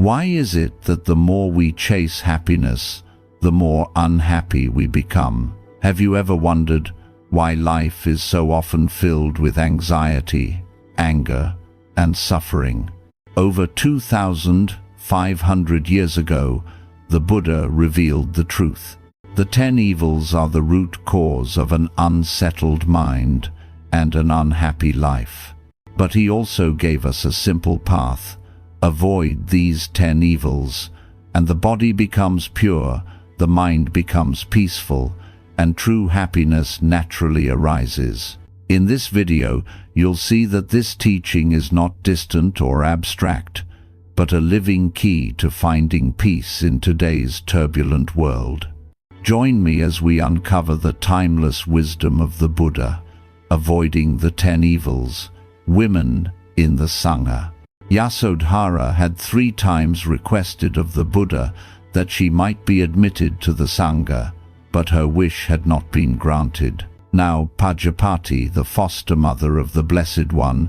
Why is it that the more we chase happiness, the more unhappy we become? Have you ever wondered why life is so often filled with anxiety, anger, and suffering? Over 2,500 years ago, the Buddha revealed the truth. The 10 evils are the root cause of an unsettled mind and an unhappy life. But he also gave us a simple path. Avoid these 10 evils, and the body becomes pure, the mind becomes peaceful, and true happiness naturally arises. In this video, you'll see that this teaching is not distant or abstract, but a living key to finding peace in today's turbulent world. Join me as we uncover the timeless wisdom of the Buddha, avoiding the 10 evils. Women in the Sangha. Yasodhara had 3 times requested of the Buddha that she might be admitted to the Sangha, but her wish had not been granted. Now Pajapati, the foster mother of the Blessed One,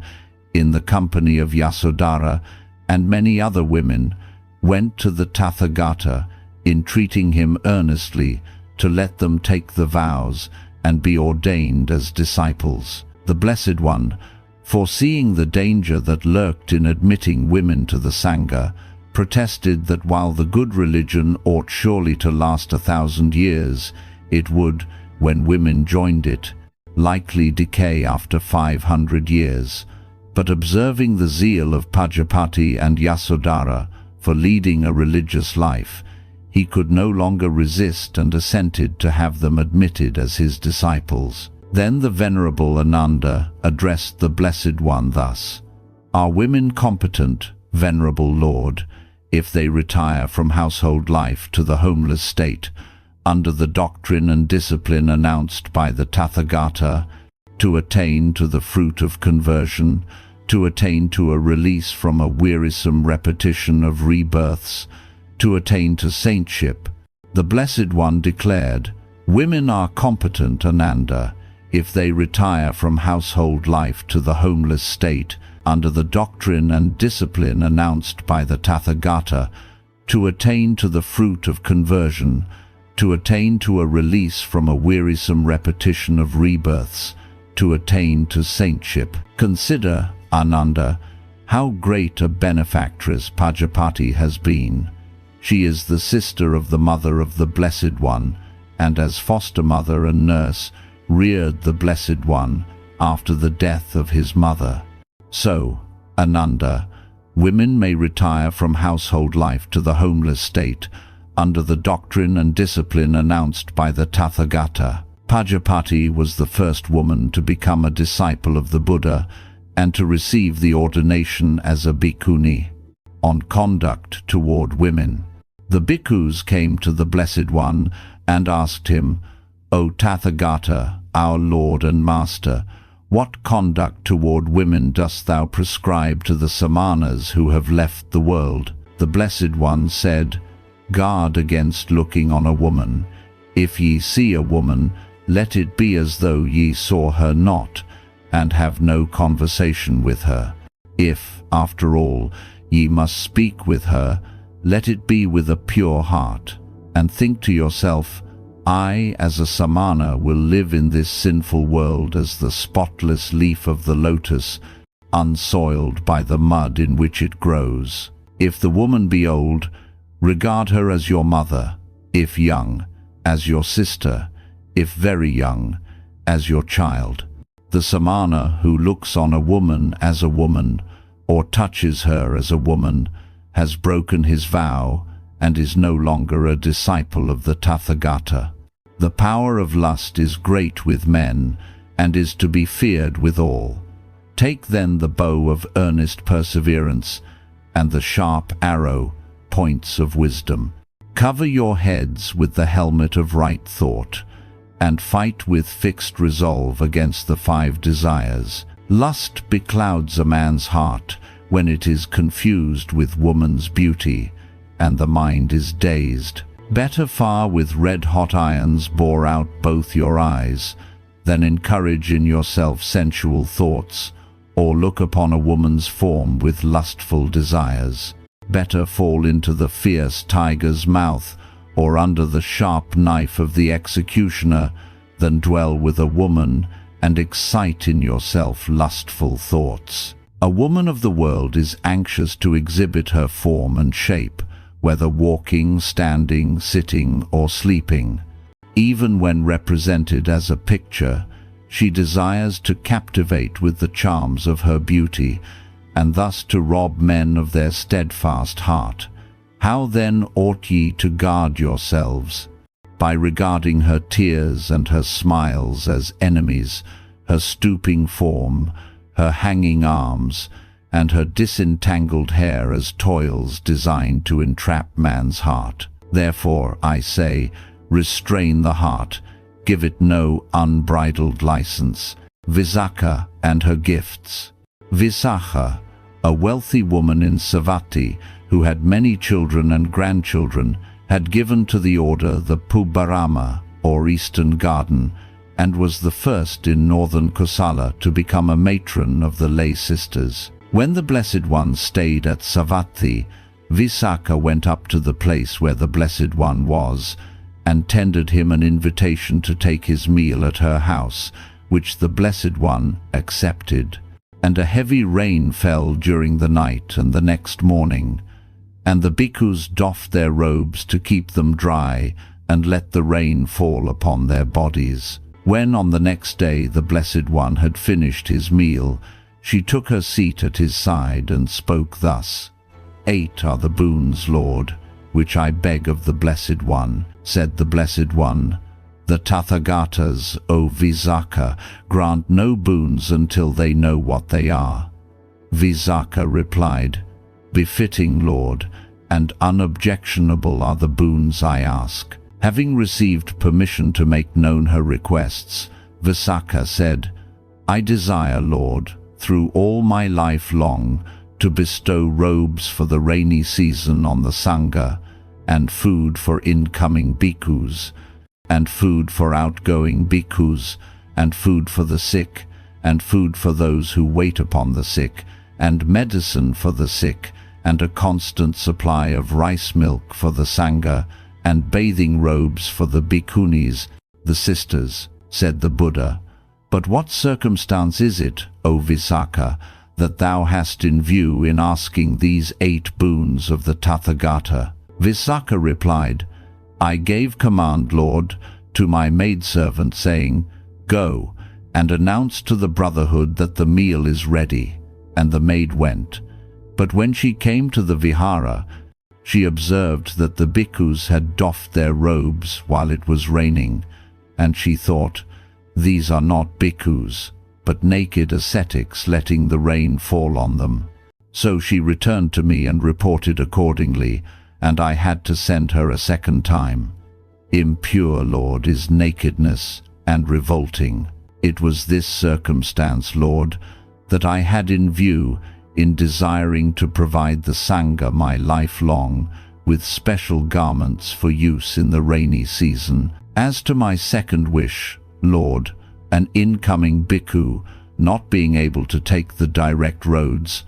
in the company of Yasodhara and many other women, went to the Tathagata, entreating him earnestly to let them take the vows and be ordained as disciples. The Blessed One, foreseeing the danger that lurked in admitting women to the Sangha, protested that while the good religion ought surely to last 1,000 years, it would, when women joined it, likely decay after 500 years. But observing the zeal of Pajapati and Yasodhara for leading a religious life, he could no longer resist and assented to have them admitted as his disciples. Then the Venerable Ananda addressed the Blessed One thus: "Are women competent, Venerable Lord, if they retire from household life to the homeless state, under the doctrine and discipline announced by the Tathagata, to attain to the fruit of conversion, to attain to a release from a wearisome repetition of rebirths, to attain to saintship?" The Blessed One declared, "Women are competent, Ananda, if they retire from household life to the homeless state, under the doctrine and discipline announced by the Tathagata, to attain to the fruit of conversion, to attain to a release from a wearisome repetition of rebirths, to attain to saintship." Consider, Ananda, how great a benefactress Pajapati has been. She is the sister of the mother of the Blessed One, and as foster mother and nurse, reared the Blessed One after the death of his mother. So, Ananda, women may retire from household life to the homeless state under the doctrine and discipline announced by the Tathagata. Pajapati was the first woman to become a disciple of the Buddha and to receive the ordination as a bhikkhuni. On conduct toward women. The bhikkhus came to the Blessed One and asked him, "O Tathagata, our Lord and Master, what conduct toward women dost thou prescribe to the samanas who have left the world?" The Blessed One said, "Guard against looking on a woman. If ye see a woman, let it be as though ye saw her not, and have no conversation with her. If, after all, ye must speak with her, let it be with a pure heart, and think to yourself, I, as a samana, will live in this sinful world as the spotless leaf of the lotus, unsoiled by the mud in which it grows. If the woman be old, regard her as your mother; if young, as your sister; if very young, as your child. The samana who looks on a woman as a woman, or touches her as a woman, has broken his vow and is no longer a disciple of the Tathagata. The power of lust is great with men, and is to be feared with all. Take then the bow of earnest perseverance, and the sharp arrow, points of wisdom. Cover your heads with the helmet of right thought, and fight with fixed resolve against the 5 desires. Lust beclouds a man's heart when it is confused with woman's beauty, and the mind is dazed. Better far with red-hot irons bore out both your eyes, than encourage in yourself sensual thoughts, or look upon a woman's form with lustful desires. Better fall into the fierce tiger's mouth or under the sharp knife of the executioner than dwell with a woman and excite in yourself lustful thoughts. A woman of the world is anxious to exhibit her form and shape, whether walking, standing, sitting, or sleeping. Even when represented as a picture, she desires to captivate with the charms of her beauty, and thus to rob men of their steadfast heart. How then ought ye to guard yourselves? By regarding her tears and her smiles as enemies, her stooping form, her hanging arms, and her disentangled hair as toils designed to entrap man's heart. Therefore, I say, restrain the heart, give it no unbridled license. Visakha and her gifts. Visakha, a wealthy woman in Savatthi, who had many children and grandchildren, had given to the order the Pubarama, or Eastern Garden, and was the first in northern Kosala to become a matron of the lay sisters. When the Blessed One stayed at Savatthi, Visakha went up to the place where the Blessed One was, and tendered him an invitation to take his meal at her house, which the Blessed One accepted. And a heavy rain fell during the night and the next morning, and the bhikkhus doffed their robes to keep them dry and let the rain fall upon their bodies. When on the next day the Blessed One had finished his meal, she took her seat at his side and spoke thus. 8 are the boons, Lord, which I beg of the Blessed One, said the Blessed One. The Tathagatas, O Visakha, grant no boons until they know what they are. Visakha replied, Befitting, Lord, and unobjectionable are the boons I ask. Having received permission to make known her requests, Visakha said, I desire, Lord, through all my life long, to bestow robes for the rainy season on the Sangha, and food for incoming bhikkhus, and food for outgoing bhikkhus, and food for the sick, and food for those who wait upon the sick, and medicine for the sick, and a constant supply of rice milk for the Sangha, and bathing robes for the bhikkhunis, the sisters, said the Buddha. But what circumstance is it, O Visakha, that thou hast in view in asking these 8 boons of the Tathagata? Visakha replied, I gave command, Lord, to my maidservant, saying, Go, and announce to the brotherhood that the meal is ready. And the maid went. But when she came to the vihara, she observed that the bhikkhus had doffed their robes while it was raining, and she thought, These are not bhikkhus, but naked ascetics letting the rain fall on them. So she returned to me and reported accordingly, and I had to send her a second time. Impure, Lord, is nakedness and revolting. It was this circumstance, Lord, that I had in view in desiring to provide the Sangha my life long with special garments for use in the rainy season. As to my second wish, Lord, an incoming bhikkhu, not being able to take the direct roads,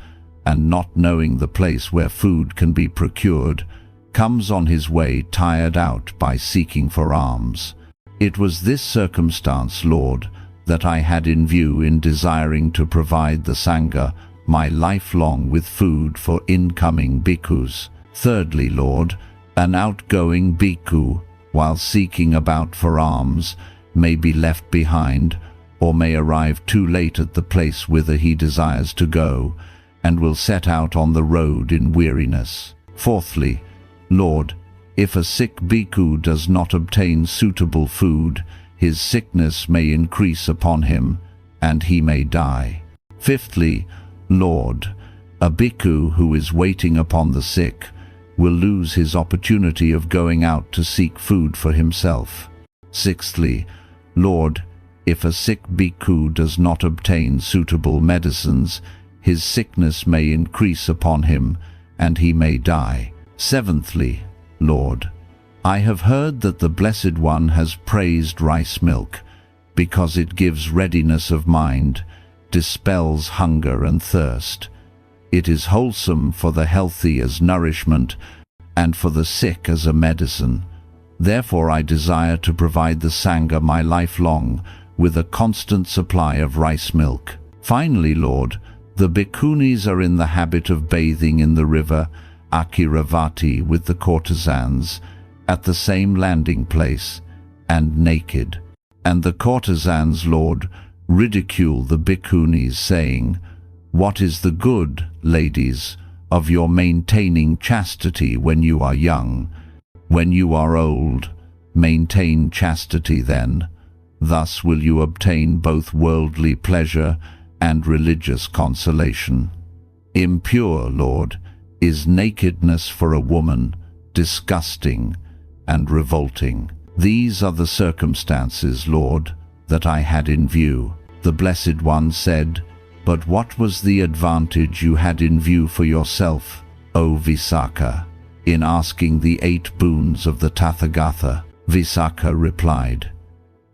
and not knowing the place where food can be procured, comes on his way tired out by seeking for alms. It was this circumstance, Lord, that I had in view in desiring to provide the Sangha my life long with food for incoming bhikkhus. Thirdly, Lord, an outgoing bhikkhu, while seeking about for alms, may be left behind, or may arrive too late at the place whither he desires to go, and will set out on the road in weariness. Fourthly, Lord, if a sick bhikkhu does not obtain suitable food, his sickness may increase upon him, and he may die. Fifthly, Lord, a bhikkhu who is waiting upon the sick will lose his opportunity of going out to seek food for himself. Sixthly, Lord, if a sick bhikkhu does not obtain suitable medicines, his sickness may increase upon him, and he may die. Seventhly, Lord, I have heard that the Blessed One has praised rice milk, because it gives readiness of mind, dispels hunger and thirst, It is wholesome for the healthy as nourishment, and for the sick as a medicine. Therefore I desire to provide the Sangha my life long with a constant supply of rice milk. Finally, Lord, the bhikkhunis are in the habit of bathing in the river Akiravati with the courtesans at the same landing place, and naked. And the courtesans, Lord, ridicule the bhikkhunis, saying, "What is the good, ladies, of your maintaining chastity when you are young? When you are old, maintain chastity then. Thus will you obtain both worldly pleasure and religious consolation." Impure, Lord, is nakedness for a woman, disgusting and revolting. These are the circumstances, Lord, that I had in view. The Blessed One said, "But what was the advantage you had in view for yourself, O Visakha, in asking the 8 boons of the Tathagata?" Visakha replied,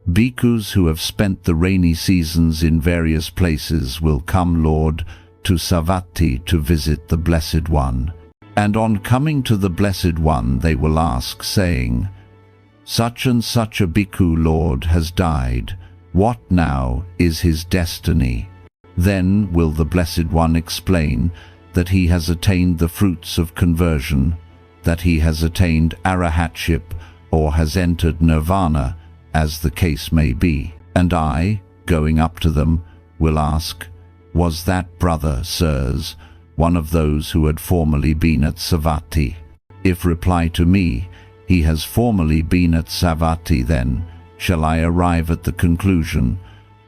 "Bhikkhus who have spent the rainy seasons in various places will come, Lord, to Savatthi to visit the Blessed One. And on coming to the Blessed One they will ask, saying, 'Such and such a bhikkhu, Lord, has died. What now is his destiny?' Then will the Blessed One explain that he has attained the fruits of conversion, that he has attained arahatship or has entered nirvana, as the case may be. And I, going up to them, will ask, 'Was that brother, sirs, one of those who had formerly been at Savatthi?' If reply to me, 'He has formerly been at Savatthi,' then shall I arrive at the conclusion,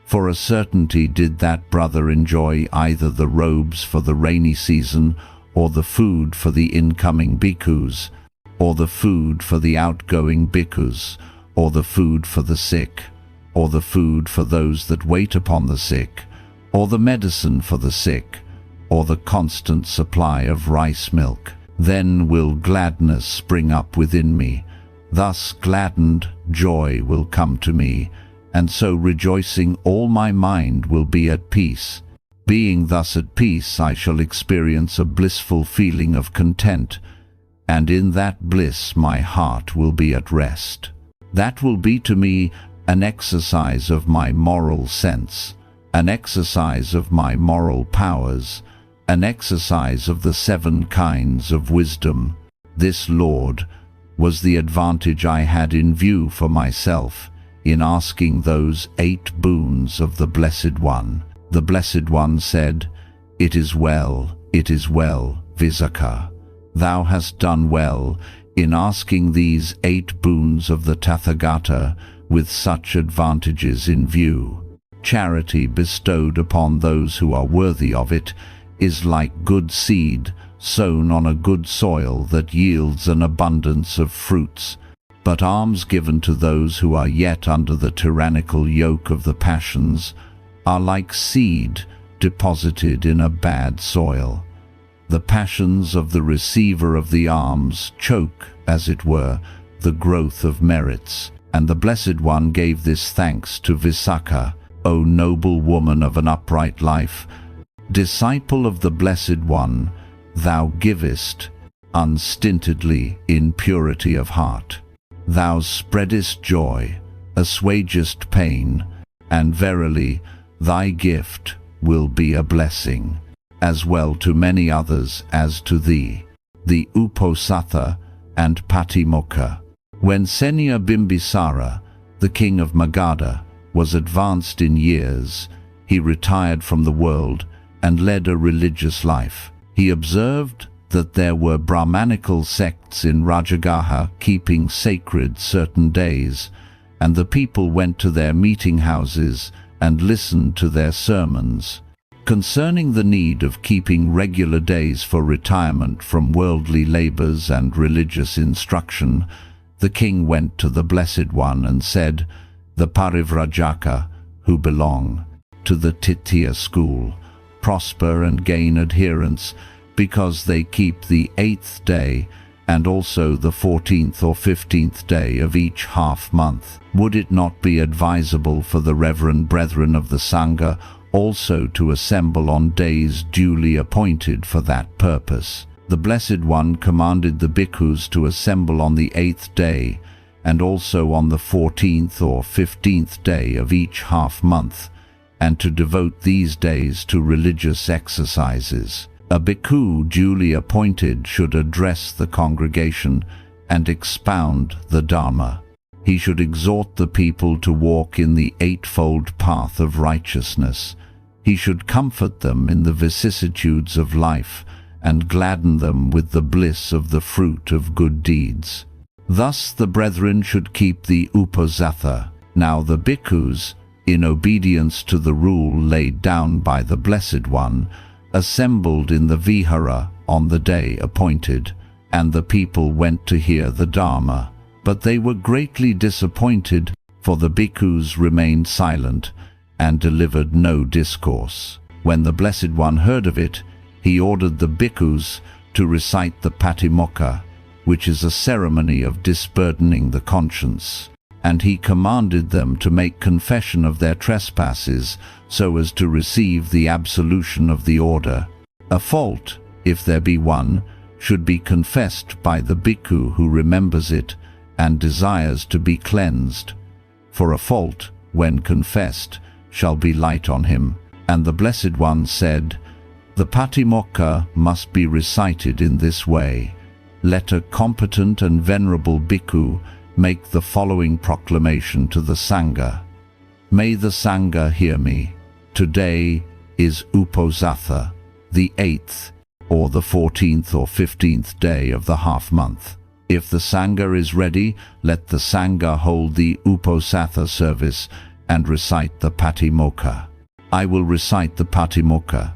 'For a certainty did that brother enjoy either the robes for the rainy season, or the food for the incoming bhikkhus, or the food for the outgoing bhikkhus, or the food for the sick, or the food for those that wait upon the sick, or the medicine for the sick, or the constant supply of rice milk. Then will gladness spring up within me. Thus gladdened, joy will come to me, and so rejoicing all my mind will be at peace. Being thus at peace, I shall experience a blissful feeling of content, and in that bliss my heart will be at rest. That will be to me an exercise of my moral sense, an exercise of my moral powers, an exercise of the 7 kinds of wisdom. This, Lord, was the advantage I had in view for myself in asking those 8 boons of the Blessed One. The Blessed One said, it is well, Visakha. Thou hast done well in asking these 8 boons of the Tathagata with such advantages in view. Charity bestowed upon those who are worthy of it is like good seed sown on a good soil that yields an abundance of fruits, but alms given to those who are yet under the tyrannical yoke of the passions are like seed deposited in a bad soil. The passions of the receiver of the alms choke, as it were, the growth of merits, and the Blessed One gave this thanks to Visakha, O noble woman of an upright life, disciple of the Blessed One, thou givest unstintedly in purity of heart. Thou spreadest joy, assuagest pain, and verily thy gift will be a blessing, as well to many others as to thee. The Uposatha and Patimokkha. When Senya Bimbisara, the king of Magadha, was advanced in years, he retired from the world and led a religious life. He observed that there were Brahmanical sects in Rajagaha keeping sacred certain days, and the people went to their meeting houses and listened to their sermons. Concerning the need of keeping regular days for retirement from worldly labors and religious instruction, the king went to the Blessed One and said, the Parivrajaka, who belong to the Titiya school, prosper and gain adherents because they keep the 8th day and also the 14th or 15th day of each half month. Would it not be advisable for the reverend brethren of the Sangha also to assemble on days duly appointed for that purpose. The Blessed One commanded the bhikkhus to assemble on the 8th day, and also on the 14th or 15th day of each half-month, and to devote these days to religious exercises. A bhikkhu duly appointed should address the congregation and expound the Dharma. He should exhort the people to walk in the eightfold path of righteousness. He should comfort them in the vicissitudes of life and gladden them with the bliss of the fruit of good deeds. Thus the brethren should keep the uposatha. Now the bhikkhus, in obedience to the rule laid down by the Blessed One, assembled in the vihara on the day appointed, and the people went to hear the Dharma. But they were greatly disappointed, for the bhikkhus remained silent and delivered no discourse. When the Blessed One heard of it, he ordered the bhikkhus to recite the patimokkha, which is a ceremony of disburdening the conscience, and he commanded them to make confession of their trespasses so as to receive the absolution of the order. A fault, if there be one, should be confessed by the bhikkhu who remembers it and desires to be cleansed. For a fault, when confessed, shall be light on him. And the Blessed One said, "The patimokkha must be recited in this way. Let a competent and venerable bhikkhu make the following proclamation to the Sangha. May the Sangha hear me. Today is Uposatha, the 8th or the 14th or 15th day of the half-month. If the Sangha is ready, let the Sangha hold the Uposatha service and recite the patimokkha. I will recite the patimokkha,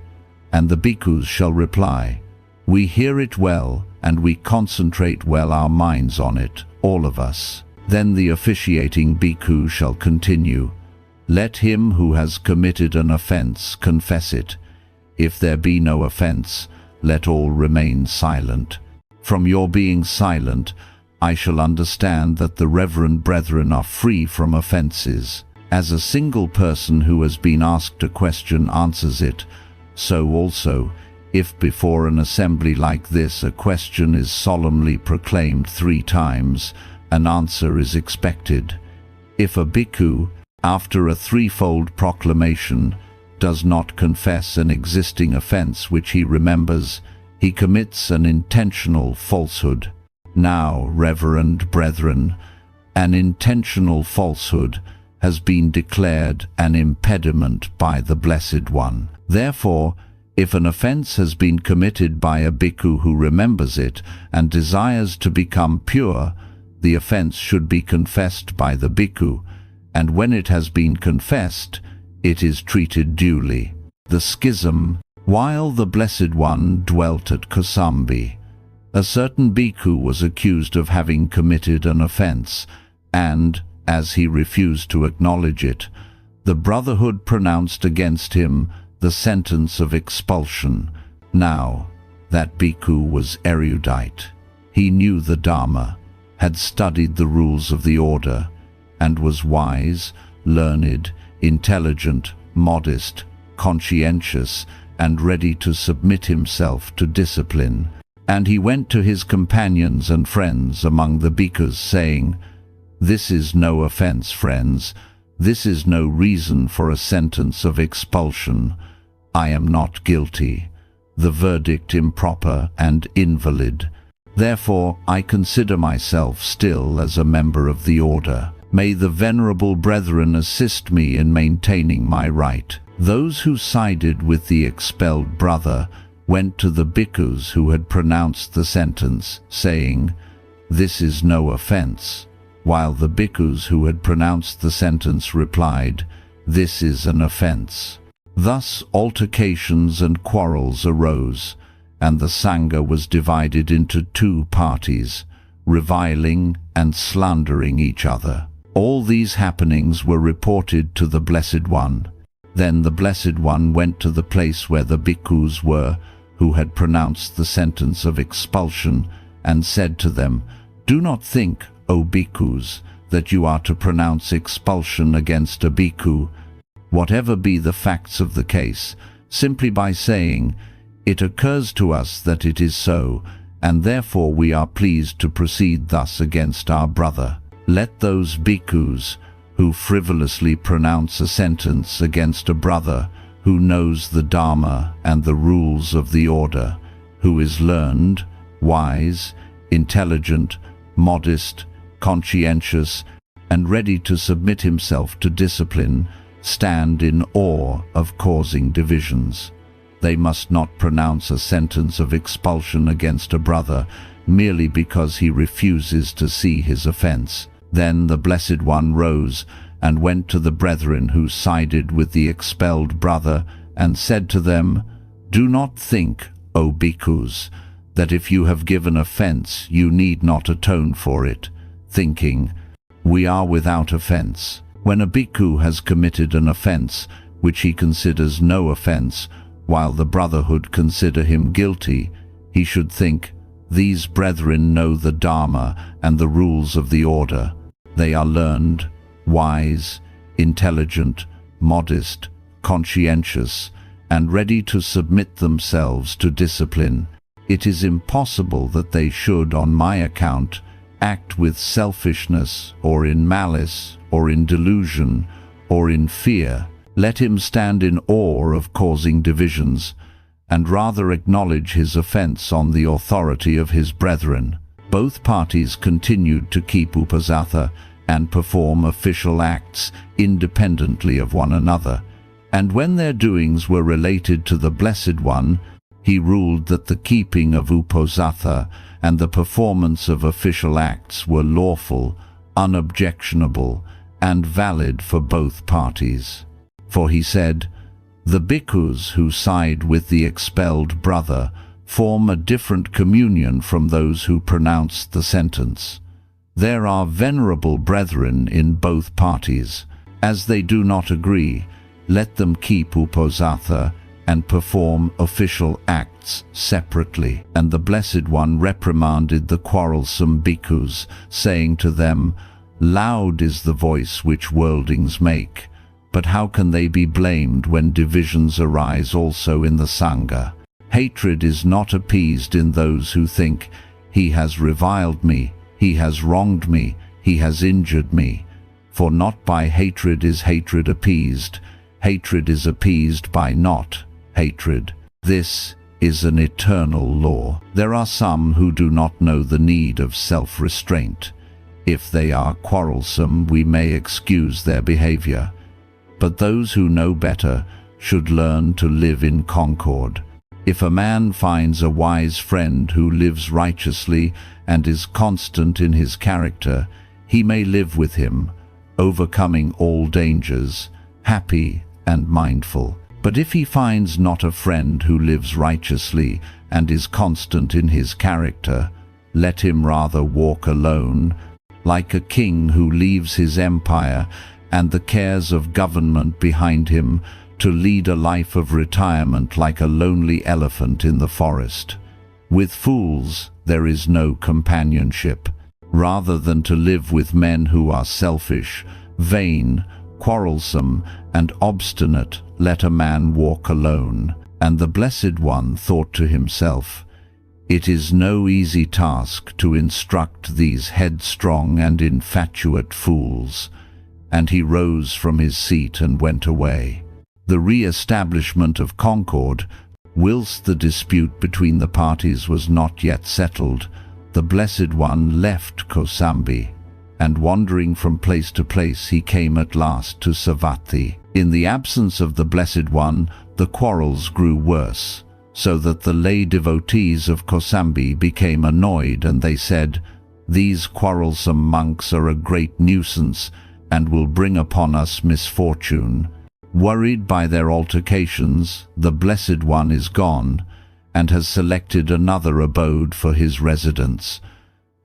and the bhikkhus shall reply, 'We hear it well, and we concentrate well our minds on it, all of us.' Then the officiating bhikkhu shall continue, 'Let him who has committed an offense confess it. If there be no offense, let all remain silent. From your being silent, I shall understand that the reverend brethren are free from offenses. As a single person who has been asked a question answers it, so also, if before an assembly like this a question is solemnly proclaimed 3 times, an answer is expected. If a bhikkhu, after a 3-fold proclamation, does not confess an existing offense which he remembers, he commits an intentional falsehood. Now, reverend brethren, an intentional falsehood has been declared an impediment by the Blessed One. Therefore, if an offense has been committed by a bhikkhu who remembers it and desires to become pure, the offense should be confessed by the bhikkhu, and when it has been confessed, it is treated duly. The schism. While the Blessed One dwelt at Kosambi, a certain bhikkhu was accused of having committed an offense, and, as he refused to acknowledge it, the Brotherhood pronounced against him the sentence of expulsion. Now, that bhikkhu was erudite. He knew the Dharma, had studied the rules of the order, and was wise, learned, intelligent, modest, conscientious, and ready to submit himself to discipline. And he went to his companions and friends among the bhikkhus, saying, "This is no offense, friends. This is no reason for a sentence of expulsion. I am not guilty. The verdict improper and invalid. Therefore, I consider myself still as a member of the order. May the venerable brethren assist me in maintaining my right." Those who sided with the expelled brother went to the bhikkhus who had pronounced the sentence, saying, "This is no offense," while the bhikkhus who had pronounced the sentence replied, "This is an offense." Thus altercations and quarrels arose, and the Sangha was divided into 2 parties, reviling and slandering each other. All these happenings were reported to the Blessed One. Then the Blessed One went to the place where the bhikkhus were, who had pronounced the sentence of expulsion, and said to them, "Do not think, O bhikkhus, that you are to pronounce expulsion against a bhikkhu. whatever be the facts of the case, simply by saying, "It occurs to us that it is so, and therefore we are pleased to proceed thus against our brother." Let those bhikkhus who frivolously pronounce a sentence against a brother who knows the Dharma and the rules of the order, who is learned, wise, intelligent, modest, conscientious, and ready to submit himself to discipline, stand in awe of causing divisions. They must not pronounce a sentence of expulsion against a brother merely because he refuses to see his offense. Then the Blessed One rose and went to the brethren who sided with the expelled brother and said to them, "Do not think, O bhikkhus, that if you have given offense you need not atone for it, thinking, 'We are without offense.' When a bhikkhu has committed an offense which he considers no offense, while the brotherhood consider him guilty, he should think, 'These brethren know the Dharma and the rules of the order. They are learned, wise, intelligent, modest, conscientious, and ready to submit themselves to discipline. It is impossible that they should, on my account, act with selfishness, or in malice, or in delusion, or in fear. Let him stand in awe of causing divisions, and rather acknowledge his offense on the authority of his brethren." Both parties continued to keep uposatha and perform official acts independently of one another, and when their doings were related to the Blessed One, he ruled that the keeping of uposatha and the performance of official acts were lawful, unobjectionable, and valid for both parties. For he said, "The bhikkhus who side with the expelled brother form a different communion from those who pronounce the sentence. There are venerable brethren in both parties. As they do not agree, let them keep uposatha and perform official acts separately." And the Blessed One reprimanded the quarrelsome bhikkhus, saying to them, "Loud is the voice which worldlings make, but how can they be blamed when divisions arise also in the Sangha? Hatred is not appeased in those who think, 'He has reviled me, he has wronged me, he has injured me.' For not by hatred is hatred appeased. Hatred is appeased by not hatred. This is an eternal law. There are some who do not know the need of self-restraint. If they are quarrelsome, we may excuse their behavior. But those who know better should learn to live in concord. If a man finds a wise friend who lives righteously and is constant in his character, he may live with him, overcoming all dangers, happy and mindful. But if he finds not a friend who lives righteously and is constant in his character, let him rather walk alone, like a king who leaves his empire and the cares of government behind him, to lead a life of retirement like a lonely elephant in the forest. With fools there is no companionship. Rather than to live with men who are selfish, vain, quarrelsome, and obstinate, let a man walk alone." And the Blessed One thought to himself, "It is no easy task to instruct these headstrong and infatuate fools." And he rose from his seat and went away. The re-establishment of concord, whilst the dispute between the parties was not yet settled, the Blessed One left Kosambi, and wandering from place to place he came at last to Savatthi. In the absence of the Blessed One, the quarrels grew worse, so that the lay devotees of Kosambi became annoyed, and they said, "These quarrelsome monks are a great nuisance and will bring upon us misfortune." Worried by their altercations, the Blessed One is gone and has selected another abode for his residence.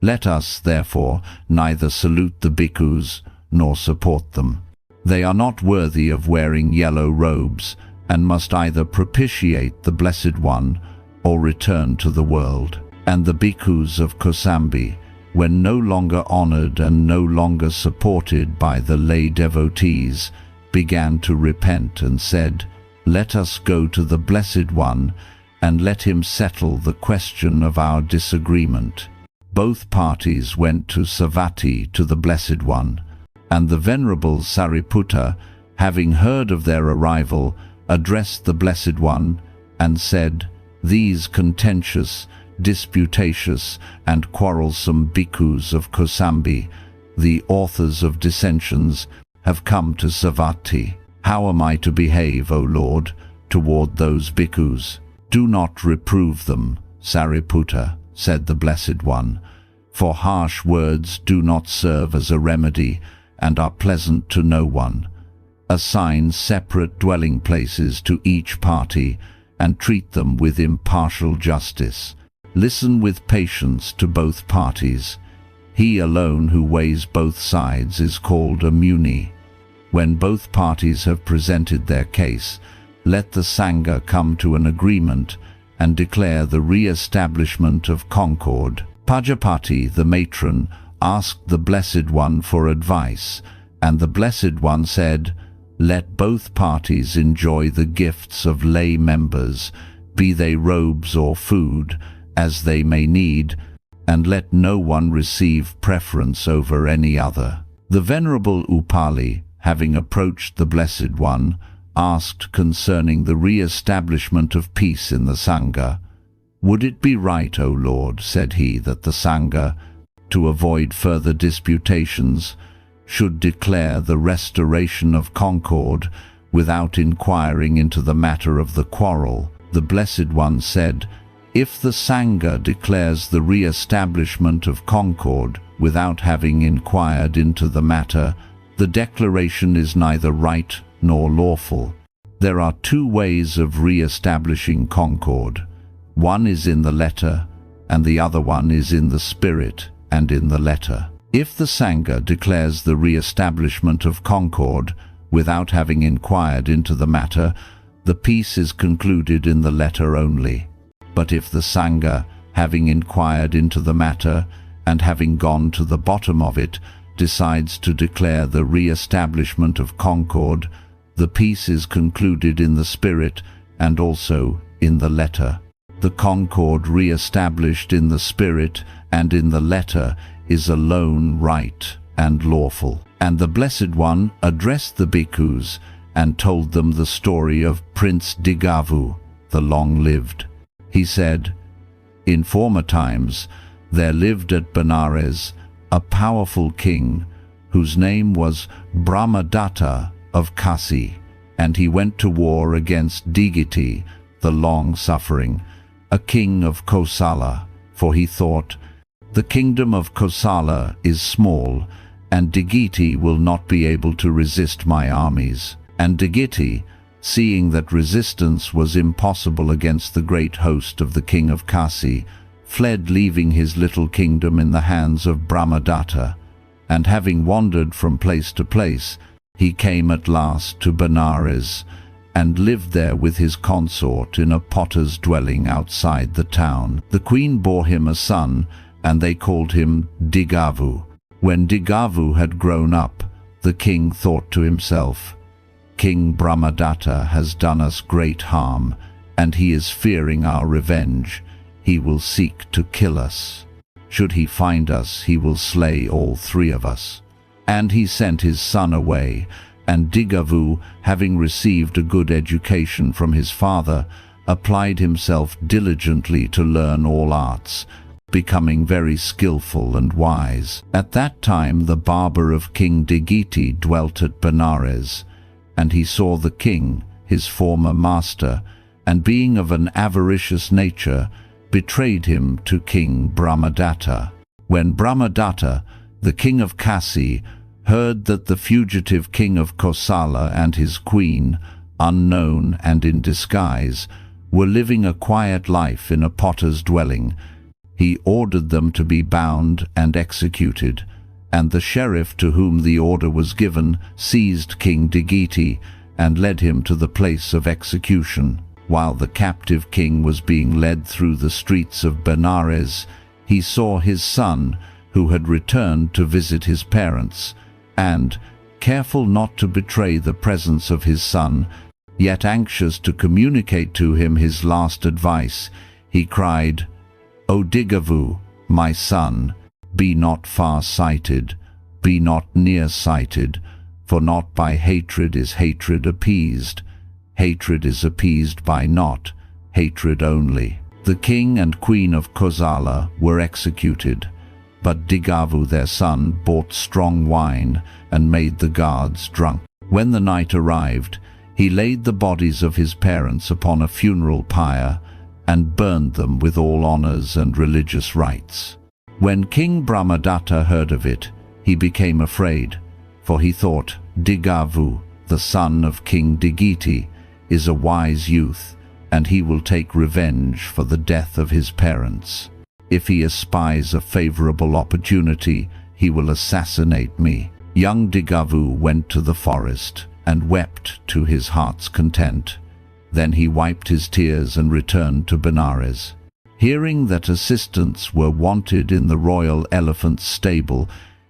Let us, therefore, neither salute the bhikkhus nor support them. They are not worthy of wearing yellow robes and must either propitiate the Blessed One or return to the world. And the bhikkhus of Kosambi, when no longer honored and no longer supported by the lay devotees, began to repent and said, "Let us go to the Blessed One, and let him settle the question of our disagreement." Both parties went to Savatthi, to the Blessed One, and the Venerable Sariputta, having heard of their arrival, addressed the Blessed One and said, "These contentious, disputatious, and quarrelsome bhikkhus of Kosambi, the authors of dissensions, have come to Savatthi. How am I to behave, O Lord, toward those bhikkhus?" "Do not reprove them, Sariputta," said the Blessed One, "for harsh words do not serve as a remedy and are pleasant to no one. Assign separate dwelling places to each party and treat them with impartial justice. Listen with patience to both parties. He alone who weighs both sides is called a muni. When both parties have presented their case, let the Sangha come to an agreement and declare the re-establishment of concord." Pajapati, the matron, asked the Blessed One for advice, and the Blessed One said, "Let both parties enjoy the gifts of lay members, be they robes or food, as they may need, and let no one receive preference over any other." The Venerable Upali, having approached the Blessed One, asked concerning the re-establishment of peace in the Sangha. "Would it be right, O Lord," said he, "that the Sangha, to avoid further disputations, should declare the restoration of concord without inquiring into the matter of the quarrel?" The Blessed One said, "If the Sangha declares the re-establishment of concord without having inquired into the matter, the declaration is neither right nor lawful. There are two ways of re-establishing concord. One is in the letter, and the other one is in the spirit and in the letter. If the Sangha declares the re-establishment of concord without having inquired into the matter, the peace is concluded in the letter only. But if the Sangha, having inquired into the matter and having gone to the bottom of it, decides to declare the re-establishment of concord, the peace is concluded in the spirit and also in the letter. The concord re-established in the spirit and in the letter is alone right and lawful." And the Blessed One addressed the bhikkhus and told them the story of Prince Digavu, the long-lived. He said, "In former times there lived at Benares a powerful king whose name was Brahmadatta of Kasi, and he went to war against Digiti, the long-suffering, a king of Kosala, for he thought, 'The kingdom of Kosala is small, and Digiti will not be able to resist my armies.' And Digiti, seeing that resistance was impossible against the great host of the king of Kasi, fled, leaving his little kingdom in the hands of Brahmadatta, and having wandered from place to place, he came at last to Benares, and lived there with his consort in a potter's dwelling outside the town. The queen bore him a son, and they called him Digavu. When Digavu had grown up, the king thought to himself, 'King Brahmadatta has done us great harm, and he is fearing our revenge. He will seek to kill us. Should he find us, he will slay all three of us.' And he sent his son away, and Digavu, having received a good education from his father, applied himself diligently to learn all arts, becoming very skillful and wise. At that time the barber of King Digiti dwelt at Benares, and he saw the king, his former master, and being of an avaricious nature, betrayed him to King Brahmadatta. When Brahmadatta, the king of Kasi, heard that the fugitive king of Kosala and his queen, unknown and in disguise, were living a quiet life in a potter's dwelling, he ordered them to be bound and executed, and the sheriff to whom the order was given seized King Digiti and led him to the place of execution. While the captive king was being led through the streets of Benares, he saw his son, who had returned to visit his parents, and, careful not to betray the presence of his son, yet anxious to communicate to him his last advice, he cried, "O Digavu, my son, be not far-sighted, be not near-sighted, for not by hatred is hatred appeased. Hatred is appeased by not hatred only." The king and queen of Kosala were executed, but Digavu their son bought strong wine and made the guards drunk. When the night arrived, he laid the bodies of his parents upon a funeral pyre and burned them with all honors and religious rites. When King Brahmadatta heard of it, he became afraid, for he thought, "Digavu, the son of King Digiti, is a wise youth, and he will take revenge for the death of his parents. If he espies a favorable opportunity, he will assassinate me." Young Digavu went to the forest and wept to his heart's content. Then he wiped his tears and returned to Benares. Hearing that assistants were wanted in the royal elephant stable,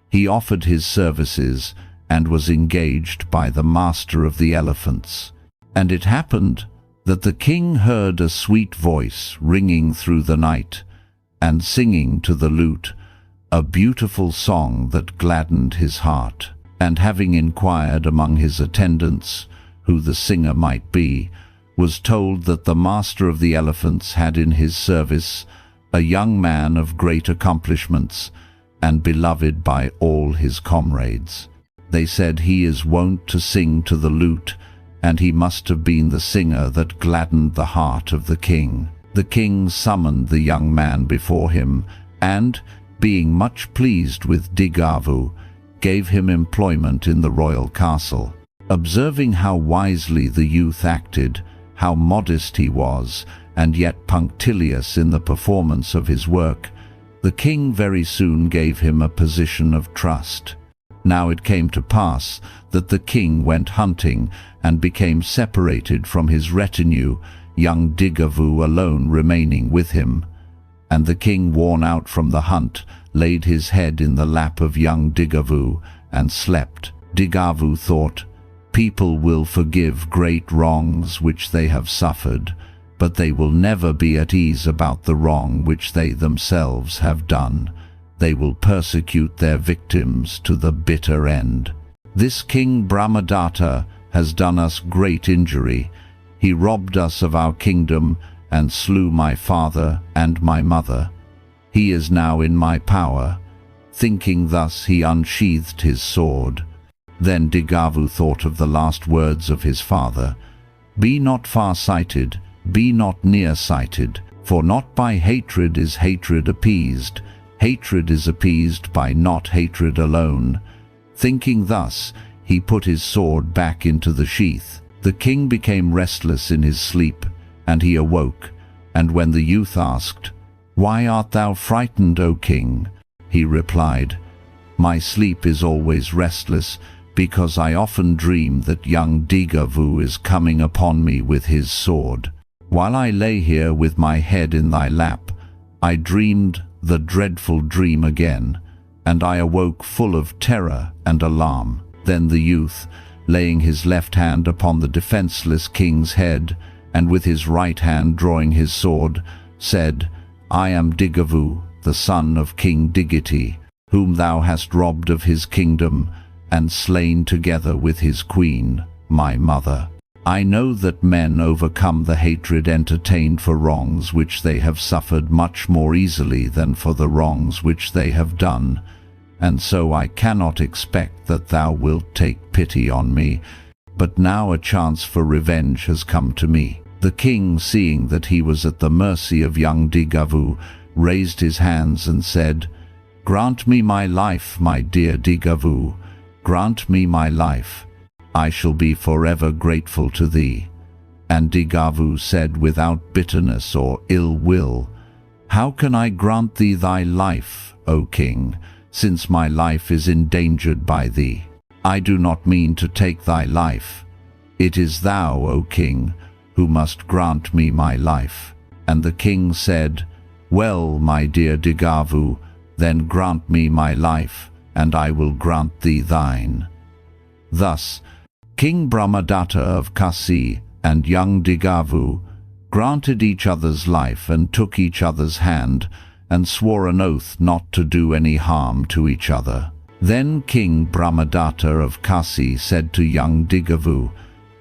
he offered his services and was engaged by the master of the elephants. And it happened that the king heard a sweet voice ringing through the night and singing to the lute a beautiful song that gladdened his heart. And having inquired among his attendants who the singer might be, was told that the master of the elephants had in his service a young man of great accomplishments and beloved by all his comrades. They said, "He is wont to sing to the lute, and he must have been the singer that gladdened the heart of the king." The king summoned the young man before him, and, being much pleased with Digavu, gave him employment in the royal castle. Observing how wisely the youth acted, how modest he was, and yet punctilious in the performance of his work, the king very soon gave him a position of trust. Now it came to pass that the king went hunting and became separated from his retinue, young Digavu alone remaining with him. And the king, worn out from the hunt, laid his head in the lap of young Digavu and slept. Digavu thought, "People will forgive great wrongs which they have suffered, but they will never be at ease about the wrong which they themselves have done. They will persecute their victims to the bitter end. This King Brahmadatta has done us great injury. He robbed us of our kingdom and slew my father and my mother. He is now in my power." Thinking thus, he unsheathed his sword. Then Digavu thought of the last words of his father, "Be not far-sighted, be not near-sighted, for not by hatred is hatred appeased. Hatred is appeased by not hatred alone." Thinking thus, he put his sword back into the sheath. The king became restless in his sleep, and he awoke, and when the youth asked, "Why art thou frightened, O king?" he replied, "My sleep is always restless, because I often dream that young Digavu is coming upon me with his sword. While I lay here with my head in thy lap, I dreamed the dreadful dream again, and I awoke full of terror and alarm." Then the youth, laying his left hand upon the defenseless king's head, and with his right hand drawing his sword, said, "I am Digavu, the son of King Digiti, whom thou hast robbed of his kingdom, and slain together with his queen, my mother. I know that men overcome the hatred entertained for wrongs which they have suffered much more easily than for the wrongs which they have done, and so I cannot expect that thou wilt take pity on me, but now a chance for revenge has come to me." The king, seeing that he was at the mercy of young Digavu, raised his hands and said, "Grant me my life, my dear Digavu, grant me my life. I shall be forever grateful to thee." And Digavu said without bitterness or ill will, "How can I grant thee thy life, O king, since my life is endangered by thee? I do not mean to take thy life. It is thou, O king, who must grant me my life." And the king said, "Well, my dear Digavu, then grant me my life, and I will grant thee thine." Thus, King Brahmadatta of Kasi and young Digavu granted each other's life and took each other's hand and swore an oath not to do any harm to each other. Then King Brahmadatta of Kasi said to young Digavu,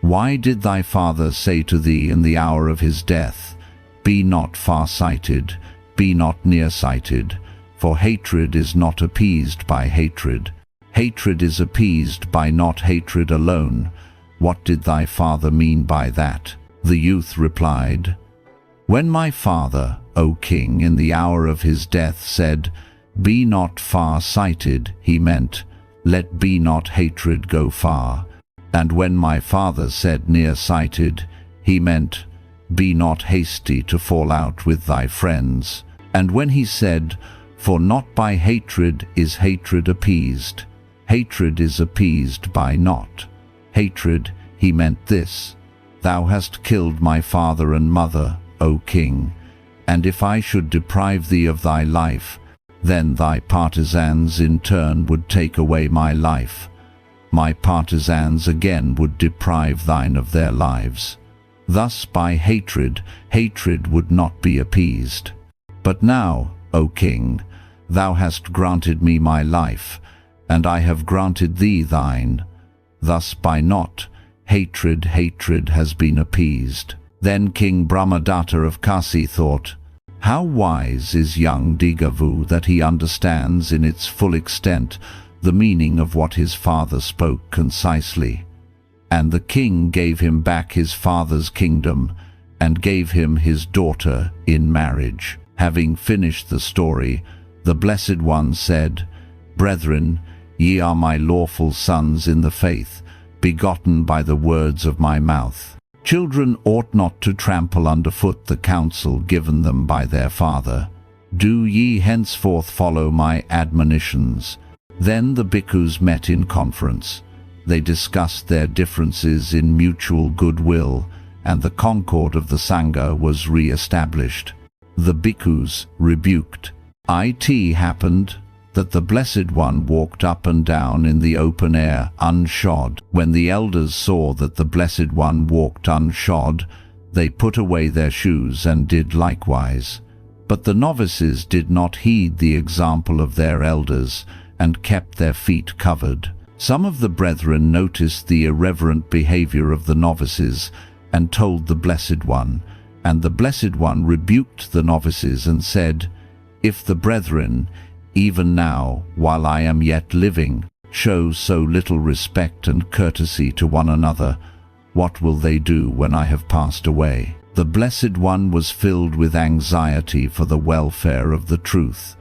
"Why did thy father say to thee in the hour of his death, 'Be not far-sighted, be not near-sighted, for hatred is not appeased by hatred. Hatred is appeased by not hatred alone. What did thy father mean by that?" The youth replied, "When my father, O king, in the hour of his death said, 'Be not far-sighted,' he meant, 'Let be not hatred go far.' And when my father said near-sighted, he meant, 'Be not hasty to fall out with thy friends.' And when he said, 'For not by hatred is hatred appeased, hatred is appeased by not hatred,' he meant this: 'Thou hast killed my father and mother, O king, and if I should deprive thee of thy life, then thy partisans in turn would take away my life. My partisans again would deprive thine of their lives. Thus by hatred, hatred would not be appeased. But now, O king, thou hast granted me my life, and I have granted thee thine. Thus by not hatred, hatred has been appeased." Then King Brahmadatta of Kasi thought, "How wise is young Digavu that he understands in its full extent the meaning of what his father spoke concisely." And the king gave him back his father's kingdom and gave him his daughter in marriage. Having finished the story, the Blessed One said, "Brethren, ye are my lawful sons in the faith, begotten by the words of my mouth. Children ought not to trample underfoot the counsel given them by their father. Do ye henceforth follow my admonitions." Then the bhikkhus met in conference. They discussed their differences in mutual goodwill, and the concord of the Sangha was re-established. The bhikkhus rebuked. It happened that the Blessed One walked up and down in the open air unshod. When the elders saw that the Blessed One walked unshod, they put away their shoes and did likewise. But the novices did not heed the example of their elders and kept their feet covered. Some of the brethren noticed the irreverent behavior of the novices and told the Blessed One, and the Blessed One rebuked the novices and said, "If the brethren, even now, while I am yet living, show so little respect and courtesy to one another, what will they do when I have passed away?" The Blessed One was filled with anxiety for the welfare of the truth,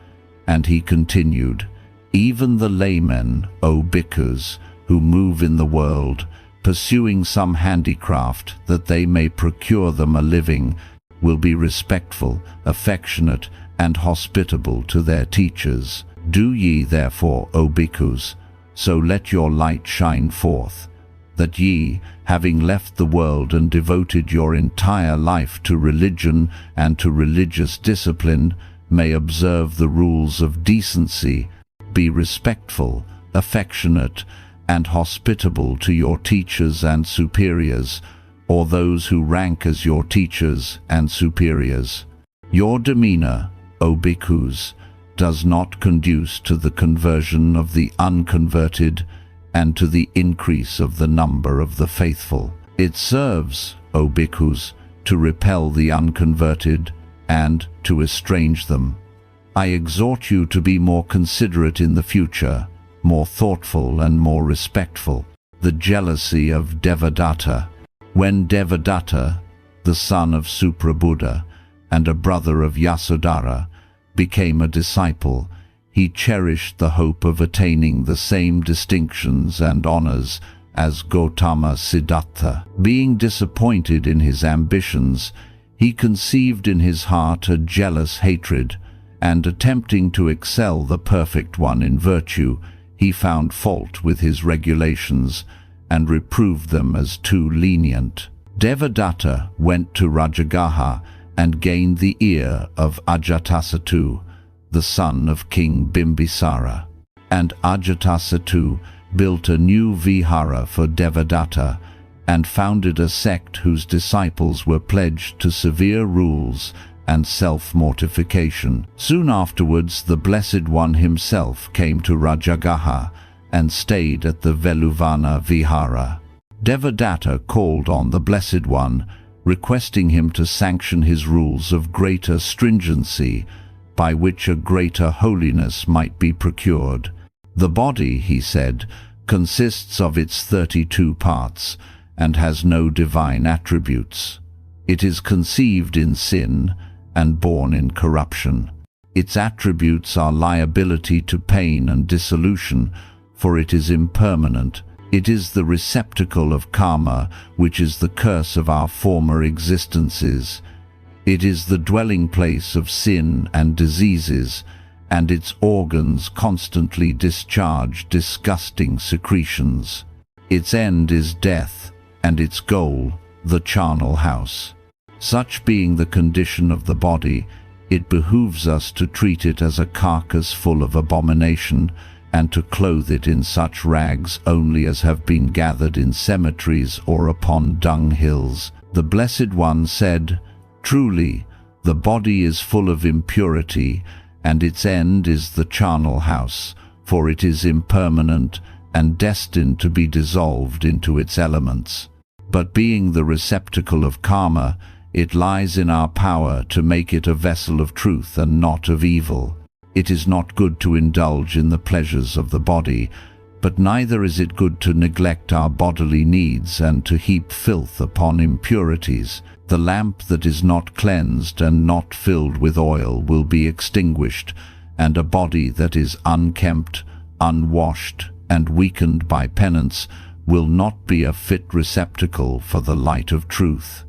and he continued, "Even the laymen, O bhikkhus, who move in the world, pursuing some handicraft that they may procure them a living, will be respectful, affectionate, and hospitable to their teachers. Do ye therefore, O bhikkhus, so let your light shine forth, that ye, having left the world and devoted your entire life to religion and to religious discipline, may observe the rules of decency, be respectful, affectionate, and hospitable to your teachers and superiors, or those who rank as your teachers and superiors. Your demeanor, O bhikkhus, does not conduce to the conversion of the unconverted and to the increase of the number of the faithful. It serves, O bhikkhus, to repel the unconverted and to estrange them. I exhort you to be more considerate in the future, more thoughtful and more respectful." The jealousy of Devadatta. When Devadatta, the son of Buddha and a brother of Yasodhara, became a disciple, he cherished the hope of attaining the same distinctions and honors as Gautama Siddhartha. Being disappointed in his ambitions, he conceived in his heart a jealous hatred, and attempting to excel the Perfect One in virtue, he found fault with his regulations and reproved them as too lenient. Devadatta went to Rajagaha and gained the ear of Ajatasattu, the son of King Bimbisara. And Ajatasattu built a new vihara for Devadatta, and founded a sect whose disciples were pledged to severe rules and self-mortification. Soon afterwards, the Blessed One himself came to Rajagaha and stayed at the Veluvana Vihara. Devadatta called on the Blessed One, requesting him to sanction his rules of greater stringency, by which a greater holiness might be procured. The body, he said, consists of its 32 parts, and has no divine attributes. It is conceived in sin and born in corruption. Its attributes are liability to pain and dissolution, for it is impermanent. It is the receptacle of karma, which is the curse of our former existences. It is the dwelling place of sin and diseases, and its organs constantly discharge disgusting secretions. Its end is death, and its goal, the charnel house. Such being the condition of the body, it behooves us to treat it as a carcass full of abomination, and to clothe it in such rags only as have been gathered in cemeteries or upon dunghills. The Blessed One said, "Truly, the body is full of impurity, and its end is the charnel house, for it is impermanent and destined to be dissolved into its elements. But being the receptacle of karma, it lies in our power to make it a vessel of truth and not of evil. It is not good to indulge in the pleasures of the body, but neither is it good to neglect our bodily needs and to heap filth upon impurities. The lamp that is not cleansed and not filled with oil will be extinguished, and a body that is unkempt, unwashed, and weakened by penance will not be a fit receptacle for the light of truth.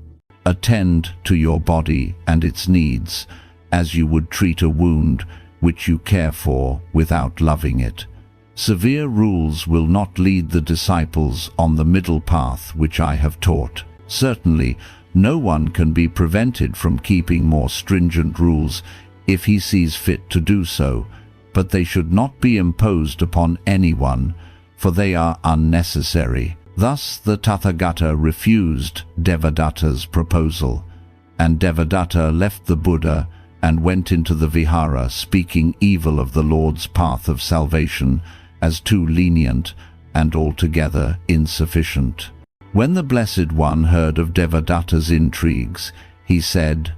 Attend to your body and its needs, as you would treat a wound which you care for without loving it. Severe rules will not lead the disciples on the middle path which I have taught. Certainly, no one can be prevented from keeping more stringent rules if he sees fit to do so, but they should not be imposed upon anyone, for they are unnecessary." Thus the Tathagata refused Devadatta's proposal, and Devadatta left the Buddha and went into the vihara, speaking evil of the Lord's path of salvation as too lenient and altogether insufficient. When the Blessed One heard of Devadatta's intrigues, he said,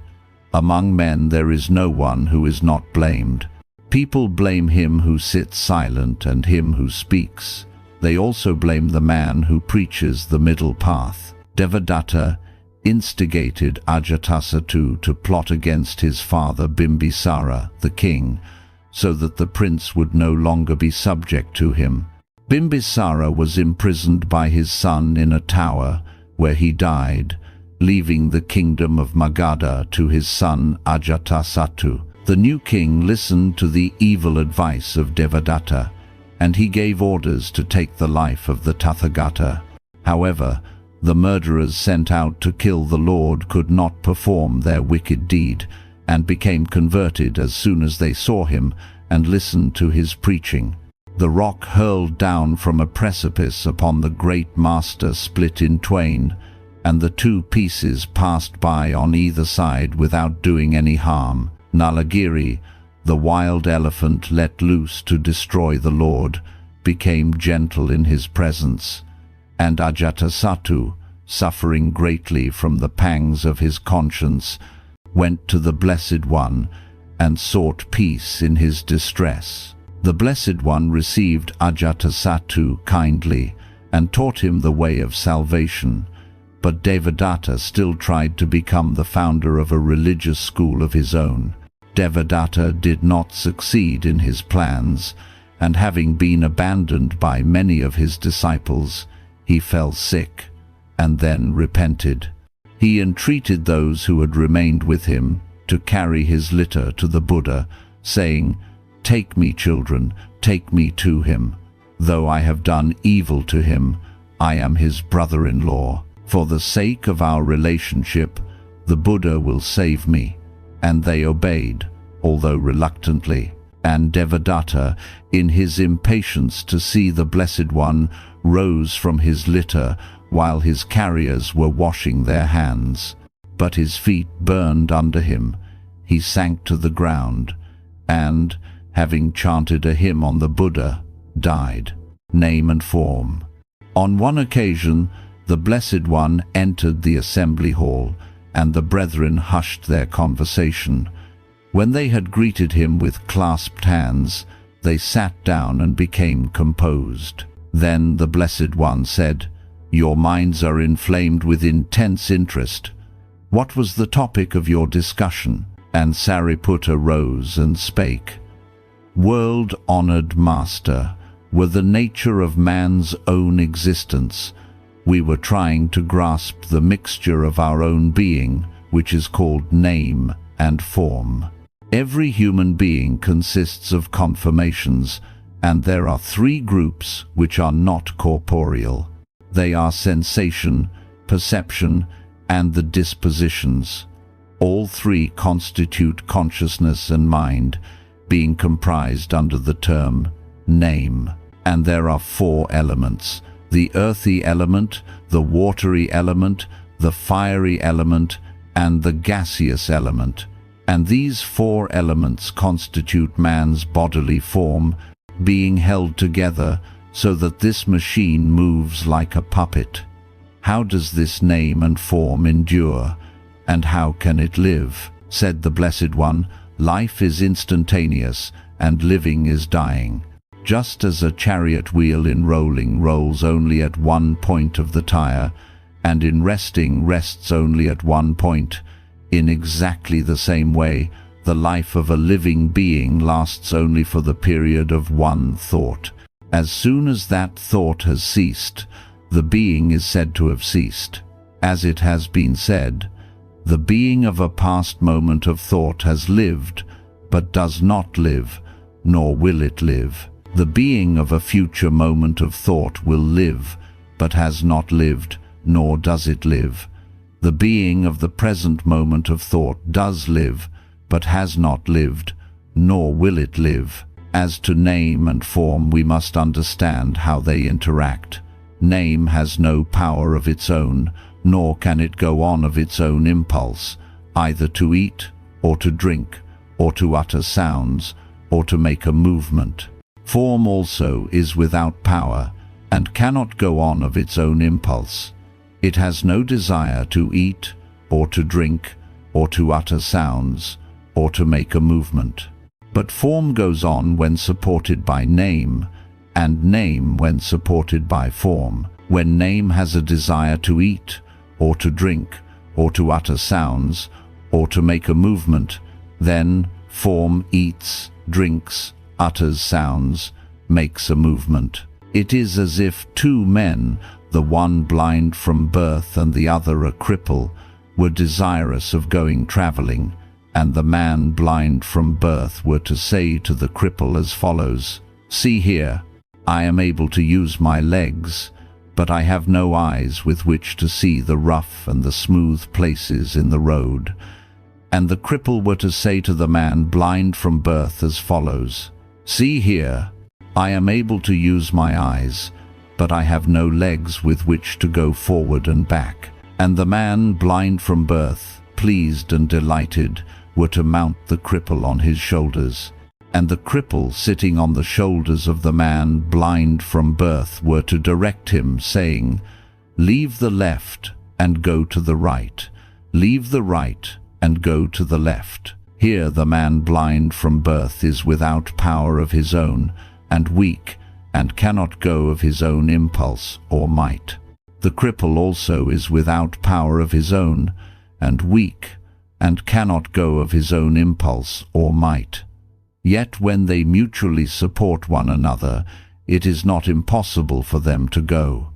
"Among men there is no one who is not blamed. People blame him who sits silent and him who speaks. They also blame the man who preaches the middle path." Devadatta instigated Ajatasattu to plot against his father Bimbisara, the king, so that the prince would no longer be subject to him. Bimbisara was imprisoned by his son in a tower, where he died, leaving the kingdom of Magadha to his son Ajatasattu. The new king listened to the evil advice of Devadatta, and he gave orders to take the life of the Tathagata. However, the murderers sent out to kill the Lord could not perform their wicked deed, and became converted as soon as they saw him and listened to his preaching. The rock hurled down from a precipice upon the great master split in twain, and the two pieces passed by on either side without doing any harm. Nalagiri, the wild elephant let loose to destroy the Lord, became gentle in his presence, and Ajatasattu, suffering greatly from the pangs of his conscience, went to the Blessed One and sought peace in his distress. The Blessed One received Ajatasattu kindly and taught him the way of salvation, but Devadatta still tried to become the founder of a religious school of his own. Devadatta did not succeed in his plans, and having been abandoned by many of his disciples, he fell sick and then repented. He entreated those who had remained with him to carry his litter to the Buddha, saying, "Take me, children, take me to him. Though I have done evil to him, I am his brother-in-law. For the sake of our relationship, the Buddha will save me." And they obeyed, although reluctantly. And Devadatta, in his impatience to see the Blessed One, rose from his litter while his carriers were washing their hands. But his feet burned under him. He sank to the ground, and, having chanted a hymn on the Buddha, died. Name and form. On one occasion, the Blessed One entered the assembly hall, and the brethren hushed their conversation. When they had greeted him with clasped hands, they sat down and became composed. Then the Blessed One said, "Your minds are inflamed with intense interest. What was the topic of your discussion?" And Sariputta rose and spake. "World-honored Master, were the nature of man's own existence. We were trying to grasp the mixture of our own being, which is called name and form. Every human being consists of conformations, and there are three groups which are not corporeal. They are sensation, perception, and the dispositions. All three constitute consciousness and mind, being comprised under the term name. And there are four elements: the earthy element, the watery element, the fiery element, and the gaseous element. And these four elements constitute man's bodily form, being held together so that this machine moves like a puppet. How does this name and form endure, and how can it live?" Said the Blessed One, "Life is instantaneous, and living is dying. Just as a chariot wheel in rolling rolls only at one point of the tire, and in resting rests only at one point, in exactly the same way, the life of a living being lasts only for the period of one thought. As soon as that thought has ceased, the being is said to have ceased. As it has been said, the being of a past moment of thought has lived, but does not live, nor will it live. The being of a future moment of thought will live, but has not lived, nor does it live. The being of the present moment of thought does live, but has not lived, nor will it live. As to name and form, we must understand how they interact. Name has no power of its own, nor can it go on of its own impulse, either to eat, or to drink, or to utter sounds, or to make a movement. Form also is without power, and cannot go on of its own impulse. It has no desire to eat, or to drink, or to utter sounds, or to make a movement. But form goes on when supported by name, and name when supported by form. When name has a desire to eat, or to drink, or to utter sounds, or to make a movement, then form eats, drinks, utters sounds, makes a movement. It is as if two men, the one blind from birth and the other a cripple, were desirous of going traveling, and the man blind from birth were to say to the cripple as follows: "See here, I am able to use my legs, but I have no eyes with which to see the rough and the smooth places in the road." And the cripple were to say to the man blind from birth as follows: "See here, I am able to use my eyes, but I have no legs with which to go forward and back." And the man blind from birth, pleased and delighted, were to mount the cripple on his shoulders. And the cripple sitting on the shoulders of the man blind from birth were to direct him, saying, "Leave the left and go to the right. Leave the right and go to the left." Here the man blind from birth is without power of his own, and weak, and cannot go of his own impulse or might. The cripple also is without power of his own, and weak, and cannot go of his own impulse or might. Yet when they mutually support one another, it is not impossible for them to go.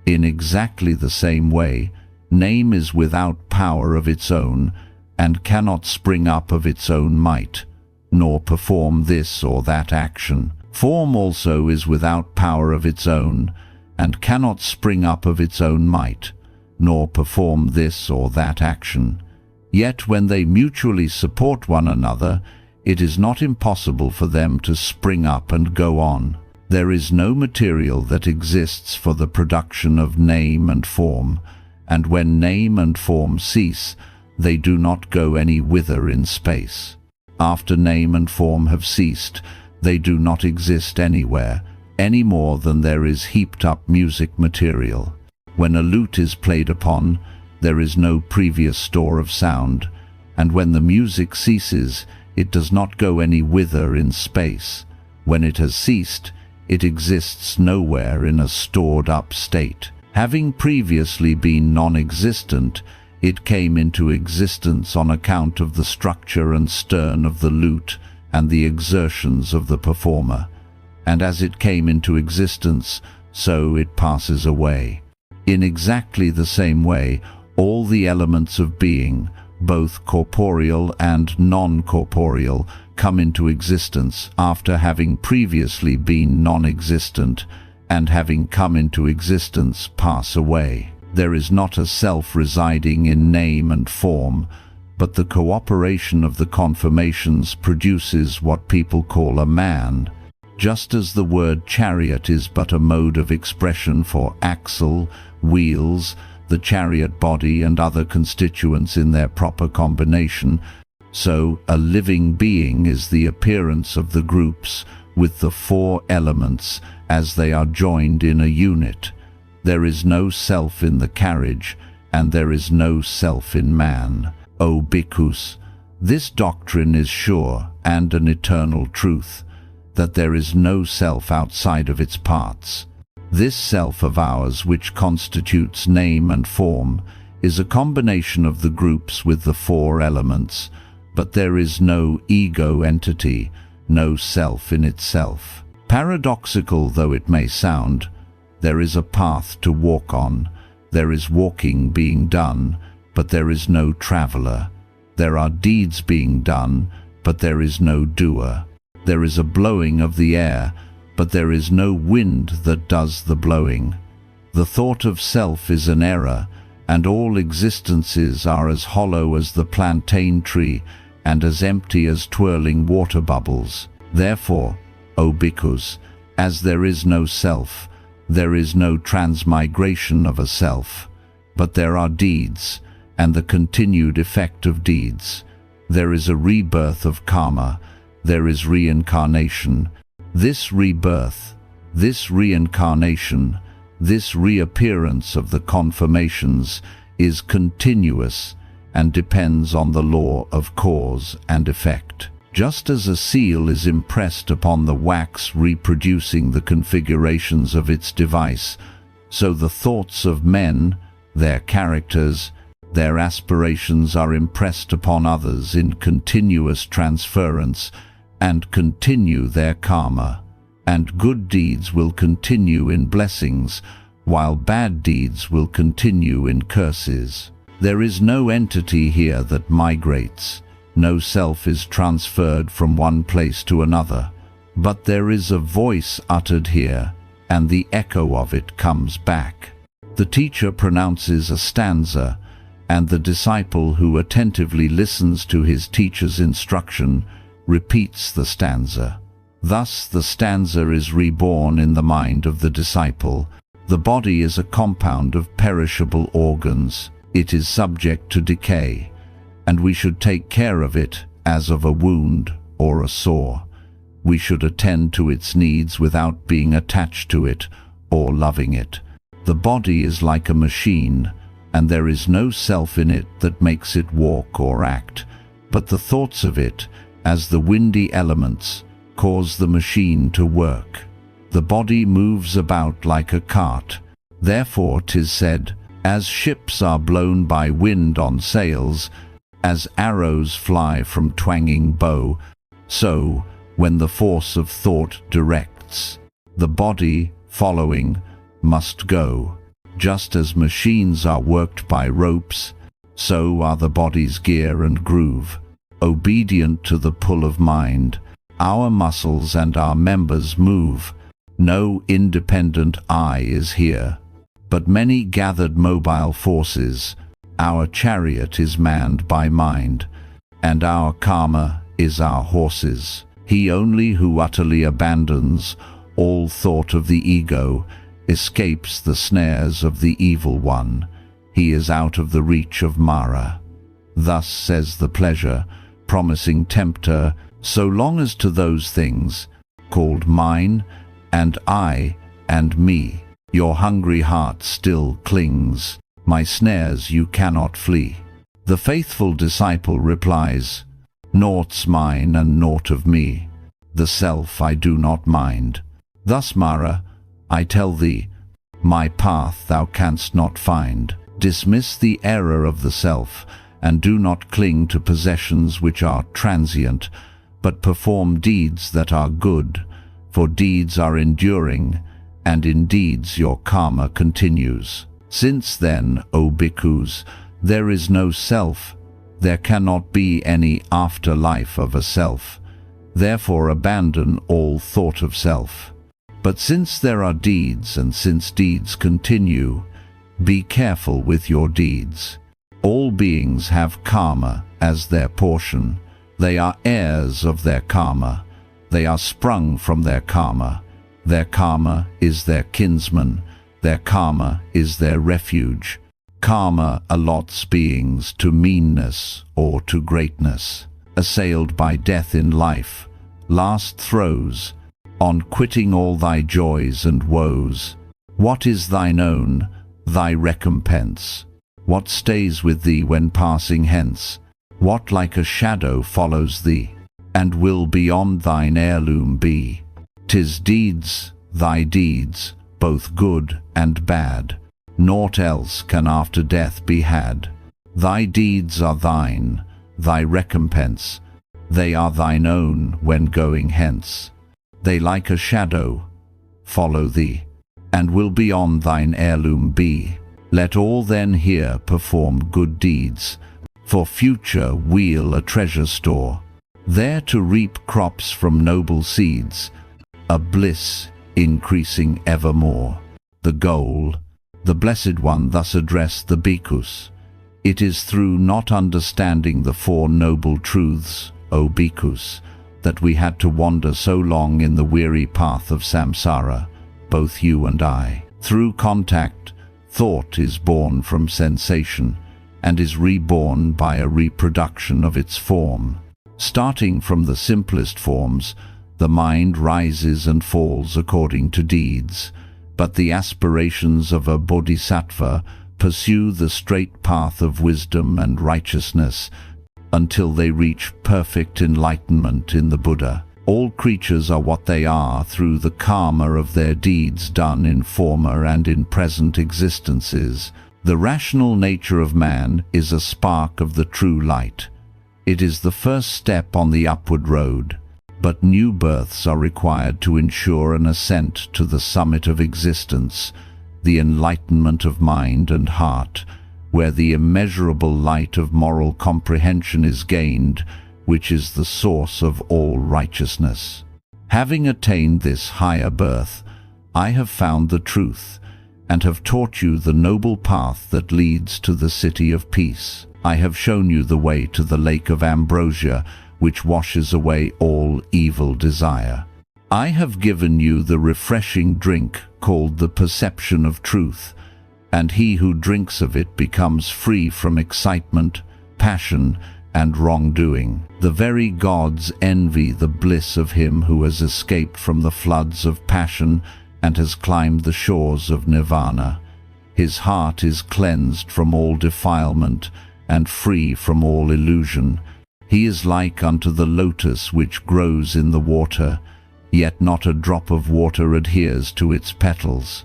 In exactly the same way, name is without power of its own, and cannot spring up of its own might, nor perform this or that action. Form also is without power of its own, and cannot spring up of its own might, nor perform this or that action. Yet when they mutually support one another, It is not impossible for them to spring up and go on. There is no material that exists for the production of name and form, and when name and form cease, they do not go any whither in space. After name and form have ceased, they do not exist anywhere, any more than there is heaped up music material. When a lute is played upon, there is no previous store of sound, and when the music ceases, it does not go any whither in space. When it has ceased, it exists nowhere in a stored-up state. Having previously been non-existent, it came into existence on account of the structure and stern of the lute and the exertions of the performer. And as it came into existence, so it passes away. In exactly the same way, all the elements of being, both corporeal and non-corporeal, come into existence after having previously been non-existent, and having come into existence pass away. There is not a self residing in name and form, but the cooperation of the conformations produces what people call a man. Just as the word chariot is but a mode of expression for axle, wheels, the chariot body and other constituents in their proper combination, so a living being is the appearance of the groups with the four elements as they are joined in a unit. There is no self in the carriage, and there is no self in man. O bhikkhus, this doctrine is sure and an eternal truth, that there is no self outside of its parts. This self of ours, which constitutes name and form, is a combination of the groups with the four elements, but there is no ego entity, no self in itself. Paradoxical though it may sound, there is a path to walk on, there is walking being done, but there is no traveler. There are deeds being done, but there is no doer. There is a blowing of the air, but there is no wind that does the blowing. The thought of self is an error, and all existences are as hollow as the plantain tree and as empty as twirling water bubbles. Therefore, O bhikkhus, as there is no self, there is no transmigration of a self, but there are deeds, and the continued effect of deeds. There is a rebirth of karma, there is reincarnation. This rebirth, this reincarnation, this reappearance of the conformations is continuous and depends on the law of cause and effect. Just as a seal is impressed upon the wax reproducing the configurations of its device, so the thoughts of men, their characters, their aspirations are impressed upon others in continuous transference and continue their karma, and good deeds will continue in blessings, while bad deeds will continue in curses. There is no entity here that migrates, no self is transferred from one place to another, but there is a voice uttered here, and the echo of it comes back. The teacher pronounces a stanza, and the disciple who attentively listens to his teacher's instruction repeats the stanza. Thus the stanza is reborn in the mind of the disciple. The body is a compound of perishable organs. It is subject to decay, and we should take care of it as of a wound or a sore. We should attend to its needs without being attached to it or loving it. The body is like a machine, and there is no self in it that makes it walk or act, but the thoughts of it, as the windy elements, cause the machine to work. The body moves about like a cart. Therefore 'tis said, as ships are blown by wind on sails, as arrows fly from twanging bow, so, when the force of thought directs, the body, following, must go. Just as machines are worked by ropes, so are the body's gear and groove. Obedient to the pull of mind, our muscles and our members move. No independent I is here, but many gathered mobile forces. Our chariot is manned by mind, and our karma is our horses. He only who utterly abandons all thought of the ego escapes the snares of the evil one. He is out of the reach of Mara. Thus says the pleasure, promising tempter, so long as to those things called mine and I and me your hungry heart still clings, my snares you cannot flee. The faithful disciple replies, naught's mine and naught of me, the self I do not mind. Thus, Mara, I tell thee, my path thou canst not find. Dismiss the error of the self, and do not cling to possessions which are transient, but perform deeds that are good, for deeds are enduring, and in deeds your karma continues. Since then, O bhikkhus, there is no self, there cannot be any afterlife of a self. Therefore abandon all thought of self. But since there are deeds, and since deeds continue, be careful with your deeds. All beings have karma as their portion. They are heirs of their karma. They are sprung from their karma. Their karma is their kinsman. Their karma is their refuge. Karma allots beings to meanness or to greatness. Assailed by death in life, last throes, on quitting all thy joys and woes. What is thine own, thy recompense? What stays with thee when passing hence? What like a shadow follows thee, and will beyond thine heirloom be? 'Tis deeds, thy deeds, both good and bad. Naught else can after death be had. Thy deeds are thine, thy recompense. They are thine own when going hence. They like a shadow follow thee, and will beyond thine heirloom be. Let all then here perform good deeds, for future wheel a treasure store, there to reap crops from noble seeds, a bliss increasing evermore. The goal, the Blessed One thus addressed the bhikkhus. It is through not understanding the Four Noble Truths, O bhikkhus, that we had to wander so long in the weary path of samsara, both you and I. Through contact, thought is born from sensation, and is reborn by a reproduction of its form. Starting from the simplest forms, the mind rises and falls according to deeds, but the aspirations of a bodhisattva pursue the straight path of wisdom and righteousness until they reach perfect enlightenment in the Buddha. All creatures are what they are through the karma of their deeds done in former and in present existences. The rational nature of man is a spark of the true light. It is the first step on the upward road, but new births are required to ensure an ascent to the summit of existence, the enlightenment of mind and heart, where the immeasurable light of moral comprehension is gained, which is the source of all righteousness. Having attained this higher birth, I have found the truth, and have taught you the noble path that leads to the city of peace. I have shown you the way to the lake of ambrosia, which washes away all evil desire. I have given you the refreshing drink called the perception of truth, and he who drinks of it becomes free from excitement, passion, and wrongdoing. The very gods envy the bliss of him who has escaped from the floods of passion and has climbed the shores of nirvana. His heart is cleansed from all defilement and free from all illusion. He is like unto the lotus which grows in the water, yet not a drop of water adheres to its petals.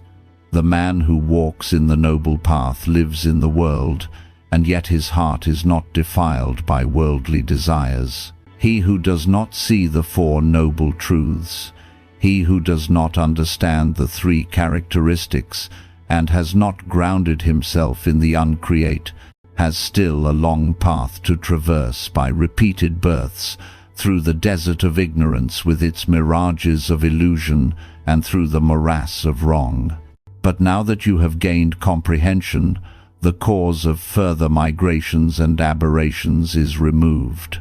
The man who walks in the noble path lives in the world, and yet his heart is not defiled by worldly desires. He who does not see the Four Noble Truths, he who does not understand the three characteristics, and has not grounded himself in the uncreate, has still a long path to traverse by repeated births, through the desert of ignorance with its mirages of illusion, and through the morass of wrong. But now that you have gained comprehension, the cause of further migrations and aberrations is removed.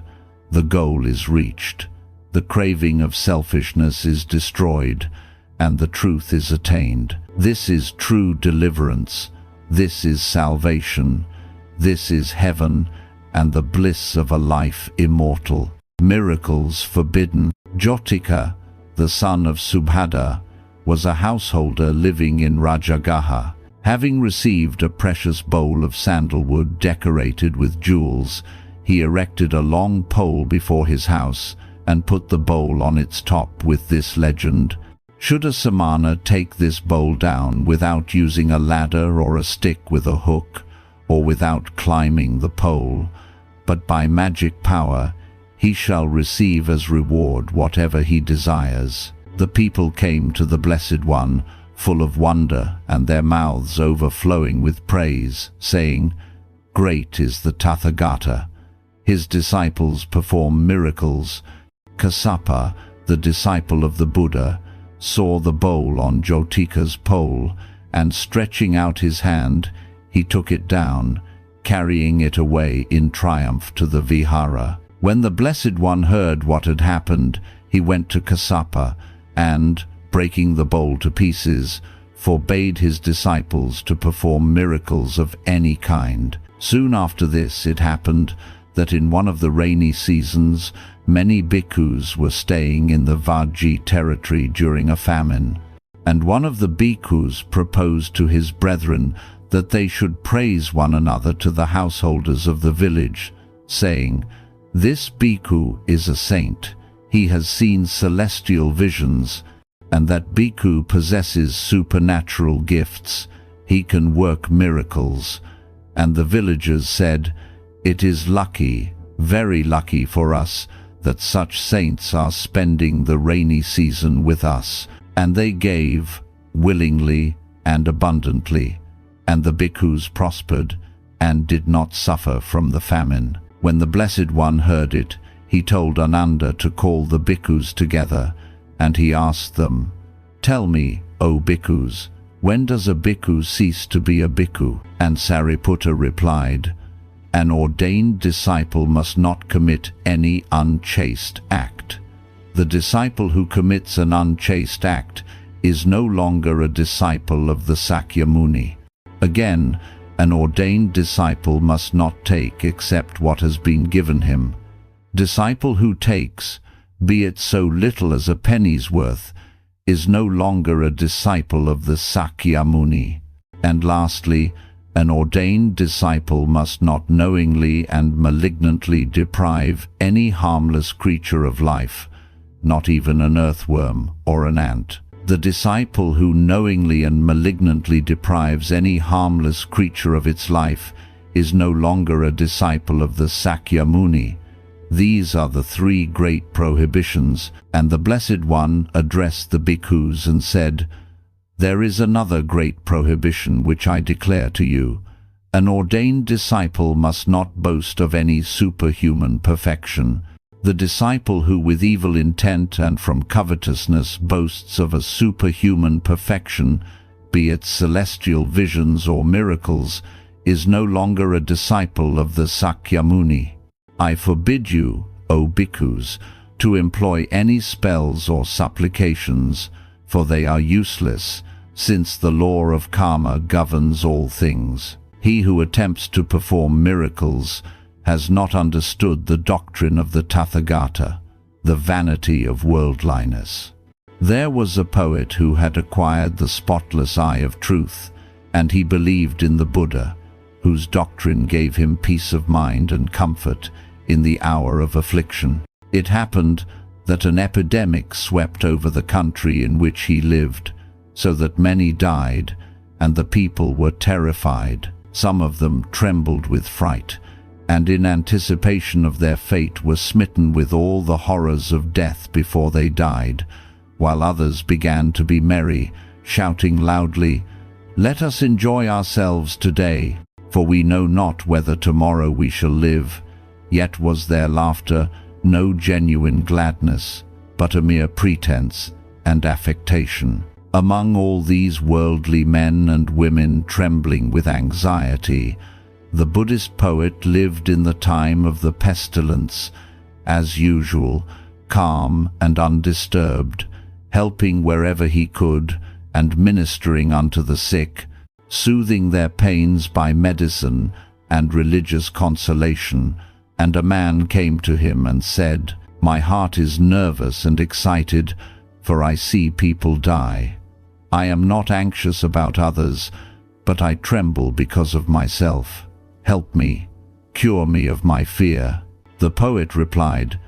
the goal is reached, the craving of selfishness is destroyed, and the truth is attained. This is true deliverance, this is salvation, this is heaven, and the bliss of a life immortal. Miracles forbidden. Jyotika, the son of Subhadra, was a householder living in Rajagaha. Having received a precious bowl of sandalwood decorated with jewels, he erected a long pole before his house and put the bowl on its top with this legend: "Should a samana take this bowl down without using a ladder or a stick with a hook, or without climbing the pole, but by magic power, he shall receive as reward whatever he desires." The people came to the Blessed One, full of wonder and their mouths overflowing with praise, saying, "Great is the Tathagata. His disciples perform miracles." Kassapa, the disciple of the Buddha, saw the bowl on Jyotika's pole, and stretching out his hand, he took it down, carrying it away in triumph to the vihara. When the Blessed One heard what had happened, he went to Kassapa and, breaking the bowl to pieces, forbade his disciples to perform miracles of any kind. Soon after this it happened that in one of the rainy seasons, many bhikkhus were staying in the Vajji territory during a famine, and one of the bhikkhus proposed to his brethren that they should praise one another to the householders of the village, saying, "This bhikkhu is a saint, he has seen celestial visions, and that bhikkhu possesses supernatural gifts, he can work miracles." And the villagers said, "It is lucky, very lucky for us, that such saints are spending the rainy season with us." And they gave, willingly and abundantly, and the bhikkhus prospered and did not suffer from the famine. When the Blessed One heard it, he told Ananda to call the bhikkhus together, and he asked them, "Tell me, O bhikkhus, when does a bhikkhu cease to be a bhikkhu?" And Sariputta replied, "An ordained disciple must not commit any unchaste act. The disciple who commits an unchaste act is no longer a disciple of the Sakyamuni. Again, an ordained disciple must not take except what has been given him. Disciple who takes, be it so little as a penny's worth, is no longer a disciple of the Sakyamuni." And lastly, an ordained disciple must not knowingly and malignantly deprive any harmless creature of life, not even an earthworm or an ant. The disciple who knowingly and malignantly deprives any harmless creature of its life is no longer a disciple of the Sakyamuni. These are the three great prohibitions, and the Blessed One addressed the bhikkhus and said, "There is another great prohibition which I declare to you. An ordained disciple must not boast of any superhuman perfection. The disciple who with evil intent and from covetousness boasts of a superhuman perfection, be it celestial visions or miracles, is no longer a disciple of the Sakyamuni. I forbid you, O bhikkhus, to employ any spells or supplications, for they are useless, since the law of karma governs all things. He who attempts to perform miracles has not understood the doctrine of the Tathagata, the vanity of worldliness." There was a poet who had acquired the spotless eye of truth, and he believed in the Buddha, whose doctrine gave him peace of mind and comfort in the hour of affliction. It happened that an epidemic swept over the country in which he lived, so that many died, and the people were terrified. Some of them trembled with fright, and in anticipation of their fate were smitten with all the horrors of death before they died, while others began to be merry, shouting loudly, "Let us enjoy ourselves today, for we know not whether tomorrow we shall live." Yet was their laughter no genuine gladness, but a mere pretense and affectation. Among all these worldly men and women trembling with anxiety, the Buddhist poet lived in the time of the pestilence, as usual, calm and undisturbed, helping wherever he could, and ministering unto the sick, soothing their pains by medicine and religious consolation. And a man came to him and said, "My heart is nervous and excited, for I see people die. I am not anxious about others, but I tremble because of myself. Help me, cure me of my fear." The poet replied,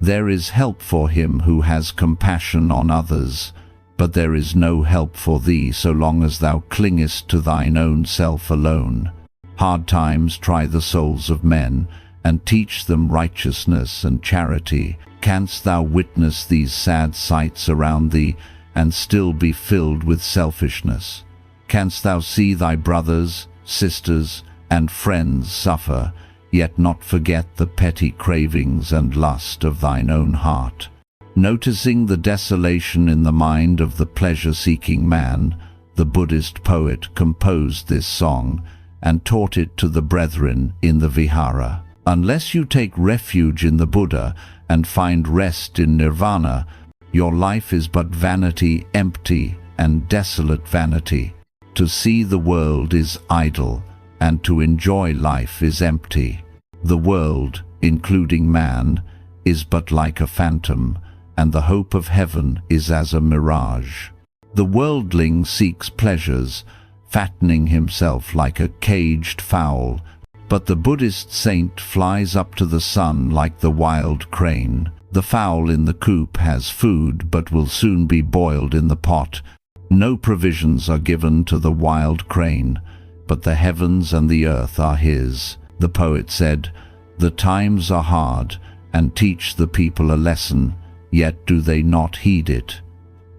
"There is help for him who has compassion on others, but there is no help for thee so long as thou clingest to thine own self alone. Hard times try the souls of men, and teach them righteousness and charity. Canst thou witness these sad sights around thee, and still be filled with selfishness? Canst thou see thy brothers, sisters, and friends suffer, yet not forget the petty cravings and lust of thine own heart?" Noticing the desolation in the mind of the pleasure-seeking man, the Buddhist poet composed this song and taught it to the brethren in the vihara. Unless you take refuge in the Buddha and find rest in nirvana, your life is but vanity, empty and desolate vanity. To see the world is idle, and to enjoy life is empty. The world, including man, is but like a phantom, and the hope of heaven is as a mirage. The worldling seeks pleasures, fattening himself like a caged fowl, but the Buddhist saint flies up to the sun like the wild crane. The fowl in the coop has food, but will soon be boiled in the pot. No provisions are given to the wild crane, but the heavens and the earth are his. The poet said, "The times are hard, and teach the people a lesson, yet do they not heed it."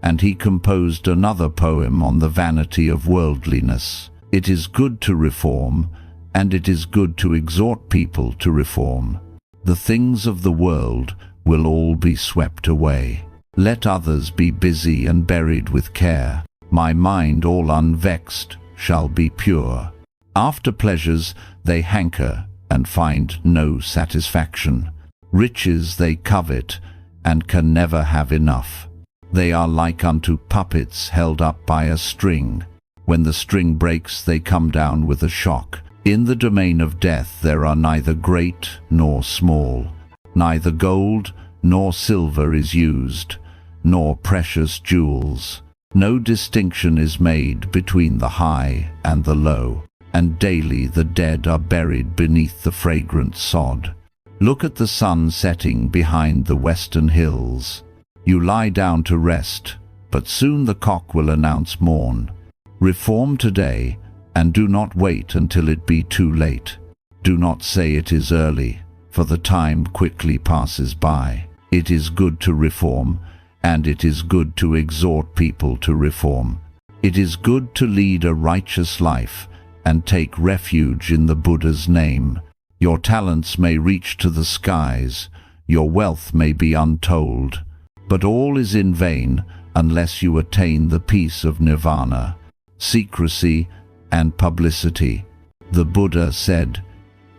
And he composed another poem on the vanity of worldliness. It is good to reform, and it is good to exhort people to reform. The things of the world will all be swept away. Let others be busy and buried with care. My mind all unvexed shall be pure. After pleasures they hanker and find no satisfaction. Riches they covet and can never have enough. They are like unto puppets held up by a string. When the string breaks, they come down with a shock. In the domain of death there are neither great nor small. Neither gold nor silver is used, nor precious jewels. No distinction is made between the high and the low, and daily the dead are buried beneath the fragrant sod. Look at the sun setting behind the western hills. You lie down to rest, but soon the cock will announce morn. Reform today, and do not wait until it be too late. Do not say it is early, for the time quickly passes by. It is good to reform, and it is good to exhort people to reform. It is good to lead a righteous life and take refuge in the Buddha's name. Your talents may reach to the skies, your wealth may be untold, but all is in vain unless you attain the peace of nirvana. Secrecy and publicity. The Buddha said,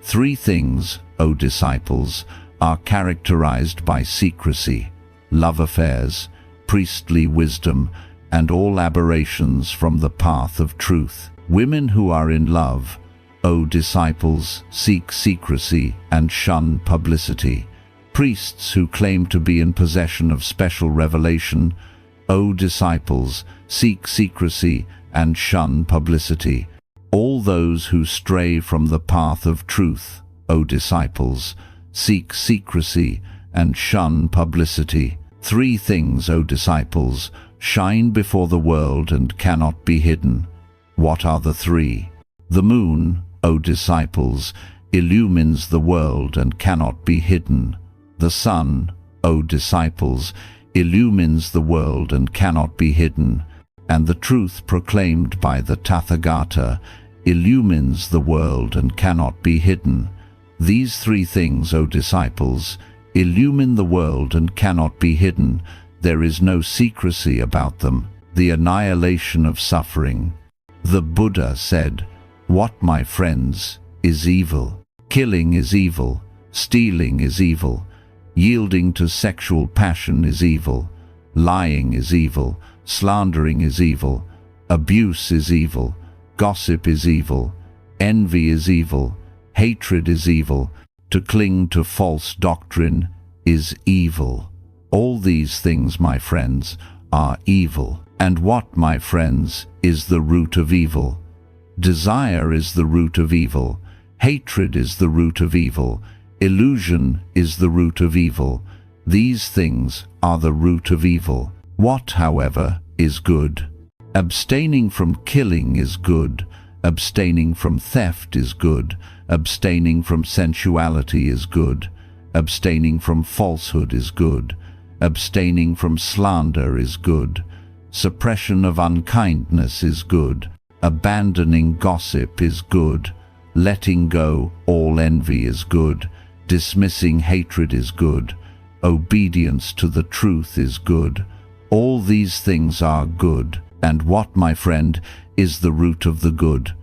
"Three things, O disciples, are characterized by secrecy: love affairs, priestly wisdom, and all aberrations from the path of truth. Women who are in love, O disciples, seek secrecy and shun publicity. Priests who claim to be in possession of special revelation, O disciples, seek secrecy and shun publicity. All those who stray from the path of truth, O disciples, seek secrecy and shun publicity. Three things, O disciples, shine before the world and cannot be hidden." What are the three? The moon, O disciples, illumines the world and cannot be hidden. The sun, O disciples, illumines the world and cannot be hidden. And the truth proclaimed by the Tathagata illumines the world and cannot be hidden. These three things, O disciples, illumine the world and cannot be hidden. There is no secrecy about them. The annihilation of suffering. The Buddha said, "What, my friends, is evil? Killing is evil, stealing is evil. Yielding to sexual passion is evil. Lying is evil. Slandering is evil. Abuse is evil. Gossip is evil. Envy is evil. Hatred is evil. To cling to false doctrine is evil. All these things, my friends, are evil. And what, my friends, is the root of evil? Desire is the root of evil. Hatred is the root of evil. Illusion is the root of evil. These things are the root of evil. What, however, is good? Abstaining from killing is good. Abstaining from theft is good. Abstaining from sensuality is good. Abstaining from falsehood is good. Abstaining from slander is good. Suppression of unkindness is good. Abandoning gossip is good. Letting go all envy is good. Dismissing hatred is good. Obedience to the truth is good. All these things are good. And what, my friend, is the root of the good?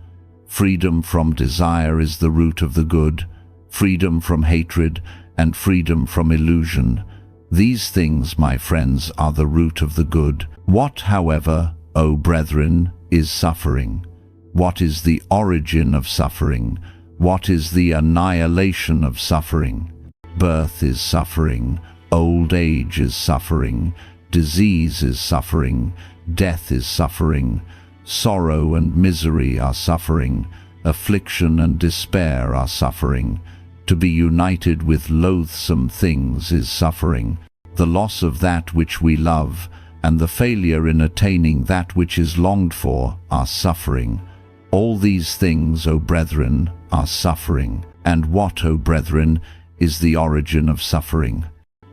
Freedom from desire is the root of the good. Freedom from hatred and freedom from illusion. These things, my friends, are the root of the good. What, however, O brethren, is suffering? What is the origin of suffering? What is the annihilation of suffering? Birth is suffering. Old age is suffering. Disease is suffering. Death is suffering. Sorrow and misery are suffering. Affliction and despair are suffering. To be united with loathsome things is suffering. The loss of that which we love and the failure in attaining that which is longed for are suffering. All these things, O brethren, are suffering. And what, O brethren, is the origin of suffering?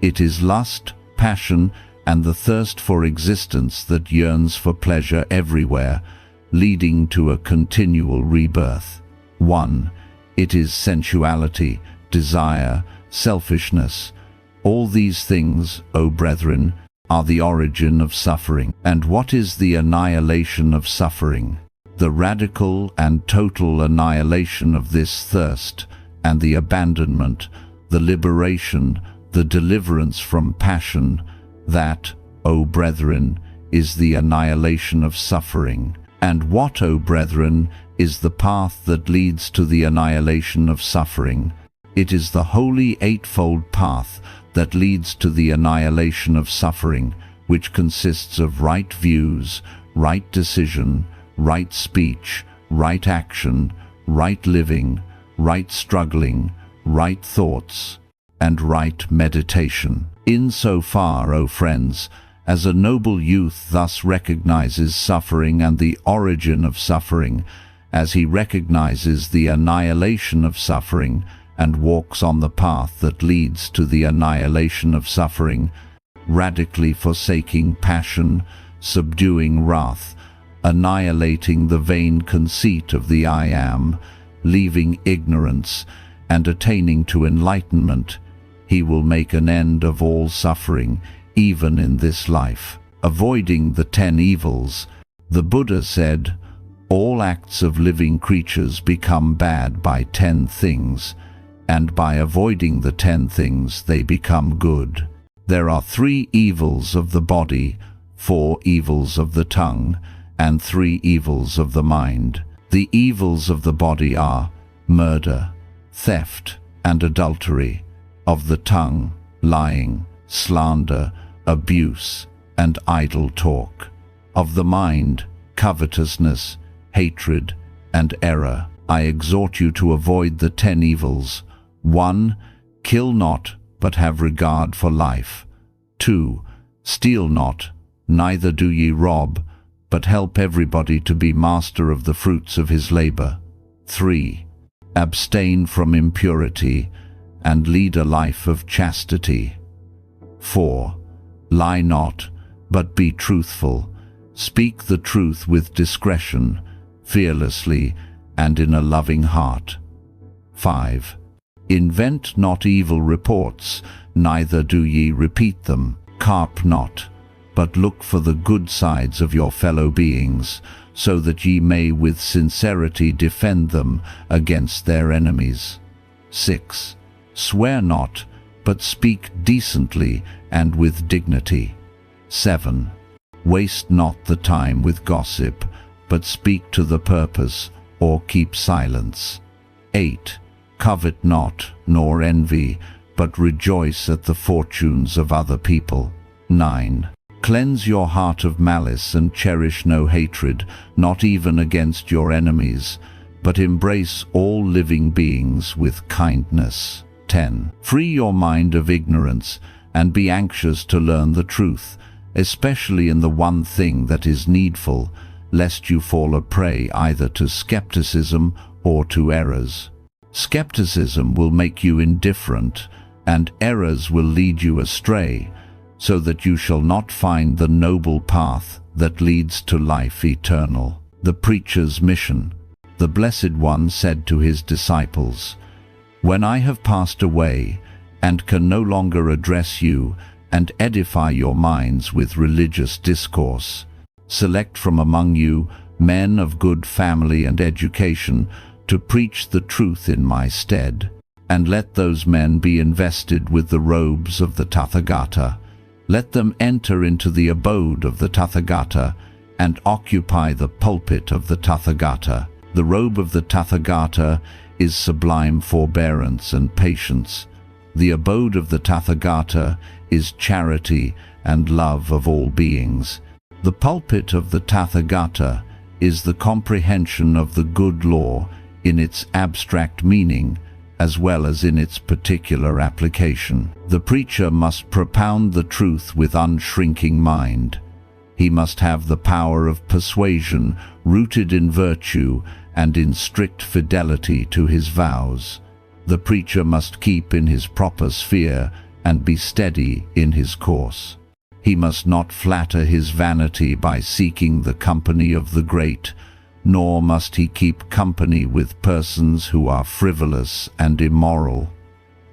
It is lust, passion, and the thirst for existence that yearns for pleasure everywhere, leading to a continual rebirth. 1. It is sensuality, desire, selfishness. All these things, O brethren, are the origin of suffering. And what is the annihilation of suffering? The radical and total annihilation of this thirst, and the abandonment, the liberation, the deliverance from passion. That, O brethren, is the annihilation of suffering. And what, O brethren, is the path that leads to the annihilation of suffering? It is the holy eightfold path that leads to the annihilation of suffering, which consists of right views, right decision, right speech, right action, right living, right struggling, right thoughts, and right meditation. In so far, O friends, as a noble youth thus recognizes suffering and the origin of suffering, as he recognizes the annihilation of suffering and walks on the path that leads to the annihilation of suffering, radically forsaking passion, subduing wrath, annihilating the vain conceit of the I am, leaving ignorance, and attaining to enlightenment, he will make an end of all suffering, even in this life. Avoiding the 10 evils, the Buddha said, all acts of living creatures become bad by 10 things, and by avoiding the 10 things they become good. There are 3 evils of the body, 4 evils of the tongue, and 3 evils of the mind. The evils of the body are murder, theft, and adultery. Of the tongue, lying, slander, abuse, and idle talk. Of the mind, covetousness, hatred, and error. I exhort you to avoid the 10 evils. 1. Kill not, but have regard for life. 2. Steal not, neither do ye rob, but help everybody to be master of the fruits of his labor. 3. Abstain from impurity, and lead a life of chastity. 4. Lie not, but be truthful. Speak the truth with discretion, fearlessly, and in a loving heart. 5. Invent not evil reports, neither do ye repeat them. Carp not, but look for the good sides of your fellow beings, so that ye may with sincerity defend them against their enemies. 6. Swear not, but speak decently and with dignity. 7. Waste not the time with gossip, but speak to the purpose, or keep silence. 8. Covet not, nor envy, but rejoice at the fortunes of other people. 9. Cleanse your heart of malice and cherish no hatred, not even against your enemies, but embrace all living beings with kindness. 10. Free your mind of ignorance and be anxious to learn the truth, especially in the one thing that is needful, lest you fall a prey either to skepticism or to errors. Skepticism will make you indifferent, and errors will lead you astray, so that you shall not find the noble path that leads to life eternal. The preacher's mission. The Blessed One said to his disciples, "When I have passed away, and can no longer address you and edify your minds with religious discourse, select from among you men of good family and education to preach the truth in my stead, and let those men be invested with the robes of the Tathagata. Let them enter into the abode of the Tathagata and occupy the pulpit of the Tathagata. The robe of the Tathagata is sublime forbearance and patience. The abode of the Tathagata is charity and love of all beings. The pulpit of the Tathagata is the comprehension of the good law in its abstract meaning, as well as in its particular application. The preacher must propound the truth with unshrinking mind. He must have the power of persuasion rooted in virtue and in strict fidelity to his vows. The preacher must keep in his proper sphere and be steady in his course. He must not flatter his vanity by seeking the company of the great, nor must he keep company with persons who are frivolous and immoral.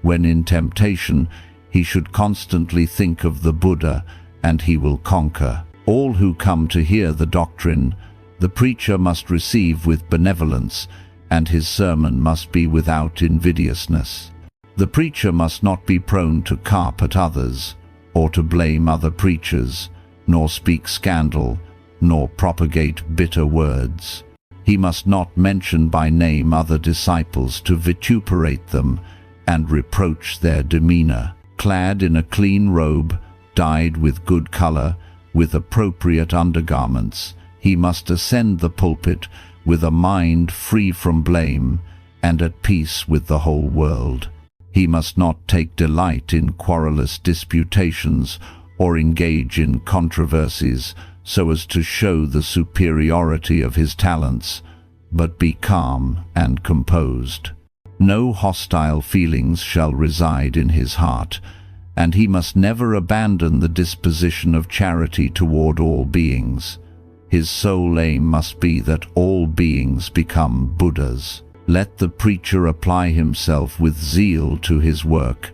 When in temptation, he should constantly think of the Buddha, and he will conquer. All who come to hear the doctrine, the preacher must receive with benevolence, and his sermon must be without invidiousness. The preacher must not be prone to carp at others, or to blame other preachers, nor speak scandal, nor propagate bitter words. He must not mention by name other disciples to vituperate them and reproach their demeanor. Clad in a clean robe, dyed with good color, with appropriate undergarments, he must ascend the pulpit with a mind free from blame and at peace with the whole world. He must not take delight in querulous disputations or engage in controversies so as to show the superiority of his talents, but be calm and composed. No hostile feelings shall reside in his heart, and he must never abandon the disposition of charity toward all beings. His sole aim must be that all beings become Buddhas. Let the preacher apply himself with zeal to his work,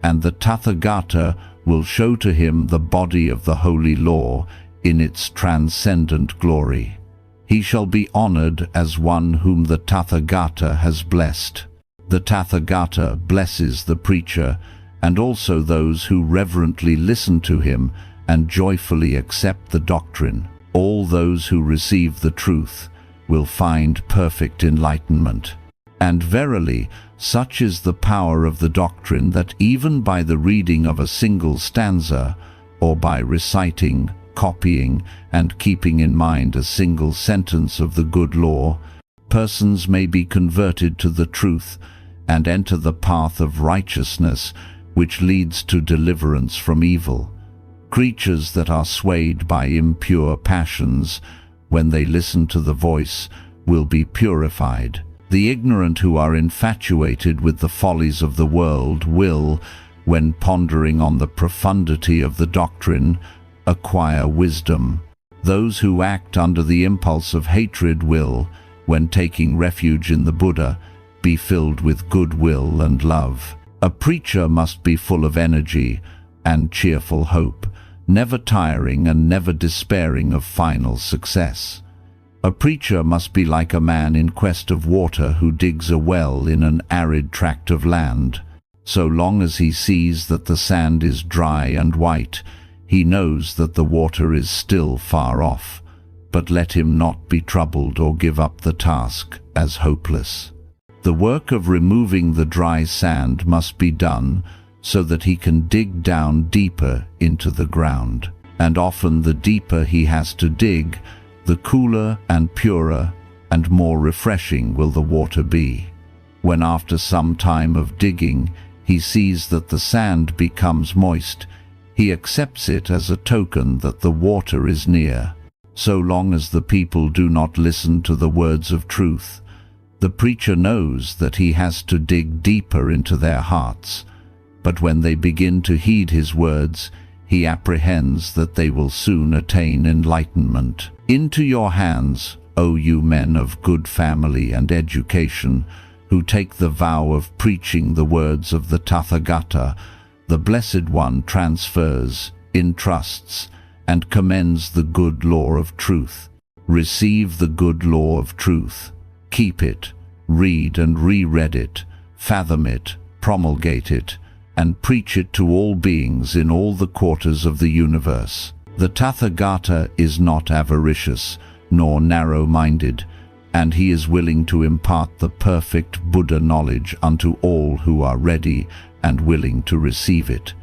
and the Tathagata will show to him the body of the holy law in its transcendent glory. He shall be honored as one whom the Tathagata has blessed. The Tathagata blesses the preacher, and also those who reverently listen to him and joyfully accept the doctrine. All those who receive the truth will find perfect enlightenment. And verily, such is the power of the doctrine that even by the reading of a single stanza, or by reciting, copying, and keeping in mind a single sentence of the good law, persons may be converted to the truth and enter the path of righteousness, which leads to deliverance from evil. Creatures that are swayed by impure passions, when they listen to the voice, will be purified. The ignorant who are infatuated with the follies of the world will, when pondering on the profundity of the doctrine, acquire wisdom. Those who act under the impulse of hatred will, when taking refuge in the Buddha, be filled with goodwill and love. A preacher must be full of energy and cheerful hope, never tiring and never despairing of final success. A preacher must be like a man in quest of water who digs a well in an arid tract of land. So long as he sees that the sand is dry and white, he knows that the water is still far off, but let him not be troubled or give up the task as hopeless. The work of removing the dry sand must be done so that he can dig down deeper into the ground. And often the deeper he has to dig, the cooler and purer and more refreshing will the water be. When after some time of digging he sees that the sand becomes moist, he accepts it as a token that the water is near. So long as the people do not listen to the words of truth, the preacher knows that he has to dig deeper into their hearts. But when they begin to heed his words, he apprehends that they will soon attain enlightenment. Into your hands, O you men of good family and education, who take the vow of preaching the words of the Tathagata, the Blessed One transfers, entrusts, and commends the good law of truth. Receive the good law of truth. Keep it, read and re-read it, fathom it, promulgate it, and preach it to all beings in all the quarters of the universe. The Tathagata is not avaricious, nor narrow-minded, and he is willing to impart the perfect Buddha knowledge unto all who are ready and willing to receive it.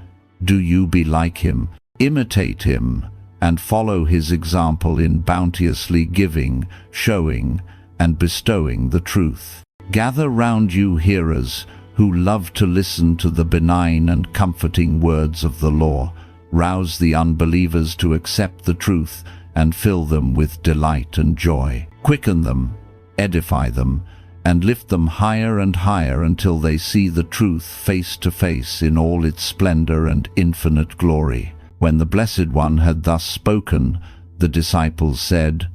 Do you be like him, imitate him, and follow his example in bounteously giving, showing, and bestowing the truth. Gather round you hearers who love to listen to the benign and comforting words of the law. Rouse the unbelievers to accept the truth and fill them with delight and joy. Quicken them, edify them, and lift them higher and higher until they see the truth face to face in all its splendor and infinite glory. When the Blessed One had thus spoken, the disciples said,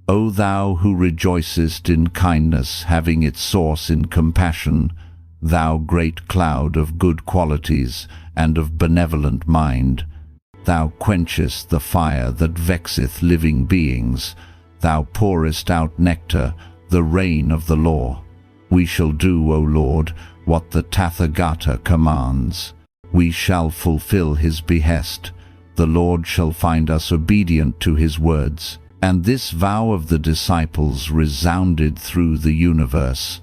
O thou who rejoicest in kindness, having its source in compassion, thou great cloud of good qualities and of benevolent mind, thou quenchest the fire that vexeth living beings, thou pourest out nectar, the rain of the law. We shall do, O Lord, what the Tathagata commands. We shall fulfill his behest. The Lord shall find us obedient to his words. And this vow of the disciples resounded through the universe,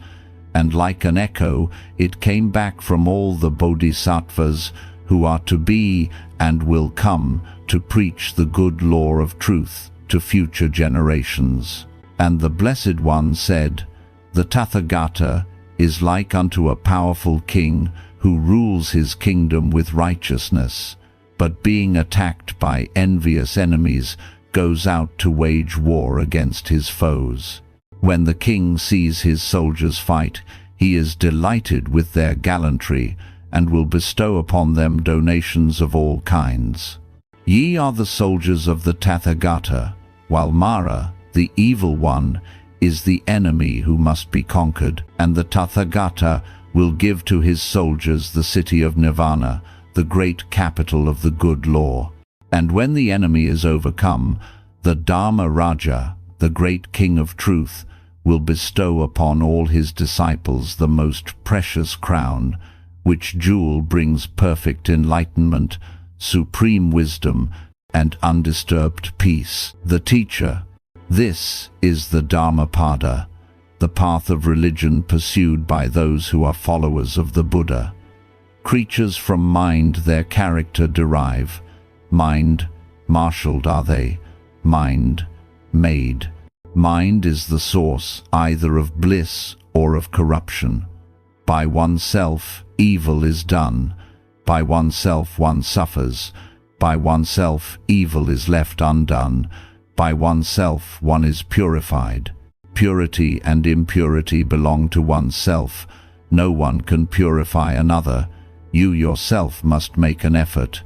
and like an echo it came back from all the bodhisattvas who are to be and will come to preach the good law of truth to future generations. And the Blessed One said, The Tathagata is like unto a powerful king who rules his kingdom with righteousness, but being attacked by envious enemies, goes out to wage war against his foes. When the king sees his soldiers fight, he is delighted with their gallantry, and will bestow upon them donations of all kinds. Ye are the soldiers of the Tathagata, while Mara, the evil one, is the enemy who must be conquered, and the Tathagata will give to his soldiers the city of Nirvana, the great capital of the good law. And when the enemy is overcome, the Dharma Raja, the great king of truth, will bestow upon all his disciples the most precious crown, which jewel brings perfect enlightenment, supreme wisdom, and undisturbed peace. The teacher. This is the Dhammapada, the path of religion pursued by those who are followers of the Buddha. Creatures from mind their character derive. Mind, marshaled are they, mind, made. Mind is the source either of bliss or of corruption. By oneself evil is done, by oneself one suffers, by oneself evil is left undone, by oneself one is purified. Purity and impurity belong to oneself. No one can purify another. You yourself must make an effort.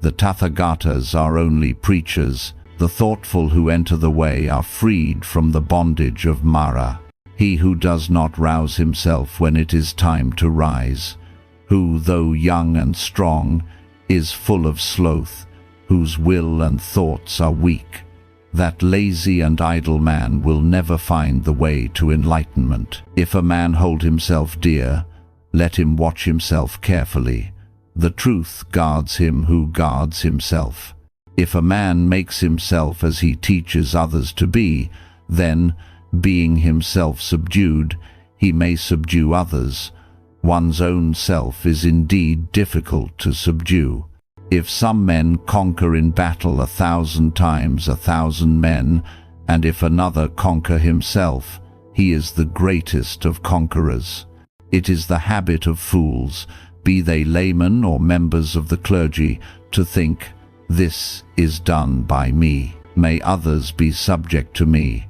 The Tathagatas are only preachers. The thoughtful who enter the way are freed from the bondage of Mara. He who does not rouse himself when it is time to rise, who, though young and strong, is full of sloth, whose will and thoughts are weak, that lazy and idle man will never find the way to enlightenment. If a man hold himself dear, let him watch himself carefully. The truth guards him who guards himself. If a man makes himself as he teaches others to be, then, being himself subdued, he may subdue others. One's own self is indeed difficult to subdue. If some men conquer in battle 1,000 times 1,000 men, and if another conquer himself, he is the greatest of conquerors. It is the habit of fools, be they laymen or members of the clergy, to think, "This is done by me. May others be subject to me.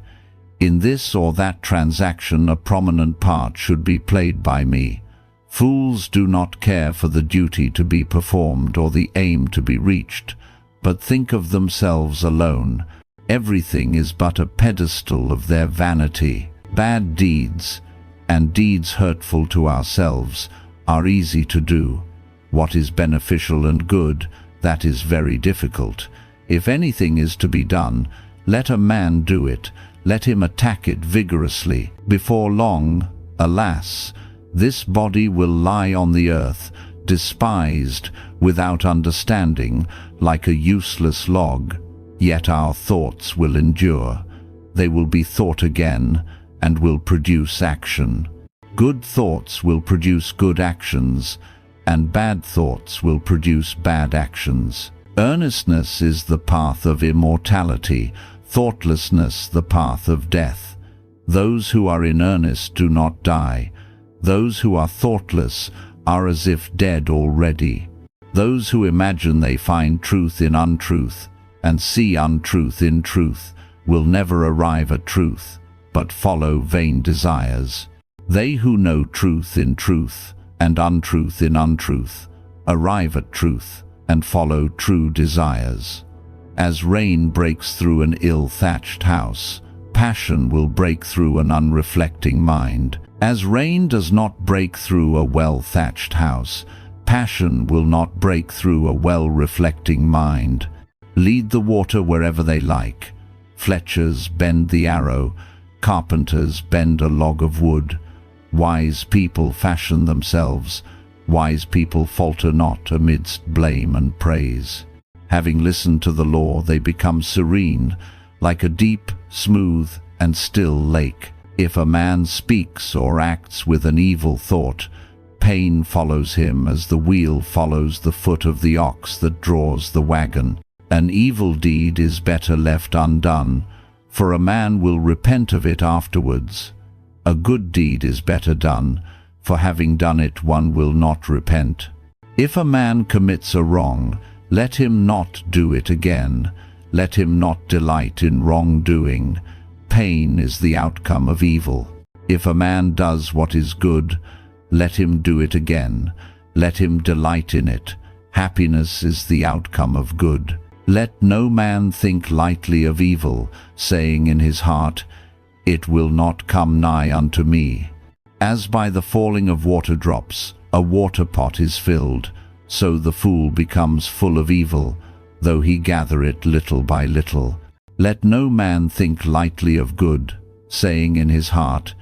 In this or that transaction a prominent part should be played by me." Fools do not care for the duty to be performed or the aim to be reached, but think of themselves alone. Everything is but a pedestal of their vanity. Bad deeds, and deeds hurtful to ourselves, are easy to do. What is beneficial and good, that is very difficult. If anything is to be done, let a man do it. Let him attack it vigorously. Before long, alas, this body will lie on the earth, despised, without understanding, like a useless log. Yet our thoughts will endure. They will be thought again, and will produce action. Good thoughts will produce good actions, and bad thoughts will produce bad actions. Earnestness is the path of immortality, thoughtlessness the path of death. Those who are in earnest do not die. Those who are thoughtless are as if dead already. Those who imagine they find truth in untruth, and see untruth in truth, will never arrive at truth, but follow vain desires. They who know truth in truth, and untruth in untruth, arrive at truth, and follow true desires. As rain breaks through an ill-thatched house, passion will break through an unreflecting mind. As rain does not break through a well-thatched house, passion will not break through a well-reflecting mind. Lead the water wherever they like. Fletchers bend the arrow, carpenters bend a log of wood. Wise people fashion themselves. Wise people falter not amidst blame and praise. Having listened to the law, they become serene, like a deep, smooth, and still lake. If a man speaks or acts with an evil thought, pain follows him as the wheel follows the foot of the ox that draws the wagon. An evil deed is better left undone, for a man will repent of it afterwards. A good deed is better done, for having done it one will not repent. If a man commits a wrong, let him not do it again. Let him not delight in wrongdoing. Pain is the outcome of evil. If a man does what is good, let him do it again. Let him delight in it. Happiness is the outcome of good. Let no man think lightly of evil, saying in his heart, "It will not come nigh unto me." As by the falling of water drops, a water pot is filled, so the fool becomes full of evil, though he gather it little by little. Let no man think lightly of good, saying in his heart,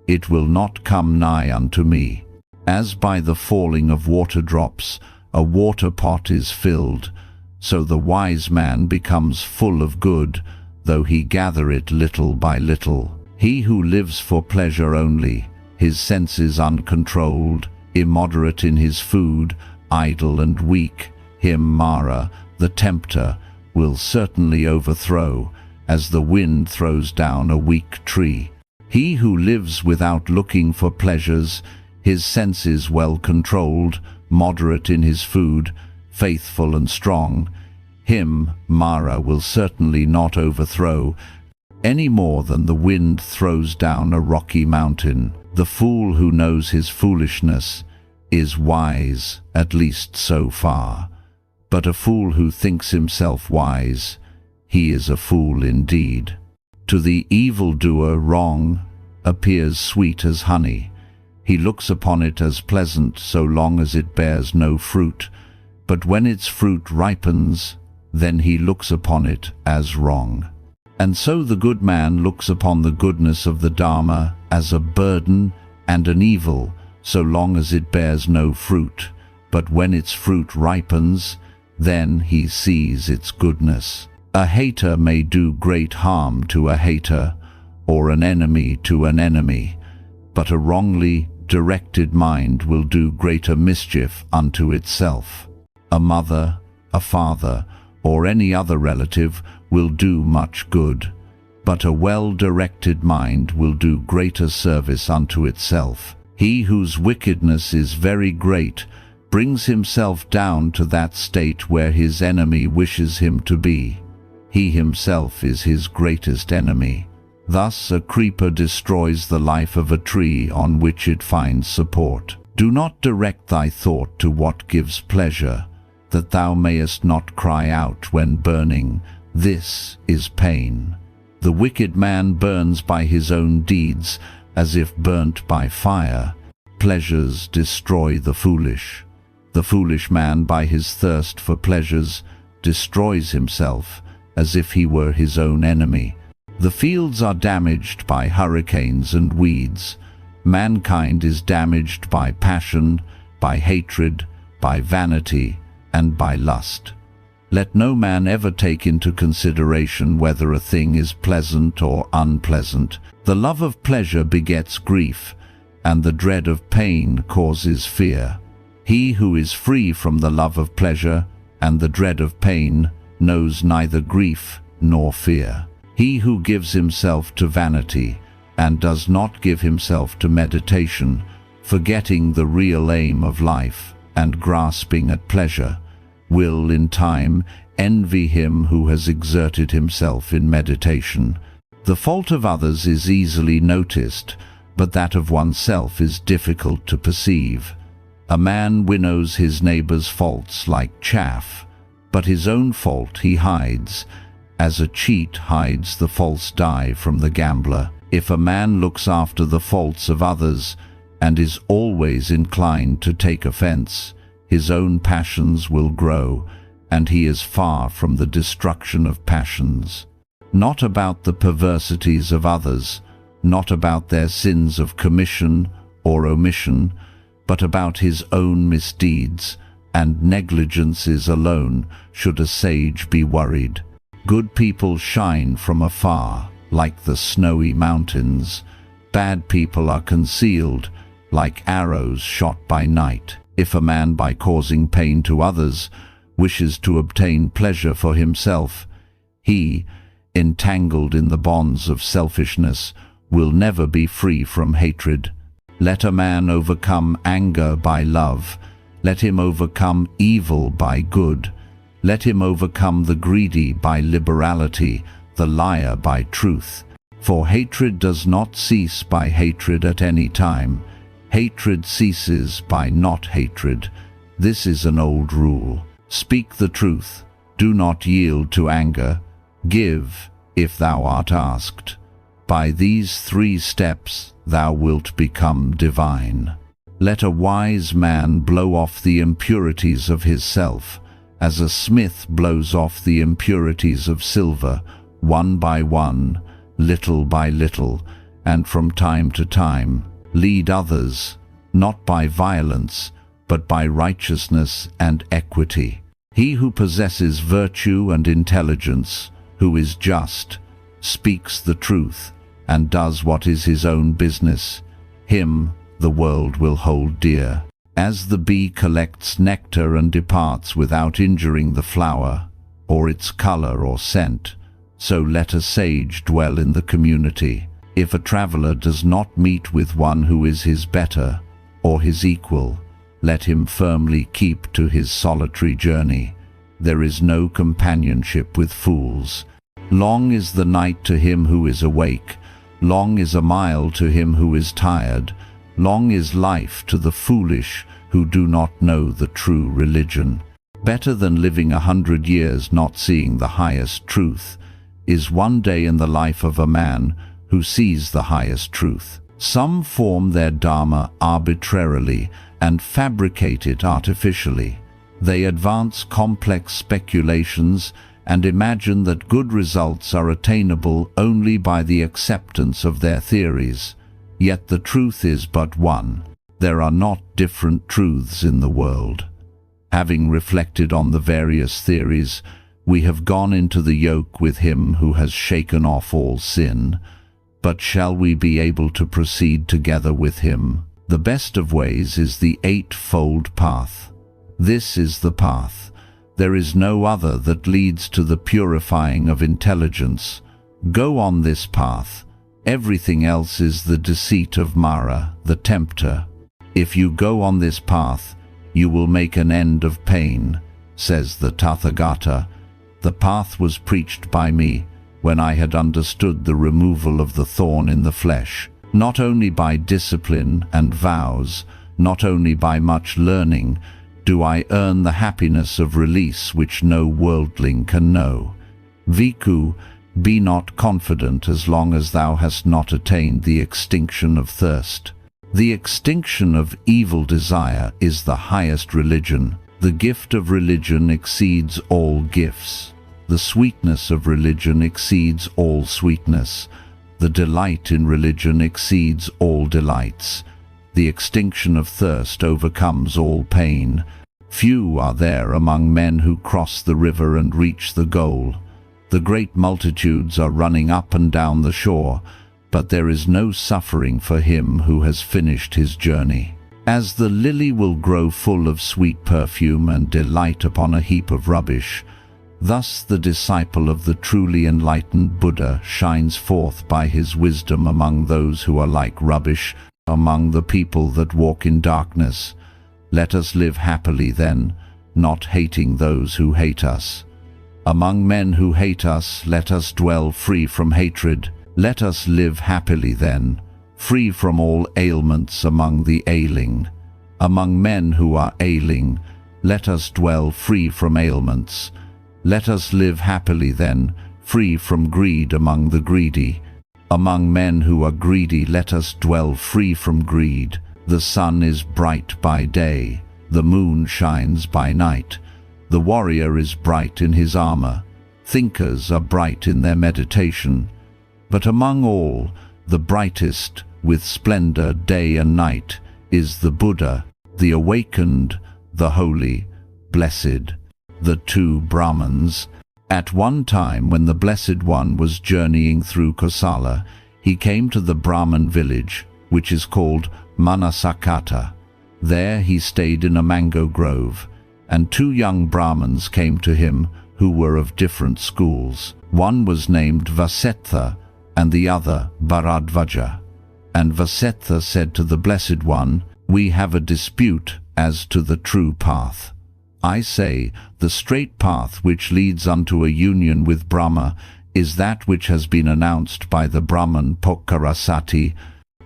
"It will not come nigh unto me." As by the falling of water drops, a water pot is filled, so the wise man becomes full of good, though he gather it little by little. He who lives for pleasure only, his senses uncontrolled, immoderate in his food, idle and weak, him Mara, the tempter, will certainly overthrow, as the wind throws down a weak tree. He who lives without looking for pleasures, his senses well controlled, moderate in his food, faithful and strong, him Mara will certainly not overthrow, any more than the wind throws down a rocky mountain. The fool who knows his foolishness is wise, at least so far. But a fool who thinks himself wise, he is a fool indeed. To the evildoer wrong appears sweet as honey. He looks upon it as pleasant so long as it bears no fruit, but when its fruit ripens, then he looks upon it as wrong. And so the good man looks upon the goodness of the Dharma as a burden and an evil, so long as it bears no fruit, but when its fruit ripens, then he sees its goodness. A hater may do great harm to a hater, or an enemy to an enemy, but a wrongly directed mind will do greater mischief unto itself. A mother, a father, or any other relative will do much good, but a well-directed mind will do greater service unto itself. He whose wickedness is very great brings himself down to that state where his enemy wishes him to be. He himself is his greatest enemy. Thus a creeper destroys the life of a tree on which it finds support. Do not direct thy thought to what gives pleasure, that thou mayest not cry out when burning, "This is pain." The wicked man burns by his own deeds, as if burnt by fire. Pleasures destroy the foolish. The foolish man by his thirst for pleasures destroys himself, as if he were his own enemy. The fields are damaged by hurricanes and weeds. Mankind is damaged by passion, by hatred, by vanity, and by lust. Let no man ever take into consideration whether a thing is pleasant or unpleasant. The love of pleasure begets grief, and the dread of pain causes fear. He who is free from the love of pleasure and the dread of pain knows neither grief nor fear. He who gives himself to vanity and does not give himself to meditation, forgetting the real aim of life and grasping at pleasure, will in time envy him who has exerted himself in meditation. The fault of others is easily noticed, but that of oneself is difficult to perceive. A man winnows his neighbor's faults like chaff, but his own fault he hides, as a cheat hides the false die from the gambler. If a man looks after the faults of others and is always inclined to take offense, his own passions will grow, and he is far from the destruction of passions. Not about the perversities of others, not about their sins of commission or omission, but about his own misdeeds and negligences alone should a sage be worried. Good people shine from afar, like the snowy mountains. Bad people are concealed, like arrows shot by night. If a man, by causing pain to others, wishes to obtain pleasure for himself, he, entangled in the bonds of selfishness, will never be free from hatred. Let a man overcome anger by love. Let him overcome evil by good. Let him overcome the greedy by liberality, the liar by truth. For hatred does not cease by hatred at any time. Hatred ceases by not hatred. This is an old rule. Speak the truth. Do not yield to anger. Give, if thou art asked. By these 3 steps thou wilt become divine. Let a wise man blow off the impurities of his self, as a smith blows off the impurities of silver, one by one, little by little, and from time to time. Lead others, not by violence, but by righteousness and equity. He who possesses virtue and intelligence, who is just, speaks the truth, and does what is his own business, him the world will hold dear. As the bee collects nectar and departs without injuring the flower, or its color or scent, so let a sage dwell in the community. If a traveler does not meet with one who is his better or his equal, let him firmly keep to his solitary journey. There is no companionship with fools. Long is the night to him who is awake. Long is a mile to him who is tired. Long is life to the foolish who do not know the true religion. Better than living 100 years not seeing the highest truth is one day in the life of a man who sees the highest truth. Some form their dharma arbitrarily and fabricate it artificially. They advance complex speculations and imagine that good results are attainable only by the acceptance of their theories. Yet the truth is but one. There are not different truths in the world. Having reflected on the various theories, we have gone into the yoke with him who has shaken off all sin. But shall we be able to proceed together with him? The best of ways is the eightfold path. This is the path. There is no other that leads to the purifying of intelligence. Go on this path. Everything else is the deceit of Mara, the tempter. If you go on this path, you will make an end of pain, says the Tathagata. The path was preached by me when I had understood the removal of the thorn in the flesh, not only by discipline and vows, not only by much learning, do I earn the happiness of release which no worldling can know. Bhikkhu, be not confident as long as thou hast not attained the extinction of thirst. The extinction of evil desire is the highest religion. The gift of religion exceeds all gifts. The sweetness of religion exceeds all sweetness. The delight in religion exceeds all delights. The extinction of thirst overcomes all pain. Few are there among men who cross the river and reach the goal. The great multitudes are running up and down the shore, but there is no suffering for him who has finished his journey. As the lily will grow full of sweet perfume and delight upon a heap of rubbish, thus the disciple of the truly enlightened Buddha shines forth by his wisdom among those who are like rubbish, among the people that walk in darkness. Let us live happily then, not hating those who hate us. Among men who hate us, let us dwell free from hatred. Let us live happily then, free from all ailments among the ailing. Among men who are ailing, let us dwell free from ailments. Let us live happily then, free from greed among the greedy. Among men who are greedy, let us dwell free from greed. The sun is bright by day, the moon shines by night. The warrior is bright in his armor. Thinkers are bright in their meditation. But among all, the brightest, with splendor day and night, is the Buddha, the awakened, the holy, blessed. The two Brahmins. At one time when the Blessed One was journeying through Kosala, he came to the Brahmin village, which is called Manasakata. There he stayed in a mango grove, and two young Brahmins came to him who were of different schools. One was named Vasetha, and the other Bharadvaja. And Vasetha said to the Blessed One, "We have a dispute as to the true path. I say, the straight path which leads unto a union with Brahma is that which has been announced by the Brahman Pokkarasati,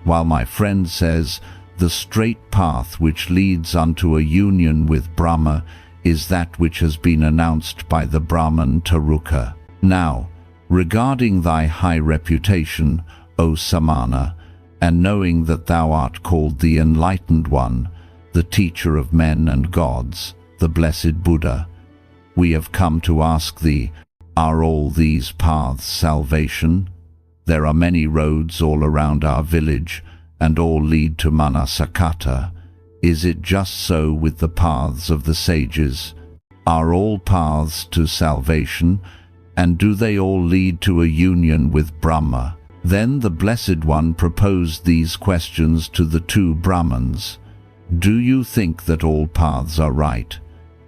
while my friend says, the straight path which leads unto a union with Brahma is that which has been announced by the Brahman Taruka. Now, regarding thy high reputation, O Samana, and knowing that thou art called the Enlightened One, the teacher of men and gods, the blessed Buddha, we have come to ask thee, are all these paths salvation? There are many roads all around our village, and all lead to Manasakata. Is it just so with the paths of the sages? Are all paths to salvation, and do they all lead to a union with Brahma?" Then the Blessed One proposed these questions to the two Brahmins. "Do you think that all paths are right?"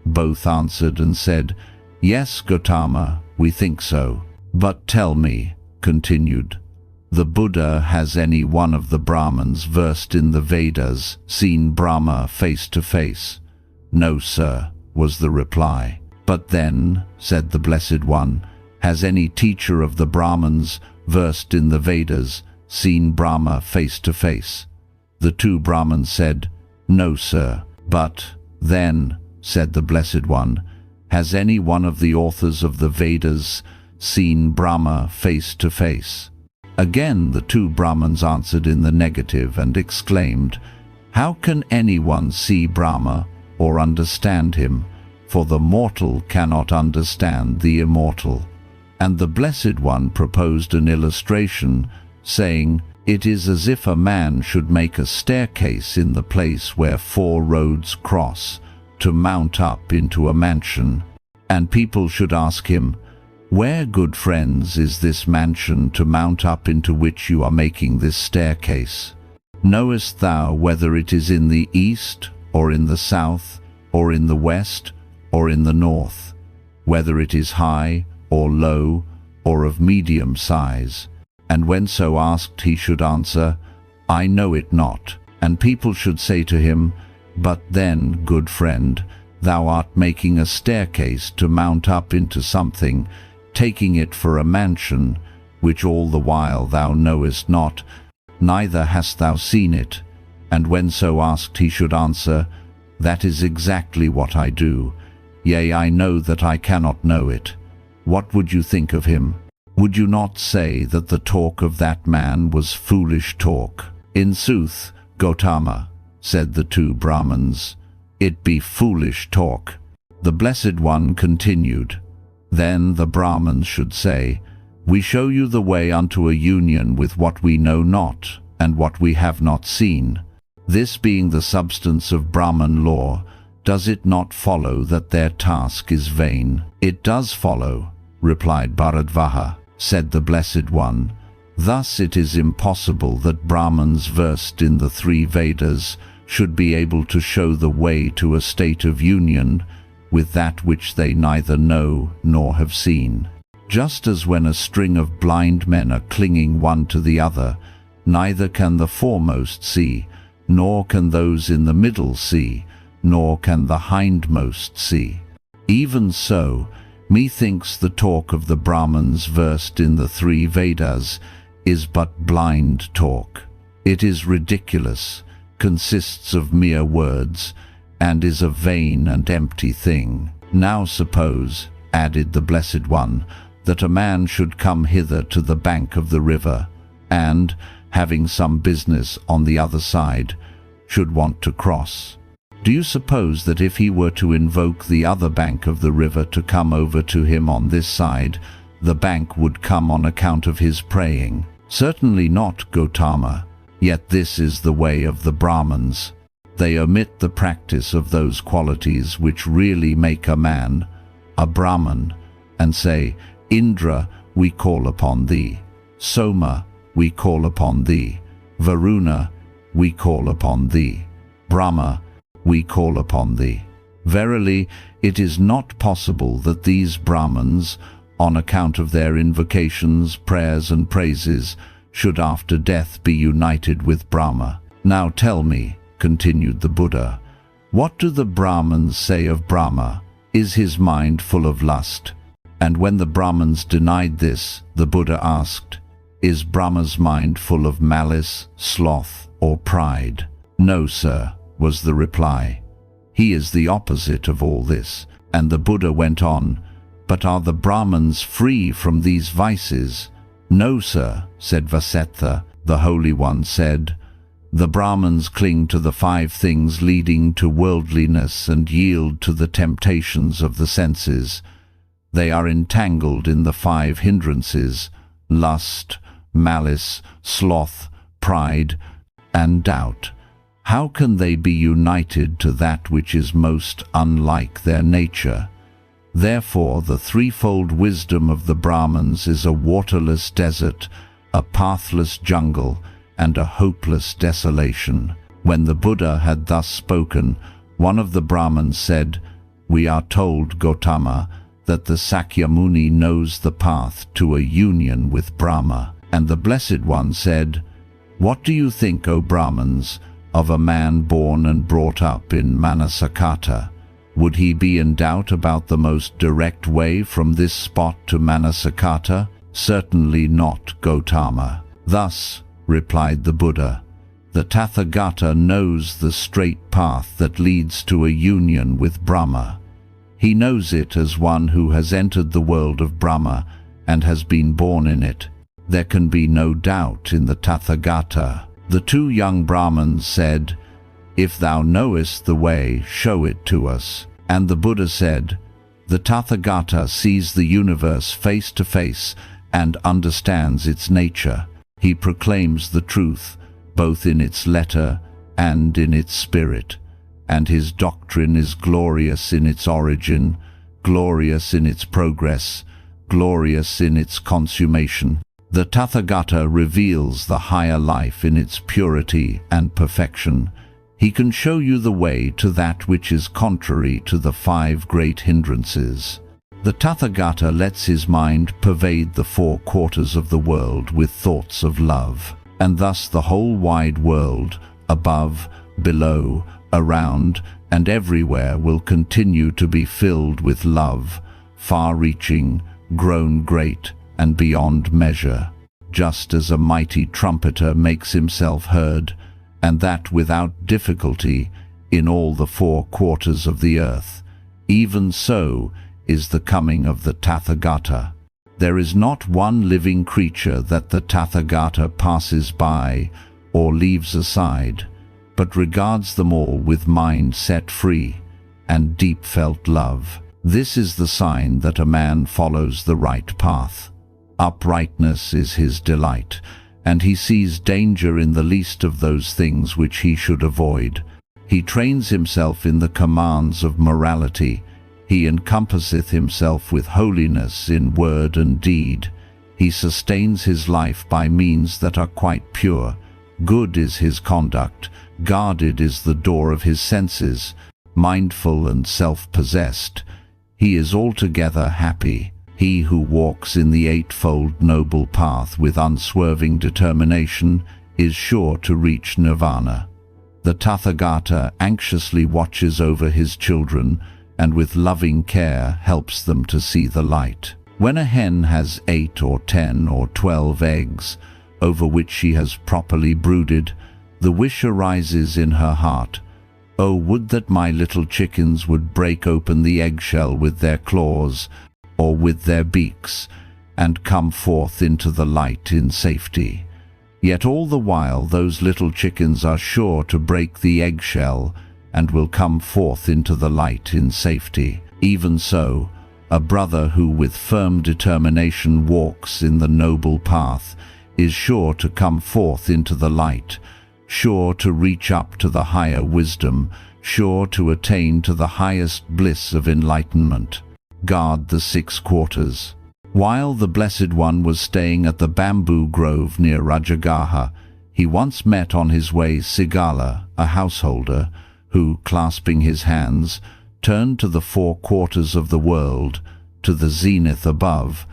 Both answered and said, "Yes, Gautama, we think so." "But tell me," continued the Buddha, "has any one of the Brahmins versed in the Vedas seen Brahma face to face?" "No, sir," was the reply. "But then," said the Blessed One, "has any teacher of the Brahmins versed in the Vedas seen Brahma face to face?" The two Brahmins said, "No, sir." "But then," said the Blessed One, "has any one of the authors of the Vedas seen Brahma face to face?" Again the two Brahmins answered in the negative and exclaimed, "How can anyone see Brahma or understand him? For the mortal cannot understand the immortal." And the Blessed One proposed an illustration, saying, It is as if a man should make a staircase in the place where 4 roads cross to mount up into a mansion, and people should ask him, "Where, good friends, is this mansion to mount up into which you are making this staircase? Knowest thou whether it is in the east, or in the south, or in the west, or in the north? Whether it is high, or low, or of medium size?" And when so asked, he should answer, "I know it not." And people should say to him, "But then, good friend, thou art making a staircase to mount up into something, taking it for a mansion, which all the while thou knowest not, neither hast thou seen it." And when so asked, he should answer, "That is exactly what I do. Yea, I know that I cannot know it." What would you think of him? Would you not say that the talk of that man was foolish talk? "In sooth, Gautama," said the 2 Brahmins, "it be foolish talk." The Blessed One continued, "Then the Brahmins should say, We show you the way unto a union with what we know not, and what we have not seen. This being the substance of Brahman law, does it not follow that their task is vain?" "It does follow," replied Bharadvaja. Said the Blessed One, "Thus it is impossible that Brahmins versed in the 3 Vedas should be able to show the way to a state of union with that which they neither know nor have seen. Just as when a string of blind men are clinging one to the other, neither can the foremost see, nor can those in the middle see, nor can the hindmost see. Even so, methinks the talk of the Brahmins versed in the 3 Vedas is but blind talk. It is ridiculous, consists of mere words, and is a vain and empty thing. Now suppose," added the Blessed One, "that a man should come hither to the bank of the river, and, having some business on the other side, should want to cross. Do you suppose that if he were to invoke the other bank of the river to come over to him on this side, the bank would come on account of his praying? Certainly not, Gautama. Yet this is the way of the Brahmins. They omit the practice of those qualities which really make a man a Brahman, and say, Indra, we call upon thee. Soma, we call upon thee. Varuna, we call upon thee. Brahma, we call upon thee. Verily, it is not possible that these Brahmins, on account of their invocations, prayers and praises, should after death be united with Brahma. Now tell me," continued the Buddha, "what do the Brahmins say of Brahma? Is his mind full of lust?" And when the Brahmins denied this, the Buddha asked, "Is Brahma's mind full of malice, sloth, or pride?" "No, sir," was the reply. "He is the opposite of all this." And the Buddha went on, "But are the Brahmins free from these vices?" "No, sir," said Vasettha. The Holy One said, "The Brahmins cling to the 5 things leading to worldliness and yield to the temptations of the senses. They are entangled in the 5 hindrances, lust, malice, sloth, pride, and doubt. How can they be united to that which is most unlike their nature? Therefore the 3-fold wisdom of the Brahmins is a waterless desert, a pathless jungle, and a hopeless desolation." When the Buddha had thus spoken, one of the Brahmins said, "We are told, Gautama, that the Sakyamuni knows the path to a union with Brahma." And the Blessed One said, "What do you think, O Brahmins, of a man born and brought up in Manasakata? Would he be in doubt about the most direct way from this spot to Manasakata? Certainly not, Gautama." "Thus," replied the Buddha, "the Tathagata knows the straight path that leads to a union with Brahma. He knows it as one who has entered the world of Brahma and has been born in it. There can be no doubt in the Tathagata." The 2 young Brahmins said, "If thou knowest the way, show it to us." And the Buddha said, "The Tathagata sees the universe face to face and understands its nature. He proclaims the truth, both in its letter and in its spirit, and his doctrine is glorious in its origin, glorious in its progress, glorious in its consummation. The Tathagata reveals the higher life in its purity and perfection. He can show you the way to that which is contrary to the 5 great hindrances. The Tathagata lets his mind pervade the 4 quarters of the world with thoughts of love, and thus the whole wide world, above, below, around, and everywhere will continue to be filled with love, far-reaching, grown great, and beyond measure, just as a mighty trumpeter makes himself heard, and that without difficulty, in all the 4 quarters of the earth. Even so is the coming of the Tathagata. There is not one living creature that the Tathagata passes by or leaves aside, but regards them all with mind set free and deep-felt love. This is the sign that a man follows the right path. Uprightness is his delight, and he sees danger in the least of those things which he should avoid. He trains himself in the commands of morality. He encompasseth himself with holiness in word and deed. He sustains his life by means that are quite pure. Good is his conduct, guarded is the door of his senses, mindful and self-possessed. He is altogether happy. He who walks in the eightfold noble path with unswerving determination is sure to reach nirvana. The Tathagata anxiously watches over his children and with loving care helps them to see the light. When a hen has 8 or 10 or 12 eggs, over which she has properly brooded, the wish arises in her heart, "Oh, would that my little chickens would break open the eggshell with their claws, or with their beaks, and come forth into the light in safety." Yet all the while those little chickens are sure to break the eggshell and will come forth into the light in safety. Even so, a brother who with firm determination walks in the noble path is sure to come forth into the light, sure to reach up to the higher wisdom, sure to attain to the highest bliss of enlightenment. Guard the 6 quarters. While the Blessed One was staying at the bamboo grove near Rajagaha, he once met on his way Sigala, a householder, who, clasping his hands, turned to the 4 quarters of the world, to the zenith above,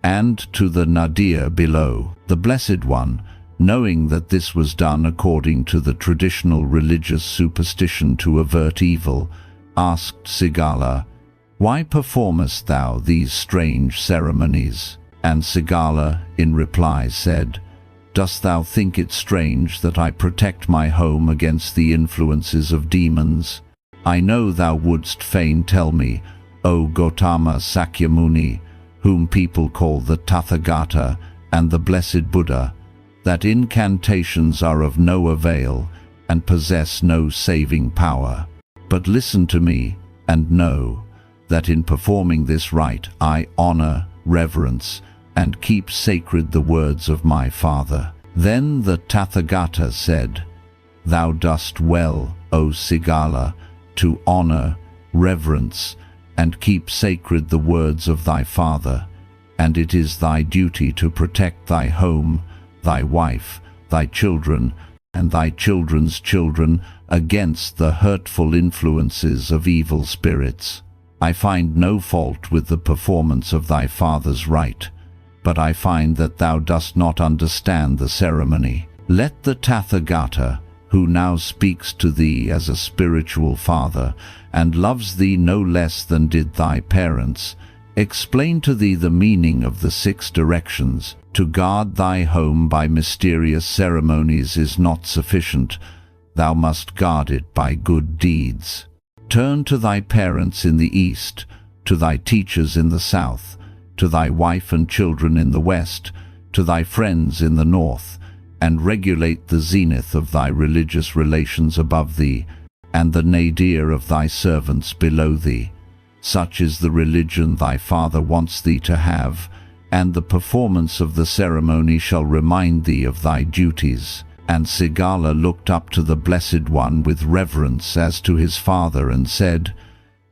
and to the nadir below. The Blessed One, knowing that this was done according to the traditional religious superstition to avert evil, asked Sigala, "Why performest thou these strange ceremonies?" And Sigala, in reply, said, "Dost thou think it strange that I protect my home against the influences of demons? I know thou wouldst fain tell me, O Gautama Sakyamuni, whom people call the Tathagata and the Blessed Buddha, that incantations are of no avail and possess no saving power. But listen to me and know that in performing this rite I honor, reverence, and keep sacred the words of my father." Then the Tathagata said, "Thou dost well, O Sigala, to honor, reverence, and keep sacred the words of thy father, and it is thy duty to protect thy home, thy wife, thy children, and thy children's children against the hurtful influences of evil spirits. I find no fault with the performance of thy father's rite, but I find that thou dost not understand the ceremony. Let the Tathagata, who now speaks to thee as a spiritual father, and loves thee no less than did thy parents, explain to thee the meaning of the 6 directions. To guard thy home by mysterious ceremonies is not sufficient. Thou must guard it by good deeds. Turn to thy parents in the east, to thy teachers in the south, to thy wife and children in the west, to thy friends in the north, and regulate the zenith of thy religious relations above thee, and the nadir of thy servants below thee. Such is the religion thy father wants thee to have, and the performance of the ceremony shall remind thee of thy duties." And Sigala looked up to the Blessed One with reverence as to his father and said,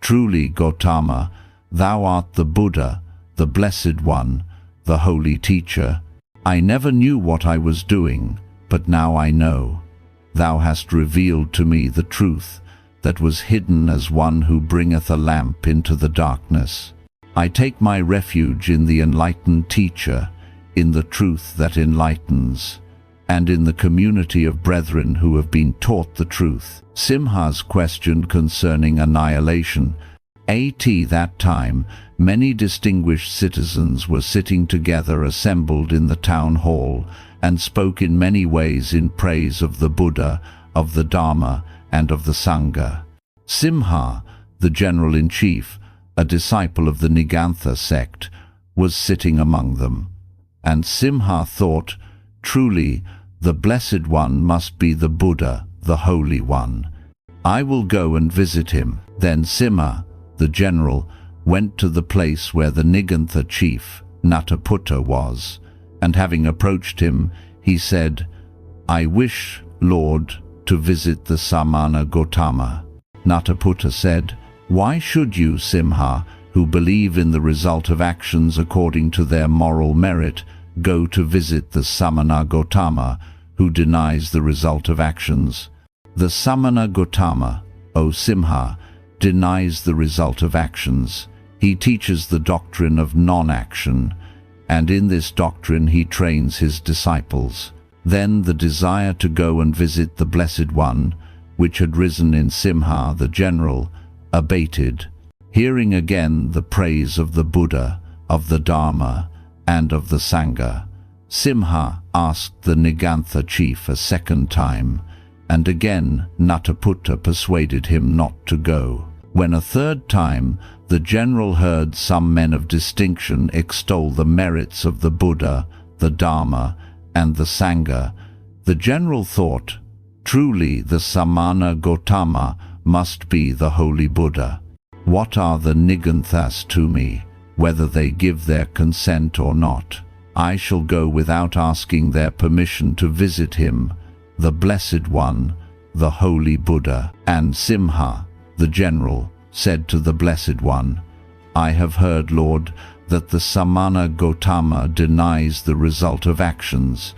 "Truly, Gautama, thou art the Buddha, the Blessed One, the Holy Teacher. I never knew what I was doing, but now I know. Thou hast revealed to me the truth that was hidden as one who bringeth a lamp into the darkness. I take my refuge in the enlightened Teacher, in the truth that enlightens, and in the community of brethren who have been taught the truth." Simha's question concerning annihilation. At that time, many distinguished citizens were sitting together assembled in the town hall, and spoke in many ways in praise of the Buddha, of the Dharma, and of the Sangha. Simha, the general-in-chief, a disciple of the Nigantha sect, was sitting among them. And Simha thought, "Truly, the Blessed One must be the Buddha, the Holy One. I will go and visit him." Then Simha, the general, went to the place where the Nigantha chief, Nataputta, was, and having approached him, he said, "I wish, Lord, to visit the Samana Gautama." Nataputta said, "Why should you, Simha, who believe in the result of actions according to their moral merit, go to visit the Samana Gautama, who denies the result of actions? The Samana Gautama, O Simha, denies the result of actions. He teaches the doctrine of non-action, and in this doctrine he trains his disciples." Then the desire to go and visit the Blessed One, which had risen in Simha the general, abated. Hearing again the praise of the Buddha, of the Dharma, and of the Sangha, Simha asked the Nigantha chief a second time, and again Nataputta persuaded him not to go. When a third time the general heard some men of distinction extol the merits of the Buddha, the Dharma, and the Sangha, the general thought, "Truly the Samana Gautama must be the Holy Buddha. What are the Niganthas to me, whether they give their consent or not? I shall go without asking their permission to visit him, the Blessed One, the Holy Buddha." And Simha, the general, said to the Blessed One, "I have heard, Lord, that the Samana Gautama denies the result of actions.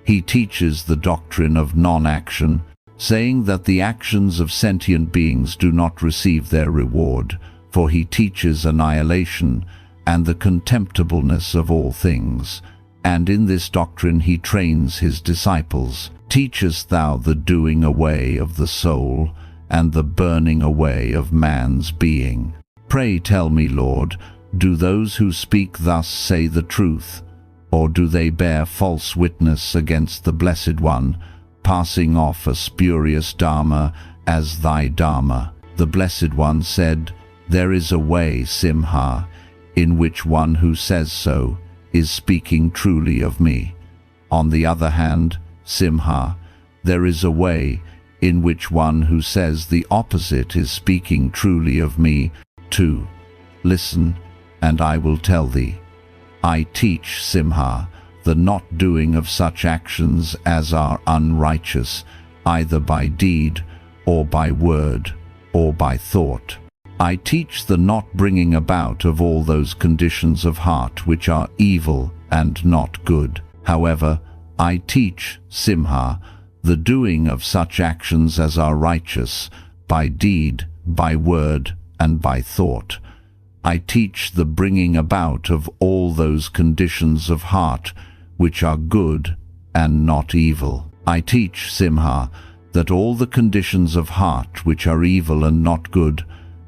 He teaches the doctrine of non-action, saying that the actions of sentient beings do not receive their reward, for he teaches annihilation and the contemptibleness of all things. And in this doctrine he trains his disciples. Teachest thou the doing away of the soul and the burning away of man's being? Pray tell me, Lord, do those who speak thus say the truth, or do they bear false witness against the Blessed One, passing off a spurious Dharma as thy Dharma?" The Blessed One said, "There is a way, Simha, in which one who says so is speaking truly of me. On the other hand, Simha, there is a way in which one who says the opposite is speaking truly of me too. Listen, and I will tell thee. I teach, Simha, the not doing of such actions as are unrighteous, either by deed, or by word, or by thought. I teach the not bringing about of all those conditions of heart which are evil and not good. However, I teach, Simha, the doing of such actions as are righteous, by deed, by word, and by thought. I teach the bringing about of all those conditions of heart which are good and not evil. I teach, Simha, that all the conditions of heart which are evil and not good,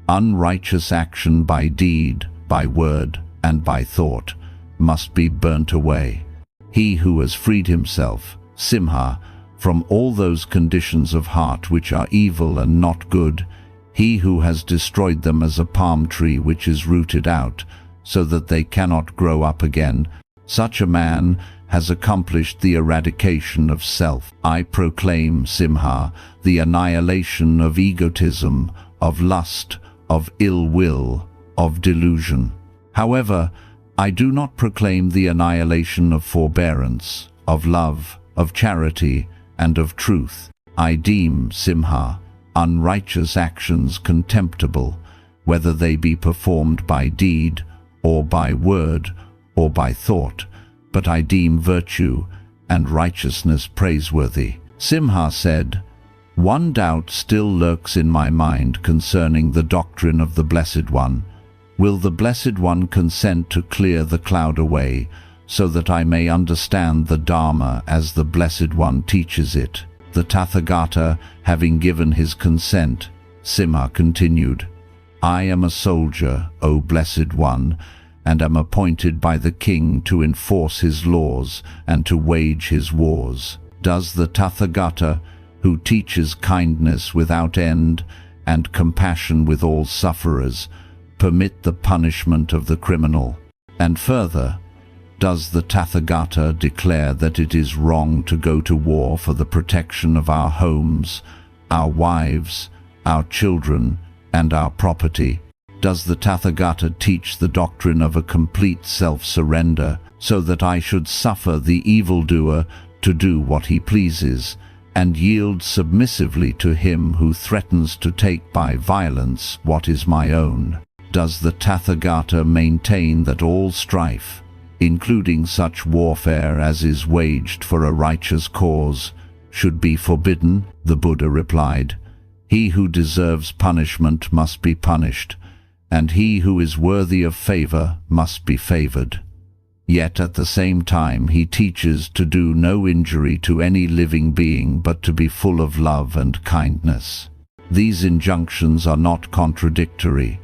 unrighteous action by deed, by word, and by thought, must be burnt away. He who has freed himself, Simha, from all those conditions of heart which are evil and not good, he who has destroyed them as a palm tree which is rooted out, so that they cannot grow up again, such a man has accomplished the eradication of self. I proclaim, Simha, the annihilation of egotism, of lust, of ill will, of delusion. However, I do not proclaim the annihilation of forbearance, of love, of charity, and of truth. I deem, Simha, unrighteous actions contemptible, whether they be performed by deed, or by word, or by thought, but I deem virtue and righteousness praiseworthy. Simha said, "One doubt still lurks in my mind concerning the doctrine of the Blessed One. Will the Blessed One consent to clear the cloud away, so that I may understand the Dharma as the Blessed One teaches it?" The Tathagata, having given his consent, Simha continued, "I am a soldier, O Blessed One, and am appointed by the king to enforce his laws and to wage his wars. Does the Tathagata, who teaches kindness without end and compassion with all sufferers, permit the punishment of the criminal? And further, does the Tathagata declare that it is wrong to go to war for the protection of our homes, our wives, our children, and our property? Does the Tathagata teach the doctrine of a complete self-surrender, so that I should suffer the evildoer to do what he pleases, and yield submissively to him who threatens to take by violence what is my own? Does the Tathagata maintain that all strife, including such warfare as is waged for a righteous cause, should be forbidden?" The Buddha replied, "He who deserves punishment must be punished, and he who is worthy of favor must be favored. Yet at the same time he teaches to do no injury to any living being, but to be full of love and kindness. These injunctions are not contradictory,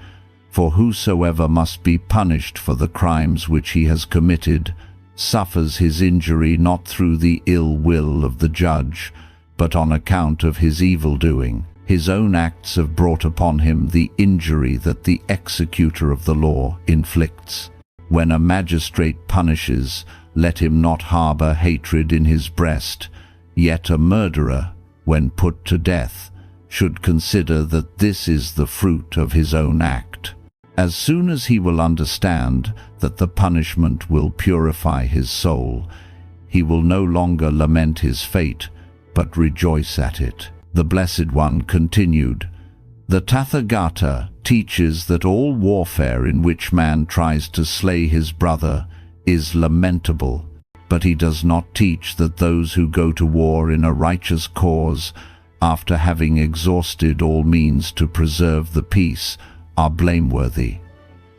for whosoever must be punished for the crimes which he has committed suffers his injury not through the ill will of the judge, but on account of his evil-doing. His own acts have brought upon him the injury that the executor of the law inflicts. When a magistrate punishes, let him not harbor hatred in his breast, yet a murderer, when put to death, should consider that this is the fruit of his own act. As soon as he will understand that the punishment will purify his soul, he will no longer lament his fate, but rejoice at it." The Blessed One continued, "The Tathagata teaches that all warfare in which man tries to slay his brother is lamentable, but he does not teach that those who go to war in a righteous cause, after having exhausted all means to preserve the peace, are blameworthy.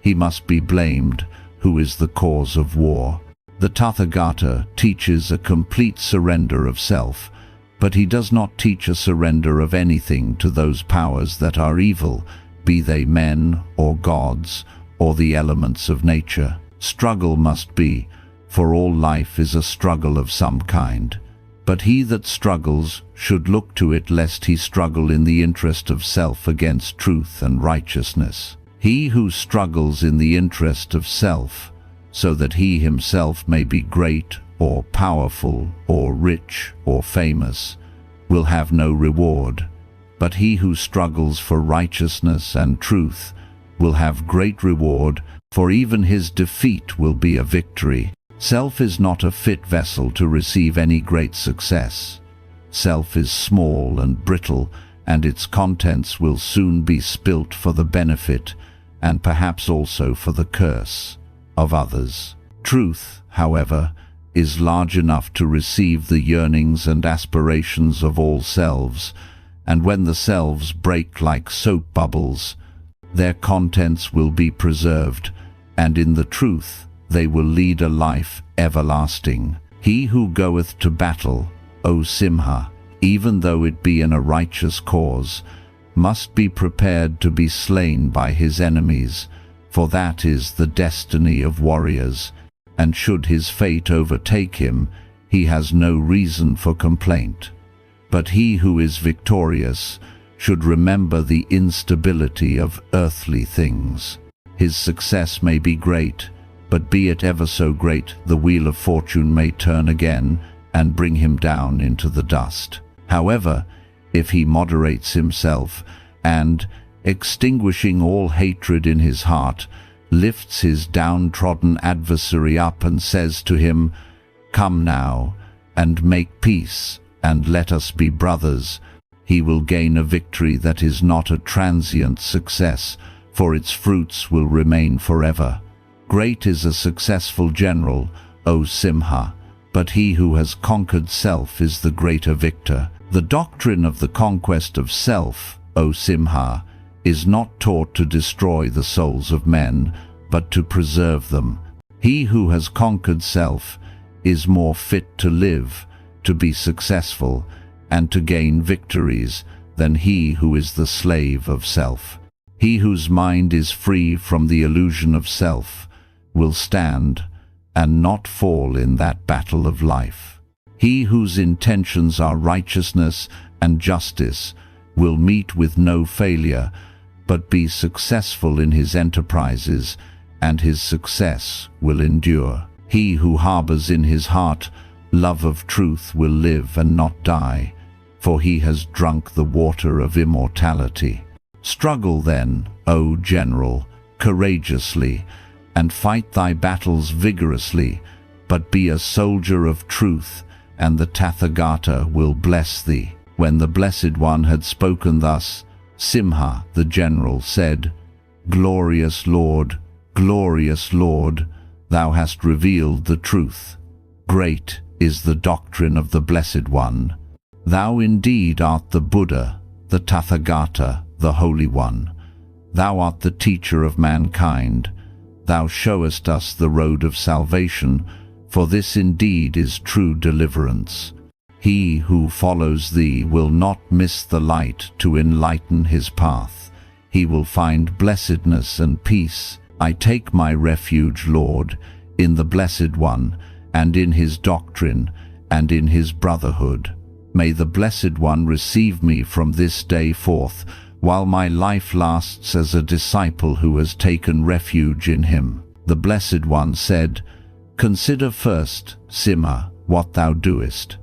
He must be blamed who is the cause of war. The Tathagata teaches a complete surrender of self, but he does not teach a surrender of anything to those powers that are evil, be they men or gods or the elements of nature. Struggle must be, for all life is a struggle of some kind. But he that struggles should look to it lest he struggle in the interest of self against truth and righteousness. He who struggles in the interest of self, so that he himself may be great or powerful or rich or famous, will have no reward. But he who struggles for righteousness and truth will have great reward, for even his defeat will be a victory. Self is not a fit vessel to receive any great success. Self is small and brittle, and its contents will soon be spilt for the benefit, and perhaps also for the curse, of others. Truth, however, is large enough to receive the yearnings and aspirations of all selves, and when the selves break like soap bubbles, their contents will be preserved, and in the truth they will lead a life everlasting. He who goeth to battle, O Simha, even though it be in a righteous cause, must be prepared to be slain by his enemies, for that is the destiny of warriors, and should his fate overtake him, he has no reason for complaint. But he who is victorious should remember the instability of earthly things. His success may be great, but be it ever so great, the wheel of fortune may turn again and bring him down into the dust. However, if he moderates himself, and, extinguishing all hatred in his heart, lifts his downtrodden adversary up and says to him, "Come now, and make peace, and let us be brothers," he will gain a victory that is not a transient success, for its fruits will remain forever. Great is a successful general, O Simha, but he who has conquered self is the greater victor. The doctrine of the conquest of self, O Simha, is not taught to destroy the souls of men, but to preserve them. He who has conquered self is more fit to live, to be successful, and to gain victories than he who is the slave of self. He whose mind is free from the illusion of self will stand and not fall in that battle of life. He whose intentions are righteousness and justice will meet with no failure, but be successful in his enterprises, and his success will endure. He who harbors in his heart love of truth will live and not die, for he has drunk the water of immortality. Struggle then, O general, courageously, and fight thy battles vigorously, but be a soldier of truth, and the Tathagata will bless thee. When the Blessed One had spoken thus, Simha, the general, said, glorious Lord, thou hast revealed the truth. Great is the doctrine of the Blessed One. Thou indeed art the Buddha, the Tathagata, the Holy One. Thou art the teacher of mankind. Thou showest us the road of salvation, for this indeed is true deliverance. He who follows thee will not miss the light to enlighten his path. He will find blessedness and peace. I take my refuge, Lord, in the Blessed One, and in his doctrine, and in his brotherhood. May the Blessed One receive me from this day forth, while my life lasts, as a disciple who has taken refuge in him. The Blessed One said, consider first, Simha, what thou doest.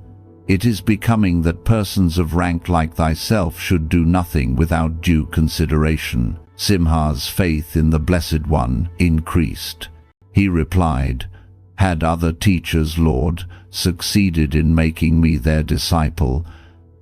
It is becoming that persons of rank like thyself should do nothing without due consideration. Simha's faith in the Blessed One increased. He replied, had other teachers, Lord, succeeded in making me their disciple,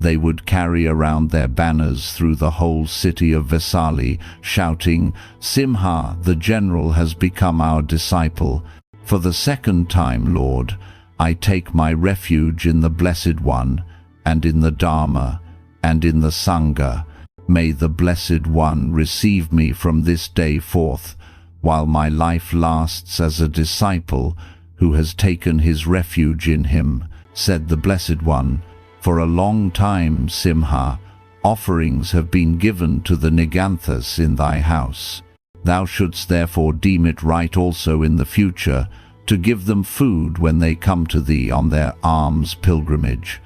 they would carry around their banners through the whole city of Vesali, shouting, Simha, the general, has become our disciple. For the second time, Lord, I take my refuge in the Blessed One, and in the Dharma, and in the Sangha. May the Blessed One receive me from this day forth, while my life lasts, as a disciple who has taken his refuge in him. Said the Blessed One, for a long time, Simha, offerings have been given to the Niganthas in thy house. Thou shouldst therefore deem it right also in the future to give them food when they come to thee on their alms pilgrimage.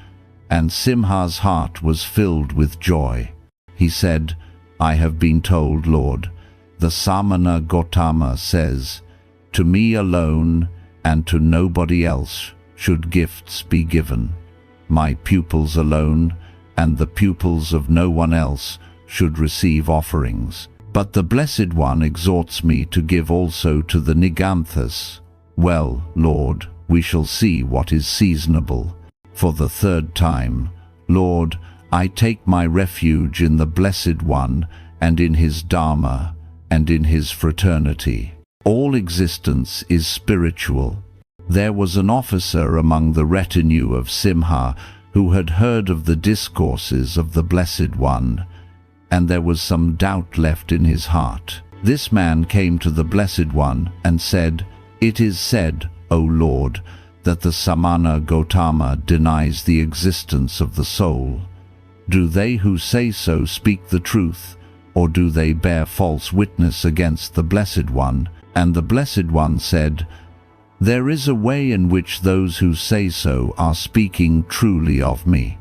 And Simha's heart was filled with joy. He said, I have been told, Lord, the Samana Gautama says, to me alone and to nobody else should gifts be given. My pupils alone and the pupils of no one else should receive offerings. But the Blessed One exhorts me to give also to the Niganthas. Well, Lord, we shall see what is seasonable. For the third time, Lord, I take my refuge in the Blessed One, and in his Dharma, and in his fraternity. All existence is spiritual. There was an officer among the retinue of Simha who had heard of the discourses of the Blessed One, and there was some doubt left in his heart. This man came to the Blessed One and said, it is said, O Lord, that the Samana Gautama denies the existence of the soul. Do they who say so speak the truth, or do they bear false witness against the Blessed One? And the Blessed One said, there is a way in which those who say so are speaking truly of me.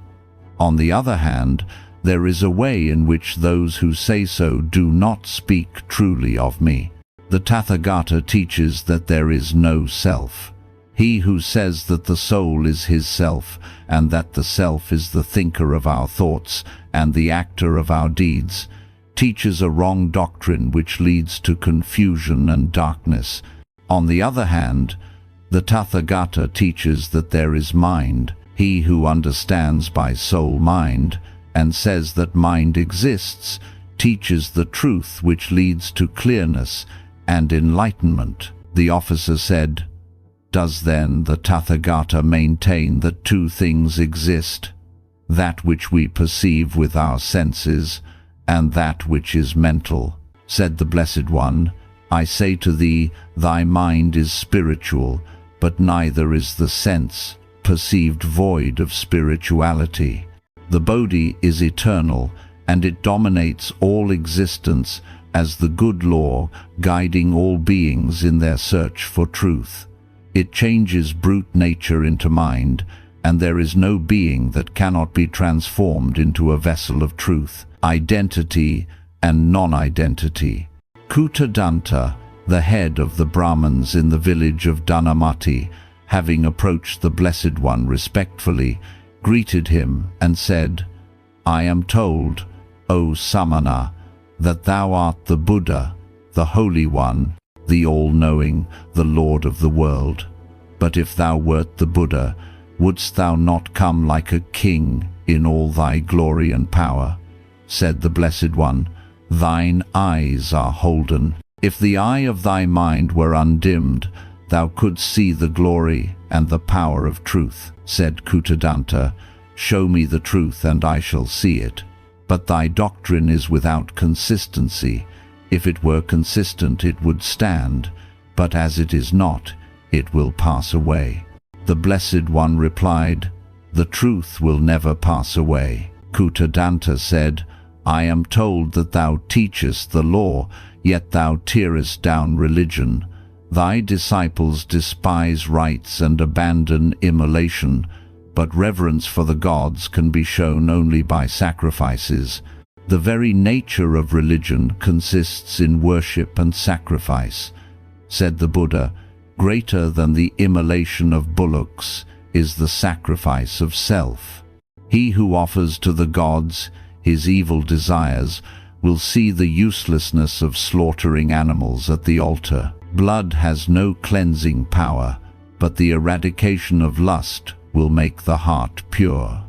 On the other hand, there is a way in which those who say so do not speak truly of me. The Tathagata teaches that there is no self. He who says that the soul is his self, and that the self is the thinker of our thoughts and the actor of our deeds, teaches a wrong doctrine which leads to confusion and darkness. On the other hand, the Tathagata teaches that there is mind. He who understands by soul-mind and says that mind exists teaches the truth which leads to clearness and enlightenment. The officer said, "Does then the Tathagata maintain that two things exist, that which we perceive with our senses and that which is mental?" Said the Blessed One, "I say to thee, thy mind is spiritual, but neither is the sense perceived void of spirituality. The Bodhi is eternal, and it dominates all existence as the good law guiding all beings in their search for truth. It changes brute nature into mind, and there is no being that cannot be transformed into a vessel of truth, identity, and non-identity." Kuttadanta, the head of the Brahmins in the village of Dhanamati, having approached the Blessed One respectfully, greeted him and said, "I am told, O Samana, that thou art the Buddha, the Holy One, the All-Knowing, the Lord of the world. But if thou wert the Buddha, wouldst thou not come like a king in all thy glory and power?" Said the Blessed One, "Thine eyes are holden. If the eye of thy mind were undimmed, thou couldst see the glory and the power of truth." Said Kuttadanta, "Show me the truth and I shall see it. But thy doctrine is without consistency. If it were consistent it would stand, but as it is not, it will pass away." The Blessed One replied, "The truth will never pass away." Kuttadanta said, "I am told that thou teachest the law, yet thou tearest down religion. Thy disciples despise rites and abandon immolation, but reverence for the gods can be shown only by sacrifices. The very nature of religion consists in worship and sacrifice." Said the Buddha, "Greater than the immolation of bullocks is the sacrifice of self. He who offers to the gods his evil desires will see the uselessness of slaughtering animals at the altar. Blood has no cleansing power, but the eradication of lust will make the heart pure.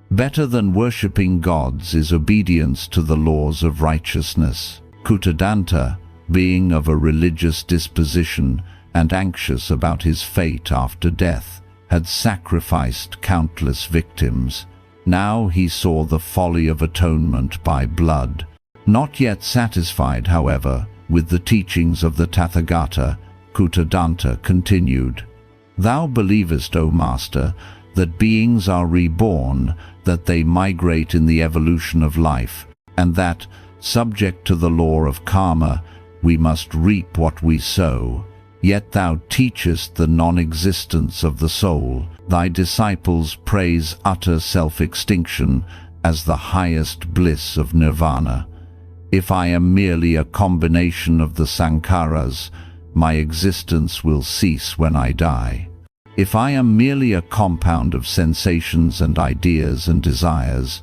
Better than worshipping gods is obedience to the laws of righteousness." Kuttadanta, being of a religious disposition and anxious about his fate after death, had sacrificed countless victims. Now he saw the folly of atonement by blood. Not yet satisfied, however, with the teachings of the Tathagata, Kuttadanta continued, "Thou believest, O Master, that beings are reborn, that they migrate in the evolution of life, and that, subject to the law of karma, we must reap what we sow. Yet thou teachest the non-existence of the soul. Thy disciples praise utter self-extinction as the highest bliss of nirvana. If I am merely a combination of the sankharas, my existence will cease when I die. If I am merely a compound of sensations and ideas and desires,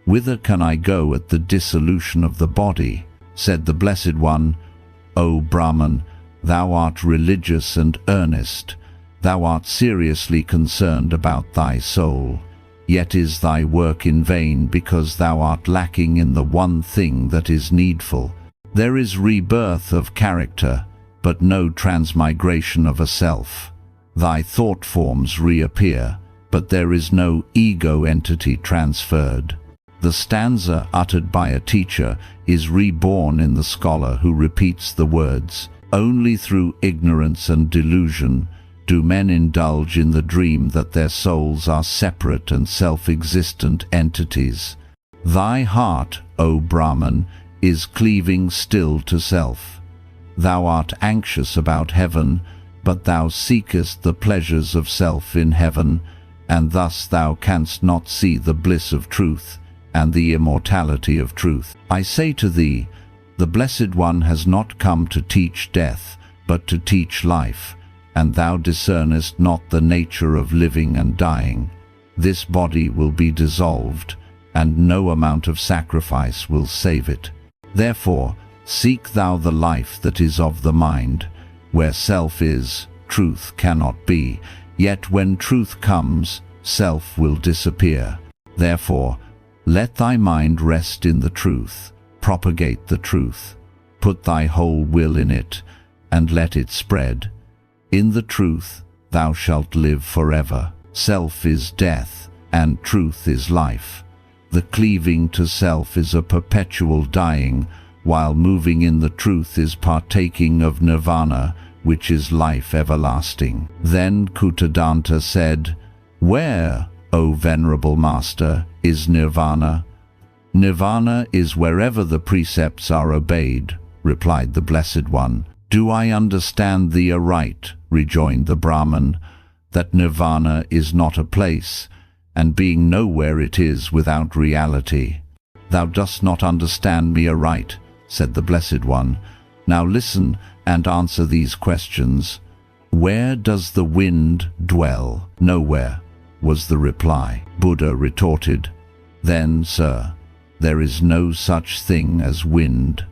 whither can I go at the dissolution of the body?" Said the Blessed One, "O Brahman, thou art religious and earnest. Thou art seriously concerned about thy soul. Yet is thy work in vain because thou art lacking in the one thing that is needful. There is rebirth of character, but no transmigration of a self. Thy thought forms reappear, but there is no ego entity transferred. The stanza uttered by a teacher is reborn in the scholar who repeats the words. Only through ignorance and delusion do men indulge in the dream that their souls are separate and self-existent entities. Thy heart, O Brahman, is cleaving still to self. Thou art anxious about heaven, but thou seekest the pleasures of self in heaven, and thus thou canst not see the bliss of truth and the immortality of truth. I say to thee, the Blessed One has not come to teach death, but to teach life, and thou discernest not the nature of living and dying. This body will be dissolved, and no amount of sacrifice will save it. Therefore, seek thou the life that is of the mind. Where self is, truth cannot be. Yet when truth comes, self will disappear. Therefore, let thy mind rest in the truth. Propagate the truth. Put thy whole will in it, and let it spread. In the truth thou shalt live forever. Self is death, and truth is life. The cleaving to self is a perpetual dying, while moving in the truth is partaking of nirvana, which is life everlasting. Then Kuttadanta said, "Where, O Venerable Master, is nirvana?" "Nirvana is wherever the precepts are obeyed," replied the Blessed One. "Do I understand thee aright?" rejoined the Brahman, "that nirvana is not a place, and being nowhere it is without reality?" "Thou dost not understand me aright," said the Blessed One. "Now listen and answer these questions. Where does the wind dwell?" "Nowhere," was the reply. Buddha retorted, "Then, sir, there is no such thing as wind."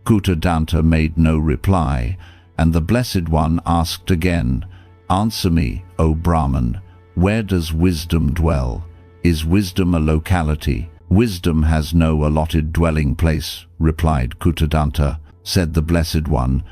Kuttadanta made no reply, and the Blessed One asked again, "Answer me, O Brahman, where does wisdom dwell? Is wisdom a locality?" "Wisdom has no allotted dwelling place," replied Kuttadanta. Said the Blessed One,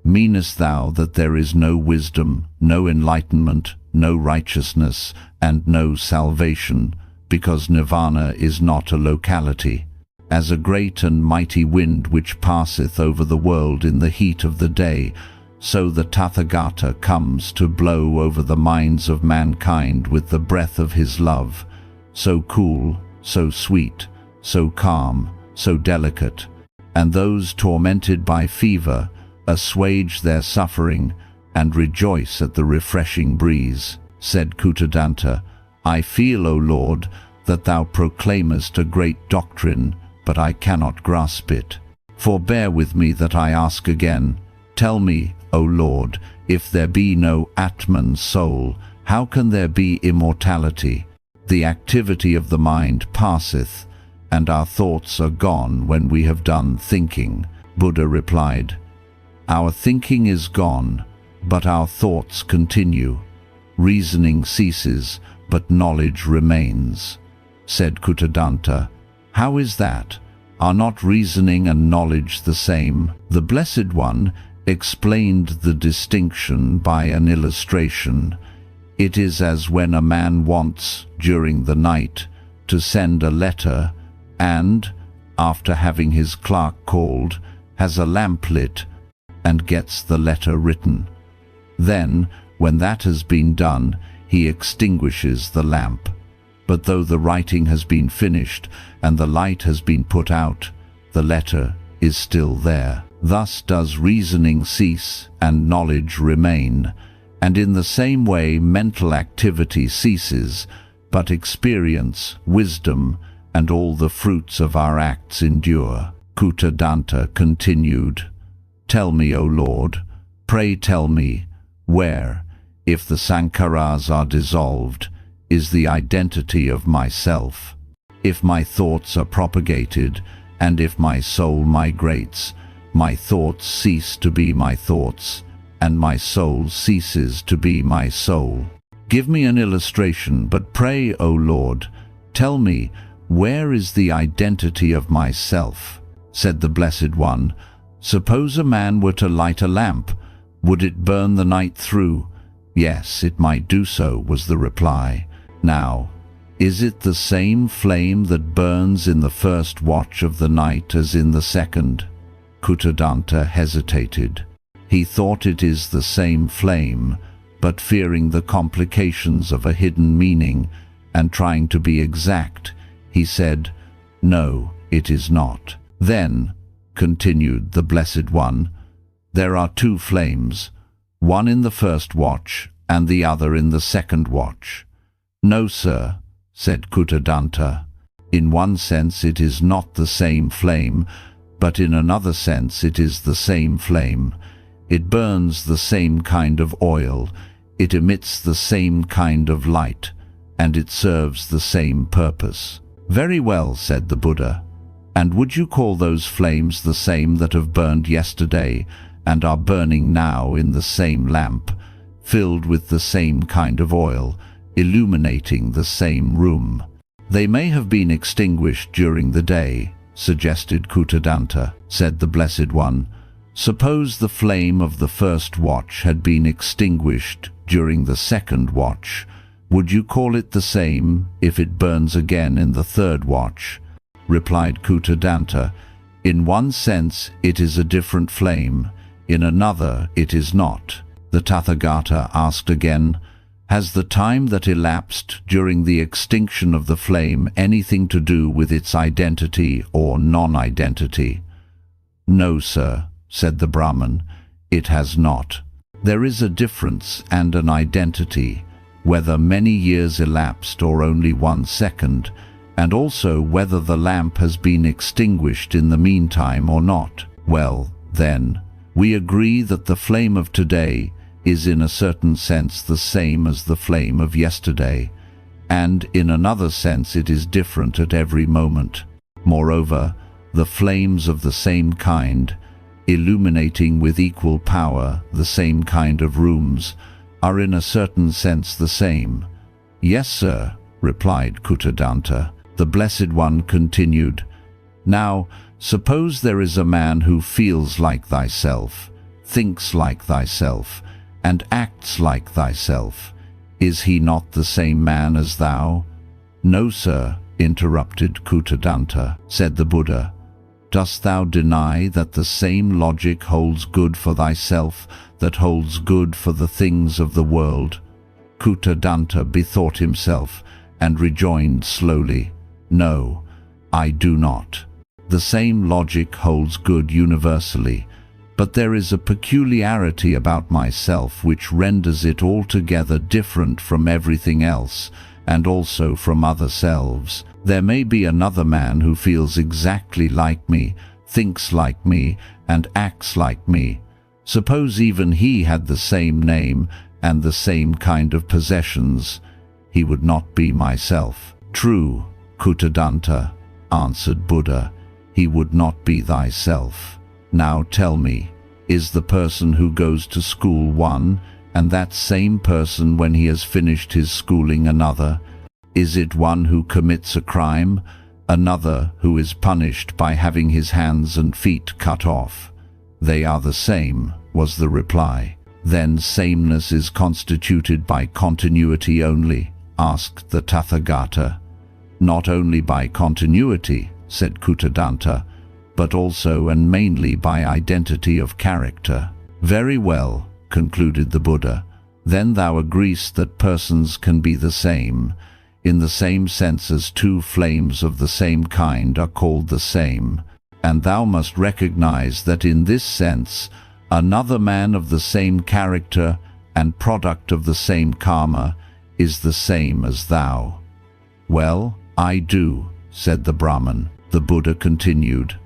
"Meanest thou that there is no wisdom, no enlightenment, no righteousness, and no salvation, because nirvana is not a locality? As a great and mighty wind which passeth over the world in the heat of the day, so the Tathagata comes to blow over the minds of mankind with the breath of his love, so cool, so sweet, so calm, so delicate, and those tormented by fever assuage their suffering and rejoice at the refreshing breeze." Said Kuttadanta, "I feel, O Lord, that thou proclaimest a great doctrine, but I cannot grasp it. Forbear with me that I ask again. Tell me, O Lord, if there be no Atman soul, how can there be immortality? The activity of the mind passeth, and our thoughts are gone when we have done thinking." Buddha replied, "Our thinking is gone, but our thoughts continue. Reasoning ceases, but knowledge remains." Said Kuttadanta, "How is that? Are not reasoning and knowledge the same?" The Blessed One explained the distinction by an illustration. "It is as when a man wants, during the night, to send a letter, and, after having his clerk called, has a lamp lit, and gets the letter written. Then, when that has been done, he extinguishes the lamp. But though the writing has been finished, and the light has been put out, the letter is still there. Thus does reasoning cease, and knowledge remain. And in the same way mental activity ceases, but experience, wisdom, and all the fruits of our acts endure." Kuttadanta continued, "Tell me, O Lord, pray tell me, where, if the sankharas are dissolved, is the identity of myself? If my thoughts are propagated, and if my soul migrates, my thoughts cease to be my thoughts, and my soul ceases to be my soul. Give me an illustration, but pray, O Lord, tell me, where is the identity of myself?" Said the Blessed One, "Suppose a man were to light a lamp, would it burn the night through?" "Yes, it might do so," was the reply. "Now, is it the same flame that burns in the first watch of the night as in the second?" Kuttadanta hesitated. He thought it is the same flame, but fearing the complications of a hidden meaning, and trying to be exact, he said, "No, it is not." "Then," continued the Blessed One, "there are two flames, one in the first watch, and the other in the second watch." "No, sir," said Kuttadanta. "In one sense it is not the same flame, but in another sense it is the same flame. It burns the same kind of oil, it emits the same kind of light, and it serves the same purpose." "Very well," said the Buddha. And would you call those flames the same that have burned yesterday and are burning now in the same lamp, filled with the same kind of oil, illuminating the same room? They may have been extinguished during the day, suggested Kuttadanta. Said the Blessed One, suppose the flame of the first watch had been extinguished during the second watch. Would you call it the same if it burns again in the third watch? Replied Kuttadanta, in one sense it is a different flame, in another it is not. The Tathagata asked again, has the time that elapsed during the extinction of the flame anything to do with its identity or non-identity? No, sir, said the Brahman, it has not. There is a difference and an identity, whether many years elapsed or only 1 second, and also whether the lamp has been extinguished in the meantime or not. Well, then, we agree that the flame of today is in a certain sense the same as the flame of yesterday, and in another sense it is different at every moment. Moreover, the flames of the same kind, illuminating with equal power the same kind of rooms, are in a certain sense the same. Yes, sir, replied Kuttadanta. The Blessed One continued, now, suppose there is a man who feels like thyself, thinks like thyself, and acts like thyself. Is he not the same man as thou? No, sir, interrupted Kuttadanta. Said the Buddha, dost thou deny that the same logic holds good for thyself that holds good for the things of the world? Kuttadanta bethought himself and rejoined slowly, no, I do not. The same logic holds good universally, but there is a peculiarity about myself which renders it altogether different from everything else, and also from other selves. There may be another man who feels exactly like me, thinks like me, and acts like me. Suppose even he had the same name and the same kind of possessions. He would not be myself. True, Kuttadanta, answered Buddha, he would not be thyself. Now tell me, is the person who goes to school one, and that same person when he has finished his schooling another? Is it one who commits a crime, another who is punished by having his hands and feet cut off? They are the same, was the reply. Then sameness is constituted by continuity only? Asked the Tathagata. Not only by continuity, said Kuttadanta, but also and mainly by identity of character. Very well, concluded the Buddha, then thou agreest that persons can be the same, in the same sense as two flames of the same kind are called the same, and thou must recognize that in this sense another man of the same character and product of the same karma is the same as thou. Well, I do, said the Brahman. The Buddha continued,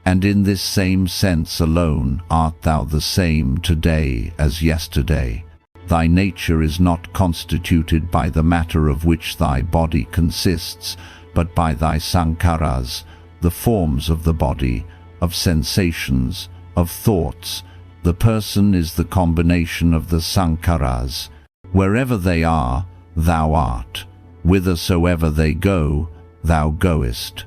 and in this same sense alone art thou the same today as yesterday. Thy nature is not constituted by the matter of which thy body consists, but by thy sankharas, the forms of the body, of sensations, of thoughts. The person is the combination of the sankharas. Wherever they are, thou art. Whithersoever they go, thou goest.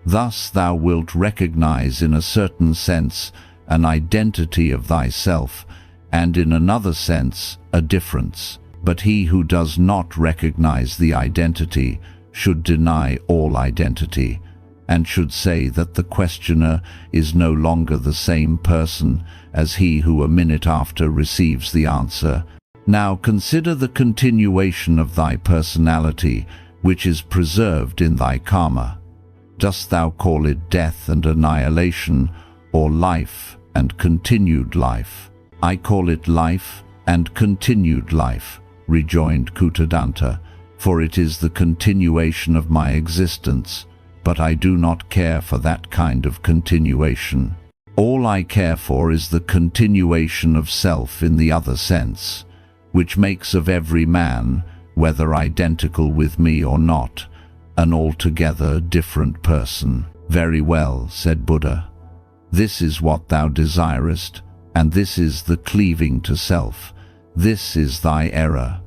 Thus thou wilt recognize in a certain sense an identity of thyself, and in another sense a difference. But he who does not recognize the identity should deny all identity, and should say that the questioner is no longer the same person as he who a minute after receives the answer. Now consider the continuation of thy personality, which is preserved in thy karma. Dost thou call it death and annihilation, or life and continued life? I call it life and continued life, rejoined Kuttadanta, for it is the continuation of my existence, but I do not care for that kind of continuation. All I care for is the continuation of self in the other sense, which makes of every man, whether identical with me or not, an altogether different person. Very well, said Buddha. This is what thou desirest, and this is the cleaving to self. This is thy error.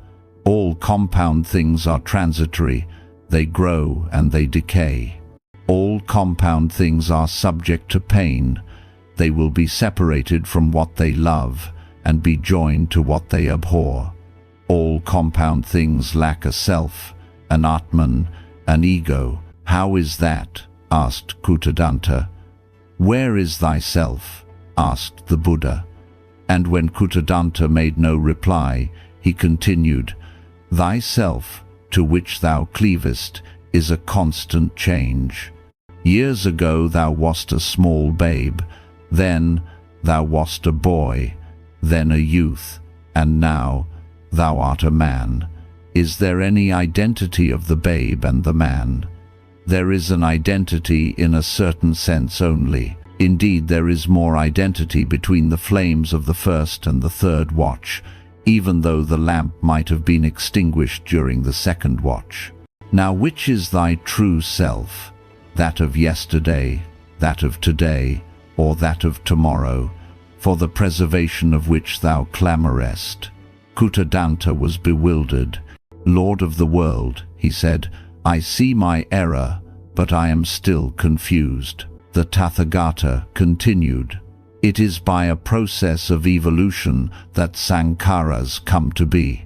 All compound things are transitory, they grow and they decay. All compound things are subject to pain. They will be separated from what they love and be joined to what they abhor. All compound things lack a self, an Atman, an ego. How is that? Asked Kuttadanta. Where is thyself? Asked the Buddha. And when Kuttadanta made no reply, he continued, Thyself, to which thou cleavest, is a constant change. Years ago thou wast a small babe, then thou wast a boy, then a youth, and now thou art a man. Is there any identity of the babe and the man? There is an identity in a certain sense only. Indeed, there is more identity between the flames of the first and the third watch, even though the lamp might have been extinguished during the second watch. Now which is thy true self? That of yesterday, that of today, or that of tomorrow, for the preservation of which thou clamorest? Kuttadanta was bewildered. Lord of the world, he said, I see my error, but I am still confused. The Tathagata continued, It is by a process of evolution that sankharas come to be.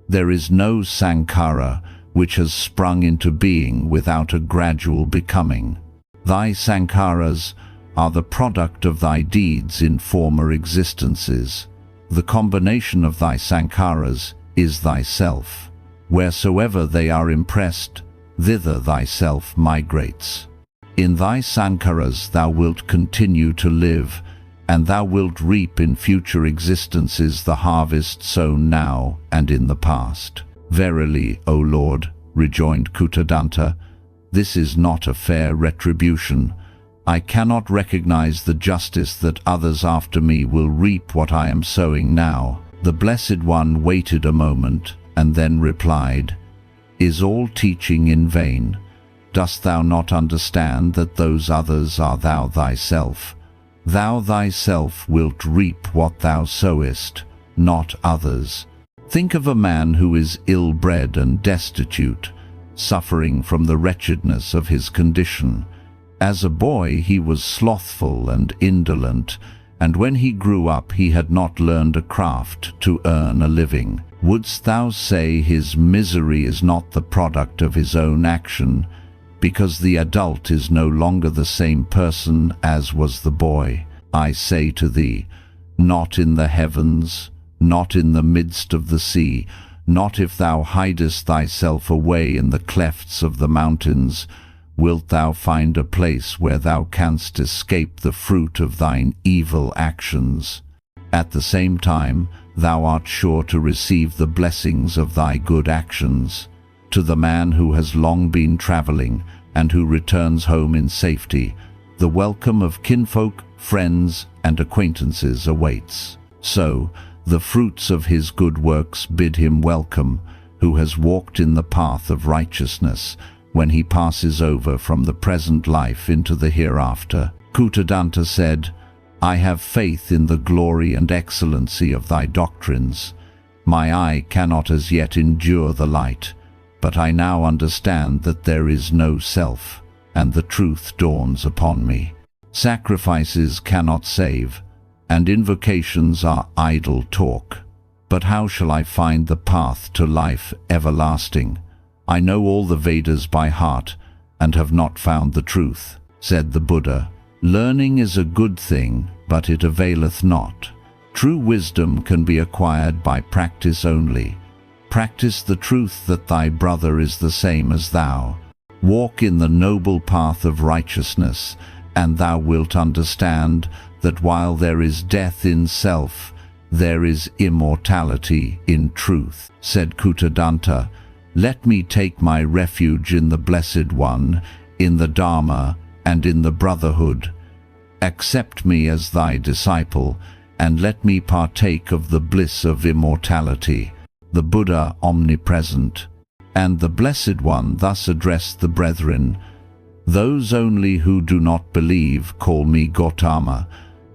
There is no sankhara which has sprung into being without a gradual becoming. Thy sankharas are the product of thy deeds in former existences. The combination of thy sankharas is thyself. Wheresoever they are impressed, thither thyself migrates. In thy sankharas thou wilt continue to live, and thou wilt reap in future existences the harvest sown now and in the past. Verily, O Lord, rejoined Kuttadanta, this is not a fair retribution. I cannot recognize the justice that others after me will reap what I am sowing now. The Blessed One waited a moment and then replied, Is all teaching in vain? Dost thou not understand that those others are thou thyself? Thou thyself wilt reap what thou sowest, not others. Think of a man who is ill-bred and destitute, suffering from the wretchedness of his condition. As a boy he was slothful and indolent, and when he grew up he had not learned a craft to earn a living. Wouldst thou say his misery is not the product of his own action, because the adult is no longer the same person as was the boy? I say to thee, not in the heavens, not in the midst of the sea, not if thou hidest thyself away in the clefts of the mountains, wilt thou find a place where thou canst escape the fruit of thine evil actions. At the same time, thou art sure to receive the blessings of thy good actions. To the man who has long been traveling and who returns home in safety, the welcome of kinfolk, friends, and acquaintances awaits. So, the fruits of his good works bid him welcome, who has walked in the path of righteousness, when he passes over from the present life into the hereafter. Kuttadanta said, I have faith in the glory and excellency of thy doctrines. My eye cannot as yet endure the light, but I now understand that there is no self, and the truth dawns upon me. Sacrifices cannot save, and invocations are idle talk. But how shall I find the path to life everlasting? I know all the Vedas by heart, and have not found the truth. Said the Buddha, Learning is a good thing, but it availeth not. True wisdom can be acquired by practice only. Practice the truth that thy brother is the same as thou. Walk in the noble path of righteousness, and thou wilt understand that while there is death in self, there is immortality in truth. Said Kuttadanta, Let me take my refuge in the Blessed One, in the Dharma, and in the brotherhood. Accept me as thy disciple, and let me partake of the bliss of immortality. The Buddha omnipresent. And the Blessed One thus addressed the brethren, Those only who do not believe call me Gautama,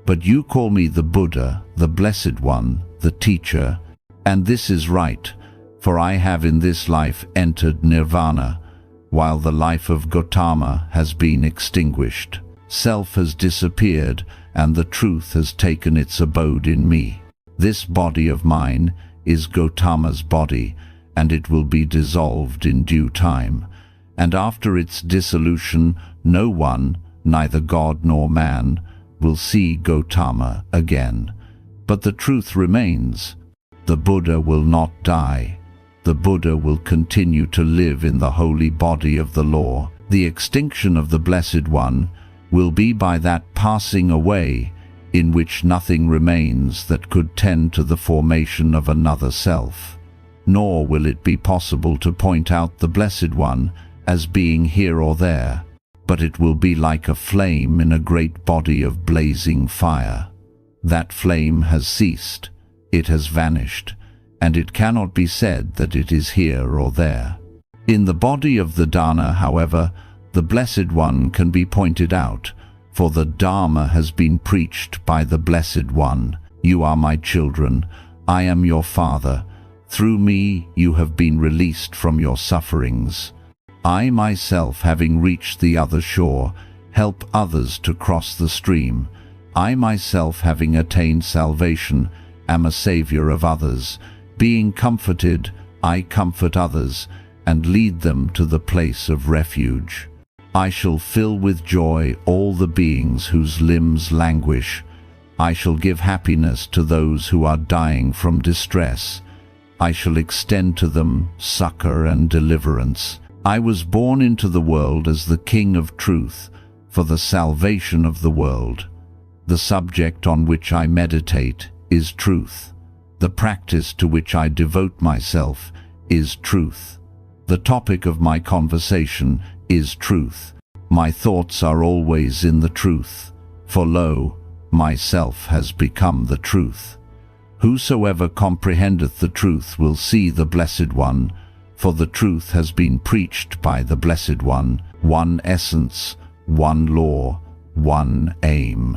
but you call me the Buddha, the Blessed One, the Teacher. And this is right, for I have in this life entered nirvana, while the life of Gautama has been extinguished. Self has disappeared, and the truth has taken its abode in me. This body of mine is Gautama's body, and it will be dissolved in due time. And after its dissolution, no one, neither God nor man, will see Gautama again. But the truth remains. The Buddha will not die. The Buddha will continue to live in the holy body of the law. The extinction of the Blessed One will be by that passing away in which nothing remains that could tend to the formation of another self. Nor will it be possible to point out the Blessed One as being here or there, but it will be like a flame in a great body of blazing fire. That flame has ceased, it has vanished, and it cannot be said that it is here or there. In the body of the Dharma, however, the Blessed One can be pointed out, for the Dharma has been preached by the Blessed One. You are my children, I am your Father. Through me you have been released from your sufferings. I myself, having reached the other shore, help others to cross the stream. I myself, having attained salvation, am a savior of others. Being comforted, I comfort others, and lead them to the place of refuge. I shall fill with joy all the beings whose limbs languish. I shall give happiness to those who are dying from distress. I shall extend to them succor and deliverance. I was born into the world as the King of Truth, for the salvation of the world. The subject on which I meditate is truth. The practice to which I devote myself is truth. The topic of my conversation is truth. My thoughts are always in the truth, for lo, myself has become the truth. Whosoever comprehendeth the truth will see the Blessed One, for the truth has been preached by the Blessed One, one essence, one law, one aim.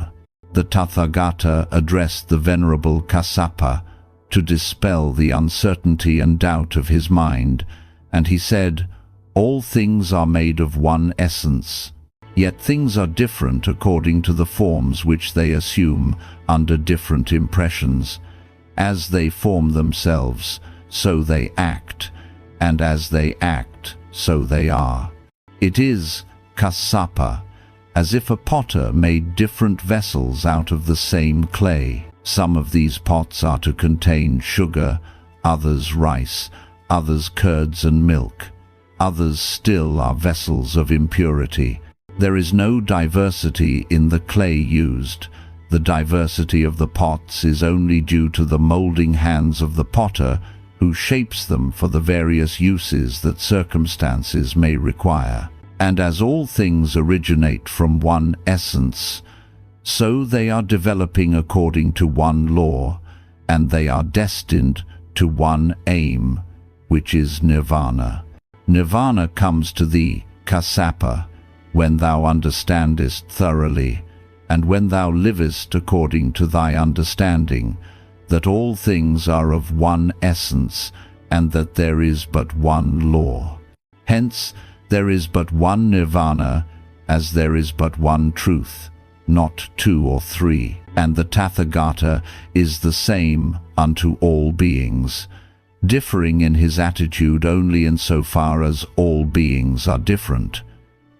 The Tathagata addressed the Venerable Kassapa to dispel the uncertainty and doubt of his mind, and he said, "All things are made of one essence, yet things are different according to the forms which they assume under different impressions. As they form themselves, so they act, and as they act, so they are." It is, Kassapa, as if a potter made different vessels out of the same clay. Some of these pots are to contain sugar, others rice, others curds and milk. Others still are vessels of impurity. There is no diversity in the clay used. The diversity of the pots is only due to the molding hands of the potter, who shapes them for the various uses that circumstances may require. And as all things originate from one essence, so they are developing according to one law, and they are destined to one aim, which is nirvana. Nirvana comes to thee, Kassapa, when thou understandest thoroughly, and when thou livest according to thy understanding, that all things are of one essence, and that there is but one law. Hence, there is but one nirvana, as there is but one truth, not two or three. And the Tathagata is the same unto all beings, differing in his attitude only in so far as all beings are different.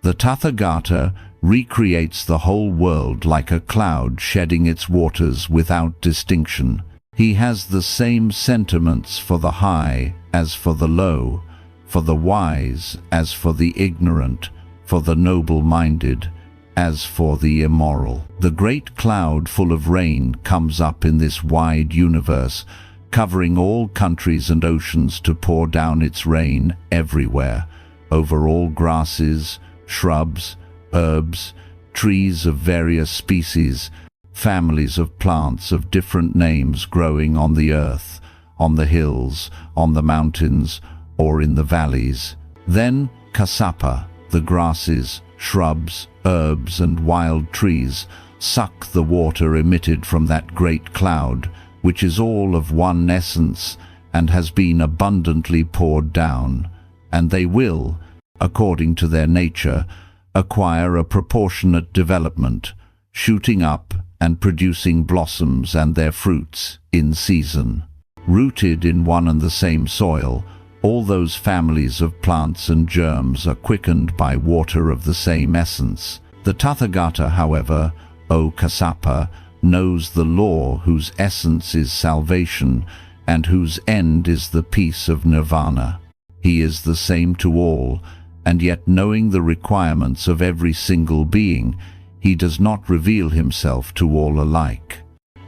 The Tathagata recreates the whole world like a cloud shedding its waters without distinction. He has the same sentiments for the high as for the low, for the wise as for the ignorant, for the noble-minded as for the immoral. The great cloud full of rain comes up in this wide universe, covering all countries and oceans to pour down its rain everywhere, over all grasses, shrubs, herbs, trees of various species, families of plants of different names growing on the earth, on the hills, on the mountains, or in the valleys. Then, Kassapa, the grasses, shrubs, herbs, and wild trees suck the water emitted from that great cloud, which is all of one essence and has been abundantly poured down, and they will, according to their nature, acquire a proportionate development, shooting up and producing blossoms and their fruits in season. Rooted in one and the same soil, all those families of plants and germs are quickened by water of the same essence. The Tathagata, however, O Kassapa, knows the law whose essence is salvation and whose end is the peace of nirvana. He is the same to all, and yet knowing the requirements of every single being, he does not reveal himself to all alike.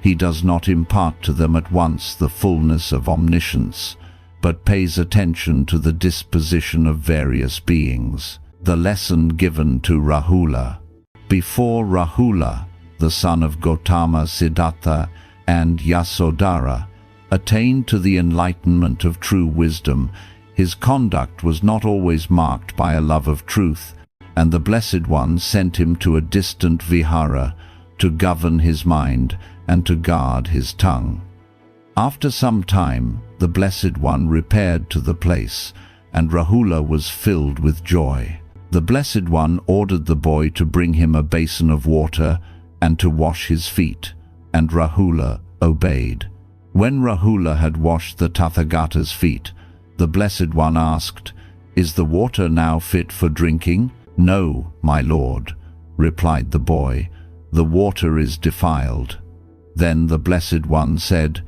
He does not impart to them at once the fullness of omniscience, but pays attention to the disposition of various beings. The lesson given to Rahula. Before Rahula, the son of Gautama Siddhartha and Yasodhara, attained to the enlightenment of true wisdom, his conduct was not always marked by a love of truth, and the Blessed One sent him to a distant vihara to govern his mind and to guard his tongue. After some time, the Blessed One repaired to the place, and Rahula was filled with joy. The Blessed One ordered the boy to bring him a basin of water and to wash his feet, and Rahula obeyed. When Rahula had washed the Tathagata's feet, the Blessed One asked, "Is the water now fit for drinking?" "No, my lord," replied the boy, "the water is defiled." Then the Blessed One said,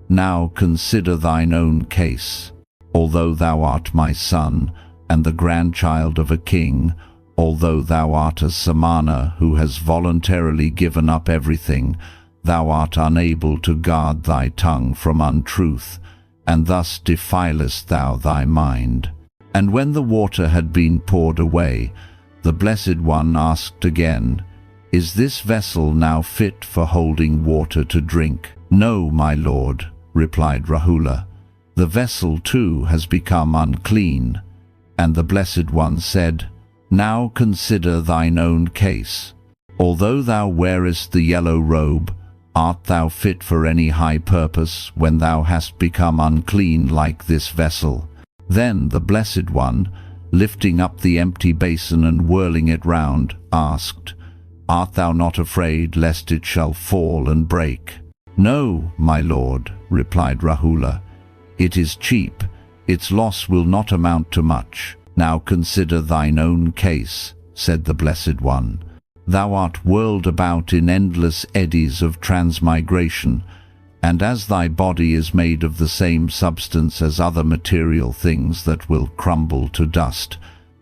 "Now consider thine own case. Although thou art my son, and the grandchild of a king, although thou art a samana who has voluntarily given up everything, thou art unable to guard thy tongue from untruth, and thus defilest thou thy mind." And when the water had been poured away, the Blessed One asked again, "Is this vessel now fit for holding water to drink?" "No, my lord," replied Rahula. "The vessel too has become unclean." And the Blessed One said, "Now consider thine own case. Although thou wearest the yellow robe, art thou fit for any high purpose when thou hast become unclean like this vessel?" Then the Blessed One, lifting up the empty basin and whirling it round, asked, "Art thou not afraid lest it shall fall and break?" "No, my lord," replied Rahula. "It is cheap. Its loss will not amount to much." "Now consider thine own case," said the Blessed One. "Thou art whirled about in endless eddies of transmigration, and as thy body is made of the same substance as other material things that will crumble to dust,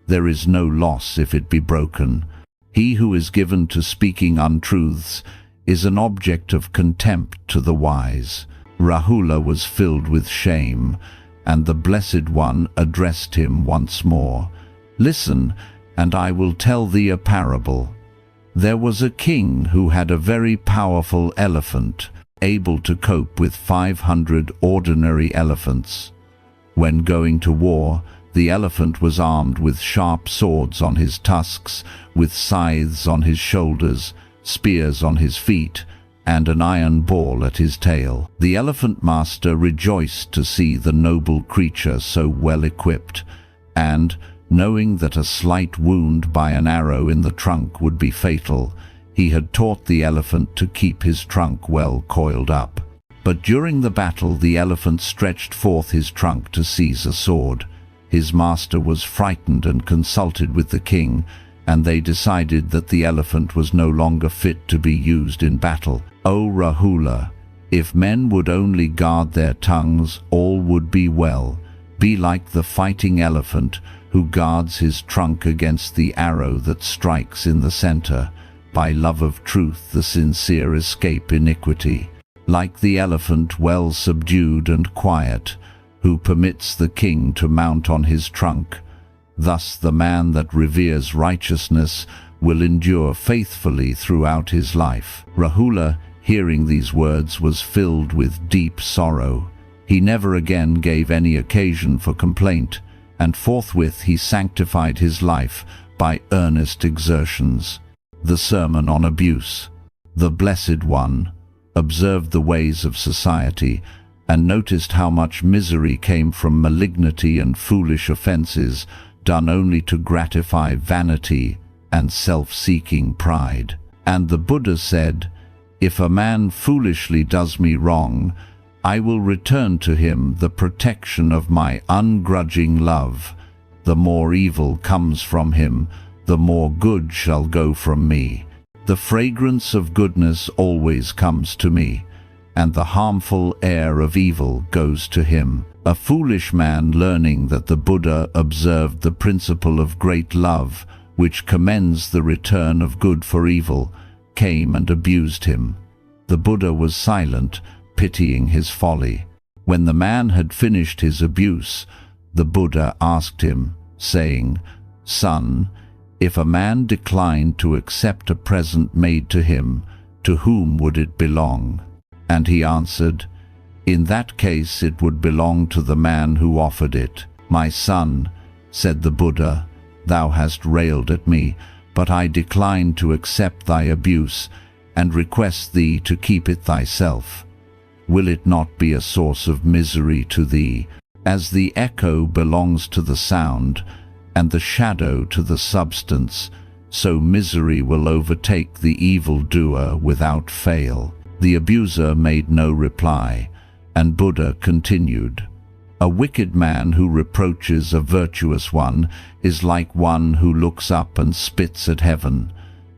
there is no loss if it be broken. He who is given to speaking untruths is an object of contempt to the wise." Rahula was filled with shame, and the Blessed One addressed him once more. "Listen, and I will tell thee a parable. There was a king who had a very powerful elephant, able to cope with 500 ordinary elephants. When going to war, the elephant was armed with sharp swords on his tusks, with scythes on his shoulders, spears on his feet, and an iron ball at his tail. The elephant master rejoiced to see the noble creature so well equipped, and, knowing that a slight wound by an arrow in the trunk would be fatal, he had taught the elephant to keep his trunk well coiled up. But during the battle the elephant stretched forth his trunk to seize a sword. His master was frightened and consulted with the king, and they decided that the elephant was no longer fit to be used in battle. "O Rahula, if men would only guard their tongues, all would be well. Be like the fighting elephant who guards his trunk against the arrow that strikes in the center. By love of truth the sincere escape iniquity. Like the elephant well subdued and quiet, who permits the king to mount on his trunk, thus the man that reveres righteousness will endure faithfully throughout his life." Rahula, hearing these words, was filled with deep sorrow. He never again gave any occasion for complaint, and forthwith he sanctified his life by earnest exertions. The Sermon on Abuse. The Blessed One observed the ways of society and noticed how much misery came from malignity and foolish offenses done only to gratify vanity and self-seeking pride. And the Buddha said, "If a man foolishly does me wrong, I will return to him the protection of my ungrudging love. The more evil comes from him, the more good shall go from me. The fragrance of goodness always comes to me, and the harmful air of evil goes to him." A foolish man, learning that the Buddha observed the principle of great love, which commends the return of good for evil, came and abused him. The Buddha was silent, pitying his folly. When the man had finished his abuse, the Buddha asked him, saying, "Son, if a man declined to accept a present made to him, to whom would it belong?" And he answered, "In that case it would belong to the man who offered it." "My son," said the Buddha, "thou hast railed at me, but I decline to accept thy abuse, and request thee to keep it thyself. Will it not be a source of misery to thee? As the echo belongs to the sound, and the shadow to the substance, so misery will overtake the evildoer without fail." The abuser made no reply, and Buddha continued, "A wicked man who reproaches a virtuous one is like one who looks up and spits at heaven.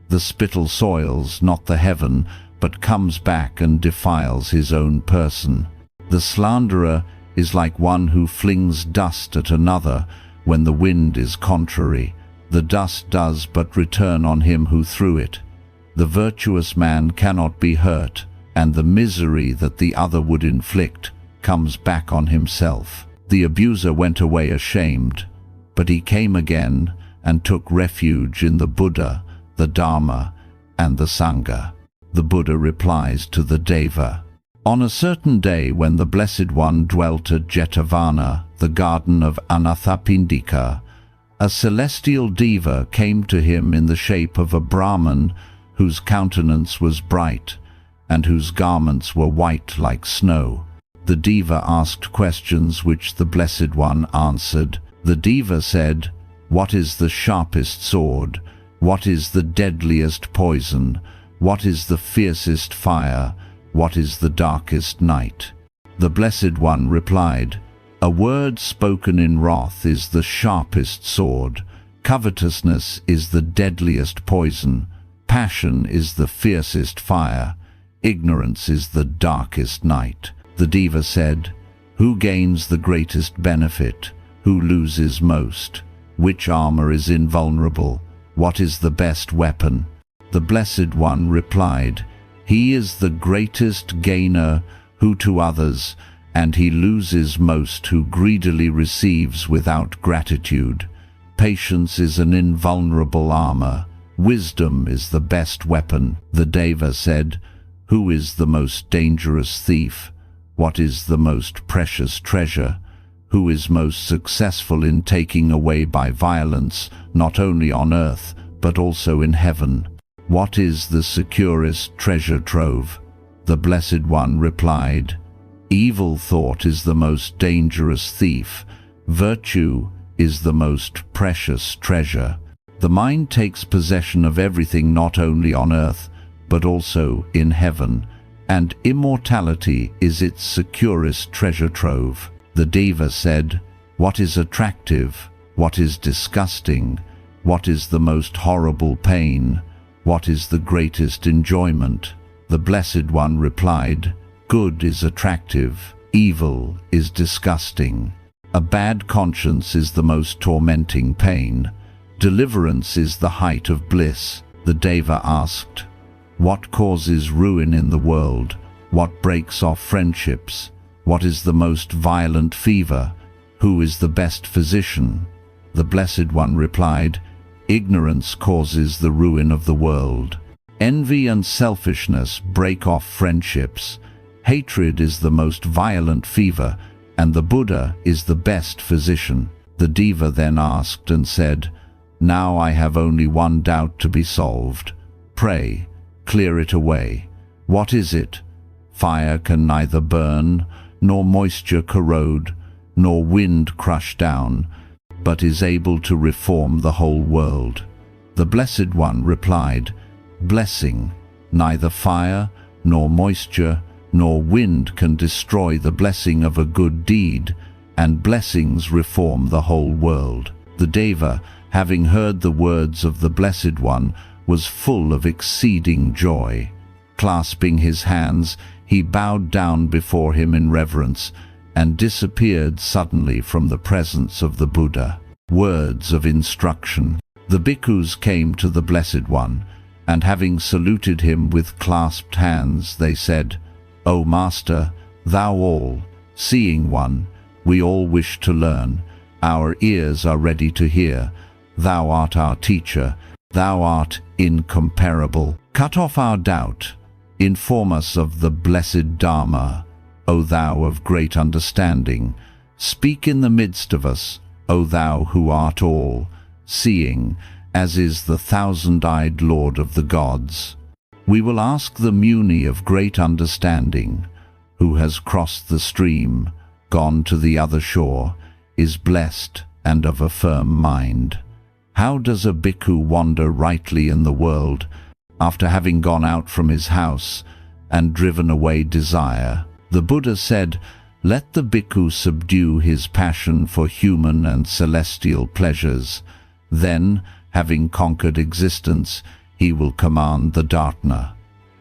The spittle soils not the heaven, but comes back and defiles his own person. The slanderer is like one who flings dust at another when the wind is contrary. The dust does but return on him who threw it. The virtuous man cannot be hurt, and the misery that the other would inflict comes back on himself." The abuser went away ashamed, but he came again and took refuge in the Buddha, the Dharma, and the Sangha. The Buddha replies to the Deva. On a certain day when the Blessed One dwelt at Jetavana, the garden of Anathapindika, a celestial Deva came to him in the shape of a Brahman whose countenance was bright and whose garments were white like snow. The Deva asked questions which the Blessed One answered. The Deva said, "What is the sharpest sword? What is the deadliest poison? What is the fiercest fire? What is the darkest night?" The Blessed One replied, "A word spoken in wrath is the sharpest sword. Covetousness is the deadliest poison. Passion is the fiercest fire. Ignorance is the darkest night." The Deva said, "Who gains the greatest benefit? Who loses most? Which armor is invulnerable? What is the best weapon?" The Blessed One replied, "He is the greatest gainer who to others, and he loses most who greedily receives without gratitude. Patience is an invulnerable armor. Wisdom is the best weapon." The Deva said, "Who is the most dangerous thief? What is the most precious treasure? Who is most successful in taking away by violence, not only on earth, but also in heaven? What is the securest treasure trove?" The Blessed One replied, "Evil thought is the most dangerous thief. Virtue is the most precious treasure. The mind takes possession of everything not only on earth, but also in heaven, and immortality is its securest treasure trove." The Deva said, "What is attractive? What is disgusting? What is the most horrible pain? What is the greatest enjoyment?" The Blessed One replied, "Good is attractive, evil is disgusting. A bad conscience is the most tormenting pain. Deliverance is the height of bliss." The Deva asked, "What causes ruin in the world? What breaks off friendships? What is the most violent fever? Who is the best physician?" The Blessed One replied, "Ignorance causes the ruin of the world. Envy and selfishness break off friendships. Hatred is the most violent fever, and the Buddha is the best physician." The Deva then asked and said, Now I have only one doubt to be solved. Pray, clear it away. What is it? Fire can neither burn, nor moisture corrode, nor wind crush down, but is able to reform the whole world. The Blessed One replied, Blessing, neither fire, nor moisture, nor wind can destroy the blessing of a good deed, and blessings reform the whole world. The Deva, having heard the words of the Blessed One, was full of exceeding joy. Clasping his hands, he bowed down before him in reverence, and disappeared suddenly from the presence of the Buddha. Words of instruction. The bhikkhus came to the Blessed One, and having saluted him with clasped hands, they said, O Master, thou all-seeing one, we all wish to learn. Our ears are ready to hear. Thou art our teacher. Thou art incomparable. Cut off our doubt. Inform us of the blessed Dharma, O thou of great understanding. Speak in the midst of us, O thou who art all-seeing, as is the thousand-eyed Lord of the gods. We will ask the Muni of great understanding, who has crossed the stream, gone to the other shore, is blessed and of a firm mind. How does a bhikkhu wander rightly in the world, after having gone out from his house and driven away desire? The Buddha said, Let the bhikkhu subdue his passion for human and celestial pleasures. Then, having conquered existence, he will command the dharana.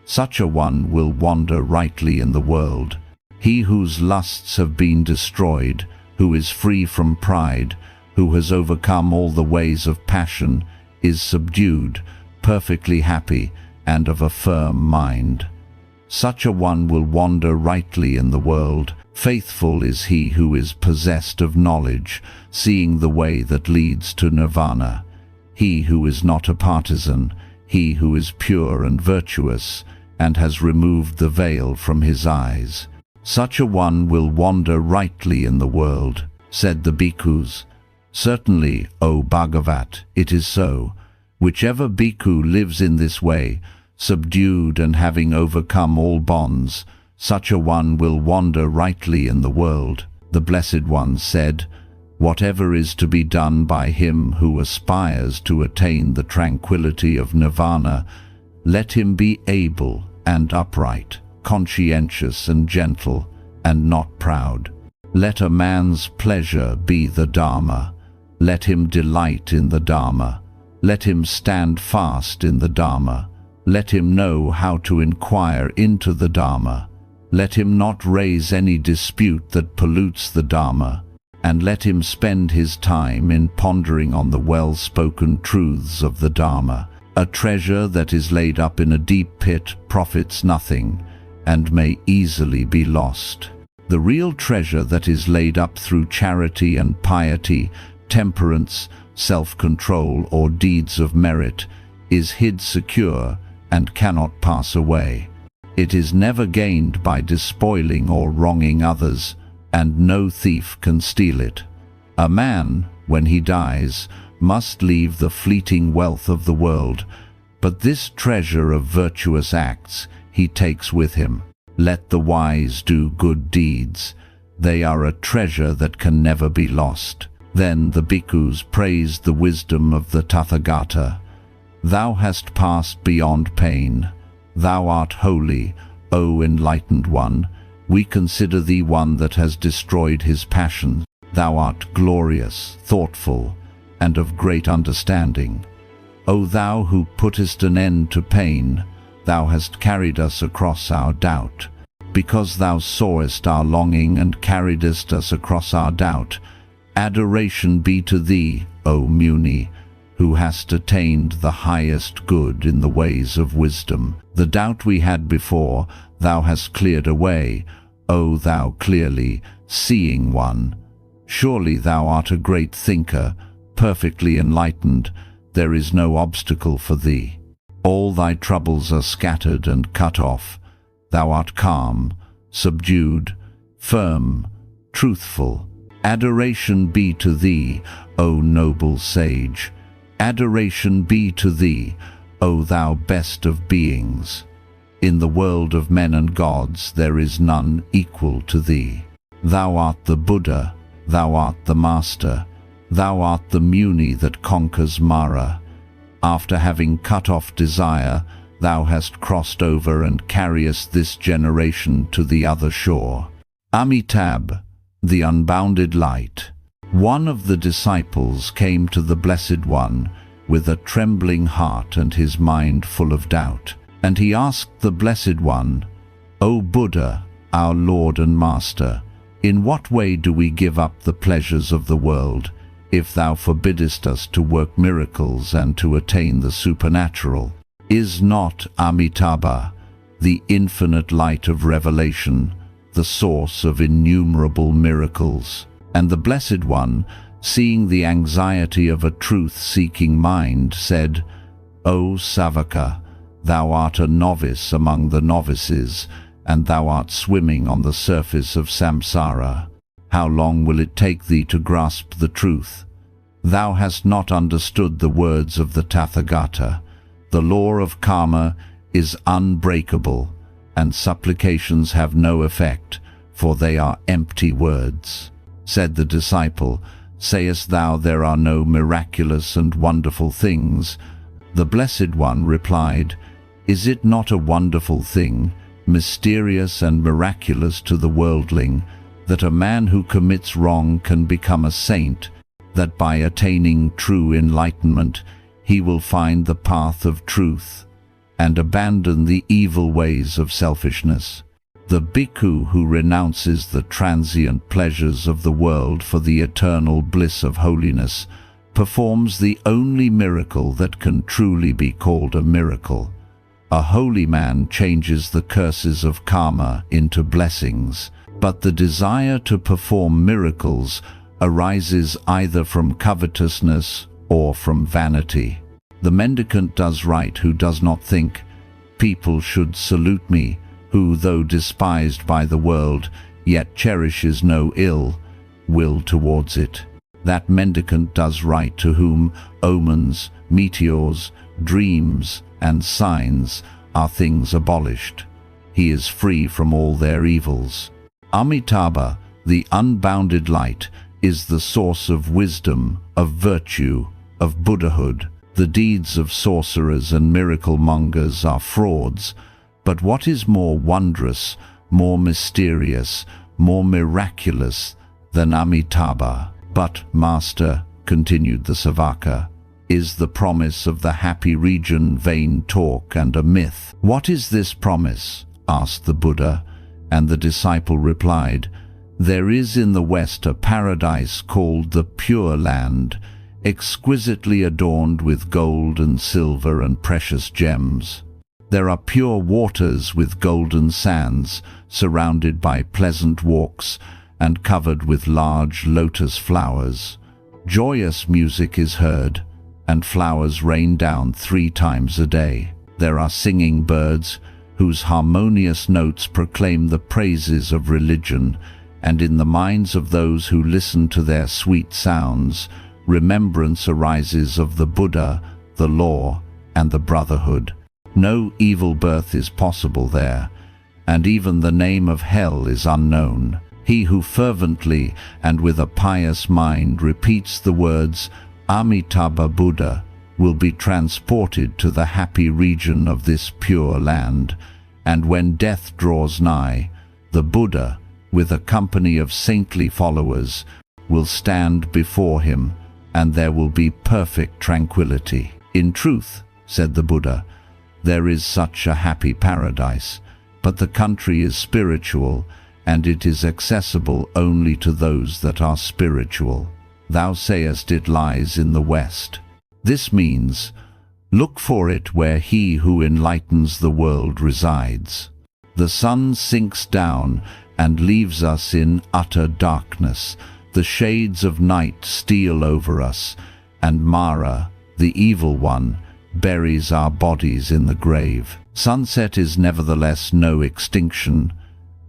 Such a one will wander rightly in the world. He whose lusts have been destroyed, who is free from pride, who has overcome all the ways of passion, is subdued, perfectly happy, and of a firm mind. Such a one will wander rightly in the world. Faithful is he who is possessed of knowledge, seeing the way that leads to nirvana. He who is not a partisan, he who is pure and virtuous, and has removed the veil from his eyes. Such a one will wander rightly in the world, said the bhikkhus. Certainly, O Bhagavat, it is so. Whichever bhikkhu lives in this way, subdued and having overcome all bonds, such a one will wander rightly in the world. The Blessed One said, Whatever is to be done by him who aspires to attain the tranquility of nirvana, let him be able and upright, conscientious and gentle, and not proud. Let a man's pleasure be the Dharma. Let him delight in the Dharma. Let him stand fast in the Dharma. Let him know how to inquire into the Dharma. Let him not raise any dispute that pollutes the Dharma, and let him spend his time in pondering on the well-spoken truths of the Dharma. A treasure that is laid up in a deep pit profits nothing, and may easily be lost. The real treasure that is laid up through charity and piety, temperance, self-control, or deeds of merit, is hid secure and cannot pass away. It is never gained by despoiling or wronging others, and no thief can steal it. A man, when he dies, must leave the fleeting wealth of the world, but this treasure of virtuous acts he takes with him. Let the wise do good deeds. They are a treasure that can never be lost. Then the bhikkhus praised the wisdom of the Tathagata. Thou hast passed beyond pain. Thou art holy, O enlightened one. We consider thee one that has destroyed his passion. Thou art glorious, thoughtful, and of great understanding. O thou who puttest an end to pain, thou hast carried us across our doubt. Because thou sawest our longing and carriedest us across our doubt, adoration be to thee, O Muni, who hast attained the highest good in the ways of wisdom. The doubt we had before, thou hast cleared away, O thou clearly seeing one. Surely thou art a great thinker, perfectly enlightened. There is no obstacle for thee. All thy troubles are scattered and cut off. Thou art calm, subdued, firm, truthful. Adoration be to thee, O noble sage. Adoration be to thee, O thou best of beings. In the world of men and gods there is none equal to thee. Thou art the Buddha, thou art the Master, thou art the Muni that conquers Mara. After having cut off desire, thou hast crossed over and carriest this generation to the other shore. Amitabha, the unbounded light. One of the disciples came to the Blessed One with a trembling heart and his mind full of doubt. And he asked the Blessed One, O Buddha, our Lord and Master, in what way do we give up the pleasures of the world, if thou forbiddest us to work miracles and to attain the supernatural? Is not Amitabha, the infinite light of revelation, the source of innumerable miracles? And the Blessed One, seeing the anxiety of a truth-seeking mind, said, O Savaka, thou art a novice among the novices, and thou art swimming on the surface of samsara. How long will it take thee to grasp the truth? Thou hast not understood the words of the Tathagata. The law of karma is unbreakable, and supplications have no effect, for they are empty words. Said the disciple, Sayest thou there are no miraculous and wonderful things? The Blessed One replied, Is it not a wonderful thing, mysterious and miraculous to the worldling, that a man who commits wrong can become a saint, that by attaining true enlightenment he will find the path of truth, and abandon the evil ways of selfishness? The bhikkhu who renounces the transient pleasures of the world for the eternal bliss of holiness performs the only miracle that can truly be called a miracle. A holy man changes the curses of karma into blessings, but the desire to perform miracles arises either from covetousness or from vanity. The mendicant does right who does not think, People should salute me, who, though despised by the world, yet cherishes no ill will towards it. That mendicant does right to whom omens, meteors, dreams, and signs are things abolished. He is free from all their evils. Amitabha, the unbounded light, is the source of wisdom, of virtue, of Buddhahood. The deeds of sorcerers and miracle-mongers are frauds, but what is more wondrous, more mysterious, more miraculous than Amitabha? But, Master, continued the Savaka, is the promise of the happy region vain talk and a myth? What is this promise? Asked the Buddha, and the disciple replied, There is in the West a paradise called the Pure Land, exquisitely adorned with gold and silver and precious gems. There are pure waters with golden sands, surrounded by pleasant walks and covered with large lotus flowers. Joyous music is heard, and flowers rain down 3 times a day. There are singing birds, whose harmonious notes proclaim the praises of religion, and in the minds of those who listen to their sweet sounds, remembrance arises of the Buddha, the law, and the brotherhood. No evil birth is possible there, and even the name of hell is unknown. He who fervently and with a pious mind repeats the words Amitabha Buddha will be transported to the happy region of this pure land, and when death draws nigh, the Buddha, with a company of saintly followers, will stand before him, and there will be perfect tranquility. In truth, said the Buddha, there is such a happy paradise, but the country is spiritual, and it is accessible only to those that are spiritual. Thou sayest it lies in the West. This means, look for it where he who enlightens the world resides. The sun sinks down and leaves us in utter darkness. The shades of night steal over us, and Mara, the evil one, buries our bodies in the grave. Sunset is nevertheless no extinction,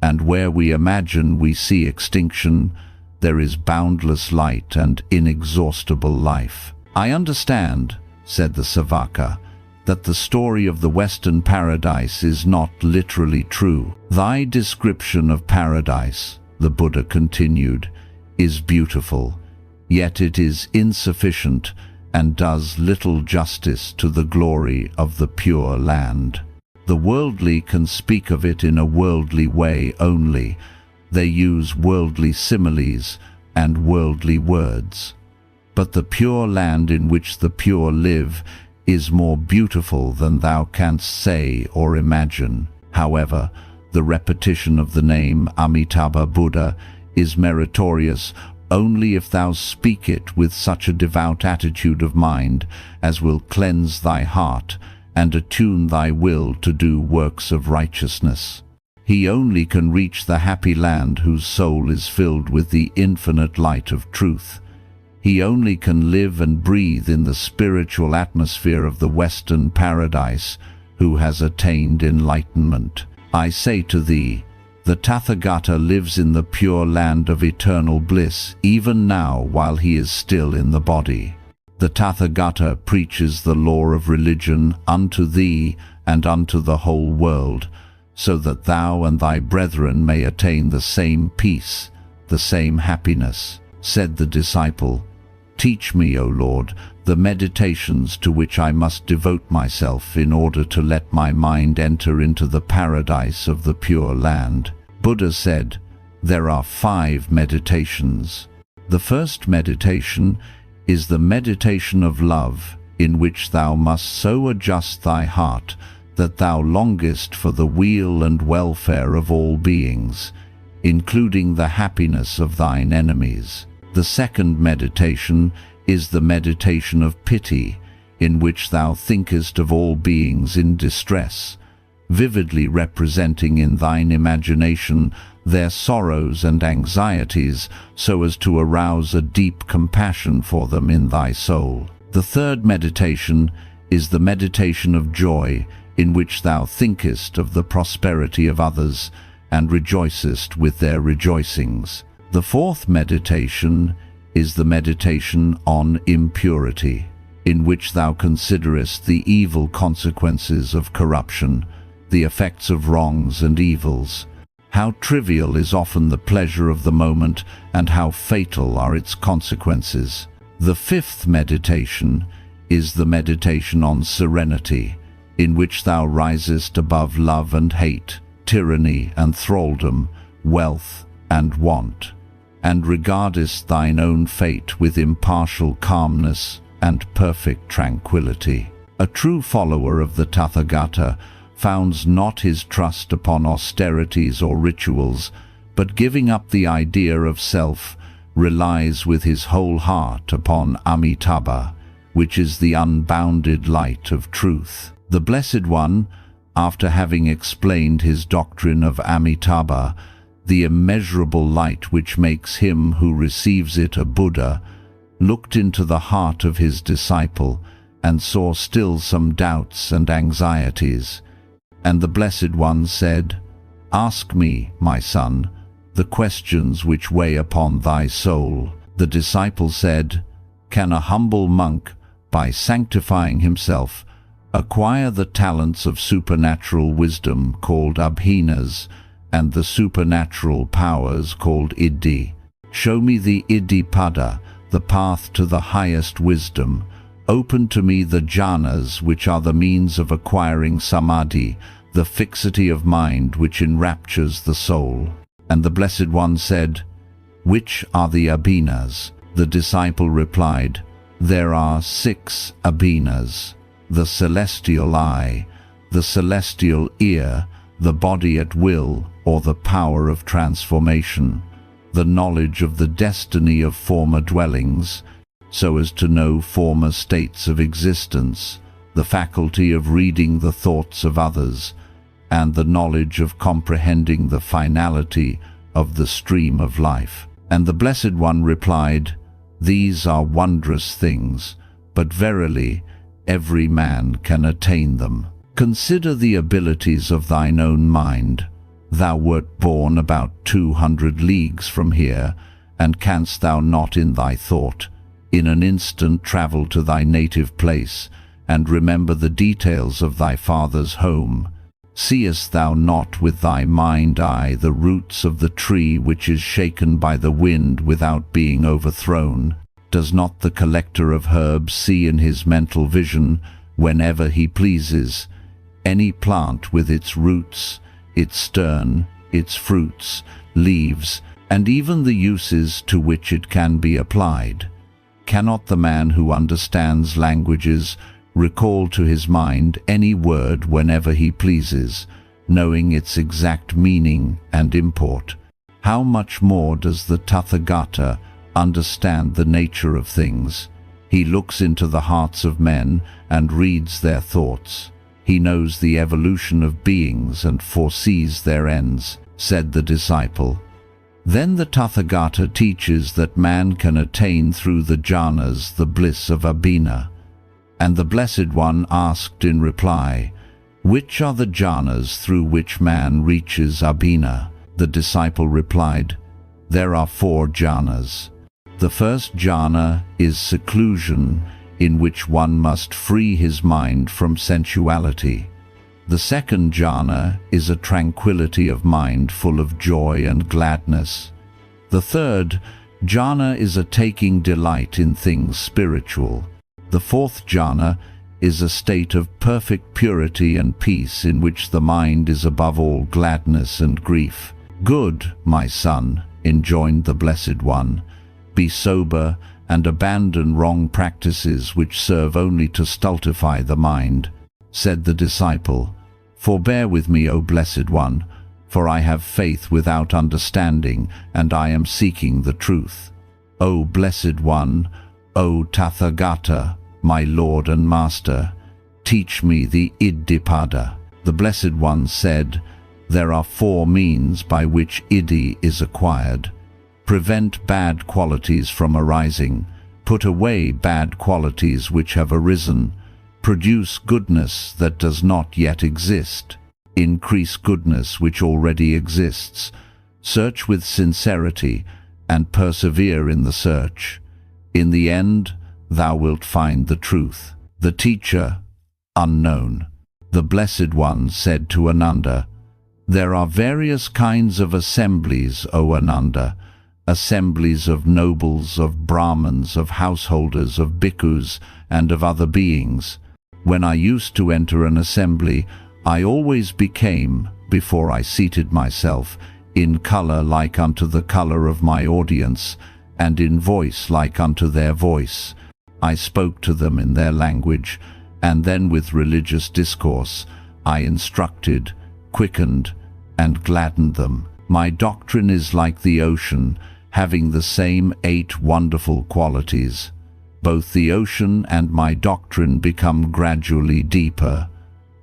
and where we imagine we see extinction, there is boundless light and inexhaustible life. "I understand," said the Savaka, "that the story of the Western paradise is not literally true. Thy description of paradise," the Buddha continued, "is beautiful, yet it is insufficient and does little justice to the glory of the Pure Land. The worldly can speak of it in a worldly way only. They use worldly similes and worldly words. But the Pure Land in which the pure live is more beautiful than thou canst say or imagine. However, the repetition of the name Amitabha Buddha is meritorious only if thou speak it with such a devout attitude of mind as will cleanse thy heart and attune thy will to do works of righteousness. He only can reach the happy land whose soul is filled with the infinite light of truth. He only can live and breathe in the spiritual atmosphere of the Western paradise who has attained enlightenment. I say to thee, the Tathagata lives in the pure land of eternal bliss even now while he is still in the body. The Tathagata preaches the law of religion unto thee and unto the whole world, so that thou and thy brethren may attain the same peace, the same happiness. Said the disciple, "Teach me, O Lord, the meditations to which I must devote myself in order to let my mind enter into the paradise of the Pure Land." Buddha said, "There are 5 meditations. The first meditation is the meditation of love, in which thou must so adjust thy heart that thou longest for the weal and welfare of all beings, including the happiness of thine enemies. The second meditation is the meditation of pity, in which thou thinkest of all beings in distress, vividly representing in thine imagination their sorrows and anxieties so as to arouse a deep compassion for them in thy soul. The third meditation is the meditation of joy, in which thou thinkest of the prosperity of others and rejoicest with their rejoicings. The fourth meditation is the meditation on impurity, in which thou considerest the evil consequences of corruption, the effects of wrongs and evils. How trivial is often the pleasure of the moment, and how fatal are its consequences. The fifth meditation is the meditation on serenity, in which thou risest above love and hate, tyranny and thraldom, wealth and want, and regardest thine own fate with impartial calmness and perfect tranquility. A true follower of the Tathagata founds not his trust upon austerities or rituals, but giving up the idea of self, relies with his whole heart upon Amitabha, which is the unbounded light of truth. The Blessed One, after having explained his doctrine of Amitabha, the immeasurable light which makes him who receives it a Buddha, looked into the heart of his disciple and saw still some doubts and anxieties. And the Blessed One said, "Ask me, my son, the questions which weigh upon thy soul." The disciple said, "Can a humble monk, by sanctifying himself, acquire the talents of supernatural wisdom called abhinas, and the supernatural powers called iddhi? Show me the iddhipada, the path to the highest wisdom. Open to me the jhanas, which are the means of acquiring samadhi, the fixity of mind which enraptures the soul." And the Blessed One said, "Which are the abhinas?" The disciple replied, "There are 6 abhinas: the celestial eye, the celestial ear, the body at will, or the power of transformation, the knowledge of the destiny of former dwellings, so as to know former states of existence, the faculty of reading the thoughts of others, and the knowledge of comprehending the finality of the stream of life." And the Blessed One replied, "These are wondrous things, but verily every man can attain them. Consider the abilities of thine own mind. Thou wert born about 200 leagues from here, and canst thou not in thy thought, In an instant travel to thy native place, and remember the details of thy father's home. Seest thou not with thy mind eye the roots of the tree which is shaken by the wind without being overthrown? Does not the collector of herbs see in his mental vision, whenever he pleases, any plant with its roots, its stern, its fruits, leaves, and even the uses to which it can be applied? Cannot the man who understands languages recall to his mind any word whenever he pleases, knowing its exact meaning and import? How much more does the Tathagata understand the nature of things? He looks into the hearts of men and reads their thoughts. He knows the evolution of beings and foresees their ends, said the disciple. Then the Tathagata teaches that man can attain through the jhanas the bliss of abhina. And the Blessed One asked in reply, "Which are the jhanas through which man reaches abhina?" The disciple replied, "There are 4 jhanas. The first jhana is seclusion, in which one must free his mind from sensuality. The second jhana is a tranquility of mind full of joy and gladness. The third jhana is a taking delight in things spiritual. The fourth jhana is a state of perfect purity and peace in which the mind is above all gladness and grief." "Good, my son," enjoined the Blessed One. "Be sober and abandon wrong practices which serve only to stultify the mind." Said the disciple, "Forbear with me, O Blessed One, for I have faith without understanding, and I am seeking the truth." "O Blessed One, O Tathagata, my Lord and Master, teach me the Iddhipada." The Blessed One said, "There are 4 means by which Iddhi is acquired. Prevent bad qualities from arising, put away bad qualities which have arisen, produce goodness that does not yet exist, increase goodness which already exists, search with sincerity, and persevere in the search. In the end, thou wilt find the truth." The teacher, unknown. The Blessed One said to Ananda, "There are various kinds of assemblies, O Ananda, assemblies of nobles, of Brahmins, of householders, of bhikkhus, and of other beings. When I used to enter an assembly, I always became, before I seated myself, in color like unto the color of my audience, and in voice like unto their voice. I spoke to them in their language, and then with religious discourse I instructed, quickened, and gladdened them. My doctrine is like the ocean, having the same 8 wonderful qualities. Both the ocean and my doctrine become gradually deeper.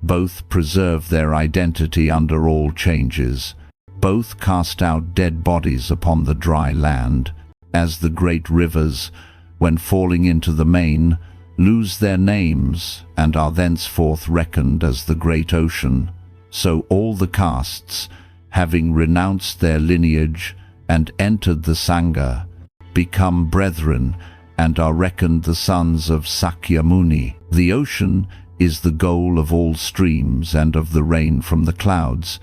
Both preserve their identity under all changes. Both cast out dead bodies upon the dry land. As the great rivers, when falling into the main, lose their names and are thenceforth reckoned as the great ocean, so all the castes, having renounced their lineage and entered the Sangha, become brethren and are reckoned the sons of Sakya Muni. The ocean is the goal of all streams and of the rain from the clouds,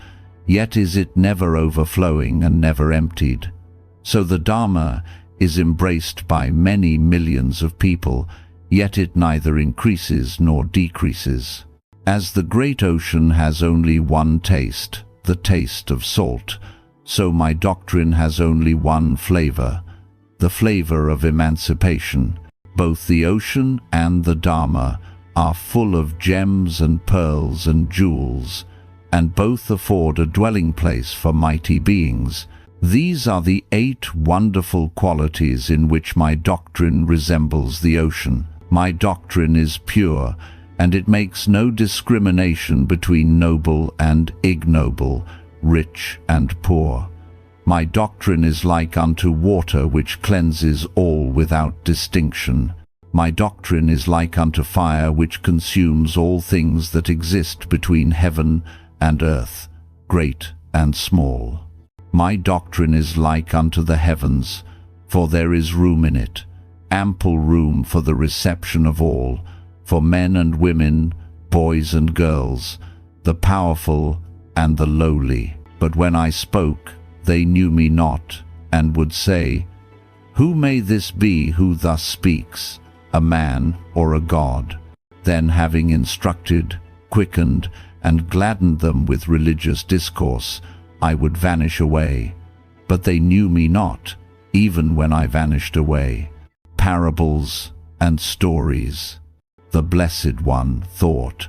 yet is it never overflowing and never emptied. So the Dharma is embraced by many millions of people, yet it neither increases nor decreases. As the great ocean has only one taste, the taste of salt, so my doctrine has only one flavor, the flavor of emancipation. Both the ocean and the Dharma are full of gems and pearls and jewels, and both afford a dwelling place for mighty beings. These are the 8 wonderful qualities in which my doctrine resembles the ocean. My doctrine is pure, and it makes no discrimination between noble and ignoble, rich and poor. My doctrine is like unto water which cleanses all without distinction. My doctrine is like unto fire which consumes all things that exist between heaven and earth, great and small. My doctrine is like unto the heavens, for there is room in it, ample room for the reception of all, for men and women, boys and girls, the powerful and the lowly. But when I spoke, they knew me not, and would say, Who may this be who thus speaks, a man or a god? Then, having instructed, quickened, and gladdened them with religious discourse, I would vanish away. But they knew me not, even when I vanished away. Parables and stories. The Blessed One thought,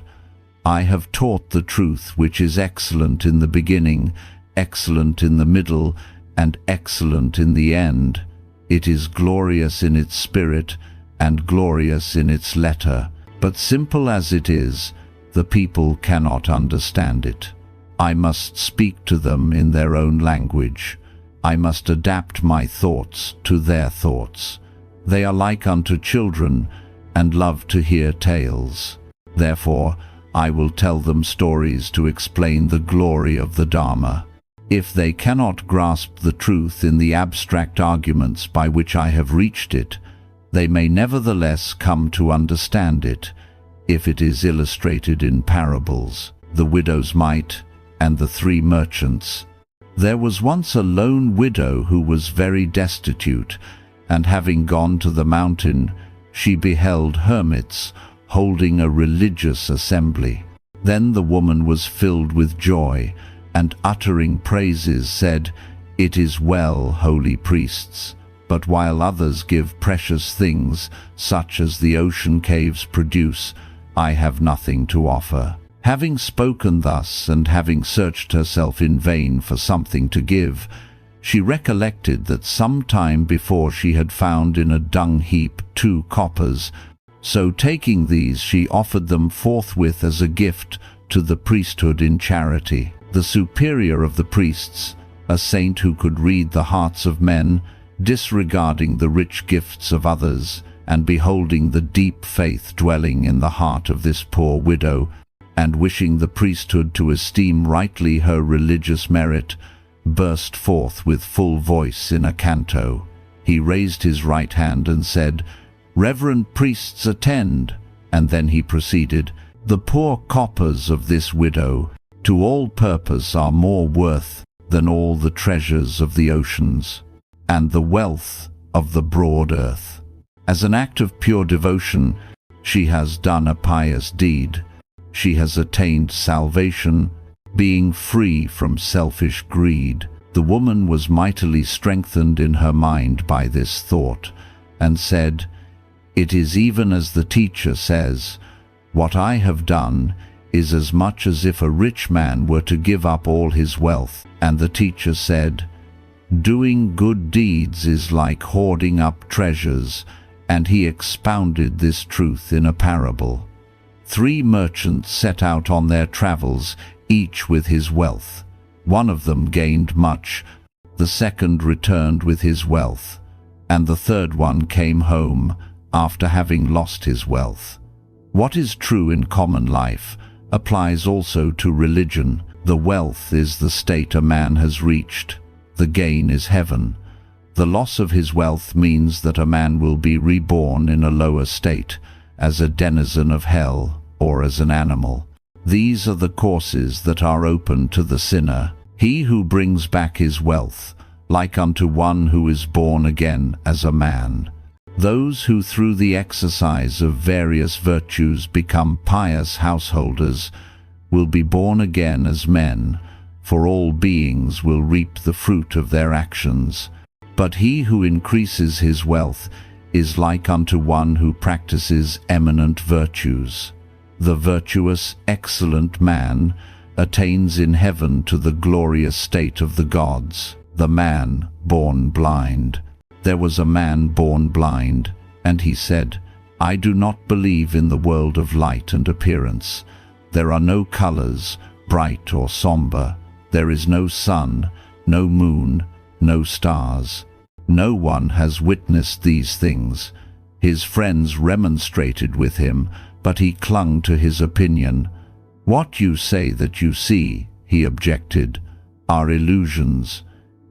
I have taught the truth which is excellent in the beginning, excellent in the middle, and excellent in the end. It is glorious in its spirit and glorious in its letter. But simple as it is, the people cannot understand it. I must speak to them in their own language. I must adapt my thoughts to their thoughts. They are like unto children, and love to hear tales. Therefore, I will tell them stories to explain the glory of the Dharma. If they cannot grasp the truth in the abstract arguments by which I have reached it, they may nevertheless come to understand it, if it is illustrated in parables. The widow's mite and the three merchants. There was once a lone widow who was very destitute, and having gone to the mountain, she beheld hermits holding a religious assembly. Then the woman was filled with joy, and uttering praises said, It is well, holy priests. But while others give precious things, such as the ocean caves produce, I have nothing to offer. Having spoken thus, and having searched herself in vain for something to give, she recollected that some time before she had found in a dung heap 2 coppers. So taking these, she offered them forthwith as a gift to the priesthood in charity. The superior of the priests, a saint who could read the hearts of men, disregarding the rich gifts of others, and beholding the deep faith dwelling in the heart of this poor widow, and wishing the priesthood to esteem rightly her religious merit, burst forth with full voice in a canto. He raised his right hand and said, Reverend priests, attend. And then he proceeded, The poor coppers of this widow to all purpose are more worth than all the treasures of the oceans, and the wealth of the broad earth. As an act of pure devotion, she has done a pious deed. She has attained salvation, being free from selfish greed. The woman was mightily strengthened in her mind by this thought, and said, It is even as the teacher says, What I have done is as much as if a rich man were to give up all his wealth. And the teacher said, Doing good deeds is like hoarding up treasures, and he expounded this truth in a parable. 3 merchants set out on their travels, each with his wealth. One of them gained much, the second returned with his wealth, and the third one came home after having lost his wealth. What is true in common life applies also to religion. The wealth is the state a man has reached. The gain is heaven. The loss of his wealth means that a man will be reborn in a lower state, as a denizen of hell or as an animal. These are the courses that are open to the sinner. He who brings back his wealth, like unto one who is born again as a man. Those who through the exercise of various virtues become pious householders will be born again as men, for all beings will reap the fruit of their actions. But he who increases his wealth is like unto one who practices eminent virtues. The virtuous, excellent man attains in heaven to the glorious state of the gods. The man born blind. There was a man born blind, and he said, I do not believe in the world of light and appearance. There are no colors, bright or somber. There is no sun, no moon, no stars. No one has witnessed these things. His friends remonstrated with him, but he clung to his opinion. What you say that you see, he objected, are illusions.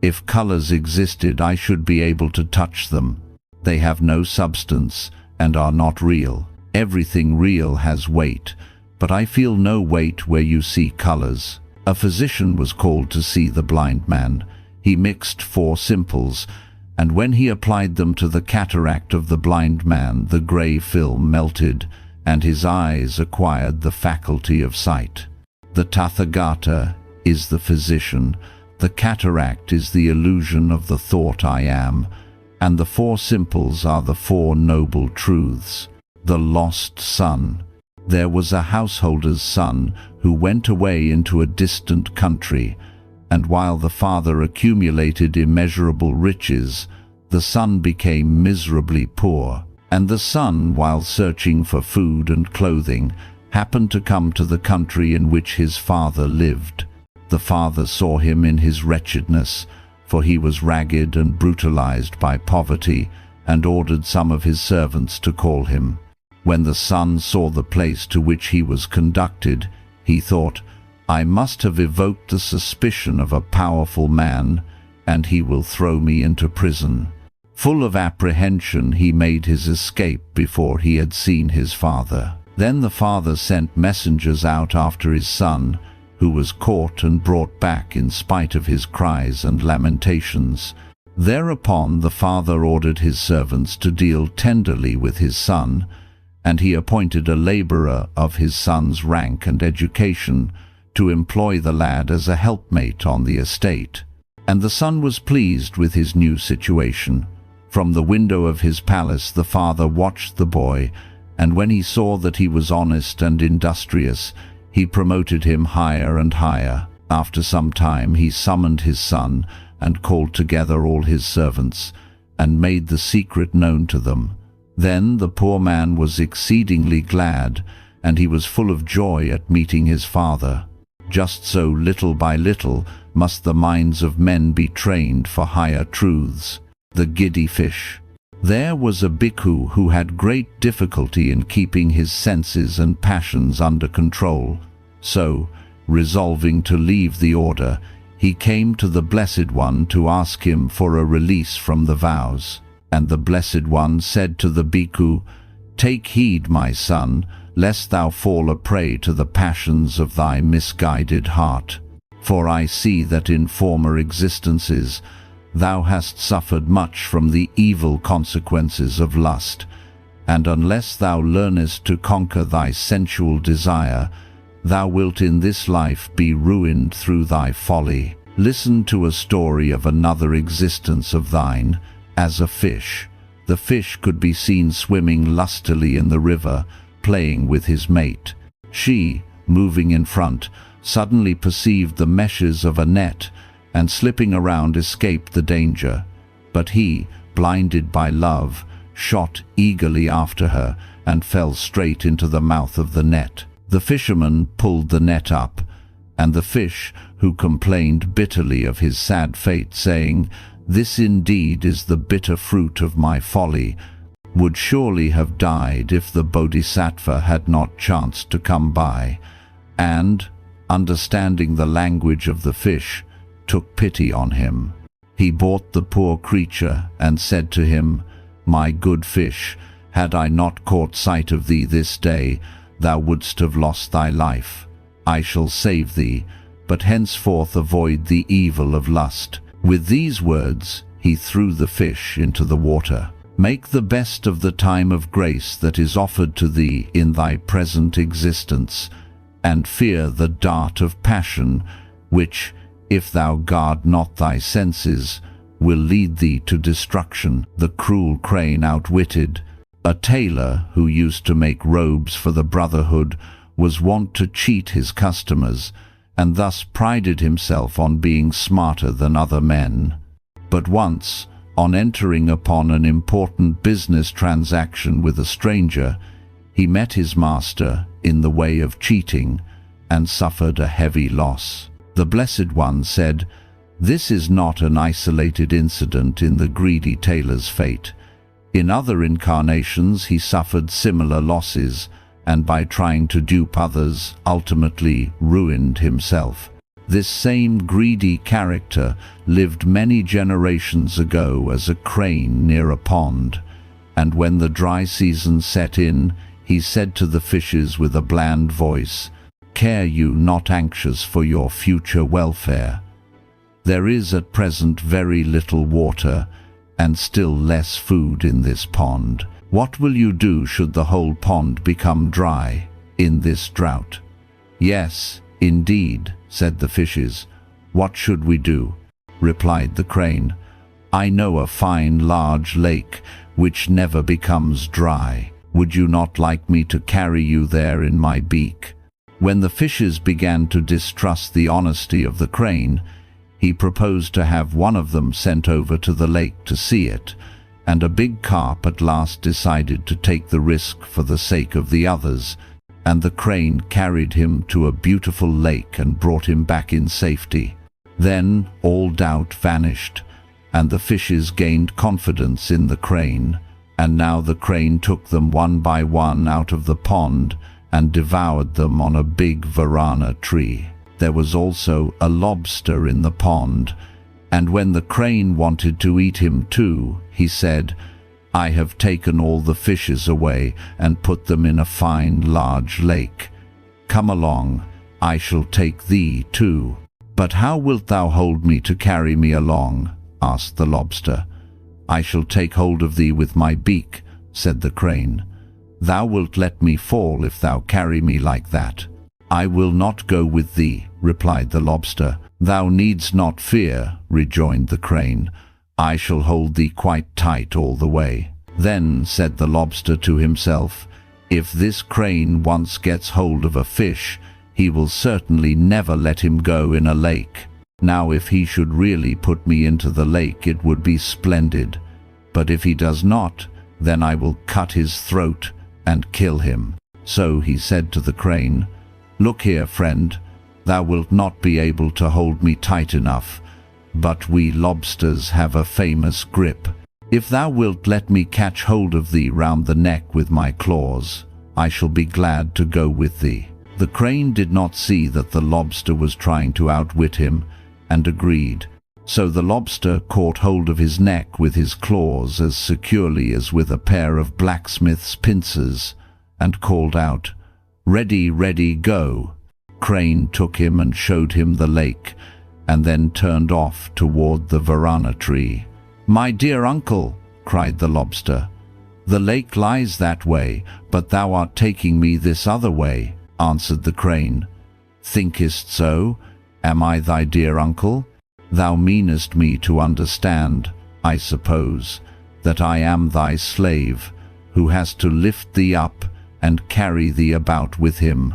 If colors existed, I should be able to touch them. They have no substance and are not real. Everything real has weight, but I feel no weight where you see colors. A physician was called to see the blind man. He mixed 4 simples, and when he applied them to the cataract of the blind man, the gray film melted, and his eyes acquired the faculty of sight. The Tathagata is the physician, the cataract is the illusion of the thought I am, and the 4 simples are the 4 noble truths. The lost son. There was a householder's son who went away into a distant country, and while the father accumulated immeasurable riches, the son became miserably poor. And the son, while searching for food and clothing, happened to come to the country in which his father lived. The father saw him in his wretchedness, for he was ragged and brutalized by poverty, and ordered some of his servants to call him. When the son saw the place to which he was conducted, he thought, I must have evoked the suspicion of a powerful man, and he will throw me into prison. Full of apprehension, he made his escape before he had seen his father. Then the father sent messengers out after his son, who was caught and brought back in spite of his cries and lamentations. Thereupon the father ordered his servants to deal tenderly with his son, and he appointed a laborer of his son's rank and education to employ the lad as a helpmate on the estate. And the son was pleased with his new situation. From the window of his palace the father watched the boy, and when he saw that he was honest and industrious, he promoted him higher and higher. After some time he summoned his son and called together all his servants, and made the secret known to them. Then the poor man was exceedingly glad, and he was full of joy at meeting his father. Just so, little by little, must the minds of men be trained for higher truths. The giddy fish. There was a bhikkhu who had great difficulty in keeping his senses and passions under control. So, resolving to leave the order, he came to the Blessed One to ask him for a release from the vows. And the Blessed One said to the bhikkhu, Take heed, my son, lest thou fall a prey to the passions of thy misguided heart. For I see that in former existences thou hast suffered much from the evil consequences of lust, and unless thou learnest to conquer thy sensual desire, thou wilt in this life be ruined through thy folly. Listen to a story of another existence of thine. As a fish, the fish could be seen swimming lustily in the river, playing with his mate. She, moving in front, suddenly perceived the meshes of a net, and slipping around escaped the danger. But he, blinded by love, shot eagerly after her and fell straight into the mouth of the net. The fisherman pulled the net up, and the fish, who complained bitterly of his sad fate, saying, This indeed is the bitter fruit of my folly, would surely have died if the Bodhisattva had not chanced to come by, and, understanding the language of the fish, took pity on him. He bought the poor creature and said to him, My good fish, had I not caught sight of thee this day, thou wouldst have lost thy life. I shall save thee, but henceforth avoid the evil of lust. With these words he threw the fish into the water. Make the best of the time of grace that is offered to thee in thy present existence, and fear the dart of passion, which, if thou guard not thy senses, will lead thee to destruction. The cruel crane outwitted. A tailor who used to make robes for the brotherhood was wont to cheat his customers, and thus prided himself on being smarter than other men. But once, on entering upon an important business transaction with a stranger, he met his master in the way of cheating, and suffered a heavy loss. The Blessed One said, This is not an isolated incident in the greedy tailor's fate. In other incarnations he suffered similar losses, and by trying to dupe others, ultimately ruined himself. This same greedy character lived many generations ago as a crane near a pond. And when the dry season set in, he said to the fishes with a bland voice, "Care you not anxious for your future welfare? There is at present very little water, and still less food in this pond. What will you do should the whole pond become dry in this drought?" "Yes, indeed," said the fishes. "What should we do?" replied the crane. "I know a fine large lake which never becomes dry. Would you not like me to carry you there in my beak?" When the fishes began to distrust the honesty of the crane, he proposed to have one of them sent over to the lake to see it, and a big carp at last decided to take the risk for the sake of the others, and the crane carried him to a beautiful lake and brought him back in safety. Then all doubt vanished, and the fishes gained confidence in the crane, and now the crane took them one by one out of the pond and devoured them on a big varana tree. There was also a lobster in the pond, and when the crane wanted to eat him too, he said, "I have taken all the fishes away and put them in a fine large lake. Come along, I shall take thee too." "But how wilt thou hold me to carry me along?" asked the lobster. "I shall take hold of thee with my beak," said the crane. "Thou wilt let me fall if thou carry me like that." "I will not go with thee," replied the lobster. "Thou needst not fear," rejoined the crane. "I shall hold thee quite tight all the way." Then said the lobster to himself, "If this crane once gets hold of a fish, he will certainly never let him go in a lake. Now if he should really put me into the lake, it would be splendid. But if he does not, then I will cut his throat and kill him." So he said to the crane, "Look here, friend, thou wilt not be able to hold me tight enough, but we lobsters have a famous grip. If thou wilt let me catch hold of thee round the neck with my claws, I shall be glad to go with thee." The crane did not see that the lobster was trying to outwit him, and agreed. So the lobster caught hold of his neck with his claws as securely as with a pair of blacksmith's pincers, and called out, "Ready, ready, go." Crane took him and showed him the lake, and then turned off toward the varana tree. "My dear uncle," cried the lobster, "the lake lies that way, but thou art taking me this other way," answered the crane. "Thinkest so? Am I thy dear uncle? Thou meanest me to understand, I suppose, that I am thy slave, who has to lift thee up and carry thee about with him,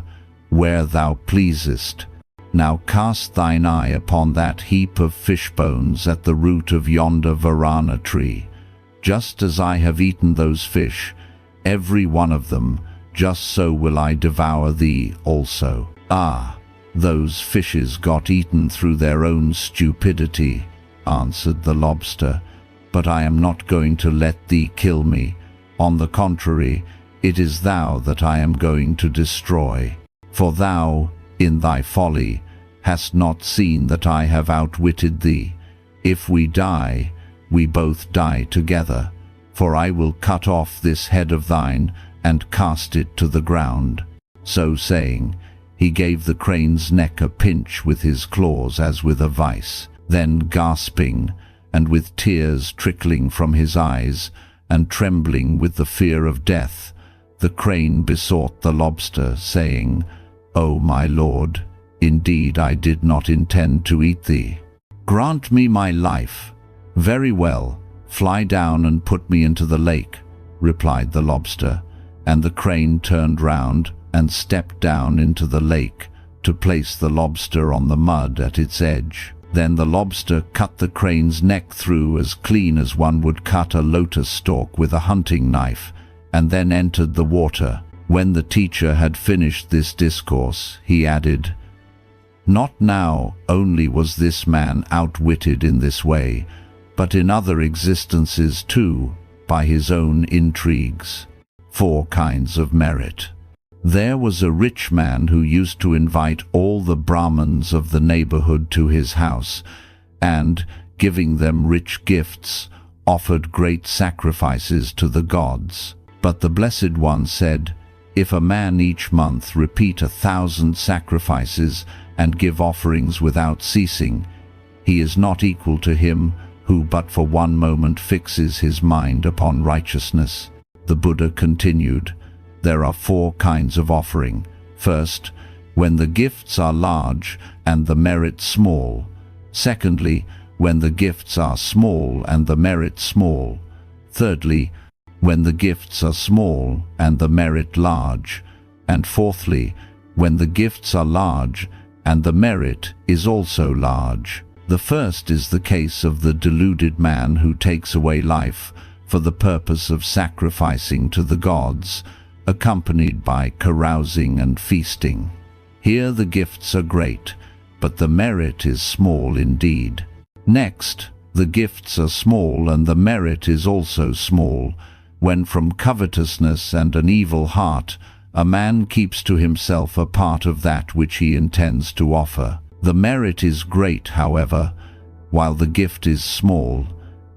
where thou pleasest. Now cast thine eye upon that heap of fish bones at the root of yonder varana tree. Just as I have eaten those fish, every one of them, just so will I devour thee also." "Ah, those fishes got eaten through their own stupidity," answered the lobster, "but I am not going to let thee kill me. On the contrary, it is thou that I am going to destroy. For thou, in thy folly, hast not seen that I have outwitted thee. If we die, we both die together. For I will cut off this head of thine and cast it to the ground." So saying, he gave the crane's neck a pinch with his claws as with a vice. Then gasping, and with tears trickling from his eyes, and trembling with the fear of death, the crane besought the lobster, saying, "O my lord, indeed I did not intend to eat thee. Grant me my life." "Very well, fly down and put me into the lake," replied the lobster, and the crane turned round and stepped down into the lake to place the lobster on the mud at its edge. Then the lobster cut the crane's neck through as clean as one would cut a lotus stalk with a hunting knife, and then entered the water. When the teacher had finished this discourse, he added, "Not now only was this man outwitted in this way, but in other existences too, by his own intrigues." 4 kinds of merit. There was a rich man who used to invite all the Brahmins of the neighborhood to his house, and, giving them rich gifts, offered great sacrifices to the gods. But the Blessed One said, "If a man each month repeat 1,000 sacrifices and give offerings without ceasing, he is not equal to him who but for one moment fixes his mind upon righteousness." The Buddha continued, "There are 4 kinds of offering. First, when the gifts are large and the merit small. Secondly, when the gifts are small and the merit small. Thirdly, when the gifts are small and the merit large. And fourthly, when the gifts are large and the merit is also large. The first is the case of the deluded man who takes away life for the purpose of sacrificing to the gods, accompanied by carousing and feasting. Here the gifts are great, but the merit is small indeed. Next, the gifts are small and the merit is also small, when from covetousness and an evil heart a man keeps to himself a part of that which he intends to offer. The merit is great, however, while the gift is small,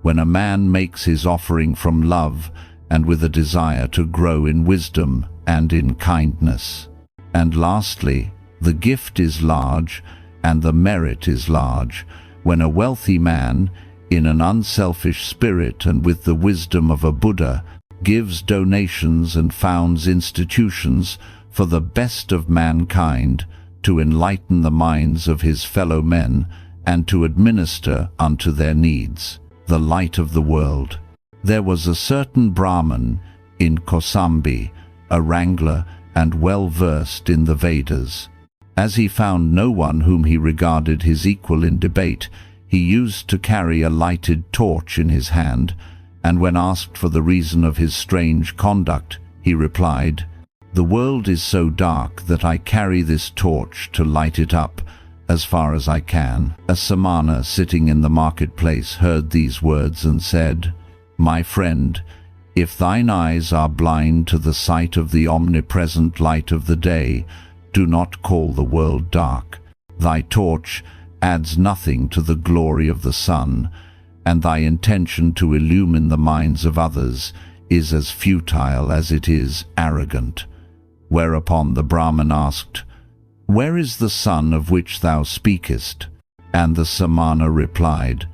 when a man makes his offering from love and with a desire to grow in wisdom and in kindness. And lastly, the gift is large and the merit is large, when a wealthy man, in an unselfish spirit and with the wisdom of a Buddha, gives donations and founds institutions for the best of mankind, to enlighten the minds of his fellow men and to administer unto their needs, the light of the world. There was a certain Brahmin in Kosambi, a wrangler and well-versed in the Vedas. As he found no one whom he regarded his equal in debate, he used to carry a lighted torch in his hand, and when asked for the reason of his strange conduct, he replied, "The world is so dark that I carry this torch to light it up as far as I can." A samana sitting in the marketplace heard these words and said, "My friend, if thine eyes are blind to the sight of the omnipresent light of the day, do not call the world dark. Thy torch adds nothing to the glory of the sun, and thy intention to illumine the minds of others is as futile as it is arrogant." Whereupon the Brahmin asked, "Where is the sun of which thou speakest?" And the samana replied,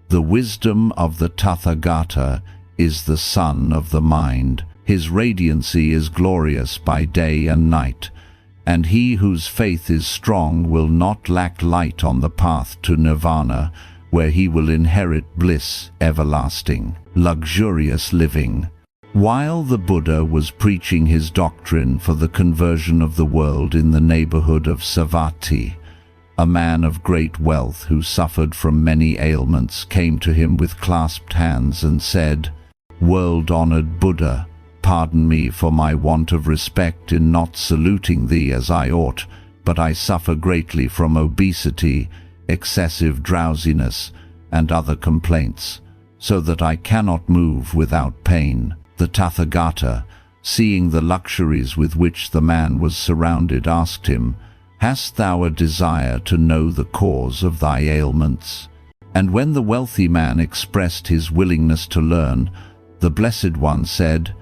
"The wisdom of the Tathagata is the sun of the mind. His radiancy is glorious by day and night, and he whose faith is strong will not lack light on the path to nirvana, where he will inherit bliss everlasting, luxurious living." While the Buddha was preaching his doctrine for the conversion of the world in the neighborhood of Savatthi, a man of great wealth who suffered from many ailments came to him with clasped hands and said, "World-honored Buddha, pardon me for my want of respect in not saluting thee as I ought, but I suffer greatly from obesity, excessive drowsiness, and other complaints, so that I cannot move without pain." The Tathagata, seeing the luxuries with which the man was surrounded, asked him, "Hast thou a desire to know the cause of thy ailments?" And when the wealthy man expressed his willingness to learn, the Blessed One said,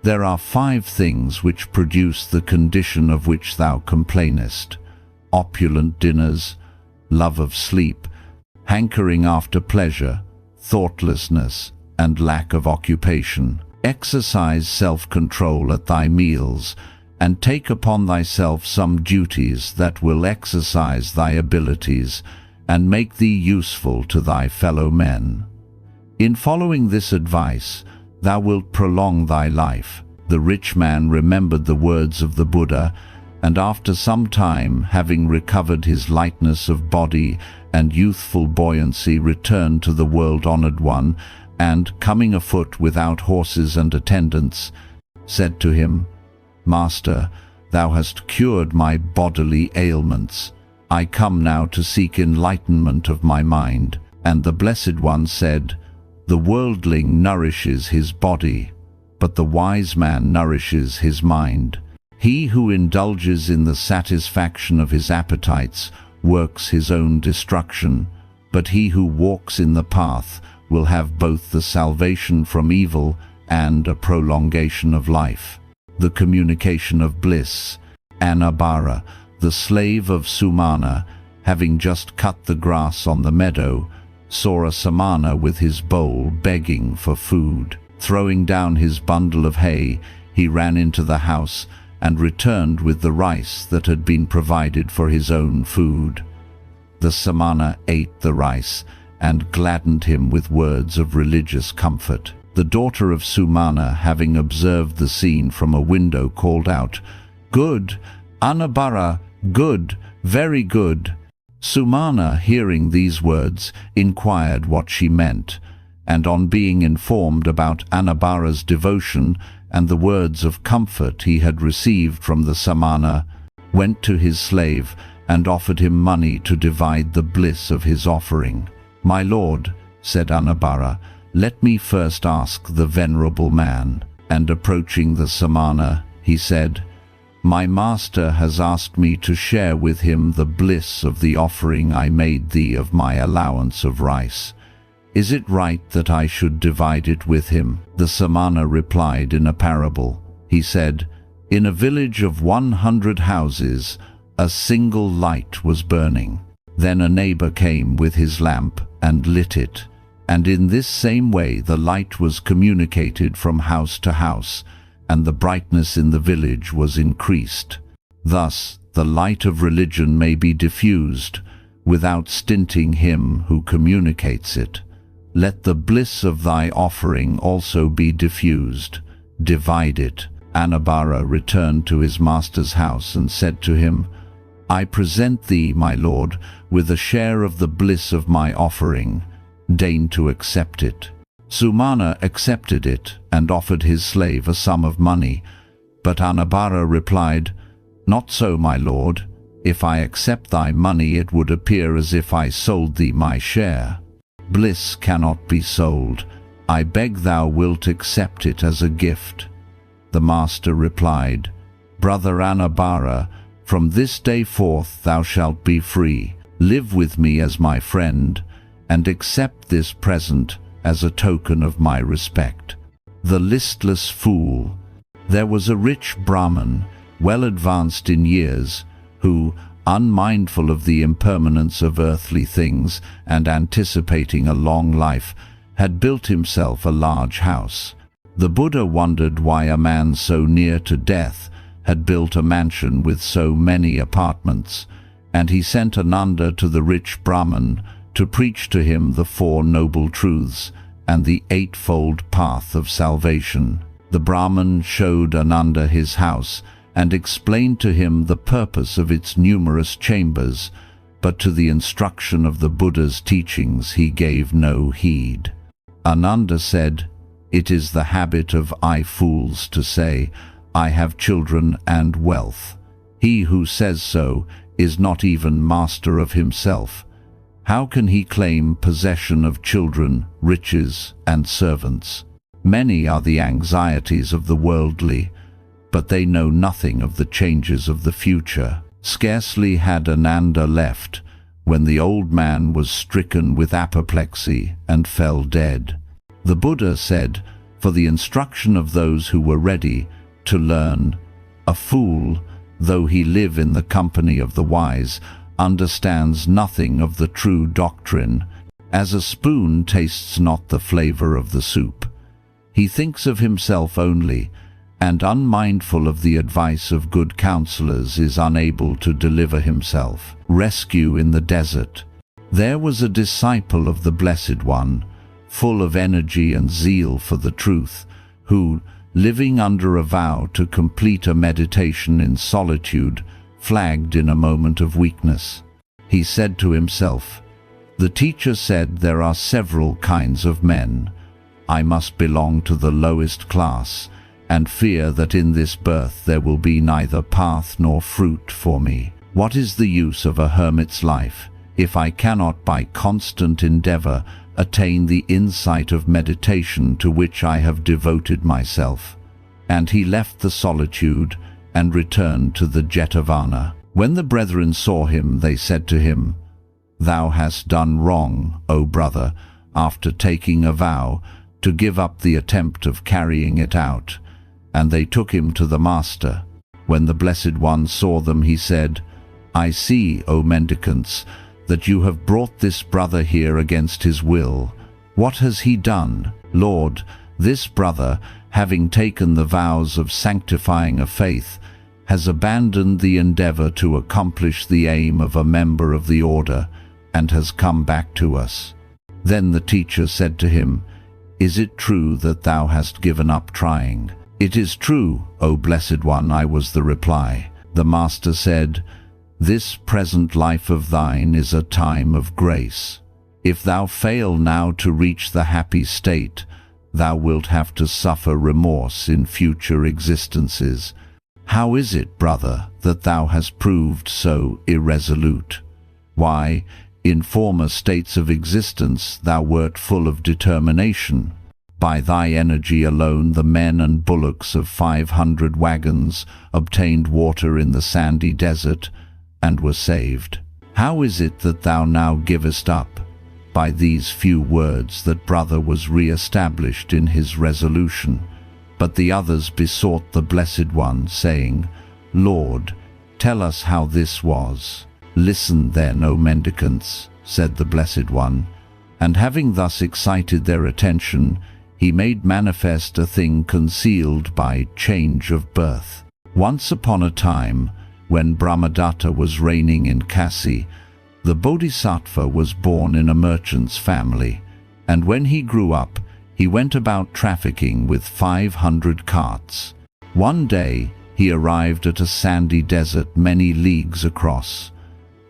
"There are 5 things which produce the condition of which thou complainest: opulent dinners, love of sleep, hankering after pleasure, thoughtlessness, and lack of occupation. Exercise self-control at thy meals, and take upon thyself some duties that will exercise thy abilities and make thee useful to thy fellow men. In following this advice, thou wilt prolong thy life." The rich man remembered the words of the Buddha, and after some time, having recovered his lightness of body and youthful buoyancy, returned to the world-honored one, and, coming afoot without horses and attendants, said to him, "Master, thou hast cured my bodily ailments. I come now to seek enlightenment of my mind." And the Blessed One said, "The worldling nourishes his body, but the wise man nourishes his mind. He who indulges in the satisfaction of his appetites works his own destruction, but he who walks in the path will have both the salvation from evil and a prolongation of life. The communication of bliss. Anabara, the slave of Sumana, having just cut the grass on the meadow, saw a samana with his bowl begging for food. Throwing down his bundle of hay, he ran into the house and returned with the rice that had been provided for his own food. The samana ate the rice and gladdened him with words of religious comfort. The daughter of Sumana, having observed the scene from a window, called out, "Good, Anabara, good, very good." Sumana, hearing these words, inquired what she meant, and on being informed about Anabara's devotion and the words of comfort he had received from the samana, went to his slave and offered him money to divide the bliss of his offering. "My lord," said Anabara, "let me first ask the venerable man." And approaching the samana, he said, "My master has asked me to share with him the bliss of the offering I made thee of my allowance of rice. Is it right that I should divide it with him?" The samana replied in a parable. He said, "In a village of 100 houses, a single light was burning. Then a neighbor came with his lamp and lit it, and in this same way the light was communicated from house to house, and the brightness in the village was increased. Thus the light of religion may be diffused without stinting him who communicates it. Let the bliss of thy offering also be diffused. Divide it." Anabara returned to his master's house and said to him, "I present thee, my lord, with a share of the bliss of my offering. Deign to accept it." Sumana accepted it and offered his slave a sum of money, but Anabara replied, "Not so, my lord. If I accept thy money, it would appear as if I sold thee my share. Bliss cannot be sold. I beg thou wilt accept it as a gift." The master replied, "Brother Anabara, from this day forth thou shalt be free. Live with me as my friend, and accept this present as a token of my respect." The listless fool. There was a rich Brahmin, well advanced in years, who, unmindful of the impermanence of earthly things and anticipating a long life, had built himself a large house. The Buddha wondered why a man so near to death had built a mansion with so many apartments, and he sent Ananda to the rich Brahmin to preach to him the Four Noble Truths and the Eightfold Path of Salvation. The Brahmin showed Ananda his house and explained to him the purpose of its numerous chambers, but to the instruction of the Buddha's teachings he gave no heed. Ananda said, "It is the habit of fools to say, 'I have children and wealth.' He who says so is not even master of himself. How can he claim possession of children, riches, and servants? Many are the anxieties of the worldly, but they know nothing of the changes of the future." Scarcely had Ananda left when the old man was stricken with apoplexy and fell dead. The Buddha said, for the instruction of those who were ready to learn, "A fool, though he live in the company of the wise, understands nothing of the true doctrine, as a spoon tastes not the flavor of the soup. He thinks of himself only, and unmindful of the advice of good counselors is unable to deliver himself." Rescue in the desert. There was a disciple of the Blessed One, full of energy and zeal for the truth, who, living under a vow to complete a meditation in solitude, flagged in a moment of weakness. He said to himself, "The teacher said there are several kinds of men. I must belong to the lowest class, and fear that in this birth there will be neither path nor fruit for me. What is the use of a hermit's life, if I cannot by constant endeavor attain the insight of meditation to which I have devoted myself?" And he left the solitude and returned to the Jetavana. When the brethren saw him, they said to him, "Thou hast done wrong, O brother. after taking a vow, to give up the attempt of carrying it out, and they took him to the master. When the Blessed One saw them, he said, "I see, O mendicants, that you have brought this brother here against his will. What has he done? Lord, this brother, having taken the vows of sanctifying a faith, has abandoned the endeavor to accomplish the aim of a member of the order, and has come back to us." Then the teacher said to him, "Is it true that thou hast given up trying?" "It is true, O Blessed One," I was the reply. The master said, "This present life of thine is a time of grace. If thou fail now to reach the happy state, thou wilt have to suffer remorse in future existences. How is it, brother, that thou hast proved so irresolute? Why, in former states of existence thou wert full of determination. By thy energy alone the men and bullocks of 500 wagons obtained water in the sandy desert and were saved. How is it that thou now givest up?" By these few words that brother was re-established in his resolution. But the others besought the Blessed One, saying, "Lord, tell us how this was." "Listen then, O mendicants," said the Blessed One, and having thus excited their attention, he made manifest a thing concealed by change of birth. Once upon a time, when Brahmadatta was reigning in Kasi, the Bodhisattva was born in a merchant's family, and when he grew up, he went about trafficking with 500 carts. One day, he arrived at a sandy desert many leagues across.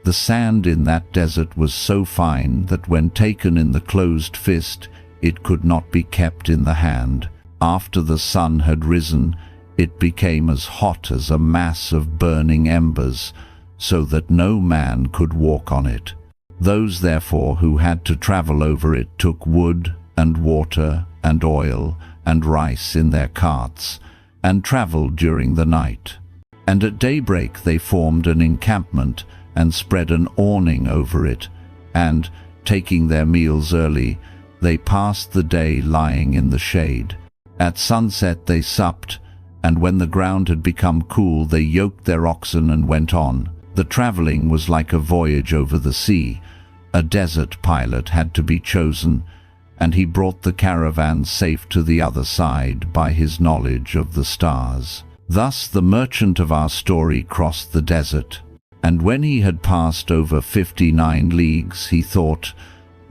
The sand in that desert was so fine that when taken in the closed fist, it could not be kept in the hand. After the sun had risen, it became as hot as a mass of burning embers, so that no man could walk on it. Those, therefore, who had to travel over it took wood and water and oil and rice in their carts, and travelled during the night. And at daybreak they formed an encampment and spread an awning over it, and, taking their meals early, they passed the day lying in the shade. At sunset they supped, and when the ground had become cool they yoked their oxen and went on. The travelling was like a voyage over the sea. A desert pilot had to be chosen, and he brought the caravan safe to the other side by his knowledge of the stars. Thus the merchant of our story crossed the desert, and when he had passed over 59 leagues, he thought,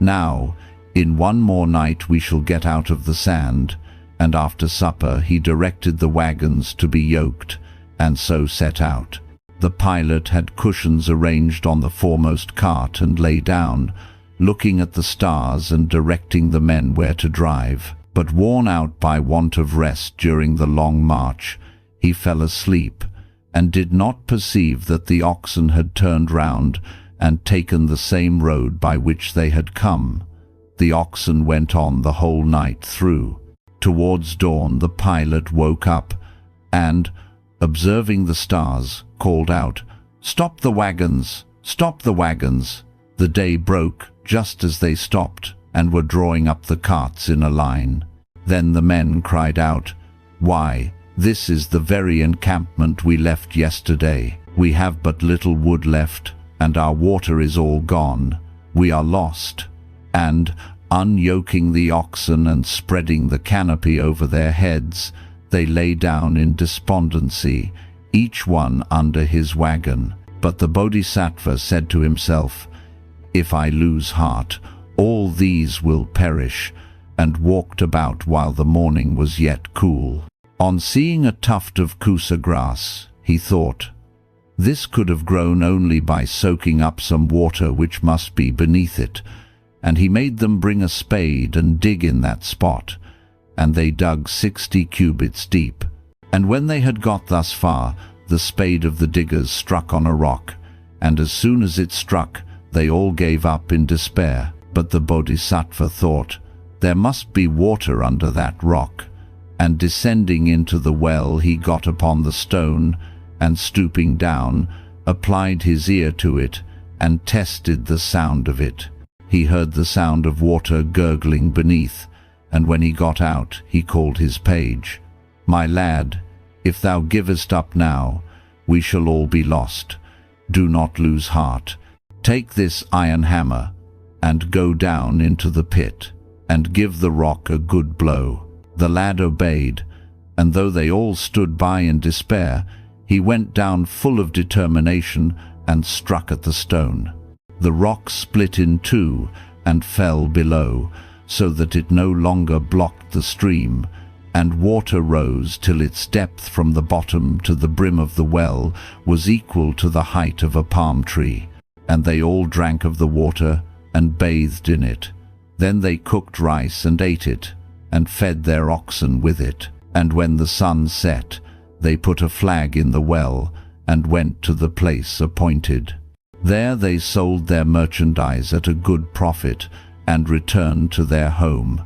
"Now, in one more night we shall get out of the sand," and after supper he directed the wagons to be yoked, and so set out. The pilot had cushions arranged on the foremost cart and lay down, looking at the stars and directing the men where to drive. But worn out by want of rest during the long march, he fell asleep, and did not perceive that the oxen had turned round and taken the same road by which they had come. The oxen went on the whole night through. Towards dawn the pilot woke up, and, observing the stars, called out, "Stop the wagons! Stop the wagons!" The day broke just as they stopped and were drawing up the carts in a line. Then the men cried out, "Why, this is the very encampment we left yesterday. We have but little wood left, and our water is all gone. We are lost." And, unyoking the oxen and spreading the canopy over their heads, they lay down in despondency, each one under his wagon. But the Bodhisattva said to himself, "If I lose heart, all these will perish," and walked about while the morning was yet cool. On seeing a tuft of kusa grass, he thought, "This could have grown only by soaking up some water which must be beneath it," and he made them bring a spade and dig in that spot, and they dug 60 cubits deep. And when they had got thus far, the spade of the diggers struck on a rock, and as soon as it struck, they all gave up in despair. But the Bodhisattva thought, "There must be water under that rock," and descending into the well he got upon the stone, and stooping down, applied his ear to it, and tested the sound of it. He heard the sound of water gurgling beneath, and when he got out, he called his page. "My lad, if thou givest up now, we shall all be lost. Do not lose heart. Take this iron hammer, and go down into the pit, and give the rock a good blow." The lad obeyed, and though they all stood by in despair, he went down full of determination and struck at the stone. The rock split in two and fell below, so that it no longer blocked the stream, and water rose till its depth from the bottom to the brim of the well was equal to the height of a palm tree. And they all drank of the water and bathed in it. Then they cooked rice and ate it, and fed their oxen with it. And when the sun set, they put a flag in the well and went to the place appointed. There they sold their merchandise at a good profit and returned to their home,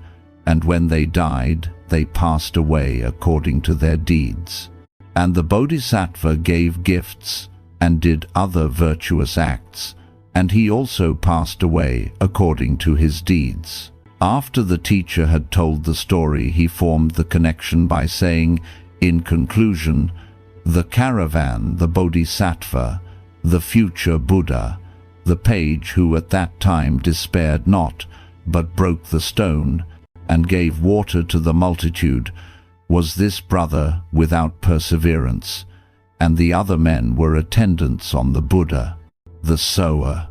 and when they died, they passed away according to their deeds. And the Bodhisattva gave gifts and did other virtuous acts, and he also passed away according to his deeds. After the teacher had told the story, he formed the connection by saying, in conclusion, the caravan, the Bodhisattva, the future Buddha, the page who at that time despaired not, but broke the stone, and gave water to the multitude, was this brother without perseverance, and the other men were attendants on the Buddha. The sower,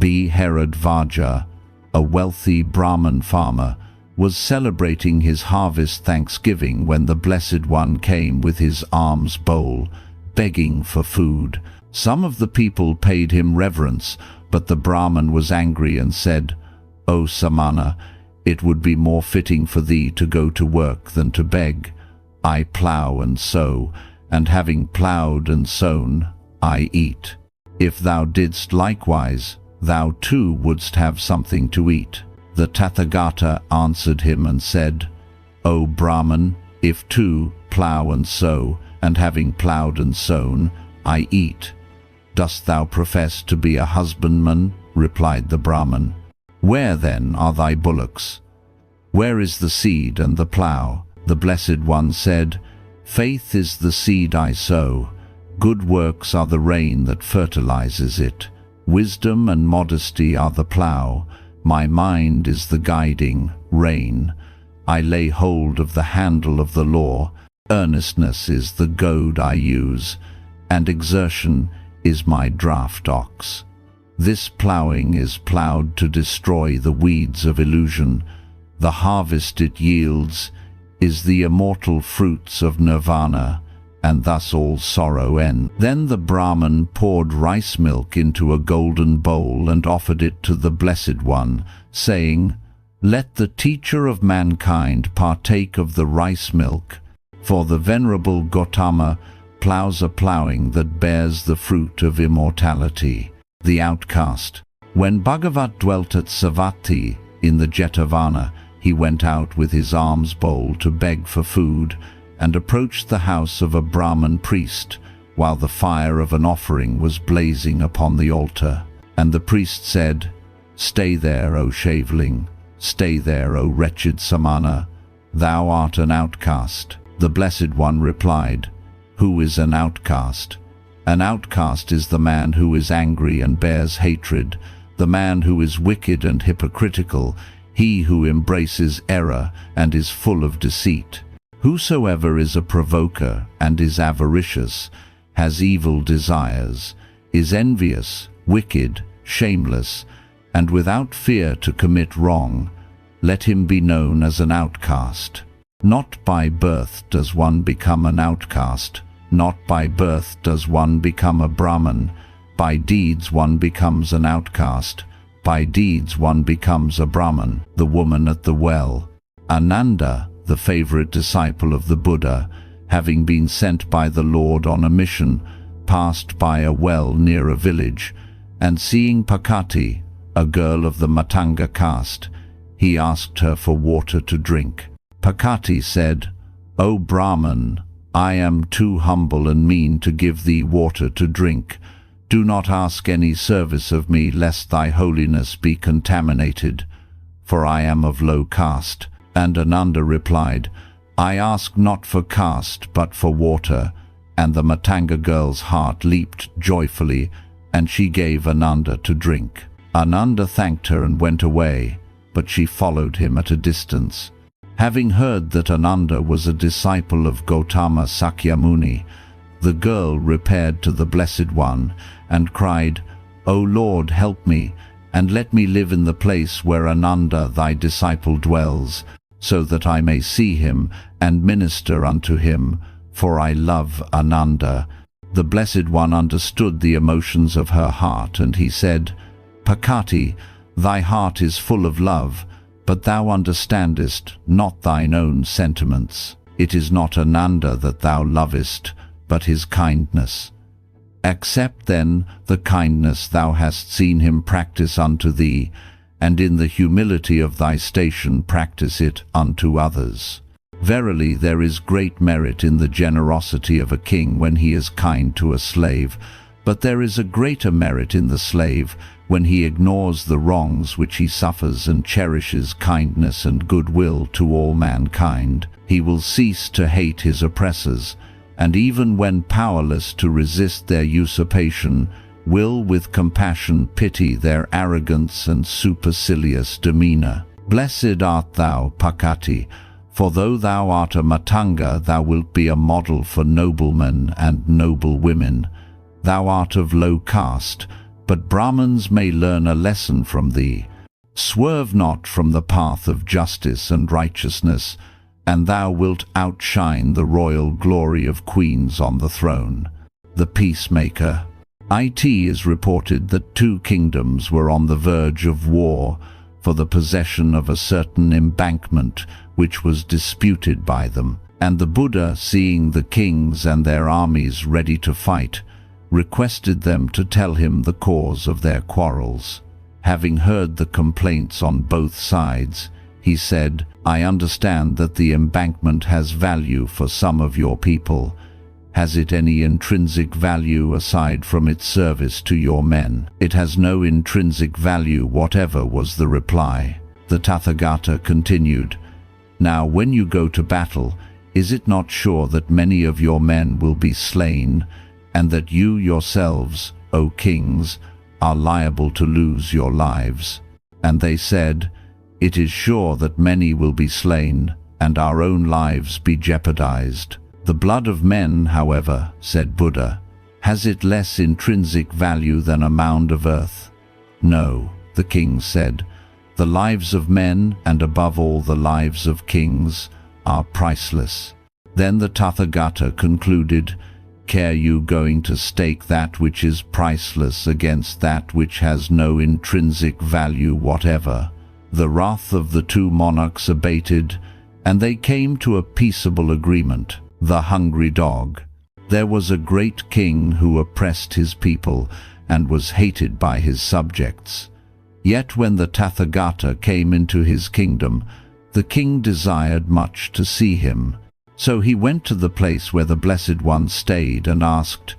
B. Herod Vaja, a wealthy Brahmin farmer, was celebrating his harvest thanksgiving when the Blessed One came with his alms bowl, begging for food. Some of the people paid him reverence, but the Brahmin was angry and said, "O Samana, it would be more fitting for thee to go to work than to beg. I plough and sow, and having ploughed and sown, I eat. If thou didst likewise, thou too wouldst have something to eat." The Tathagata answered him and said, "O Brahman, if too plough and sow, and having ploughed and sown, I eat. Dost thou profess to be a husbandman?" replied the Brahman. "Where then are thy bullocks? Where is the seed and the plough?" The Blessed One said, "Faith is the seed I sow. Good works are the rain that fertilizes it. Wisdom and modesty are the plough. My mind is the guiding rein. I lay hold of the handle of the law. Earnestness is the goad I use, and exertion is my draught ox. This ploughing is ploughed to destroy the weeds of illusion. The harvest it yields is the immortal fruits of nirvana, and thus all sorrow ends." Then the Brahman poured rice milk into a golden bowl and offered it to the Blessed One, saying, "Let the teacher of mankind partake of the rice milk, for the venerable Gautama ploughs a ploughing that bears the fruit of immortality." The outcast. When Bhagavat dwelt at Savatthi in the Jetavana, he went out with his alms bowl to beg for food, and approached the house of a Brahman priest, while the fire of an offering was blazing upon the altar. And the priest said, "Stay there, O shaveling, stay there, O wretched Samana, thou art an outcast." The Blessed One replied, "Who is an outcast? An outcast is the man who is angry and bears hatred, the man who is wicked and hypocritical, he who embraces error and is full of deceit. Whosoever is a provoker and is avaricious, has evil desires, is envious, wicked, shameless, and without fear to commit wrong, let him be known as an outcast. Not by birth does one become an outcast, not by birth does one become a Brahman. By deeds one becomes an outcast, by deeds one becomes a Brahman." The woman at the well. Ananda, the favorite disciple of the Buddha, having been sent by the Lord on a mission, passed by a well near a village, and seeing Pakati, a girl of the Matanga caste, he asked her for water to drink. Pakati said, "O Brahman, I am too humble and mean to give thee water to drink, "Do not ask any service of me, lest thy holiness be contaminated, for I am of low caste." And Ananda replied, "I ask not for caste, but for water." And the Matanga girl's heart leaped joyfully, and she gave Ananda to drink. Ananda thanked her and went away, but she followed him at a distance. Having heard that Ananda was a disciple of Gautama Sakyamuni, the girl repaired to the Blessed One and cried, "O Lord, help me, and let me live in the place where Ananda thy disciple dwells, so that I may see him and minister unto him, for I love Ananda." The Blessed One understood the emotions of her heart, and he said, "Pakati, thy heart is full of love, but thou understandest not thine own sentiments. It is not Ananda that thou lovest, but his kindness. Accept then the kindness thou hast seen him practice unto thee, and in the humility of thy station practice it unto others. Verily there is great merit in the generosity of a king when he is kind to a slave, but there is a greater merit in the slave when he ignores the wrongs which he suffers and cherishes kindness and goodwill to all mankind. He will cease to hate his oppressors, and even when powerless to resist their usurpation, will with compassion pity their arrogance and supercilious demeanor. Blessed art thou, Pakati, for though thou art a Matanga, thou wilt be a model for noblemen and noble women. Thou art of low caste, but Brahmins may learn a lesson from thee. Swerve not from the path of justice and righteousness, and thou wilt outshine the royal glory of queens on the throne." The Peacemaker. It is reported that two kingdoms were on the verge of war for the possession of a certain embankment which was disputed by them, and the Buddha, seeing the kings and their armies ready to fight, requested them to tell him the cause of their quarrels. Having heard the complaints on both sides, he said, "I understand that the embankment has value for some of your people. Has it any intrinsic value aside from its service to your men?" "It has no intrinsic value whatever," was the reply. The Tathagata continued, "Now when you go to battle, is it not sure that many of your men will be slain, and that you yourselves, O kings, are liable to lose your lives?" And they said, "It is sure that many will be slain, and our own lives be jeopardized." "The blood of men, however," said Buddha, "has it less intrinsic value than a mound of earth?" "No," the king said, "the lives of men, and above all the lives of kings, are priceless." Then the Tathagata concluded, "Care you going to stake that which is priceless against that which has no intrinsic value whatever?" The wrath of the two monarchs abated, and they came to a peaceable agreement. The Hungry Dog. There was a great king who oppressed his people and was hated by his subjects. Yet when the Tathagata came into his kingdom, the king desired much to see him. So he went to the place where the Blessed One stayed and asked,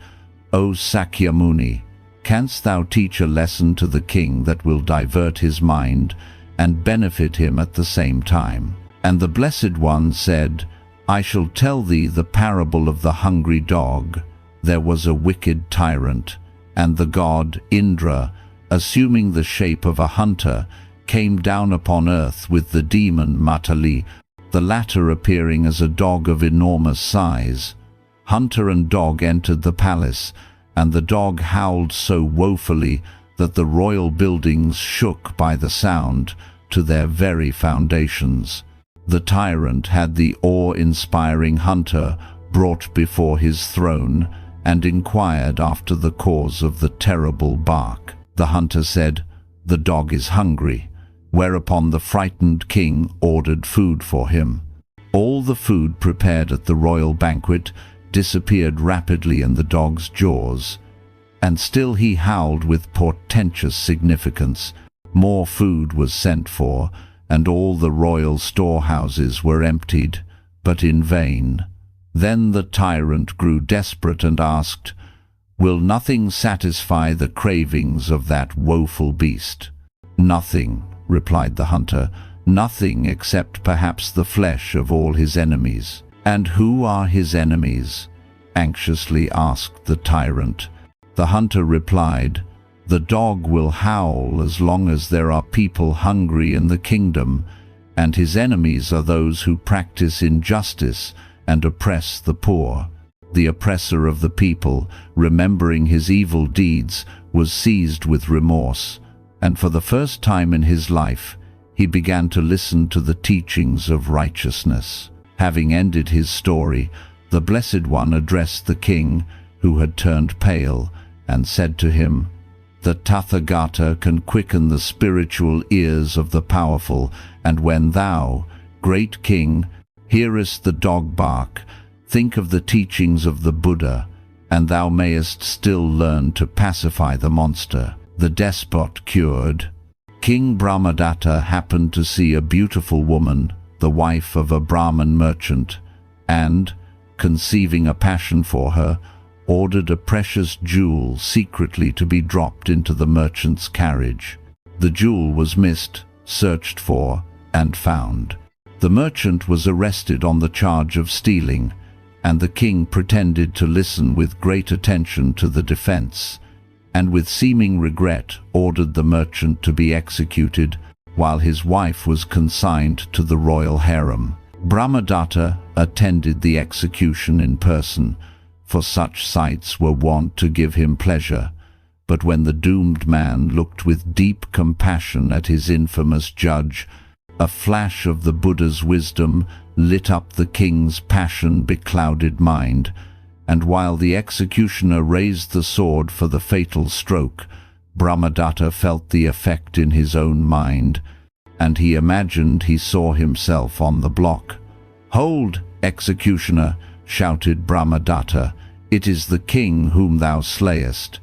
"O Sakyamuni, canst thou teach a lesson to the king that will divert his mind and benefit him at the same time?" And the Blessed One said, "I shall tell thee the parable of the hungry dog. There was a wicked tyrant, and the god Indra, assuming the shape of a hunter, came down upon earth with the demon Matali, the latter appearing as a dog of enormous size. Hunter and dog entered the palace, and the dog howled so woefully that the royal buildings shook by the sound to their very foundations. The tyrant had the awe-inspiring hunter brought before his throne and inquired after the cause of the terrible bark. The hunter said, "The dog is hungry," whereupon the frightened king ordered food for him. All the food prepared at the royal banquet disappeared rapidly in the dog's jaws, and still he howled with portentous significance. More food was sent for, and all the royal storehouses were emptied, but in vain. Then the tyrant grew desperate and asked, Will nothing satisfy the cravings of that woeful beast?" "Nothing," replied the hunter, "nothing except perhaps the flesh of all his enemies." "And who are his enemies?" anxiously asked the tyrant. The hunter replied, "The dog will howl as long as there are people hungry in the kingdom, and his enemies are those who practice injustice and oppress the poor." The oppressor of the people, remembering his evil deeds, was seized with remorse, and for the first time in his life, he began to listen to the teachings of righteousness. Having ended his story, the Blessed One addressed the king, who had turned pale, and said to him, "The Tathagata can quicken the spiritual ears of the powerful, and when thou, great king, hearest the dog bark, think of the teachings of the Buddha, and thou mayest still learn to pacify the monster." The despot cured. King Brahmadatta happened to see a beautiful woman, the wife of a Brahmin merchant, and, conceiving a passion for her, ordered a precious jewel secretly to be dropped into the merchant's carriage. The jewel was missed, searched for, and found. The merchant was arrested on the charge of stealing, and the king pretended to listen with great attention to the defense, and with seeming regret ordered the merchant to be executed, while his wife was consigned to the royal harem. Brahmadatta attended the execution in person, for such sights were wont to give him pleasure. But when the doomed man looked with deep compassion at his infamous judge, a flash of the Buddha's wisdom lit up the king's passion-beclouded mind, and while the executioner raised the sword for the fatal stroke, Brahmadatta felt the effect in his own mind, and he imagined he saw himself on the block. "Hold, executioner!" shouted Brahmadatta. "It is the king whom thou slayest."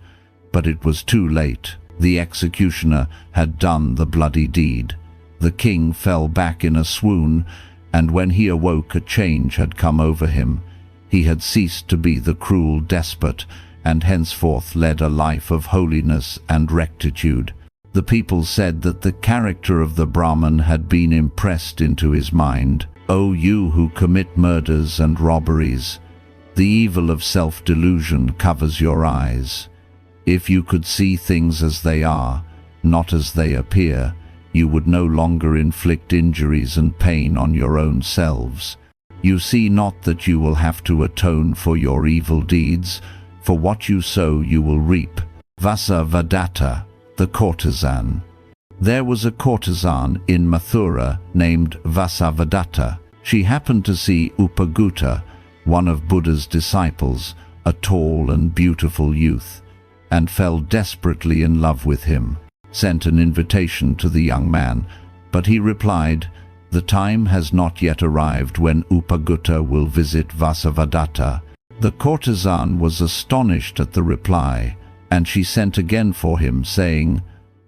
But it was too late. The executioner had done the bloody deed. The king fell back in a swoon, and when he awoke a change had come over him. He had ceased to be the cruel despot, and henceforth led a life of holiness and rectitude. The people said that the character of the Brahmin had been impressed into his mind. "O you who commit murders and robberies, the evil of self-delusion covers your eyes. If you could see things as they are, not as they appear, you would no longer inflict injuries and pain on your own selves. You see not that you will have to atone for your evil deeds, for what you sow you will reap." Vasavadatta, the courtesan. There was a courtesan in Mathura named Vasavadatta. She happened to see Upagutta, one of Buddha's disciples, a tall and beautiful youth, and fell desperately in love with him. Sent an invitation to the young man, but he replied, "The time has not yet arrived when Upagutta will visit Vasavadatta." The courtesan was astonished at the reply, and she sent again for him, saying,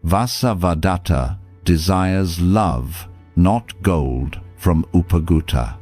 "Vasavadatta desires love, not gold, from Upagutta."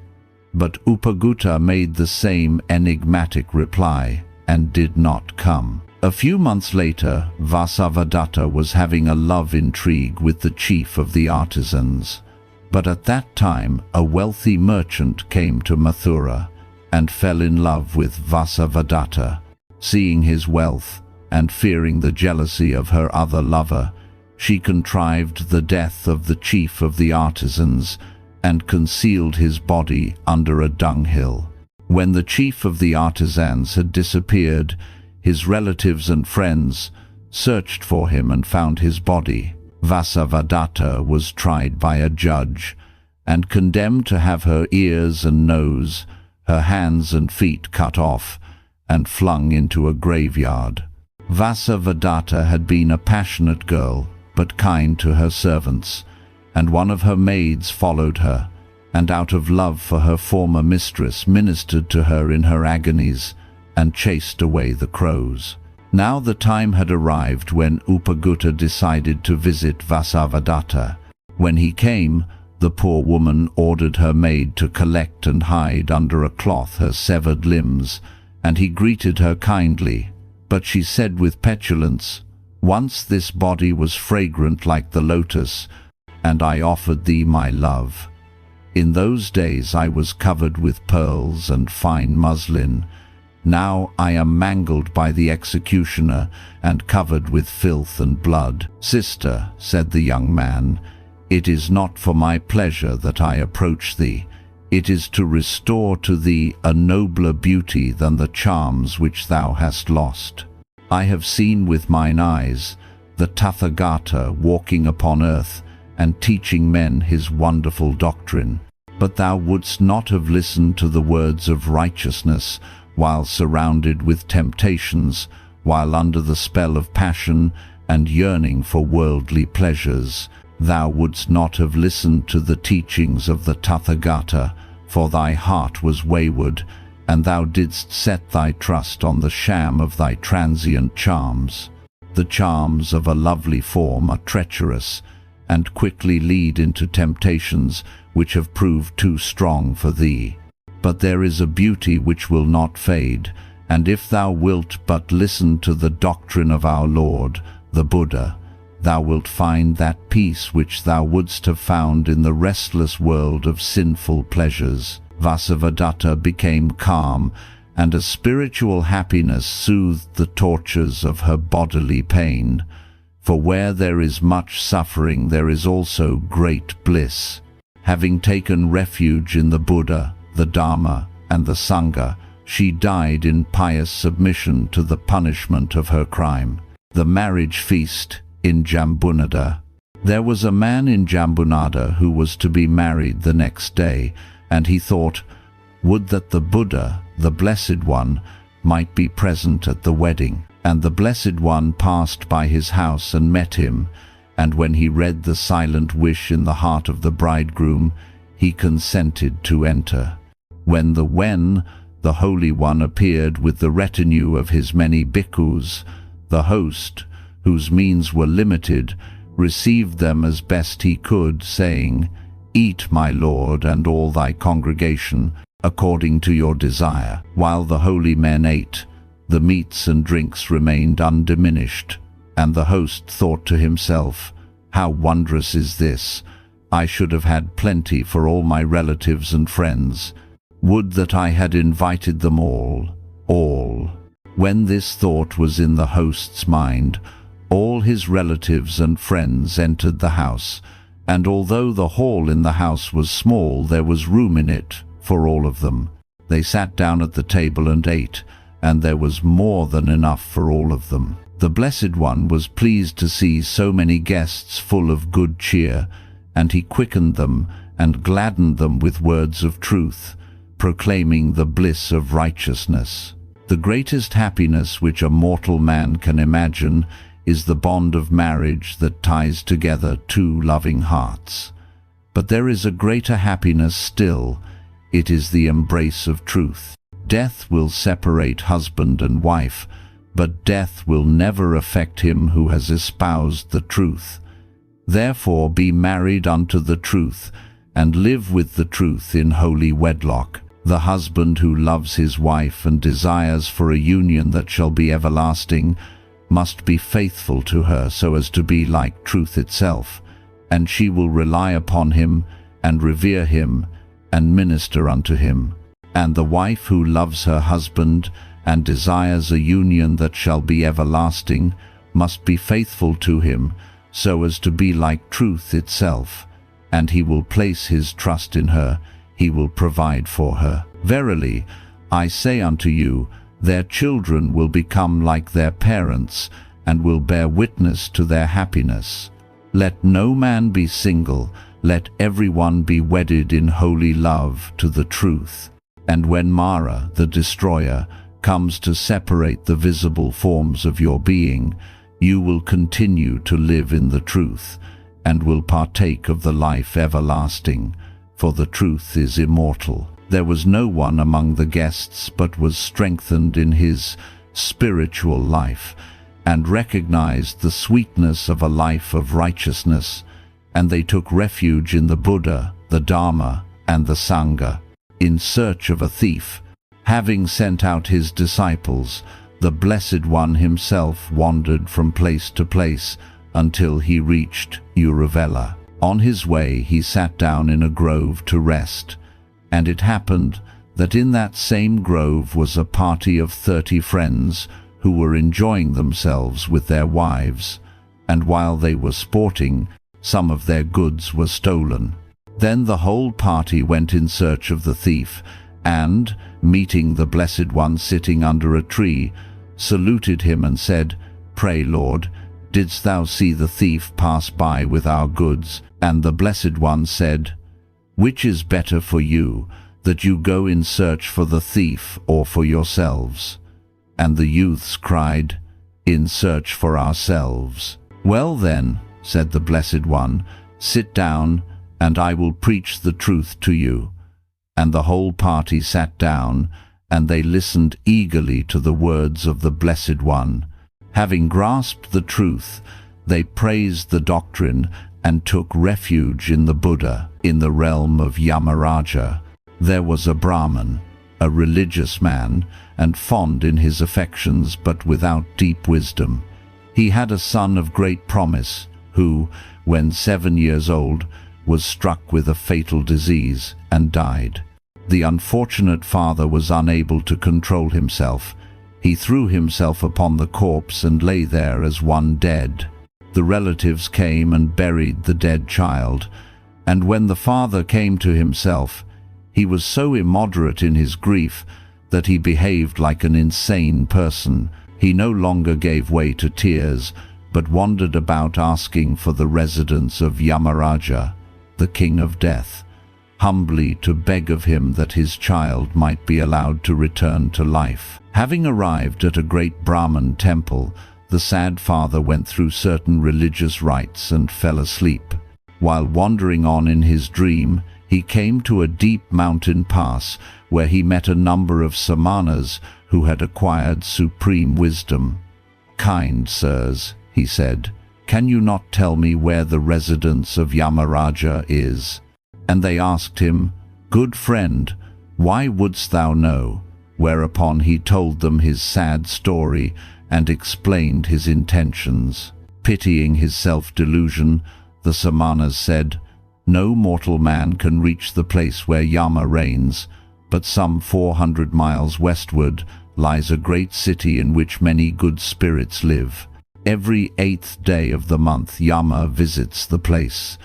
But Upagutta made the same enigmatic reply, and did not come. A few months later, Vasavadatta was having a love intrigue with the chief of the artisans. But at that time a wealthy merchant came to Mathura, and fell in love with Vasavadatta. Seeing his wealth, and fearing the jealousy of her other lover, she contrived the death of the chief of the artisans, and concealed his body under a dunghill. When the chief of the artisans had disappeared, his relatives and friends searched for him and found his body. Vasavadatta was tried by a judge, and condemned to have her ears and nose, her hands and feet cut off, and flung into a graveyard. Vasavadatta had been a passionate girl, but kind to her servants, and one of her maids followed her, and out of love for her former mistress ministered to her in her agonies, and chased away the crows. Now the time had arrived when Upagutta decided to visit Vasavadatta. When he came, the poor woman ordered her maid to collect and hide under a cloth her severed limbs, and he greeted her kindly, But she said with petulance, "Once this body was fragrant like the lotus, and I offered thee my love. In those days I was covered with pearls and fine muslin. Now I am mangled by the executioner and covered with filth and blood." "Sister," said the young man, "it is not for my pleasure that I approach thee. It is to restore to thee a nobler beauty than the charms which thou hast lost. I have seen with mine eyes the Tathagata walking upon earth and teaching men his wonderful doctrine. But thou wouldst not have listened to the words of righteousness while surrounded with temptations, while under the spell of passion and yearning for worldly pleasures. Thou wouldst not have listened to the teachings of the Tathagata, for thy heart was wayward, and thou didst set thy trust on the sham of thy transient charms. The charms of a lovely form are treacherous, and quickly lead into temptations which have proved too strong for thee. But there is a beauty which will not fade, and if thou wilt but listen to the doctrine of our Lord, the Buddha, thou wilt find that peace which thou wouldst have found in the restless world of sinful pleasures." Vasavadatta became calm, and a spiritual happiness soothed the tortures of her bodily pain. For where there is much suffering, there is also great bliss. Having taken refuge in the Buddha, the Dharma, and the Sangha, she died in pious submission to the punishment of her crime. The marriage feast in Jambunada. There was a man in Jambunada who was to be married the next day, and he thought, "Would that the Buddha, the Blessed One, might be present at the wedding." And the Blessed One passed by his house and met him, and when he read the silent wish in the heart of the bridegroom, he consented to enter. When the Holy One appeared with the retinue of his many bhikkhus, the host, whose means were limited, received them as best he could, saying, "Eat, my lord, and all thy congregation, according to your desire." While the holy men ate, the meats and drinks remained undiminished, and the host thought to himself, "How wondrous is this! I should have had plenty for all my relatives and friends. Would that I had invited them all. When this thought was in the host's mind, all his relatives and friends entered the house, and although the hall in the house was small, there was room in it for all of them. They sat down at the table and ate, and there was more than enough for all of them. The Blessed One was pleased to see so many guests full of good cheer, and he quickened them and gladdened them with words of truth, proclaiming the bliss of righteousness. The greatest happiness which a mortal man can imagine is the bond of marriage that ties together two loving hearts. But there is a greater happiness still. It is the embrace of truth. Death will separate husband and wife, but death will never affect him who has espoused the truth. Therefore be married unto the truth, and live with the truth in holy wedlock. The husband who loves his wife and desires for a union that shall be everlasting must be faithful to her so as to be like truth itself, and she will rely upon him and revere him and minister unto him. And the wife who loves her husband and desires a union that shall be everlasting must be faithful to him so as to be like truth itself, and he will place his trust in her, he will provide for her. Verily, I say unto you, their children will become like their parents, and will bear witness to their happiness. Let no man be single, let every one be wedded in holy love to the truth. And when Mara, the destroyer, comes to separate the visible forms of your being, you will continue to live in the truth, and will partake of the life everlasting, for the truth is immortal. There was no one among the guests but was strengthened in his spiritual life, and recognized the sweetness of a life of righteousness, and they took refuge in the Buddha, the Dharma, and the Sangha. In search of a thief, having sent out his disciples, The Blessed One himself wandered from place to place until he reached Uruvela. On his way he sat down in a grove to rest, and it happened that in that same grove was a party of 30 friends who were enjoying themselves with their wives, and while they were sporting, some of their goods were stolen. Then the whole party went in search of the thief, and, meeting the Blessed One sitting under a tree, saluted him and said, "Pray, Lord, didst thou see the thief pass by with our goods?" And the Blessed One said, "Which is better for you, that you go in search for the thief or for yourselves?" And the youths cried, "In search for ourselves." "Well then," said the Blessed One, "sit down, and I will preach the truth to you." And the whole party sat down, and they listened eagerly to the words of the Blessed One. Having grasped the truth, they praised the doctrine and took refuge in the Buddha. In the realm of Yamaraja, there was a Brahmin, a religious man, and fond in his affections but without deep wisdom. He had a son of great promise, who, when 7 years old, was struck with a fatal disease and died. The unfortunate father was unable to control himself. He threw himself upon the corpse and lay there as one dead. The relatives came and buried the dead child, and when the father came to himself, he was so immoderate in his grief that he behaved like an insane person. He no longer gave way to tears, but wandered about asking for the residence of Yamaraja, the king of death, humbly to beg of him that his child might be allowed to return to life. Having arrived at a great Brahman temple, the sad father went through certain religious rites and fell asleep. While wandering on in his dream, he came to a deep mountain pass where he met a number of samanas who had acquired supreme wisdom. "Kind sirs," he said, "can you not tell me where the residence of Yamaraja is?" And they asked him, "Good friend, why wouldst thou know?" Whereupon he told them his sad story and explained his intentions. Pitying his self-delusion, the samanas said, "No mortal man can reach the place where Yama reigns, but some 400 miles westward lies a great city in which many good spirits live. Every 8th day of the month Yama visits the place,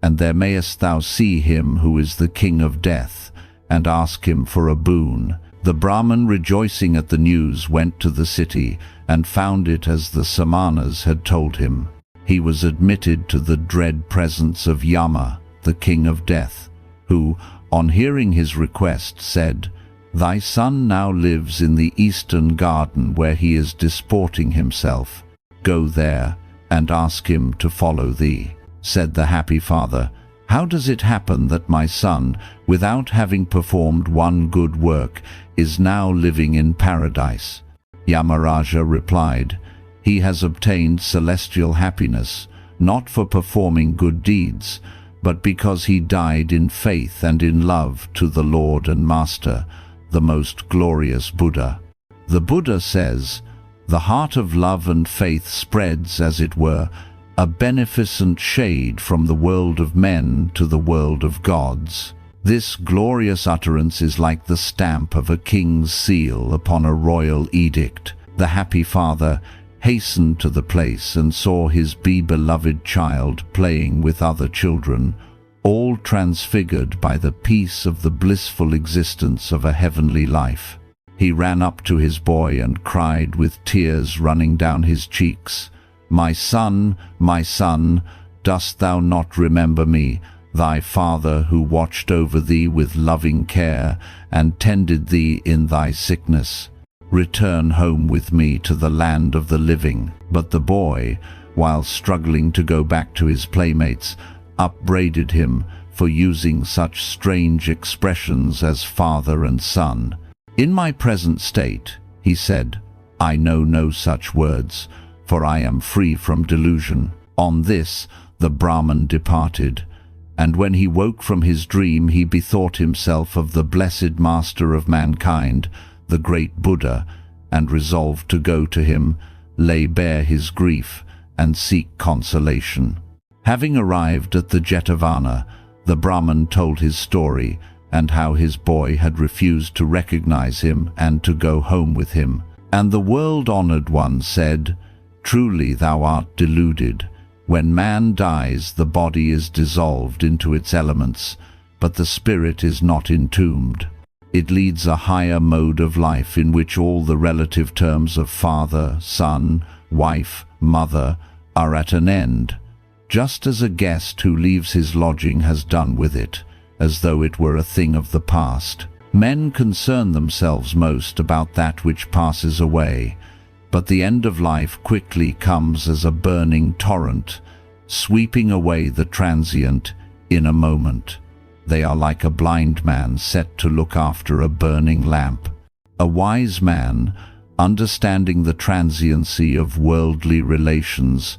and there mayest thou see him who is the king of death, and ask him for a boon." The Brahmin, rejoicing at the news, went to the city and found it as the samanas had told him. He was admitted to the dread presence of Yama, the king of death, who, on hearing his request, said, "Thy son now lives in the eastern garden where he is disporting himself. Go there and ask him to follow thee." Said the happy father, "How does it happen that my son, without having performed one good work, is now living in paradise?" Yamaraja replied, "He has obtained celestial happiness, not for performing good deeds, but because he died in faith and in love to the Lord and Master, the most glorious Buddha." The Buddha says, "The heart of love and faith spreads, as it were, a beneficent shade from the world of men to the world of gods." This glorious utterance is like the stamp of a king's seal upon a royal edict. The happy father hastened to the place and saw his beloved child playing with other children, all transfigured by the peace of the blissful existence of a heavenly life. He ran up to his boy and cried with tears running down his cheeks, my son, dost thou not remember me, thy father who watched over thee with loving care and tended thee in thy sickness? Return home with me to the land of the living." But the boy, while struggling to go back to his playmates, upbraided him for using such strange expressions as father and son. "In my present state," he said, "I know no such words, for I am free from delusion." On this, the Brahmin departed, and when he woke from his dream, he bethought himself of the blessed master of mankind, the great Buddha, and resolved to go to him, lay bare his grief, and seek consolation. Having arrived at the Jetavana, the Brahmin told his story and how his boy had refused to recognize him and to go home with him. And the world-honored one said, "Truly thou art deluded. When man dies, the body is dissolved into its elements, but the spirit is not entombed. It leads a higher mode of life in which all the relative terms of father, son, wife, mother are at an end, just as a guest who leaves his lodging has done with it, as though it were a thing of the past. Men concern themselves most about that which passes away, but the end of life quickly comes as a burning torrent, sweeping away the transient in a moment. They are like a blind man set to look after a burning lamp. A wise man, understanding the transiency of worldly relations,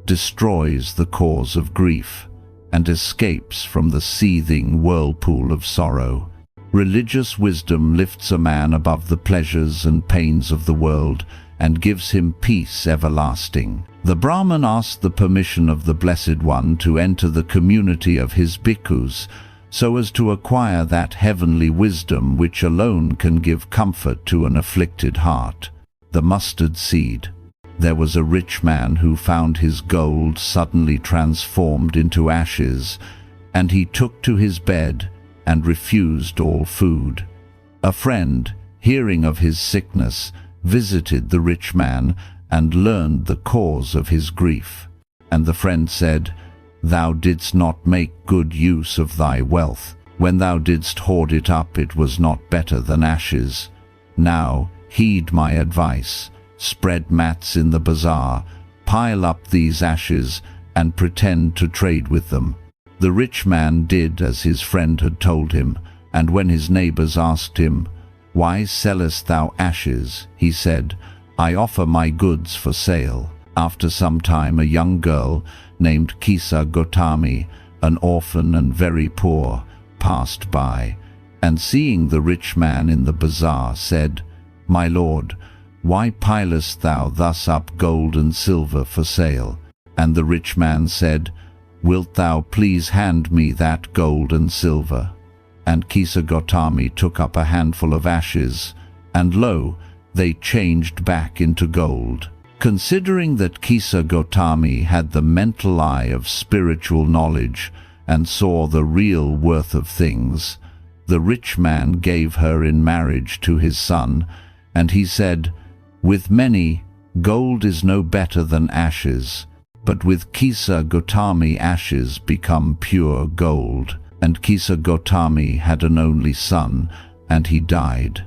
destroys the cause of grief and escapes from the seething whirlpool of sorrow. Religious wisdom lifts a man above the pleasures and pains of the world and gives him peace everlasting. The Brahmin asked the permission of the Blessed One to enter the community of his bhikkhus, so as to acquire that heavenly wisdom which alone can give comfort to an afflicted heart. The mustard seed. There was a rich man who found his gold suddenly transformed into ashes, and he took to his bed and refused all food. A friend, hearing of his sickness, visited the rich man and learned the cause of his grief. And the friend said, "Thou didst not make good use of thy wealth. When thou didst hoard it up, it was not better than ashes. Now heed my advice. Spread mats in the bazaar, pile up these ashes, and pretend to trade with them." The rich man did as his friend had told him, and when his neighbors asked him, "Why sellest thou ashes?" he said, "I offer my goods for sale." After some time, a young girl named Kisa Gautami, an orphan and very poor, passed by, and seeing the rich man in the bazaar, said, "My lord, why pilest thou thus up gold and silver for sale?" And the rich man said, "Wilt thou please hand me that gold and silver?" And Kisa Gautami took up a handful of ashes, and lo, they changed back into gold. Considering that Kisa Gautami had the mental eye of spiritual knowledge and saw the real worth of things, the rich man gave her in marriage to his son, and he said, "With many, gold is no better than ashes, but with Kisa Gautami ashes become pure gold." And Kisa Gautami had an only son, and he died.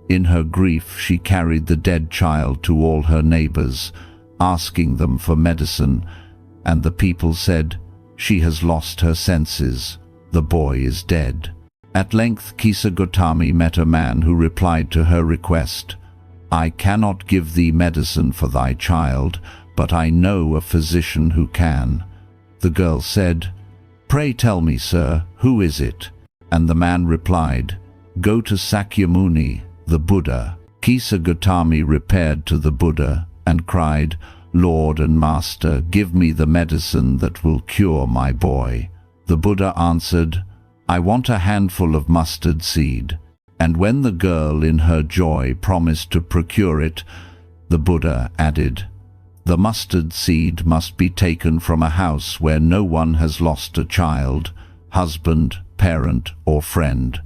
In her grief she carried the dead child to all her neighbors, asking them for medicine, and the people said, "She has lost her senses. The boy is dead." At length Kisa Gautami met a man who replied to her request, "I cannot give thee medicine for thy child, but I know a physician who can." The girl said, "Pray tell me, sir, who is it?" And the man replied, "Go to Sakyamuni, the Buddha." Kisa Gautami repaired to the Buddha and cried, "Lord and Master, give me the medicine that will cure my boy." The Buddha answered, "I want a handful of mustard seed." And when the girl in her joy promised to procure it, the Buddha added, "The mustard seed must be taken from a house where no one has lost a child, husband, parent, or friend."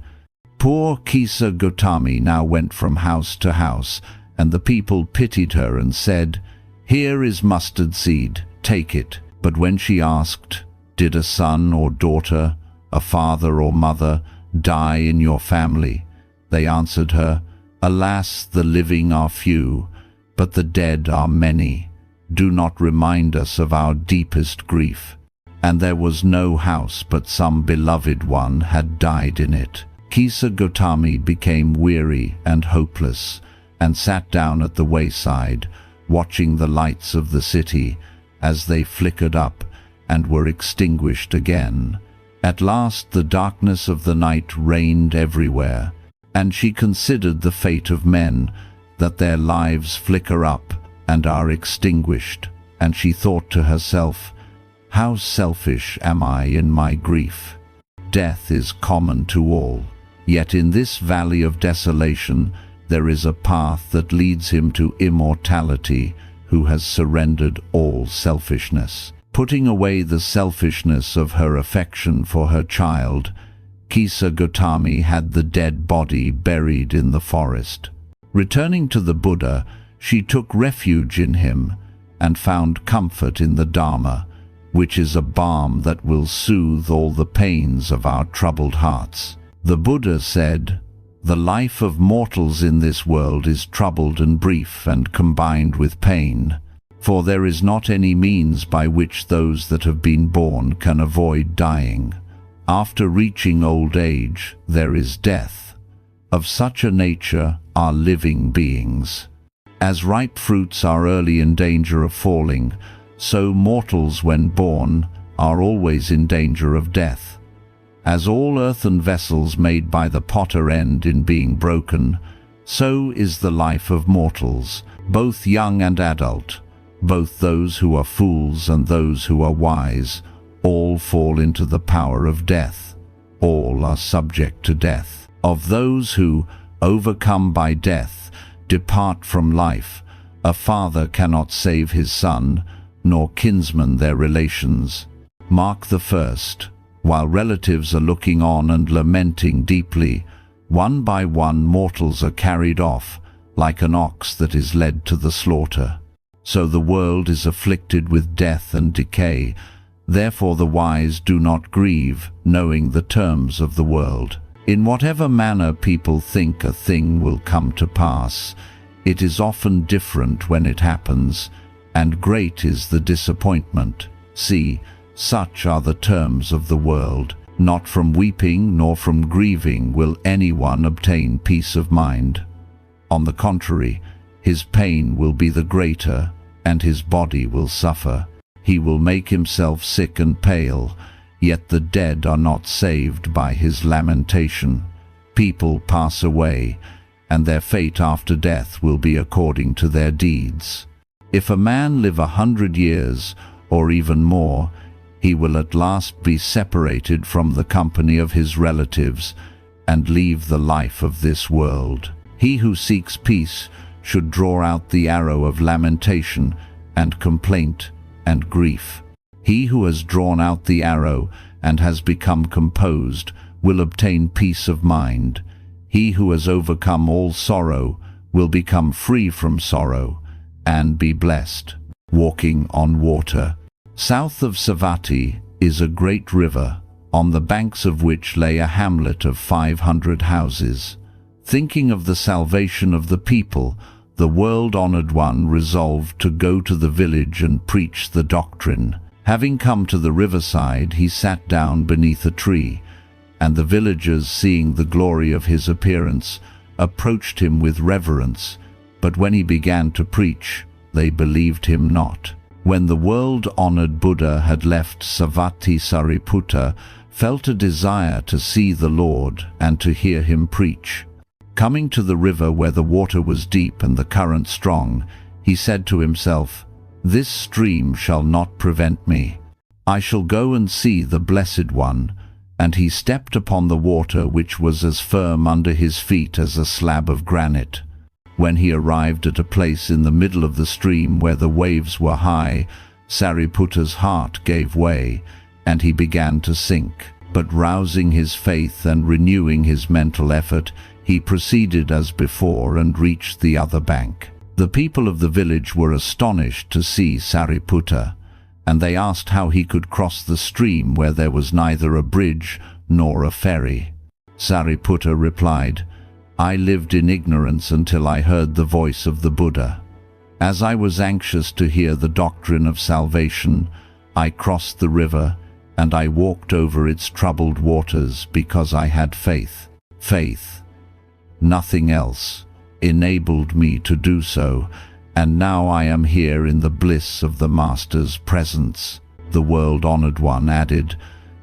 Poor Kisa Gautami now went from house to house, and the people pitied her and said, "Here is mustard seed, take it." But when she asked, "Did a son or daughter, a father or mother, die in your family?" they answered her, "Alas, the living are few, but the dead are many. Do not remind us of our deepest grief." And there was no house but some beloved one had died in it. Kisa Gautami became weary and hopeless, and sat down at the wayside, watching the lights of the city as they flickered up and were extinguished again. At last the darkness of the night reigned everywhere, and she considered the fate of men, that their lives flicker up and are extinguished, and she thought to herself, "How selfish am I in my grief? Death is common to all, yet in this valley of desolation there is a path that leads him to immortality who has surrendered all selfishness." Putting away the selfishness of her affection for her child, Kisa Gautami had the dead body buried in the forest. Returning to the Buddha, she took refuge in him and found comfort in the Dharma, which is a balm that will soothe all the pains of our troubled hearts. The Buddha said, "The life of mortals in this world is troubled and brief and combined with pain, for there is not any means by which those that have been born can avoid dying. After reaching old age, there is death. Of such a nature are living beings. As ripe fruits are early in danger of falling, so mortals when born are always in danger of death. As all earthen vessels made by the potter end in being broken, so is the life of mortals, both young and adult. Both those who are fools and those who are wise, all fall into the power of death. All are subject to death. Of those who, overcome by death, depart from life, a father cannot save his son, nor kinsmen their relations. Mark the first. While relatives are looking on and lamenting deeply, one by one mortals are carried off, like an ox that is led to the slaughter. So the world is afflicted with death and decay. Therefore the wise do not grieve, knowing the terms of the world. In whatever manner people think a thing will come to pass, it is often different when it happens, and great is the disappointment. See, such are the terms of the world. Not from weeping nor from grieving will anyone obtain peace of mind. On the contrary, his pain will be the greater, and his body will suffer. He will make himself sick and pale, yet the dead are not saved by his lamentation. People pass away, and their fate after death will be according to their deeds. If a man live 100 years, or even more, he will at last be separated from the company of his relatives, and leave the life of this world. He who seeks peace should draw out the arrow of lamentation and complaint and grief. He who has drawn out the arrow and has become composed will obtain peace of mind. He who has overcome all sorrow will become free from sorrow and be blessed. Walking on water. South of Savatthi is a great river, on the banks of which lay a hamlet of 500 houses. Thinking of the salvation of the people, the world-honored one resolved to go to the village and preach the doctrine. Having come to the riverside, he sat down beneath a tree, and the villagers, seeing the glory of his appearance, approached him with reverence, but when he began to preach, they believed him not. When the world-honored Buddha had left Savatthi, Sariputta felt a desire to see the Lord and to hear him preach. Coming to the river where the water was deep and the current strong, he said to himself, "This stream shall not prevent me. I shall go and see the Blessed One," and he stepped upon the water, which was as firm under his feet as a slab of granite. When he arrived at a place in the middle of the stream where the waves were high, Sariputta's heart gave way, and he began to sink. But rousing his faith and renewing his mental effort, he proceeded as before and reached the other bank. The people of the village were astonished to see Sariputta, and they asked how he could cross the stream where there was neither a bridge nor a ferry. Sariputta replied, "I lived in ignorance until I heard the voice of the Buddha. As I was anxious to hear the doctrine of salvation, I crossed the river, and I walked over its troubled waters because I had faith. Faith, nothing else, enabled me to do so, and now I am here in the bliss of the Master's presence." The world-honored one added,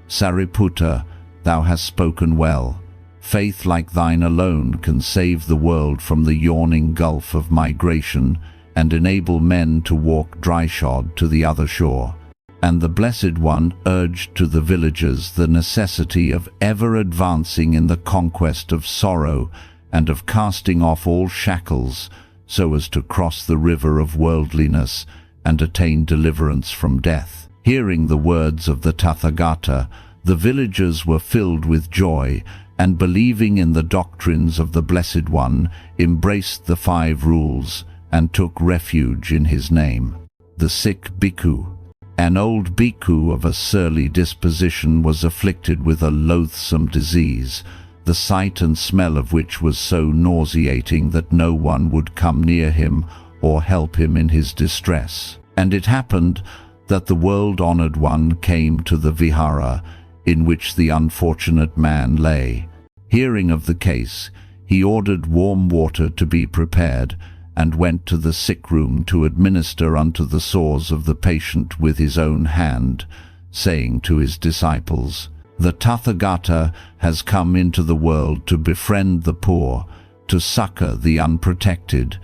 "Sariputta, thou hast spoken well. Faith like thine alone can save the world from the yawning gulf of migration and enable men to walk dry-shod to the other shore. And the Blessed One urged to the villagers the necessity of ever advancing in the conquest of sorrow and of casting off all shackles so as to cross the river of worldliness and attain deliverance from death. Hearing the words of the Tathagata, the villagers were filled with joy and, believing in the doctrines of the Blessed One, embraced the 5 rules and took refuge in his name. The sick bhikkhu. An old bhikkhu of a surly disposition was afflicted with a loathsome disease, the sight and smell of which was so nauseating that no one would come near him or help him in his distress. And it happened that the world-honored one came to the vihara in which the unfortunate man lay. Hearing of the case, he ordered warm water to be prepared and went to the sick room to administer unto the sores of the patient with his own hand, saying to his disciples, "The Tathagata has come into the world to befriend the poor, to succor the unprotected,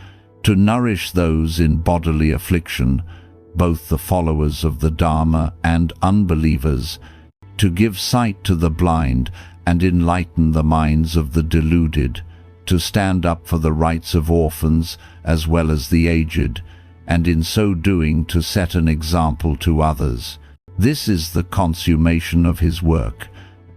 to nourish those in bodily affliction, both the followers of the Dharma and unbelievers, to give sight to the blind and enlighten the minds of the deluded, to stand up for the rights of orphans as well as the aged, and in so doing to set an example to others. This is the consummation of his work,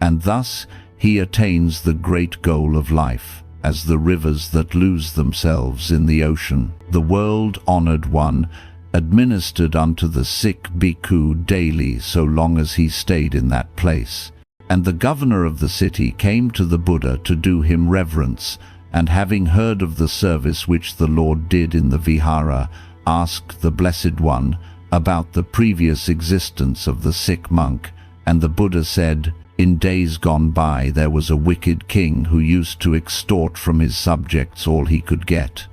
and thus he attains the great goal of life, as the rivers that lose themselves in the ocean. The world-honored one administered unto the sick bhikkhu daily so long as he stayed in that place. And the governor of the city came to the Buddha to do him reverence, and having heard of the service which the Lord did in the vihara, asked the Blessed One about the previous existence of the sick monk. And the Buddha said, "In days gone by there was a wicked king who used to extort from his subjects all he could get,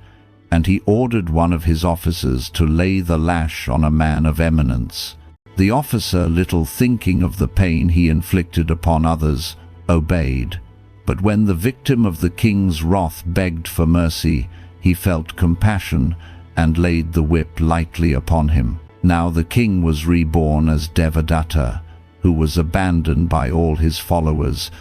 and he ordered one of his officers to lay the lash on a man of eminence. The officer, little thinking of the pain he inflicted upon others, obeyed. But when the victim of the king's wrath begged for mercy, he felt compassion and laid the whip lightly upon him. Now the king was reborn as Devadatta, who was abandoned by all his followers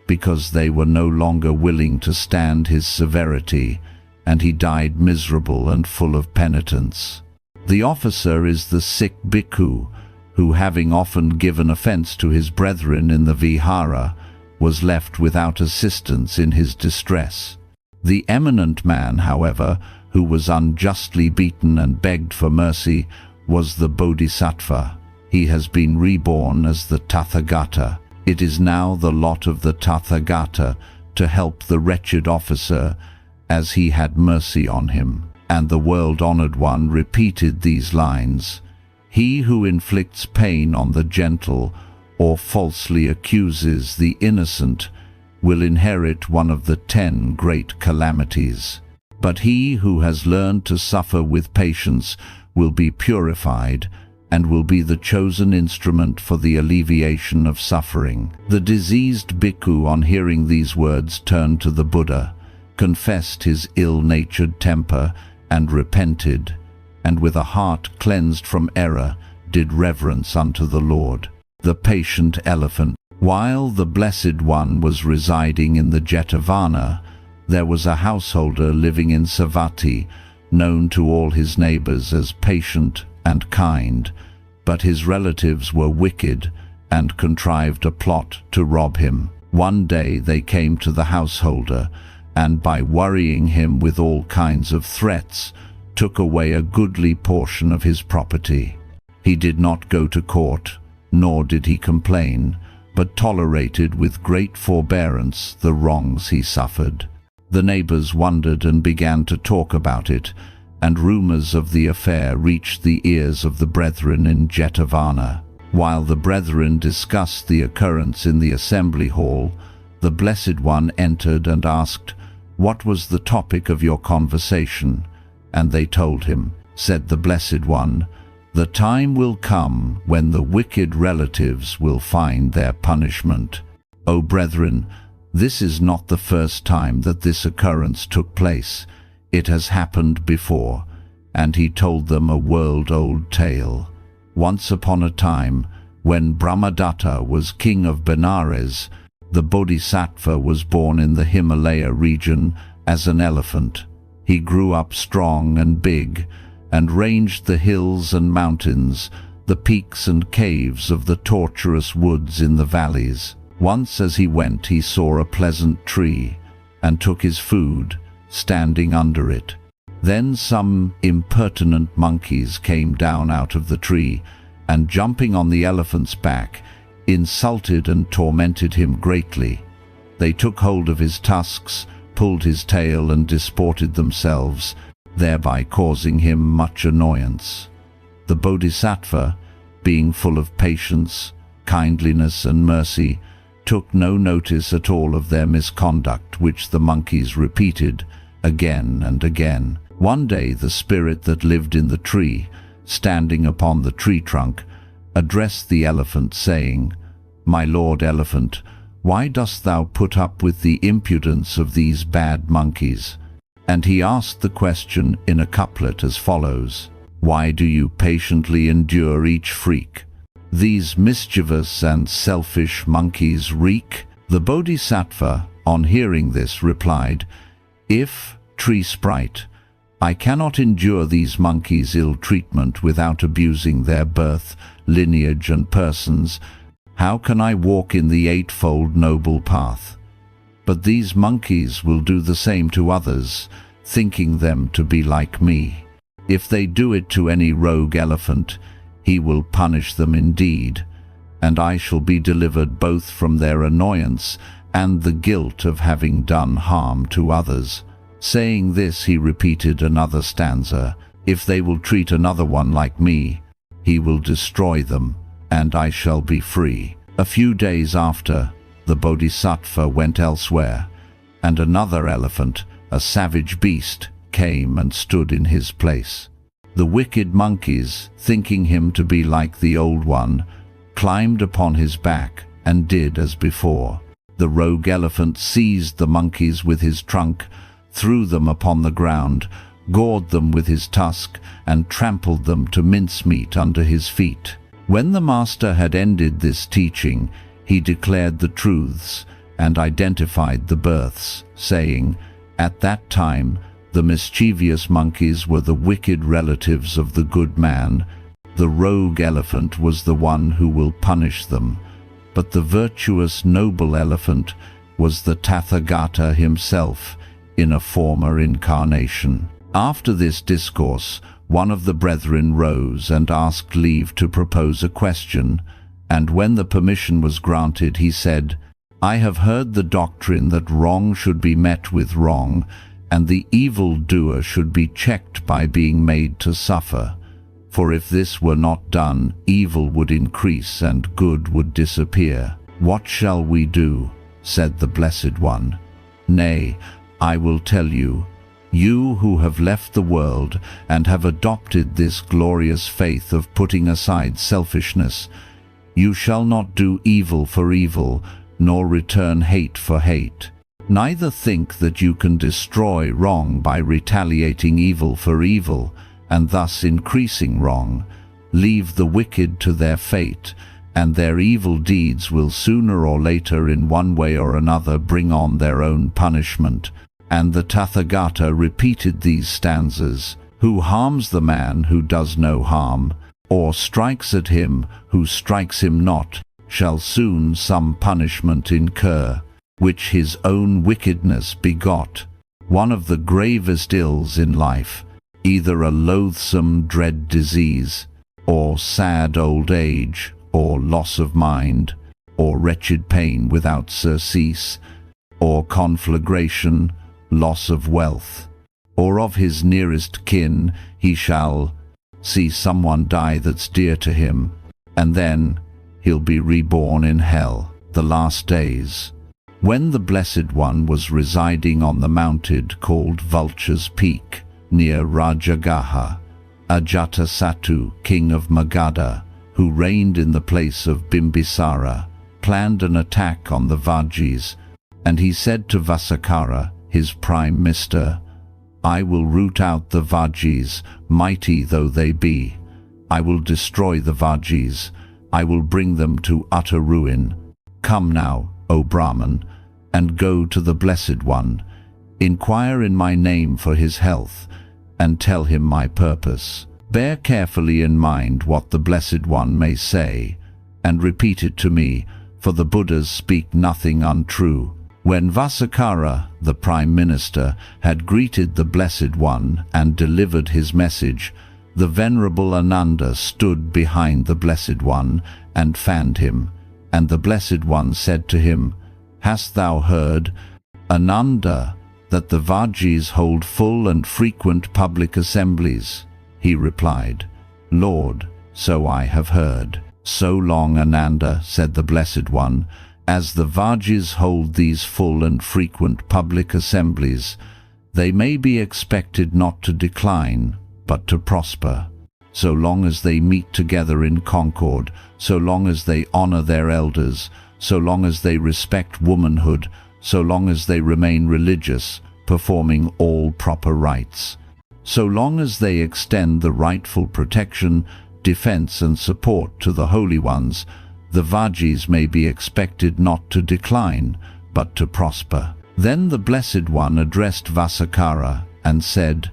because they were no longer willing to stand his severity, and he died miserable and full of penitence. The officer is the sick bhikkhu, who, having often given offense to his brethren in the vihara, was left without assistance in his distress. The eminent man, however, who was unjustly beaten and begged for mercy, was the bodhisattva. He has been reborn as the Tathagata. It is now the lot of the Tathagata to help the wretched officer, as he had mercy on him." And the world-honored one repeated these lines, "He who inflicts pain on the gentle or falsely accuses the innocent will inherit one of the 10 great calamities. But he who has learned to suffer with patience will be purified and will be the chosen instrument for the alleviation of suffering." The diseased bhikkhu, on hearing these words, turned to the Buddha, confessed his ill-natured temper, and repented, and with a heart cleansed from error did reverence unto the Lord. The patient elephant. While the Blessed One was residing in the Jetavana, there was a householder living in Savatthi, known to all his neighbors as patient and kind, but his relatives were wicked and contrived a plot to rob him. One day they came to the householder, and by worrying him with all kinds of threats, took away a goodly portion of his property. He did not go to court, nor did he complain, but tolerated with great forbearance the wrongs he suffered. The neighbors wondered and began to talk about it, and rumors of the affair reached the ears of the brethren in Jetavana. While the brethren discussed the occurrence in the assembly hall, the Blessed One entered and asked, "What was the topic of your conversation?" And they told him. Said the Blessed One, "The time will come when the wicked relatives will find their punishment. O brethren, This is not the first time that this occurrence took place. It has happened before, and he told them a world-old tale. Once upon a time, when Brahmadatta was king of Benares, the Bodhisattva was born in the Himalaya region as an elephant. He grew up strong and big, and ranged the hills and mountains, the peaks and caves of the tortuous woods in the valleys. Once as he went, he saw a pleasant tree, and took his food, standing under it. Then some impertinent monkeys came down out of the tree, and jumping on the elephant's back, insulted and tormented him greatly. They took hold of his tusks, pulled his tail, and disported themselves, thereby causing him much annoyance. The Bodhisattva, being full of patience, kindliness, and mercy, took no notice at all of their misconduct, which the monkeys repeated again and again. One day the spirit that lived in the tree, standing upon the tree trunk, addressed the elephant, saying, "My lord elephant, why dost thou put up with the impudence of these bad monkeys?" And he asked the question in a couplet as follows: "Why do you patiently endure each freak? These mischievous and selfish monkeys reek." The Bodhisattva, on hearing this, replied, "If, tree sprite, I cannot endure these monkeys' ill treatment without abusing their birth, lineage, and persons, how can I walk in the eightfold noble path? But these monkeys will do the same to others, thinking them to be like me. If they do it to any rogue elephant, he will punish them indeed, and I shall be delivered both from their annoyance and the guilt of having done harm to others." Saying this, he repeated another stanza: "If they will treat another one like me, he will destroy them, and I shall be free." A few days after, the Bodhisattva went elsewhere, and another elephant, a savage beast, came and stood in his place. The wicked monkeys, thinking him to be like the old one, climbed upon his back and did as before. The rogue elephant seized the monkeys with his trunk, threw them upon the ground, gored them with his tusk, and trampled them to mincemeat under his feet. When the master had ended this teaching, he declared the truths and identified the births, saying, "At that time, the mischievous monkeys were the wicked relatives of the good man. The rogue elephant was the one who will punish them, but the virtuous noble elephant was the Tathagata himself in a former incarnation." After this discourse, one of the brethren rose and asked leave to propose a question, and when the permission was granted, he said, "I have heard the doctrine that wrong should be met with wrong, and the evil-doer should be checked by being made to suffer. For if this were not done, evil would increase and good would disappear. What shall we do?" said the Blessed One. "Nay, I will tell you. You who have left the world and have adopted this glorious faith of putting aside selfishness, you shall not do evil for evil, nor return hate for hate. Neither think that you can destroy wrong by retaliating evil for evil, and thus increasing wrong. Leave the wicked to their fate, and their evil deeds will sooner or later in one way or another bring on their own punishment." And the Tathagata repeated these stanzas: "Who harms the man who does no harm, or strikes at him who strikes him not, shall soon some punishment incur, which his own wickedness begot. One of the gravest ills in life, either a loathsome dread disease, or sad old age, or loss of mind, or wretched pain without surcease, or conflagration, loss of wealth, or of his nearest kin, he shall see someone die that's dear to him, and then he'll be reborn in hell, the last days." When the Blessed One was residing on the mountain called Vulture's Peak, near Rajagaha, Ajatasattu, king of Magadha, who reigned in the place of Bimbisara, planned an attack on the Vajis, And he said to Vasakara, his prime minister, I will root out the Vajis, mighty though they be. I will destroy the Vajis. I will bring them to utter ruin. Come now, O Brahman, and go to the Blessed One. Inquire in my name for his health, and tell him my purpose. Bear carefully in mind what the Blessed One may say, and repeat it to me, for the Buddhas speak nothing untrue. When Vasakara, the Prime Minister, had greeted the Blessed One and delivered his message, the Venerable Ananda stood behind the Blessed One and fanned him. And the Blessed One said to him, Hast thou heard, Ananda, that the Vajis hold full and frequent public assemblies? He replied, Lord, so I have heard. So long, Ananda, said the Blessed One, as the Vajis hold these full and frequent public assemblies, they may be expected not to decline, but to prosper. So long as they meet together in concord, so long as they honor their elders, so long as they respect womanhood, so long as they remain religious, performing all proper rites, so long as they extend the rightful protection, defense and support to the holy ones, the Vajis may be expected not to decline, but to prosper. Then the Blessed One addressed Vasakara and said,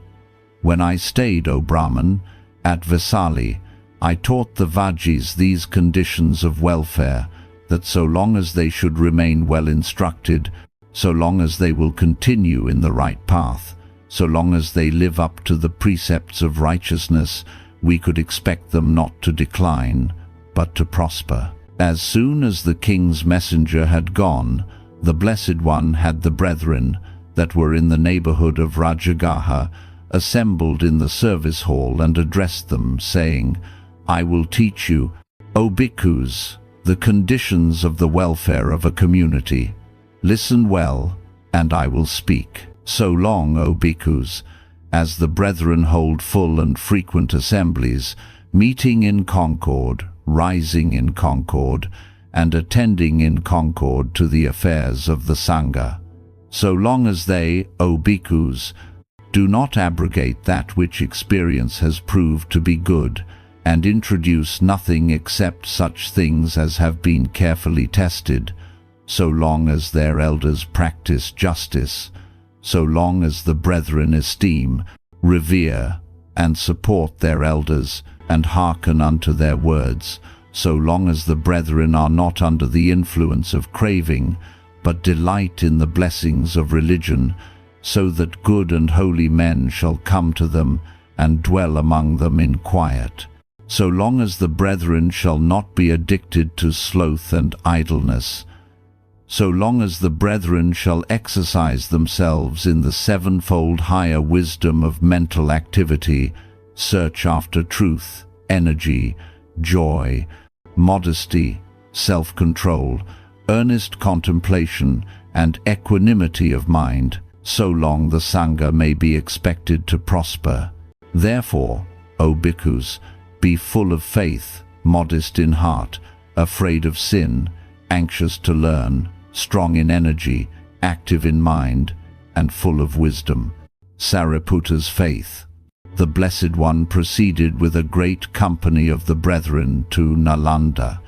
When I stayed, O Brahman, at Vesali, I taught the Vajis these conditions of welfare, that so long as they should remain well instructed, so long as they will continue in the right path, so long as they live up to the precepts of righteousness, we could expect them not to decline, but to prosper. As soon as the king's messenger had gone, the Blessed One had the brethren that were in the neighborhood of Rajagaha assembled in the service hall and addressed them, saying, I will teach you, O bhikkhus, the conditions of the welfare of a community. Listen well, and I will speak. So long, O bhikkhus, as the brethren hold full and frequent assemblies, meeting in concord, rising in concord, and attending in concord to the affairs of the Sangha. So long as they, O bhikkhus, do not abrogate that which experience has proved to be good, and introduce nothing except such things as have been carefully tested, so long as their elders practice justice, so long as the brethren esteem, revere, and support their elders, and hearken unto their words, so long as the brethren are not under the influence of craving, but delight in the blessings of religion, so that good and holy men shall come to them and dwell among them in quiet, so long as the brethren shall not be addicted to sloth and idleness, so long as the brethren shall exercise themselves in the sevenfold higher wisdom of mental activity, search after truth, energy, joy, modesty, self-control, earnest contemplation, and equanimity of mind, so long the Sangha may be expected to prosper. Therefore, O bhikkhus, be full of faith, modest in heart, afraid of sin, anxious to learn, strong in energy, active in mind, and full of wisdom. Sariputta's faith. The Blessed One proceeded with a great company of the brethren to Nalanda,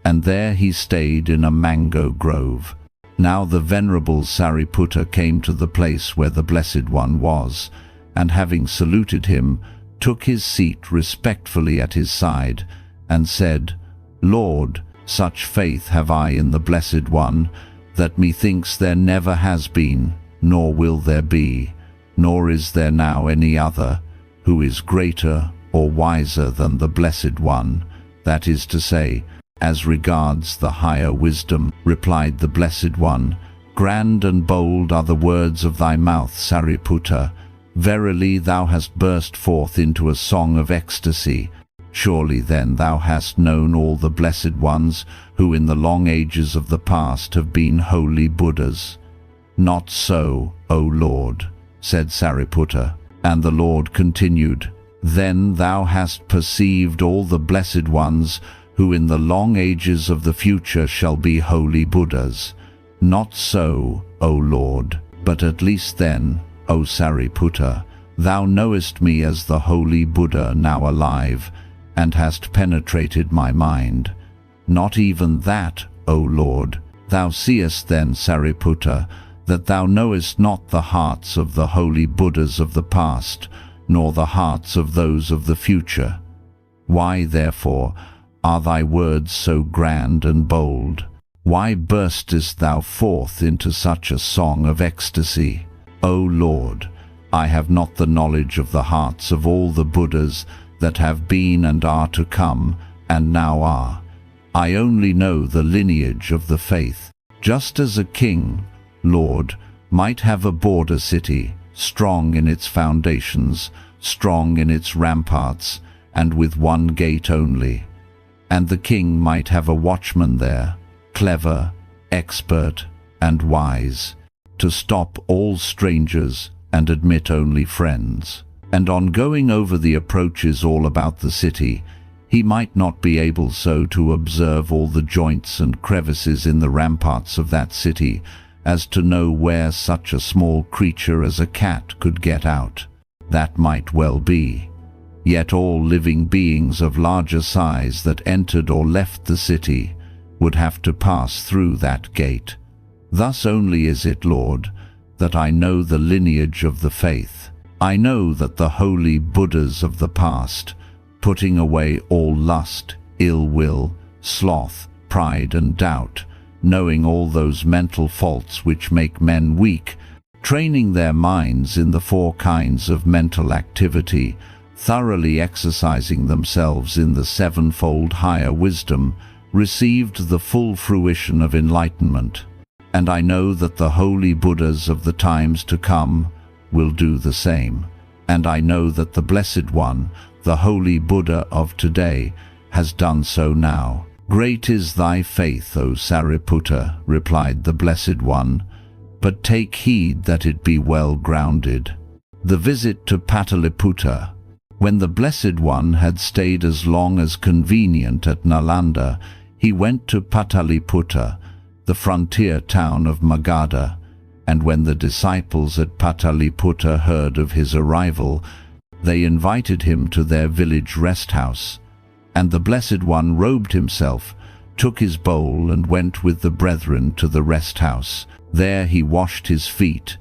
and there he stayed in a mango grove. Now the Venerable Sariputta came to the place where the Blessed One was, and having saluted him, took his seat respectfully at his side, and said, Lord, such faith have I in the Blessed One, that methinks there never has been, nor will there be, nor is there now any other, who is greater or wiser than the Blessed One, that is to say, as regards the higher wisdom. Replied the Blessed One, Grand and bold are the words of thy mouth, Sariputta. Verily thou hast burst forth into a song of ecstasy. Surely then thou hast known all the Blessed Ones, who in the long ages of the past have been holy Buddhas. Not so, O Lord, said Sariputta. And the Lord continued, Then thou hast perceived all the Blessed Ones, who in the long ages of the future shall be holy Buddhas. Not so, O Lord, but at least then, O Sariputta, thou knowest me as the holy Buddha now alive, and hast penetrated my mind. Not even that, O Lord. Thou seest then, Sariputta, that thou knowest not the hearts of the holy Buddhas of the past, nor the hearts of those of the future. Why, therefore, are thy words so grand and bold? Why burstest thou forth into such a song of ecstasy? O Lord, I have not the knowledge of the hearts of all the Buddhas that have been and are to come, and now are. I only know the lineage of the faith. Just as a king, Lord, might have a border city, strong in its foundations, strong in its ramparts, and with one gate only. And the king might have a watchman there, clever, expert, and wise, to stop all strangers and admit only friends. And on going over the approaches all about the city, he might not be able so to observe all the joints and crevices in the ramparts of that city, as to know where such a small creature as a cat could get out. That might well be. Yet all living beings of larger size that entered or left the city would have to pass through that gate. Thus only is it, Lord, that I know the lineage of the faith. I know that the holy Buddhas of the past, putting away all lust, ill will, sloth, pride and doubt, knowing all those mental faults which make men weak, training their minds in the 4 kinds of mental activity, thoroughly exercising themselves in the 7-fold higher wisdom, received the full fruition of enlightenment. And I know that the holy Buddhas of the times to come will do the same. And I know that the Blessed One, the holy Buddha of today, has done so now. Great is thy faith, O Sariputta, replied the Blessed One, but take heed that it be well grounded. The visit to Pataliputta. When the Blessed One had stayed as long as convenient at Nalanda, he went to Pataliputta, the frontier town of Magadha, and when the disciples at Pataliputta heard of his arrival, they invited him to their village rest house. And the Blessed One robed himself, took his bowl, and went with the brethren to the rest house. There he washed his feet,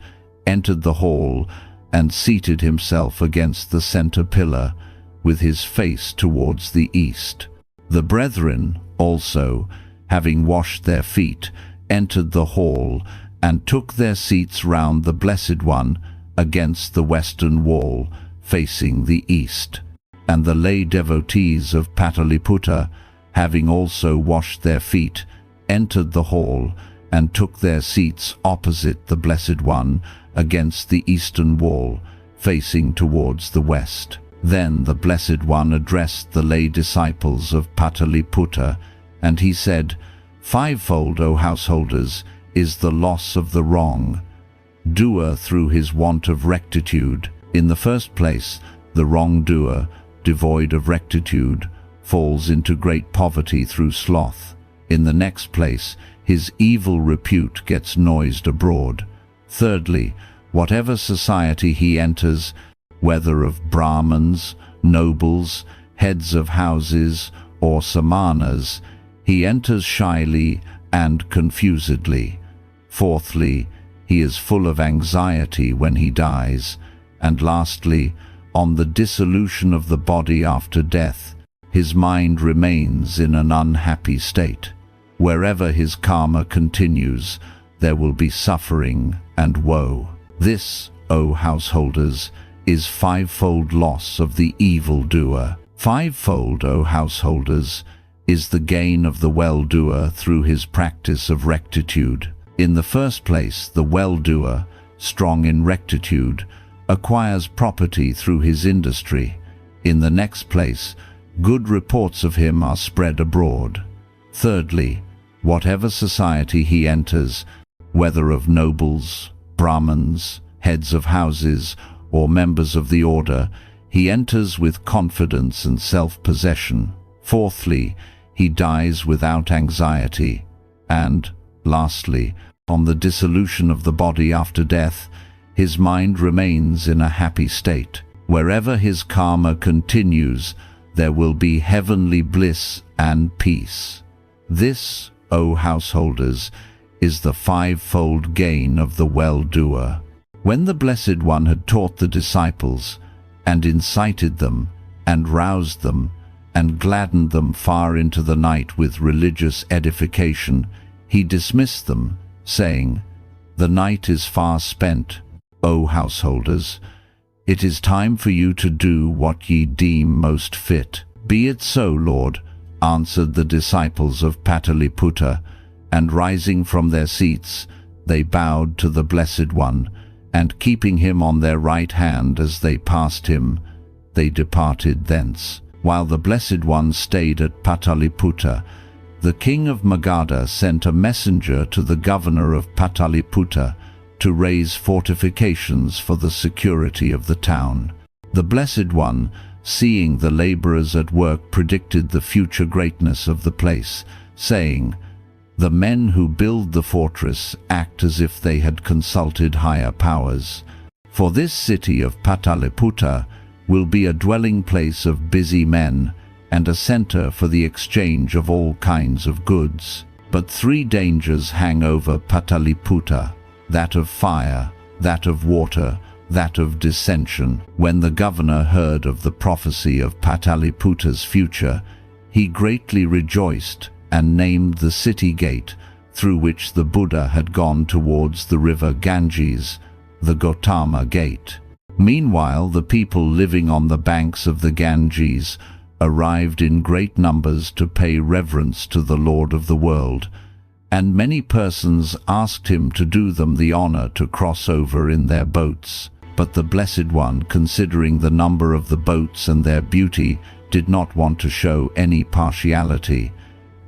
entered the hall, and seated himself against the center pillar, with his face towards the east. The brethren also, having washed their feet, entered the hall, and took their seats round the Blessed One against the western wall, facing the east. And the lay devotees of Pataliputta, having also washed their feet, entered the hall, and took their seats opposite the Blessed One against the eastern wall, facing towards the west. Then the Blessed One addressed the lay disciples of Pataliputta, and he said, 5-fold, O householders, is the loss of the wrong doer through his want of rectitude. In the first place, the wrongdoer, devoid of rectitude, falls into great poverty through sloth. In the next place, his evil repute gets noised abroad. Thirdly, whatever society he enters, whether of Brahmins, nobles, heads of houses, or samanas, he enters shyly and confusedly. Fourthly, he is full of anxiety when he dies. And lastly, on the dissolution of the body after death, his mind remains in an unhappy state. Wherever his karma continues, there will be suffering and woe. This, O householders, is 5-fold loss of the evil-doer. 5-fold, O householders, is the gain of the well-doer through his practice of rectitude. In the first place, the well-doer, strong in rectitude, acquires property through his industry. In the next place, good reports of him are spread abroad. Thirdly, whatever society he enters, whether of nobles, Brahmins, heads of houses, or members of the order, he enters with confidence and self-possession. Fourthly, he dies without anxiety. And, lastly, On the dissolution of the body after death, his mind remains in a happy state. Wherever his karma continues, there will be heavenly bliss and peace. This, O householders, is the fivefold gain of the well-doer. When the Blessed One had taught the disciples, and incited them, and roused them, and gladdened them far into the night with religious edification, he dismissed them, saying, "The night is far spent, O householders. It is time for you to do what ye deem most fit." "Be it so, Lord," answered the disciples of Pataliputta, and rising from their seats, they bowed to the Blessed One, and keeping him on their right hand as they passed him, they departed thence. While the Blessed One stayed at Pataliputta, the king of Magadha sent a messenger to the governor of Pataliputta to raise fortifications for the security of the town. The Blessed One, seeing the laborers at work, predicted the future greatness of the place, saying, "The men who build the fortress act as if they had consulted higher powers. For this city of Pataliputta will be a dwelling place of busy men, and a center for the exchange of all kinds of goods. But three dangers hang over Pataliputta: that of fire, that of water, that of dissension." When the governor heard of the prophecy of Pataliputta's future, he greatly rejoiced and named the city gate through which the Buddha had gone towards the river Ganges, the Gautama Gate. Meanwhile, the people living on the banks of the Ganges arrived in great numbers to pay reverence to the Lord of the world, and many persons asked him to do them the honor to cross over in their boats. But the Blessed One, considering the number of the boats and their beauty, did not want to show any partiality,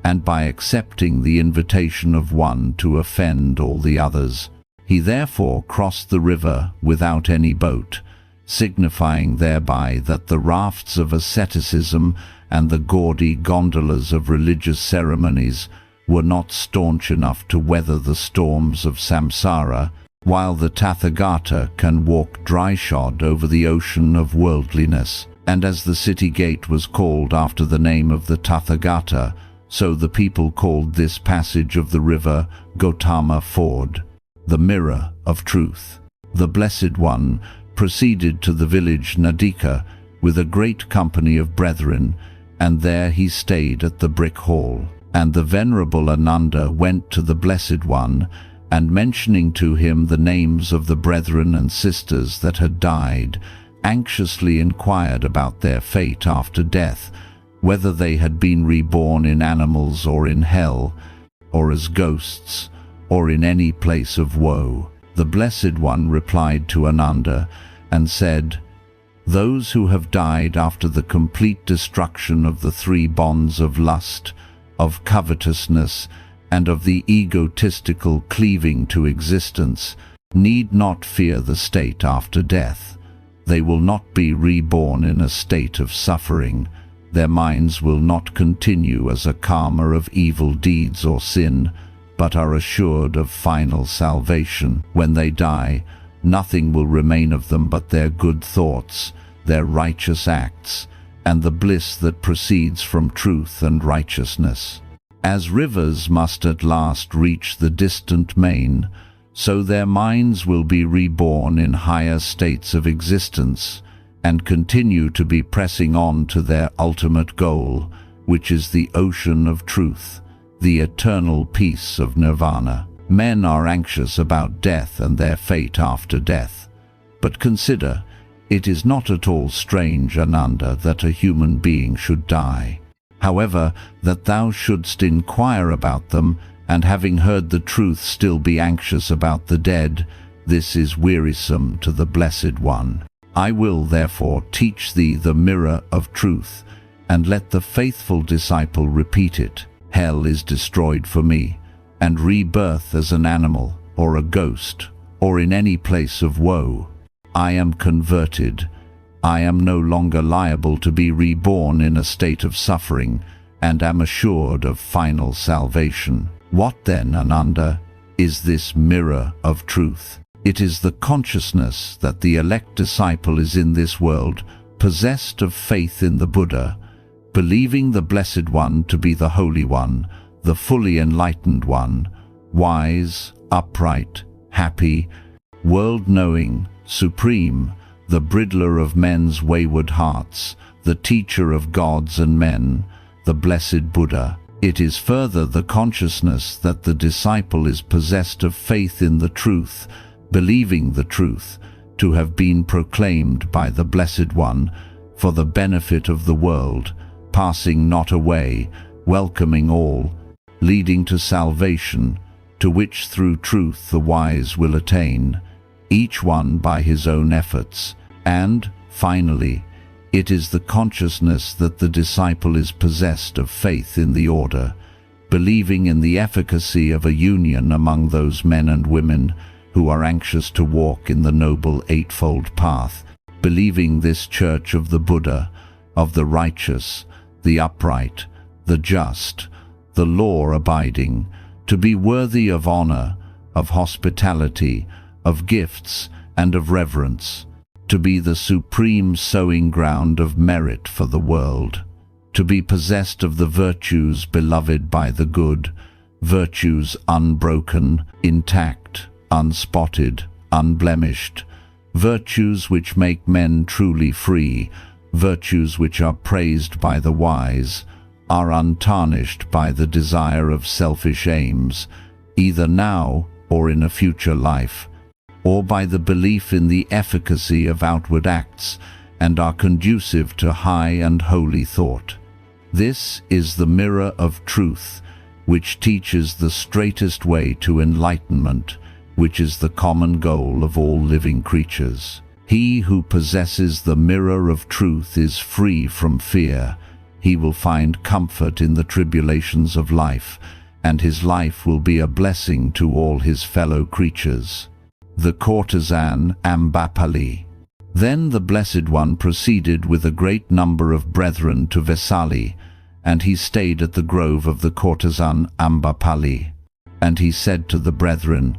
and by accepting the invitation of one to offend all the others, he therefore crossed the river without any boat, signifying thereby that the rafts of asceticism and the gaudy gondolas of religious ceremonies were not staunch enough to weather the storms of samsara, while the Tathagata can walk dry-shod over the ocean of worldliness. And as the city gate was called after the name of the Tathagata, so the people called this passage of the river Gautama Ford, the mirror of truth. The Blessed One proceeded to the village Nadika with a great company of brethren, and there he stayed at the brick hall. And the Venerable Ananda went to the Blessed One, and mentioning to him the names of the brethren and sisters that had died, anxiously inquired about their fate after death, whether they had been reborn in animals or in hell, or as ghosts, or in any place of woe. The Blessed One replied to Ananda and said, "Those who have died after the complete destruction of the three bonds of lust, of covetousness, and of the egotistical cleaving to existence, need not fear the state after death. They will not be reborn in a state of suffering. Their minds will not continue as a karma of evil deeds or sin, but are assured of final salvation. When they die, nothing will remain of them but their good thoughts, their righteous acts, and the bliss that proceeds from truth and righteousness. As rivers must at last reach the distant main, so their minds will be reborn in higher states of existence, and continue to be pressing on to their ultimate goal, which is the ocean of truth, the eternal peace of nirvana. Men are anxious about death and their fate after death. But consider, it is not at all strange, Ananda, that a human being should die. However, that thou shouldst inquire about them, and having heard the truth still be anxious about the dead, this is wearisome to the Blessed One. I will therefore teach thee the mirror of truth, and let the faithful disciple repeat it. Hell is destroyed for me, and rebirth as an animal, or a ghost, or in any place of woe. I am converted. I am no longer liable to be reborn in a state of suffering, and am assured of final salvation. What then, Ananda, is this mirror of truth. It is the consciousness that the elect disciple is in this world, possessed of faith in the Buddha, believing the Blessed One to be the Holy One, the fully enlightened one, wise, upright, happy, world-knowing, supreme, the bridler of men's wayward hearts, the teacher of gods and men, the Blessed Buddha. It is further the consciousness that the disciple is possessed of faith in the truth, believing the truth to have been proclaimed by the Blessed One for the benefit of the world, passing not away, welcoming all, leading to salvation, to which through truth the wise will attain, each one by his own efforts. And, finally, it is the consciousness that the disciple is possessed of faith in the order, believing in the efficacy of a union among those men and women who are anxious to walk in the noble eightfold path, believing this church of the Buddha, of the righteous, the upright, the just, the law-abiding, to be worthy of honor, of hospitality, of gifts, and of reverence, to be the supreme sowing ground of merit for the world, to be possessed of the virtues beloved by the good, virtues unbroken, intact, unspotted, unblemished, virtues which make men truly free, virtues which are praised by the wise, are untarnished by the desire of selfish aims, either now or in a future life, or by the belief in the efficacy of outward acts, and are conducive to high and holy thought. This is the mirror of truth, which teaches the straightest way to enlightenment, which is the common goal of all living creatures. He who possesses the mirror of truth is free from fear. He will find comfort in the tribulations of life, and his life will be a blessing to all his fellow creatures. The courtesan Ambapali. Then the Blessed One proceeded with a great number of brethren to Vesali, and he stayed at the grove of the courtesan Ambapali. And he said to the brethren,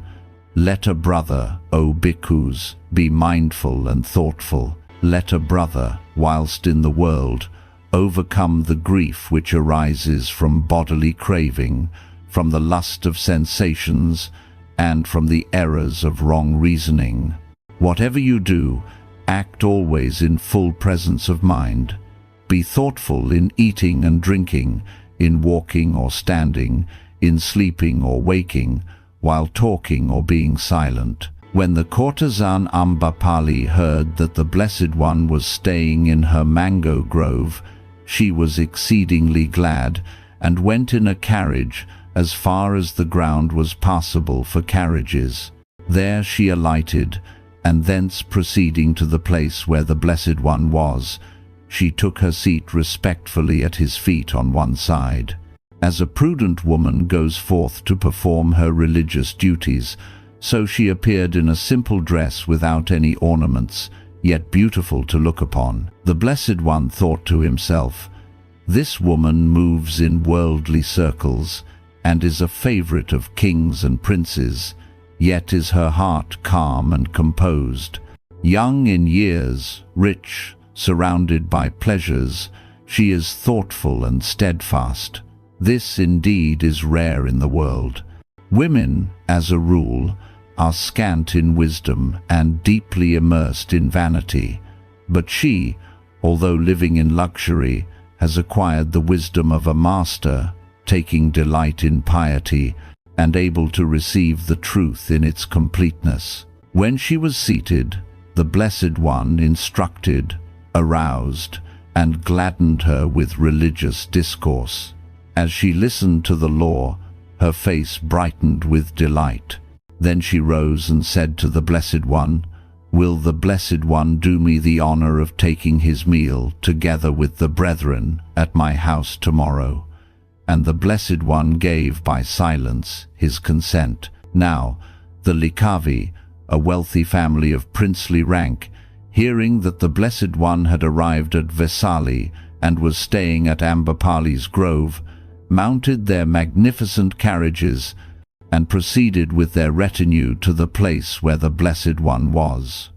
"Let a brother, O bhikkhus, be mindful and thoughtful. Let a brother, whilst in the world, overcome the grief which arises from bodily craving, from the lust of sensations, and from the errors of wrong reasoning. Whatever you do, act always in full presence of mind. Be thoughtful in eating and drinking, in walking or standing, in sleeping or waking, while talking or being silent." When the courtesan Ambapali heard that the Blessed One was staying in her mango grove, she was exceedingly glad, and went in a carriage as far as the ground was passable for carriages. There she alighted, and thence proceeding to the place where the Blessed One was, she took her seat respectfully at his feet on one side. As a prudent woman goes forth to perform her religious duties, so she appeared in a simple dress without any ornaments, yet beautiful to look upon. The Blessed One thought to himself, "This woman moves in worldly circles, and is a favorite of kings and princes, yet is her heart calm and composed. Young in years, rich, surrounded by pleasures, she is thoughtful and steadfast. This indeed is rare in the world. Women, as a rule, are scant in wisdom and deeply immersed in vanity, but she, although living in luxury, has acquired the wisdom of a master, taking delight in piety, and able to receive the truth in its completeness." When she was seated, the Blessed One instructed, aroused, and gladdened her with religious discourse. As she listened to the law, her face brightened with delight. Then she rose and said to the Blessed One, "Will the Blessed One do me the honor of taking his meal together with the brethren at my house tomorrow?" And the Blessed One gave by silence his consent. Now, the Likavi, a wealthy family of princely rank, hearing that the Blessed One had arrived at Vesali and was staying at Ambapali's grove, mounted their magnificent carriages and proceeded with their retinue to the place where the Blessed One was.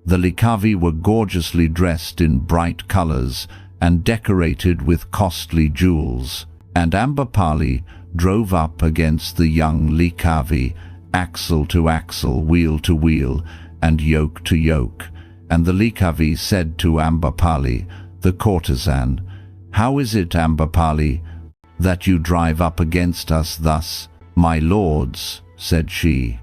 The Likavi were gorgeously dressed in bright colors and decorated with costly jewels, and Ambapali drove up against the young Likavi, axle to axle, wheel to wheel, and yoke to yoke. And the Likavi said to Ambapali, the courtesan, "How is it, Ambapali, that you drive up against us thus?" "My lords," said she,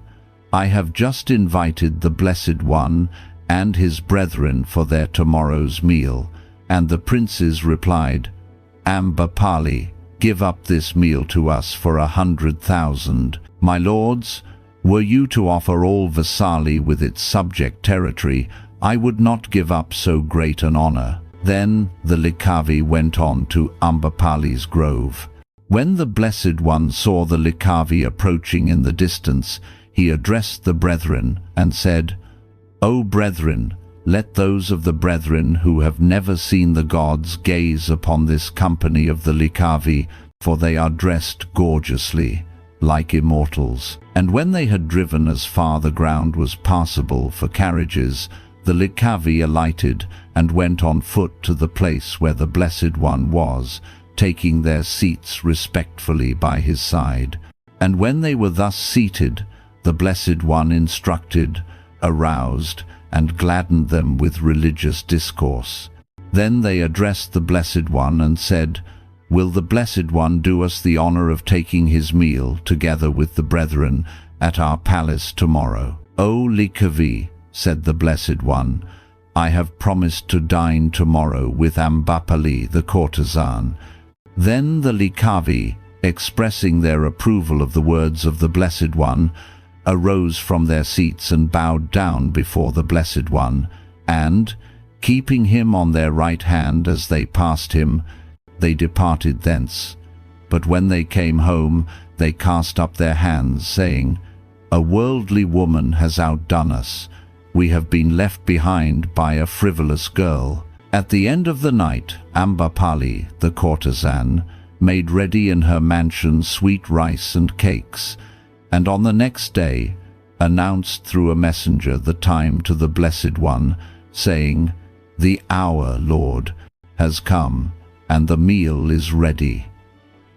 "I have just invited the Blessed One and his brethren for their tomorrow's meal." And the princes replied, "Ambapali, give up this meal to us for 100,000. My lords, were you to offer all Vasali with its subject territory, I would not give up so great an honor." Then the Likavi went on to Ambapali's grove. When the Blessed One saw the Likavi approaching in the distance, he addressed the brethren and said, "O brethren, let those of the brethren who have never seen the gods gaze upon this company of the Likavi, for they are dressed gorgeously, like immortals." And when they had driven as far the ground was passable for carriages, the Likavi alighted and went on foot to the place where the Blessed One was, taking their seats respectfully by his side. And when they were thus seated, the Blessed One instructed, aroused, and gladdened them with religious discourse. Then they addressed the Blessed One and said, "Will the Blessed One do us the honor of taking his meal, together with the brethren, at our palace tomorrow?" "O Likavi," said the Blessed One, "I have promised to dine tomorrow with Ambapali the courtesan." Then the Likavi, expressing their approval of the words of the Blessed One, arose from their seats and bowed down before the Blessed One, and, keeping him on their right hand as they passed him, they departed thence. But when they came home, they cast up their hands, saying, "A worldly woman has outdone us. We have been left behind by a frivolous girl." At the end of the night, Ambapali, the courtesan, made ready in her mansion sweet rice and cakes, and on the next day announced through a messenger the time to the Blessed One, saying, "The hour, Lord, has come, and the meal is ready."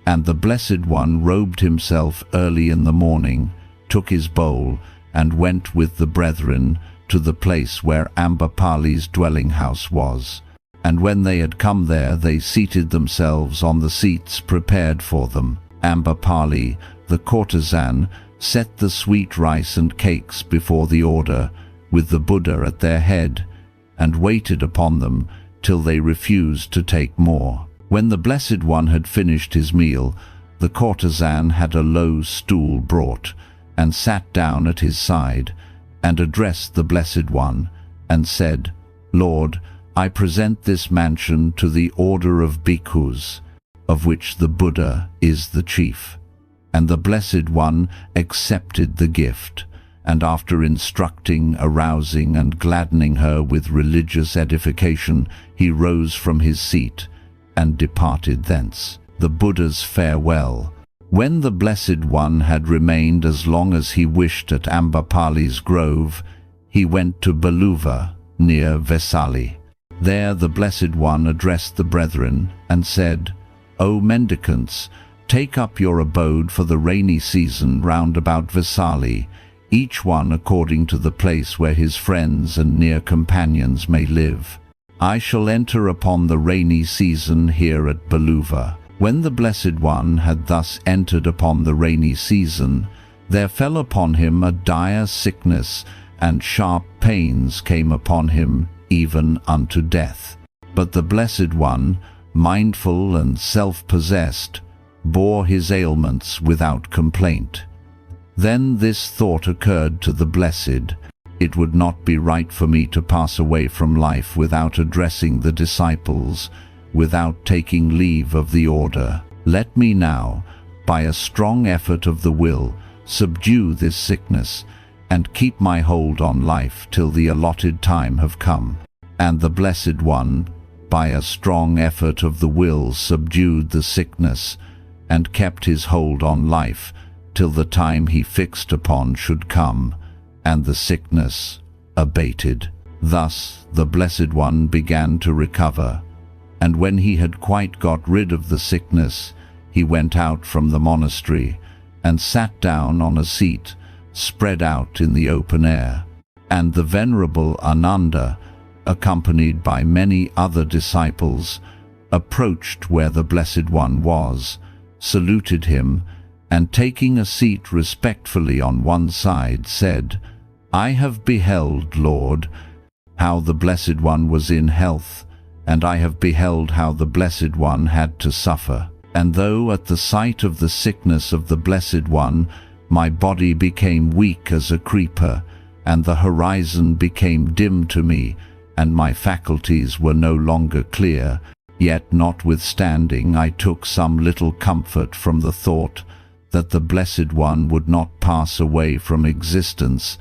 And the Blessed One robed himself early in the morning, took his bowl, and went with the brethren to the place where Ambapali's dwelling house was. And when they had come there, they seated themselves on the seats prepared for them. Ambapali, the courtesan, set the sweet rice and cakes before the order, with the Buddha at their head, and waited upon them till they refused to take more. When the Blessed One had finished his meal, the courtesan had a low stool brought, and sat down at his side, and addressed the Blessed One, and said, "Lord, I present this mansion to the order of bhikkhus, of which the Buddha is the chief." And the Blessed One accepted the gift, and after instructing, arousing, and gladdening her with religious edification, he rose from his seat and departed thence. The Buddha's farewell. When the Blessed One had remained as long as he wished at Ambapali's grove, he went to Baluva, near Vesali. There the Blessed One addressed the brethren and said, "O mendicants, take up your abode for the rainy season round about Vesali, each one according to the place where his friends and near companions may live. I shall enter upon the rainy season here at Baluva." When the Blessed One had thus entered upon the rainy season, there fell upon him a dire sickness, and sharp pains came upon him, even unto death. But the Blessed One, mindful and self-possessed, bore his ailments without complaint. Then this thought occurred to the Blessed: it would not be right for me to pass away from life without addressing the disciples, without taking leave of the order. Let me now, by a strong effort of the will, subdue this sickness, and keep my hold on life till the allotted time have come. And the Blessed One, by a strong effort of the will, subdued the sickness, and kept his hold on life, till the time he fixed upon should come, and the sickness abated. Thus the Blessed One began to recover, and when he had quite got rid of the sickness, he went out from the monastery and sat down on a seat spread out in the open air. And the Venerable Ananda, accompanied by many other disciples, approached where the Blessed One was, saluted him, and taking a seat respectfully on one side, said, "I have beheld, Lord, how the Blessed One was in health, and I have beheld how the Blessed One had to suffer. And though at the sight of the sickness of the Blessed One my body became weak as a creeper, and the horizon became dim to me, and my faculties were no longer clear, yet notwithstanding I took some little comfort from the thought that the Blessed One would not pass away from existence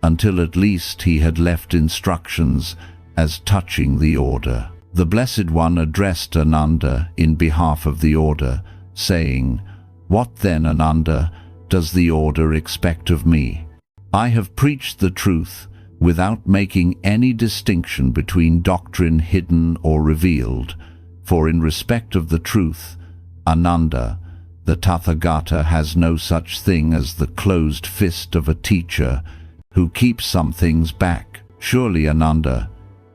until at least he had left instructions as touching the order." The Blessed One addressed Ananda in behalf of the order, saying, "What then, Ananda, does the order expect of me? I have preached the truth without making any distinction between doctrine hidden or revealed, for in respect of the truth, Ananda, the Tathagata has no such thing as the closed fist of a teacher who keeps some things back. Surely, Ananda,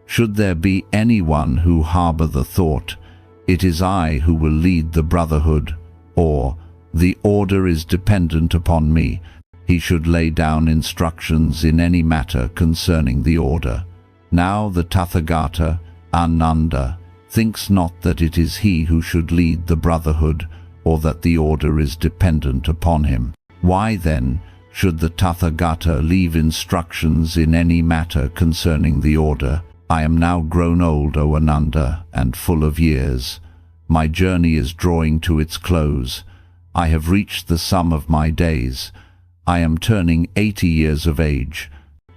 should there be anyone who harbor the thought, 'It is I who will lead the brotherhood,' or 'The order is dependent upon me,' he should lay down instructions in any matter concerning the order. Now the Tathagata, Ananda, thinks not that it is he who should lead the brotherhood, or that the order is dependent upon him. Why then should the Tathagata leave instructions in any matter concerning the order? I am now grown old, O Ananda, and full of years. My journey is drawing to its close. I have reached the sum of my days. I am turning 80 years of age.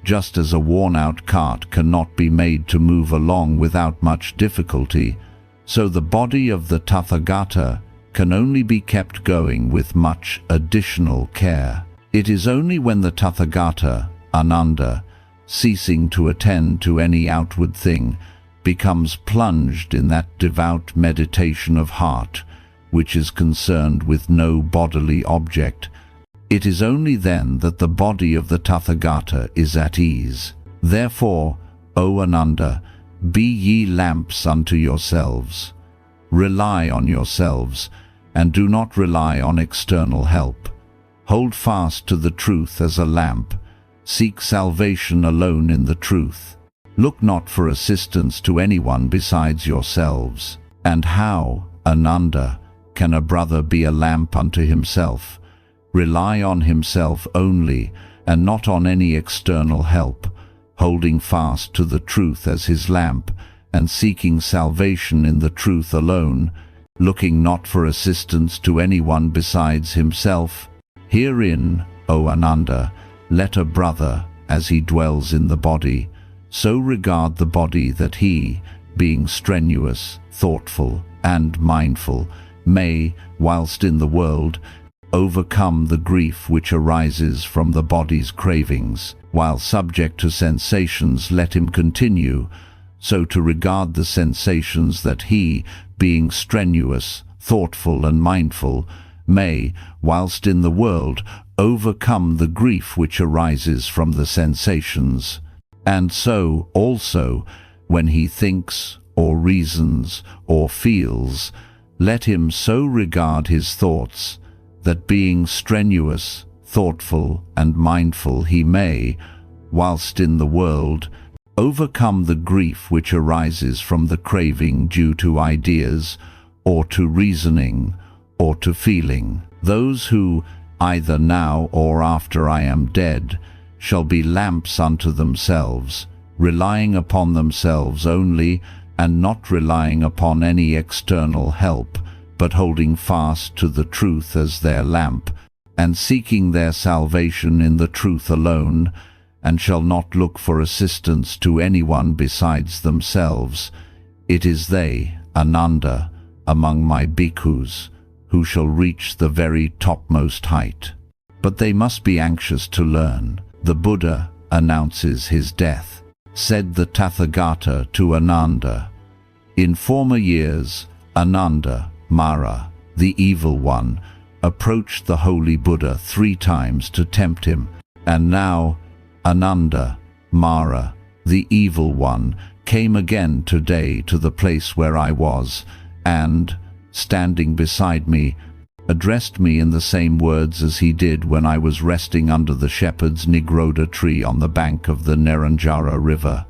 Just as a worn-out cart cannot be made to move along without much difficulty, so the body of the Tathagata can only be kept going with much additional care. It is only when the Tathagata, Ananda, ceasing to attend to any outward thing, becomes plunged in that devout meditation of heart, which is concerned with no bodily object, it is only then that the body of the Tathagata is at ease. Therefore, O Ananda, be ye lamps unto yourselves. Rely on yourselves, and do not rely on external help. Hold fast to the truth as a lamp. Seek salvation alone in the truth. Look not for assistance to anyone besides yourselves. And how, Ananda, can a brother be a lamp unto himself? Rely on himself only, and not on any external help, holding fast to the truth as his lamp, and seeking salvation in the truth alone, looking not for assistance to anyone besides himself. Herein, O Ananda, let a brother, as he dwells in the body, so regard the body that he, being strenuous, thoughtful, and mindful, may, whilst in the world, overcome the grief which arises from the body's cravings. While subject to sensations, let him continue so to regard the sensations that he, being strenuous, thoughtful, and mindful, may, whilst in the world, overcome the grief which arises from the sensations. And so, also, when he thinks, or reasons, or feels, let him so regard his thoughts, that being strenuous, thoughtful, and mindful, he may, whilst in the world, overcome the grief which arises from the craving due to ideas, or to reasoning, or to feeling. Those who, either now or after I am dead, shall be lamps unto themselves, relying upon themselves only, and not relying upon any external help, but holding fast to the truth as their lamp, and seeking their salvation in the truth alone, and shall not look for assistance to anyone besides themselves. It is they, Ananda, among my bhikkhus, who shall reach the very topmost height. but they must be anxious to learn. The Buddha announces his death. Said the Tathagata to Ananda, "In former years, Ananda, Mara, the evil one, approached the holy Buddha 3 times to tempt him, and now Ananda, Mara, the evil one, came again today to the place where I was, and, standing beside me, addressed me in the same words as he did when I was resting under the shepherd's Nigroda tree on the bank of the Neranjara river.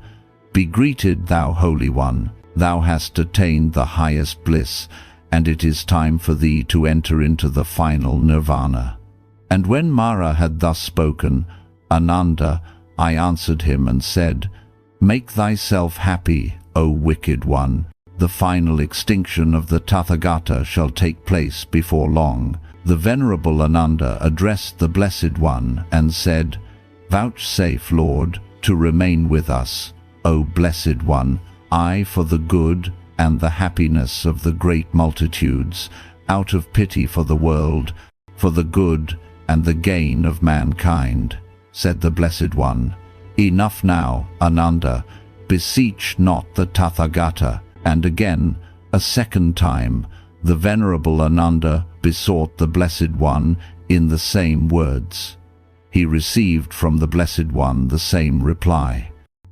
Be greeted, thou Holy One, thou hast attained the highest bliss, and it is time for thee to enter into the final nirvana." And when Mara had thus spoken, "Ananda," I answered him and said, "Make thyself happy, O wicked one. The final extinction of the Tathagata shall take place before long." The Venerable Ananda addressed the Blessed One and said, "Vouchsafe, Lord, to remain with us, O Blessed One, I for the good and the happiness of the great multitudes, out of pity for the world, for the good and the gain of mankind." Said the Blessed One, "Enough now, Ananda, beseech not the Tathagata." And again, a second time, the Venerable Ananda besought the Blessed One in the same words. He received from the Blessed One the same reply.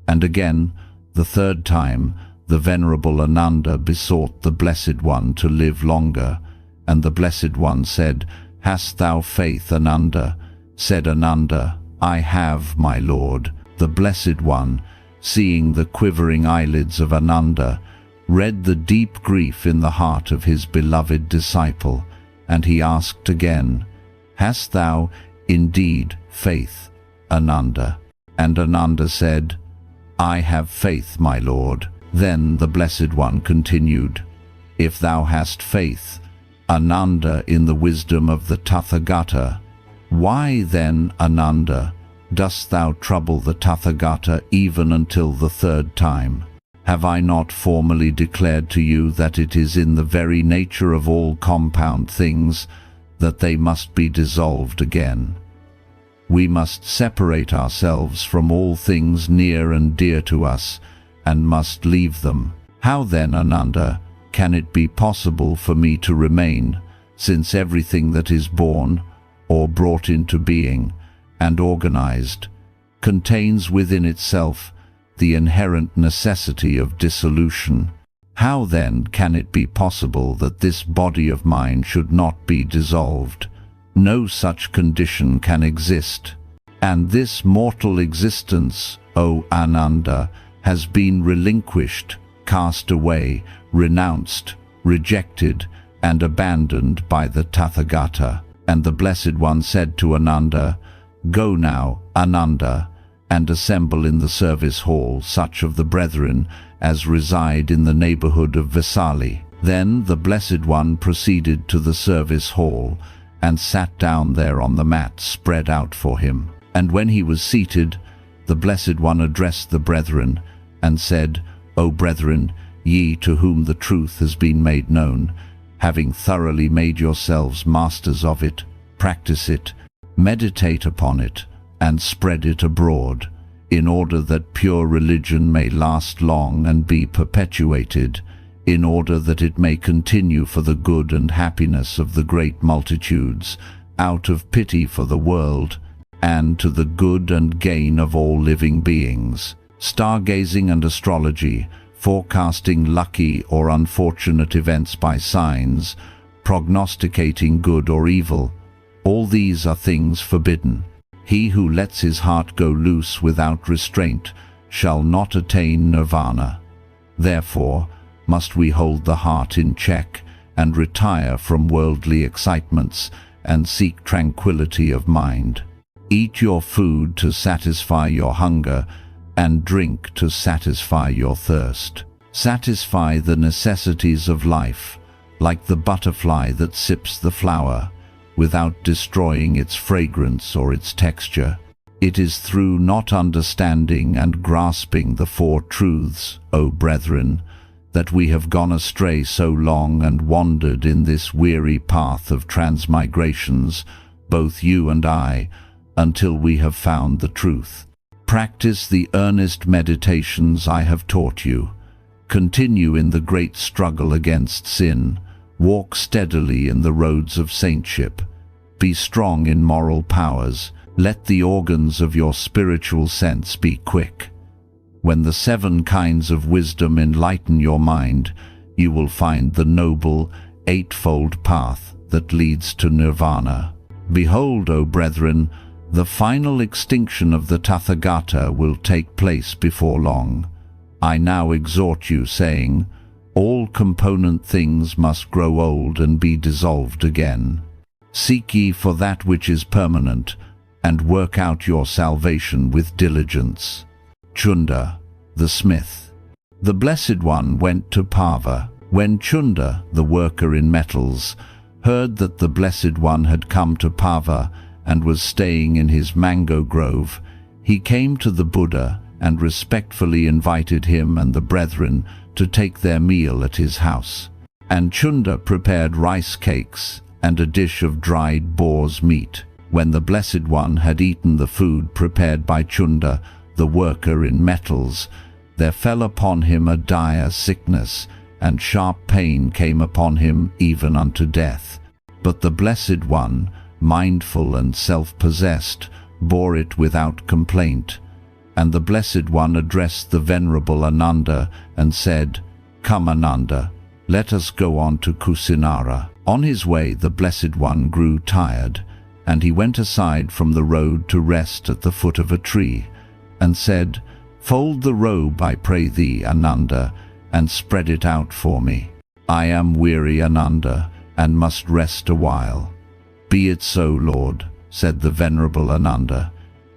And again, the third time, the Venerable Ananda besought the Blessed One to live longer, and the Blessed One said, "Hast thou faith, Ananda?" Said Ananda, "I have, my Lord." The Blessed One, seeing the quivering eyelids of Ananda, read the deep grief in the heart of his beloved disciple, and he asked again, "Hast thou indeed faith, Ananda?" And Ananda said, "I have faith, my Lord." Then the Blessed One continued, "If thou hast faith, Ananda, in the wisdom of the Tathagata, why then, Ananda, dost thou trouble the Tathagata even until the 3rd time? Have I not formally declared to you that it is in the very nature of all compound things that they must be dissolved again? We must separate ourselves from all things near and dear to us, and must leave them. How then, Ananda, can it be possible for me to remain, since everything that is born, or brought into being, and organized, contains within itself the inherent necessity of dissolution? How then can it be possible that this body of mine should not be dissolved? No such condition can exist. And this mortal existence, O Ananda, has been relinquished, cast away, renounced, rejected, and abandoned by the Tathagata. And the Blessed One said to Ananda, "Go now, Ananda, and assemble in the service hall such of the brethren as reside in the neighborhood of Vesali." Then the Blessed One proceeded to the service hall, and sat down there on the mat spread out for him. And when he was seated, the Blessed One addressed the brethren, and said, "O brethren, ye to whom the truth has been made known, having thoroughly made yourselves masters of it, practice it, meditate upon it, and spread it abroad, in order that pure religion may last long and be perpetuated, in order that it may continue for the good and happiness of the great multitudes, out of pity for the world, and to the good and gain of all living beings. Stargazing and astrology, forecasting lucky or unfortunate events by signs, prognosticating good or evil, all these are things forbidden. He who lets his heart go loose without restraint shall not attain nirvana. Therefore must we hold the heart in check and retire from worldly excitements and seek tranquility of mind. Eat your food to satisfy your hunger, and drink to satisfy your thirst. Satisfy the necessities of life, like the butterfly that sips the flower, without destroying its fragrance or its texture. It is through not understanding and grasping the 4 truths, O brethren, that we have gone astray so long and wandered in this weary path of transmigrations, both you and I, until we have found the truth. Practice the earnest meditations I have taught you. Continue in the great struggle against sin. Walk steadily in the roads of saintship. Be strong in moral powers. Let the organs of your spiritual sense be quick. When the 7 kinds of wisdom enlighten your mind, you will find the noble, eightfold path that leads to nirvana. Behold, O brethren, the final extinction of the Tathagata will take place before long. I now exhort you, saying, all component things must grow old and be dissolved again. Seek ye for that which is permanent, and work out your salvation with diligence. Chunda, the smith. The Blessed One went to Pava. When Chunda, the worker in metals, heard that the Blessed One had come to Pava and was staying in his mango grove, he came to the Buddha and respectfully invited him and the brethren to take their meal at his house. And Chunda prepared rice cakes and a dish of dried boar's meat. When the Blessed One had eaten the food prepared by Chunda, the worker in metals, there fell upon him a dire sickness, and sharp pain came upon him even unto death. But the Blessed One, mindful and self-possessed, bore it without complaint. And the Blessed One addressed the Venerable Ananda and said, Come, Ananda, let us go on to Kusinara. On his way the Blessed One grew tired, and he went aside from the road to rest at the foot of a tree, and said, Fold the robe, I pray thee, Ananda, and spread it out for me. I am weary, Ananda, and must rest a while. Be it so, Lord, said the Venerable Ananda,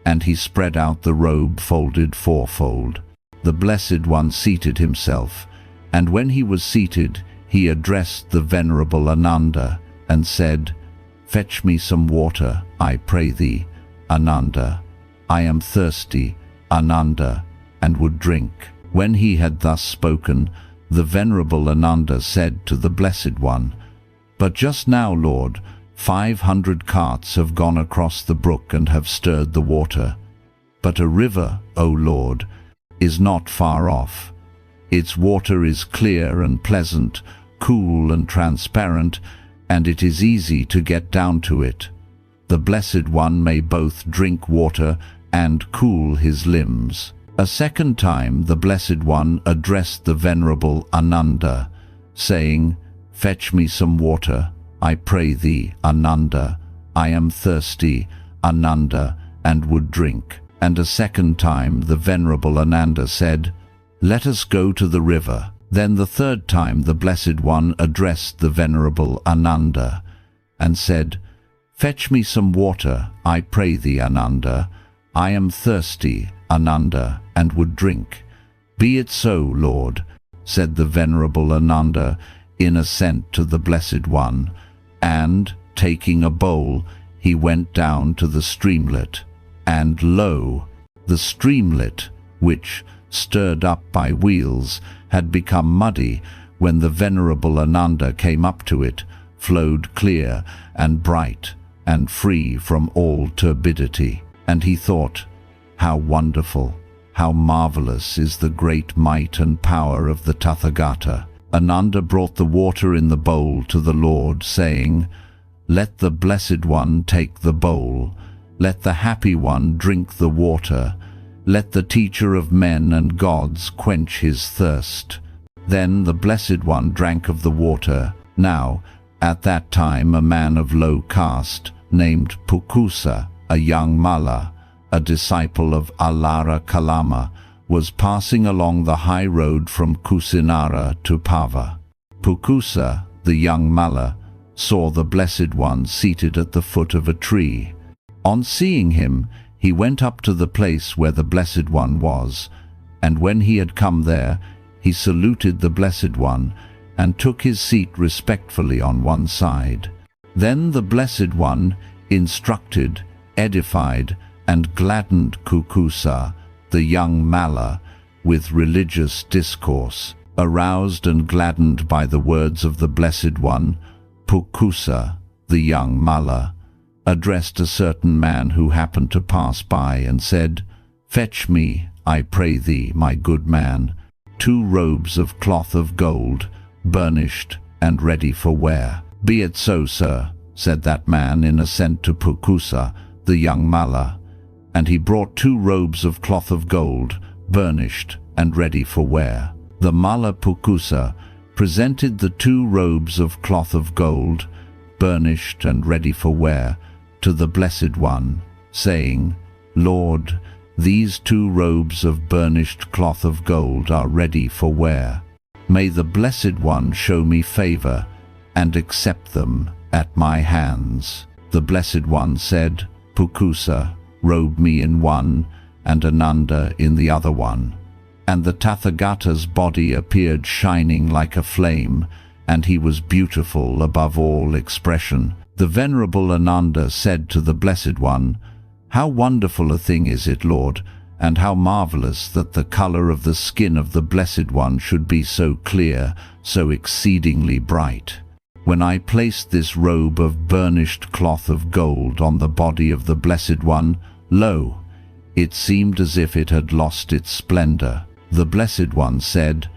and he spread out the robe folded fourfold. The Blessed One seated himself, and when he was seated, he addressed the Venerable Ananda and said, Fetch me some water, I pray thee, Ananda. I am thirsty, Ananda, and would drink. When he had thus spoken, the Venerable Ananda said to the Blessed One, But just now, Lord, 500 carts have gone across the brook and have stirred the water. But a river, O Lord, is not far off. Its water is clear and pleasant, cool and transparent, and it is easy to get down to it. The Blessed One may both drink water and cool his limbs. A second time the Blessed One addressed the Venerable Ananda, saying, Fetch me some water, I pray thee, Ananda. I am thirsty, Ananda, and would drink. And a second time the Venerable Ananda said, Let us go to the river. Then the third time the Blessed One addressed the Venerable Ananda, and said, Fetch me some water, I pray thee, Ananda. I am thirsty, Ananda, and would drink. Be it so, Lord, said the Venerable Ananda, in assent to the Blessed One, and, taking a bowl, he went down to the streamlet. And lo, the streamlet, which, stirred up by wheels, had become muddy when the Venerable Ananda came up to it, flowed clear and bright and free from all turbidity. And he thought, How wonderful, how marvelous is the great might and power of the Tathagata. Ananda brought the water in the bowl to the Lord, saying, Let the Blessed One take the bowl. Let the Happy One drink the water. Let the Teacher of men and gods quench his thirst. Then the Blessed One drank of the water. Now, at that time a man of low caste, named Pukusa, a young Malla, a disciple of Alara Kalama, was passing along the high road from Kusinara to Pava. Pukusa, the young Malla, saw the Blessed One seated at the foot of a tree. On seeing him, he went up to the place where the Blessed One was, and when he had come there, he saluted the Blessed One and took his seat respectfully on one side. Then the Blessed One instructed, edified, and gladdened Pukusa, the young Malla, with religious discourse. Aroused and gladdened by the words of the Blessed One, Pukusa, the young Malla, addressed a certain man who happened to pass by and said, "Fetch me, I pray thee, my good man, 2 robes of cloth of gold, burnished and ready for wear." "Be it so, sir," said that man in assent to Pukusa, the young Mala, and he brought 2 robes of cloth of gold, burnished and ready for wear. The Mala Pukusa presented the 2 robes of cloth of gold, burnished and ready for wear, to the Blessed One, saying, "Lord, these 2 robes of burnished cloth of gold are ready for wear. May the Blessed One show me favor and accept them at my hands." The Blessed One said, "Pukusa, robe me in one, and Ananda in the other one." And the Tathagata's body appeared shining like a flame, and he was beautiful above all expression. The Venerable Ananda said to the Blessed One, "How wonderful a thing is it, Lord, and how marvelous that the color of the skin of the Blessed One should be so clear, so exceedingly bright. When I placed this robe of burnished cloth of gold on the body of the Blessed One, lo, it seemed as if it had lost its splendor." The Blessed One said,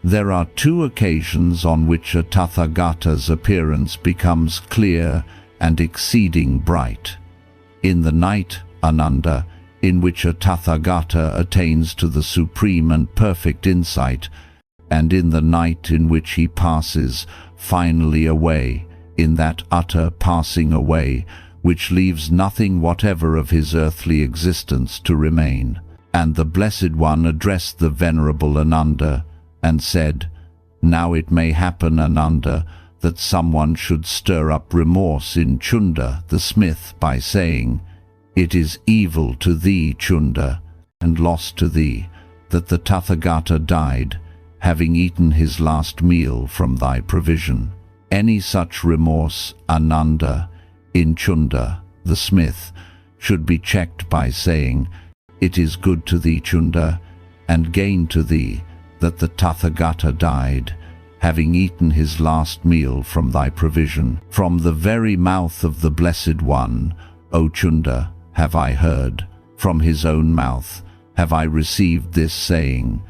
"There are 2 occasions on which a Tathagata's appearance becomes clear and exceeding bright. In the night, Ananda, in which a Tathagata attains to the supreme and perfect insight, and in the night in which he passes finally away, in that utter passing away which leaves nothing whatever of his earthly existence to remain." And the Blessed One addressed the Venerable Ananda and said, "Now it may happen, Ananda, that someone should stir up remorse in Chunda the smith by saying, 'It is evil to thee, Chunda, and loss to thee, that the Tathagata died, having eaten his last meal from thy provision.' Any such remorse, Ananda, in Chunda the smith, should be checked by saying, 'It is good to thee, Chunda, and gain to thee, that the Tathagata died, having eaten his last meal from thy provision. From the very mouth of the Blessed One, O Chunda, have I heard, from his own mouth have I received this saying,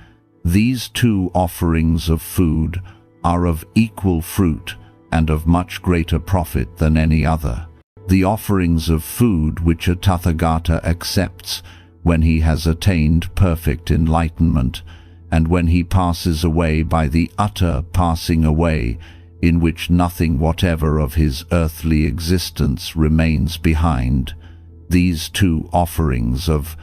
these 2 offerings of food are of equal fruit and of much greater profit than any other. The offerings of food which a Tathagata accepts when he has attained perfect enlightenment, and when he passes away by the utter passing away, in which nothing whatever of his earthly existence remains behind. These 2 offerings of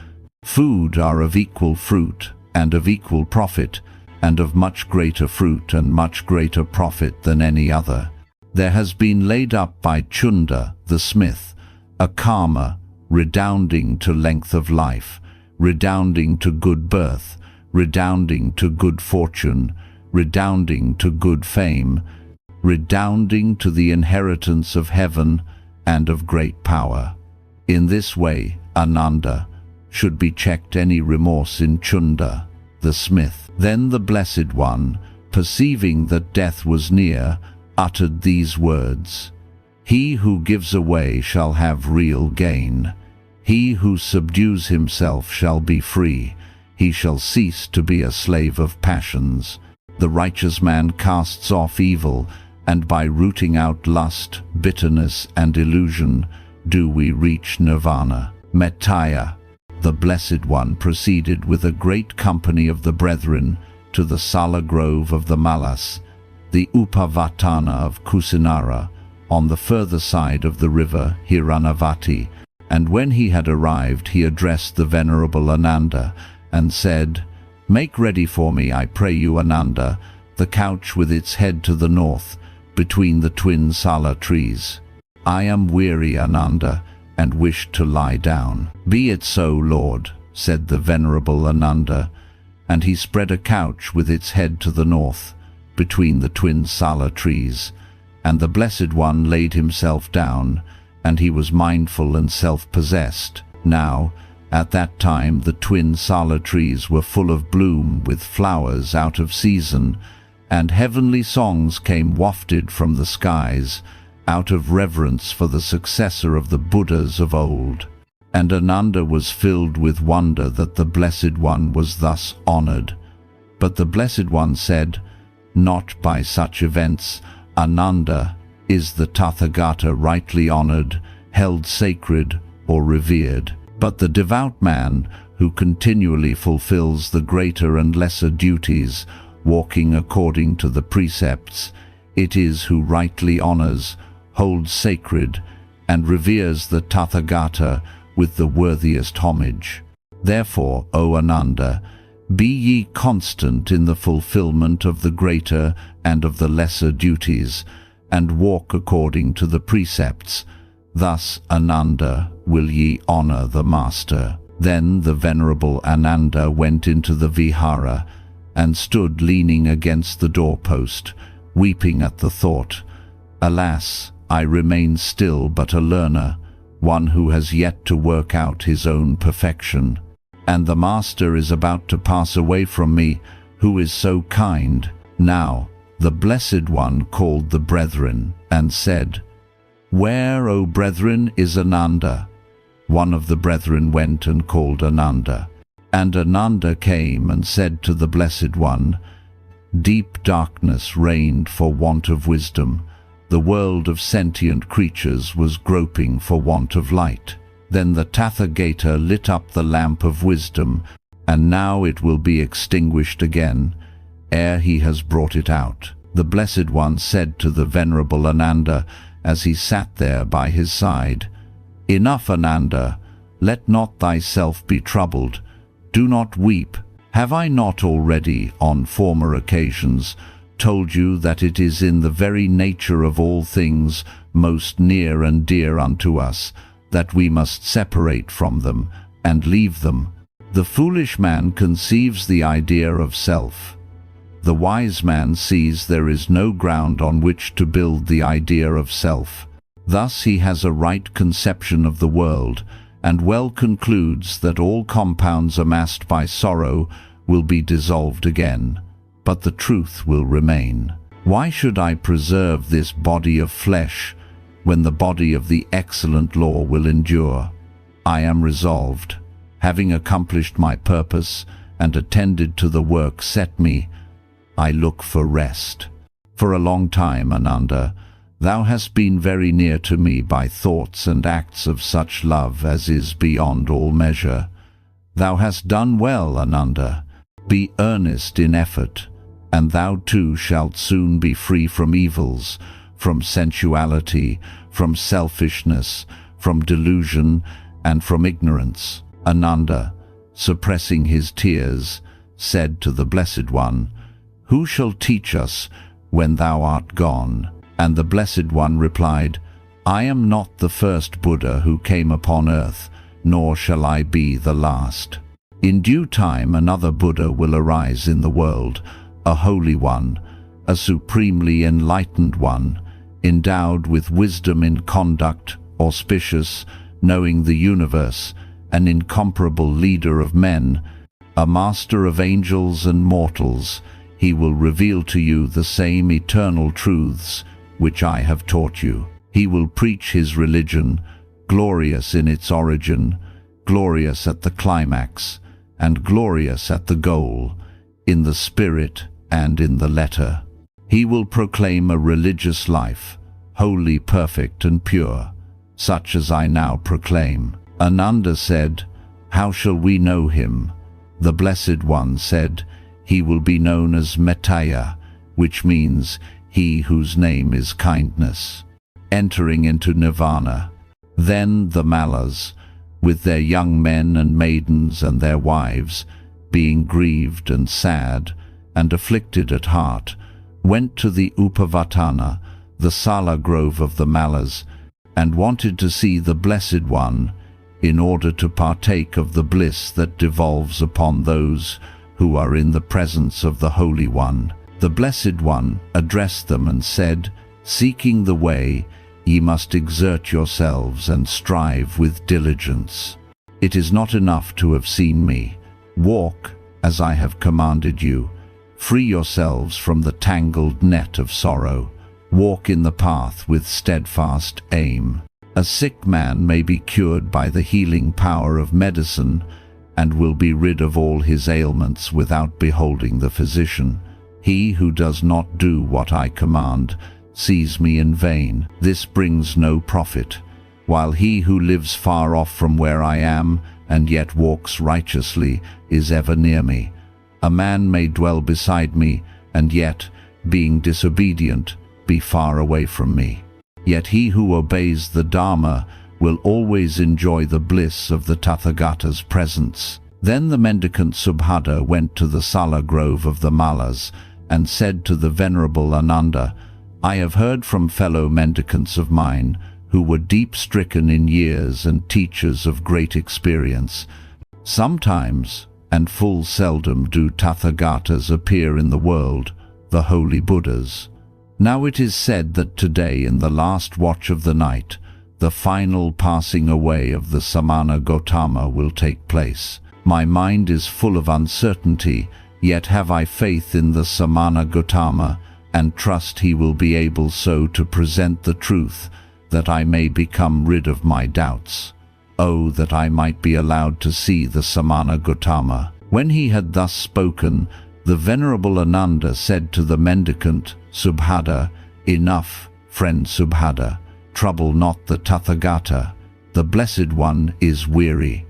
food are of equal fruit and of equal profit, and of much greater fruit and much greater profit than any other. There has been laid up by Chunda the smith a karma redounding to length of life, redounding to good birth, redounding to good fortune, redounding to good fame, redounding to the inheritance of heaven and of great power. In this way, Ananda, should be checked any remorse in Chunda the smith. Then the Blessed One, perceiving that death was near, uttered these words, "He who gives away shall have real gain. He who subdues himself shall be free. He shall cease to be a slave of passions. The righteous man casts off evil, and by rooting out lust, bitterness, and illusion, do we reach nirvana." Mettaya. The Blessed One proceeded with a great company of the brethren to the Sala Grove of the Malas, the Upavatana of Kusinara, on the further side of the river Hiranavati, and when he had arrived he addressed the Venerable Ananda and said, "Make ready for me, I pray you, Ananda, the couch with its head to the north, between the twin Sala trees. I am weary, Ananda, and wish to lie down." "Be it so, Lord," said the Venerable Ananda, and he spread a couch with its head to the north, between the twin Sala trees, and the Blessed One laid himself down, and he was mindful and self-possessed. Now, at that time the twin Sala trees were full of bloom with flowers out of season, and heavenly songs came wafted from the skies, out of reverence for the successor of the Buddhas of old. And Ananda was filled with wonder that the Blessed One was thus honored. But the Blessed One said, "Not by such events, Ananda, is the Tathagata rightly honored, held sacred, or revered. But the devout man, who continually fulfills the greater and lesser duties, walking according to the precepts, it is who rightly honors, holds sacred, and reveres the Tathagata with the worthiest homage. Therefore, O Ananda, be ye constant in the fulfillment of the greater and of the lesser duties, and walk according to the precepts. Thus, Ananda, will ye honor the Master." Then the Venerable Ananda went into the vihara and stood leaning against the doorpost, weeping at the thought, "Alas, I remain still but a learner, one who has yet to work out his own perfection. And the Master is about to pass away from me, who is so kind." Now the Blessed One called the brethren and said, "Where, O brethren, is Ananda?" One of the brethren went and called Ananda. And Ananda came and said to the Blessed One, "Deep darkness reigned for want of wisdom. The world of sentient creatures was groping for want of light. Then the Tathagata lit up the lamp of wisdom, and now it will be extinguished again, ere he has brought it out." The Blessed One said to the Venerable Ananda, as he sat there by his side, "Enough, Ananda, let not thyself be troubled. Do not weep. Have I not already, on former occasions, told you that it is in the very nature of all things most near and dear unto us, that we must separate from them and leave them? The foolish man conceives the idea of self. The wise man sees there is no ground on which to build the idea of self. Thus he has a right conception of the world, and well concludes that all compounds amassed by sorrow will be dissolved again, but the truth will remain. Why should I preserve this body of flesh, when the body of the excellent law will endure? I am resolved, having accomplished my purpose and attended to the work set me, I look for rest. For a long time, Ananda, thou hast been very near to me by thoughts and acts of such love as is beyond all measure. Thou hast done well, Ananda. Be earnest in effort, and thou too shalt soon be free from evils, from sensuality, from selfishness, from delusion, and from ignorance. Ananda, suppressing his tears, said to the Blessed One, "Who shall teach us when thou art gone?" And the Blessed One replied, "I am not the first Buddha who came upon earth, nor shall I be the last. In due time another Buddha will arise in the world, a holy one, a supremely enlightened one, endowed with wisdom in conduct, auspicious, knowing the universe, an incomparable leader of men, a master of angels and mortals. He will reveal to you the same eternal truths which I have taught you. He will preach his religion, glorious in its origin, glorious at the climax, and glorious at the goal, in the spirit and in the letter. He will proclaim a religious life, wholly perfect and pure, such as I now proclaim." Ananda said, "How shall we know him?" The Blessed One said, "He will be known as Mettaya, which means he whose name is kindness, entering into nirvana. Then the Mallas, with their young men and maidens and their wives, being grieved and sad and afflicted at heart, went to the Upavatana, the Sala grove of the Mallas, and wanted to see the Blessed One, in order to partake of the bliss that devolves upon those who are in the presence of the Holy One. The Blessed One addressed them and said, "Seeking the way, ye must exert yourselves and strive with diligence. It is not enough to have seen me. Walk as I have commanded you. Free yourselves from the tangled net of sorrow. Walk in the path with steadfast aim. A sick man may be cured by the healing power of medicine, and will be rid of all his ailments without beholding the physician. He who does not do what I command sees me in vain. This brings no profit, while he who lives far off from where I am, and yet walks righteously, is ever near me. A man may dwell beside me, and yet, being disobedient, be far away from me. Yet he who obeys the Dharma will always enjoy the bliss of the Tathagata's presence. Then the mendicant Subhadra went to the Sala grove of the Malas, and said to the Venerable Ananda, I have heard from fellow mendicants of mine, who were deep-stricken in years and teachers of great experience. Sometimes, and full seldom, do Tathagatas appear in the world, the holy Buddhas. Now it is said that today, in the last watch of the night, the final passing away of the Samana Gautama will take place. My mind is full of uncertainty, yet have I faith in the Samana Gautama, and trust he will be able so to present the truth, that I may become rid of my doubts. Oh, that I might be allowed to see the Samana Gautama. When he had thus spoken, the Venerable Ananda said to the mendicant Subhadra, Enough, friend Subhadra, trouble not the Tathagata. The Blessed One is weary.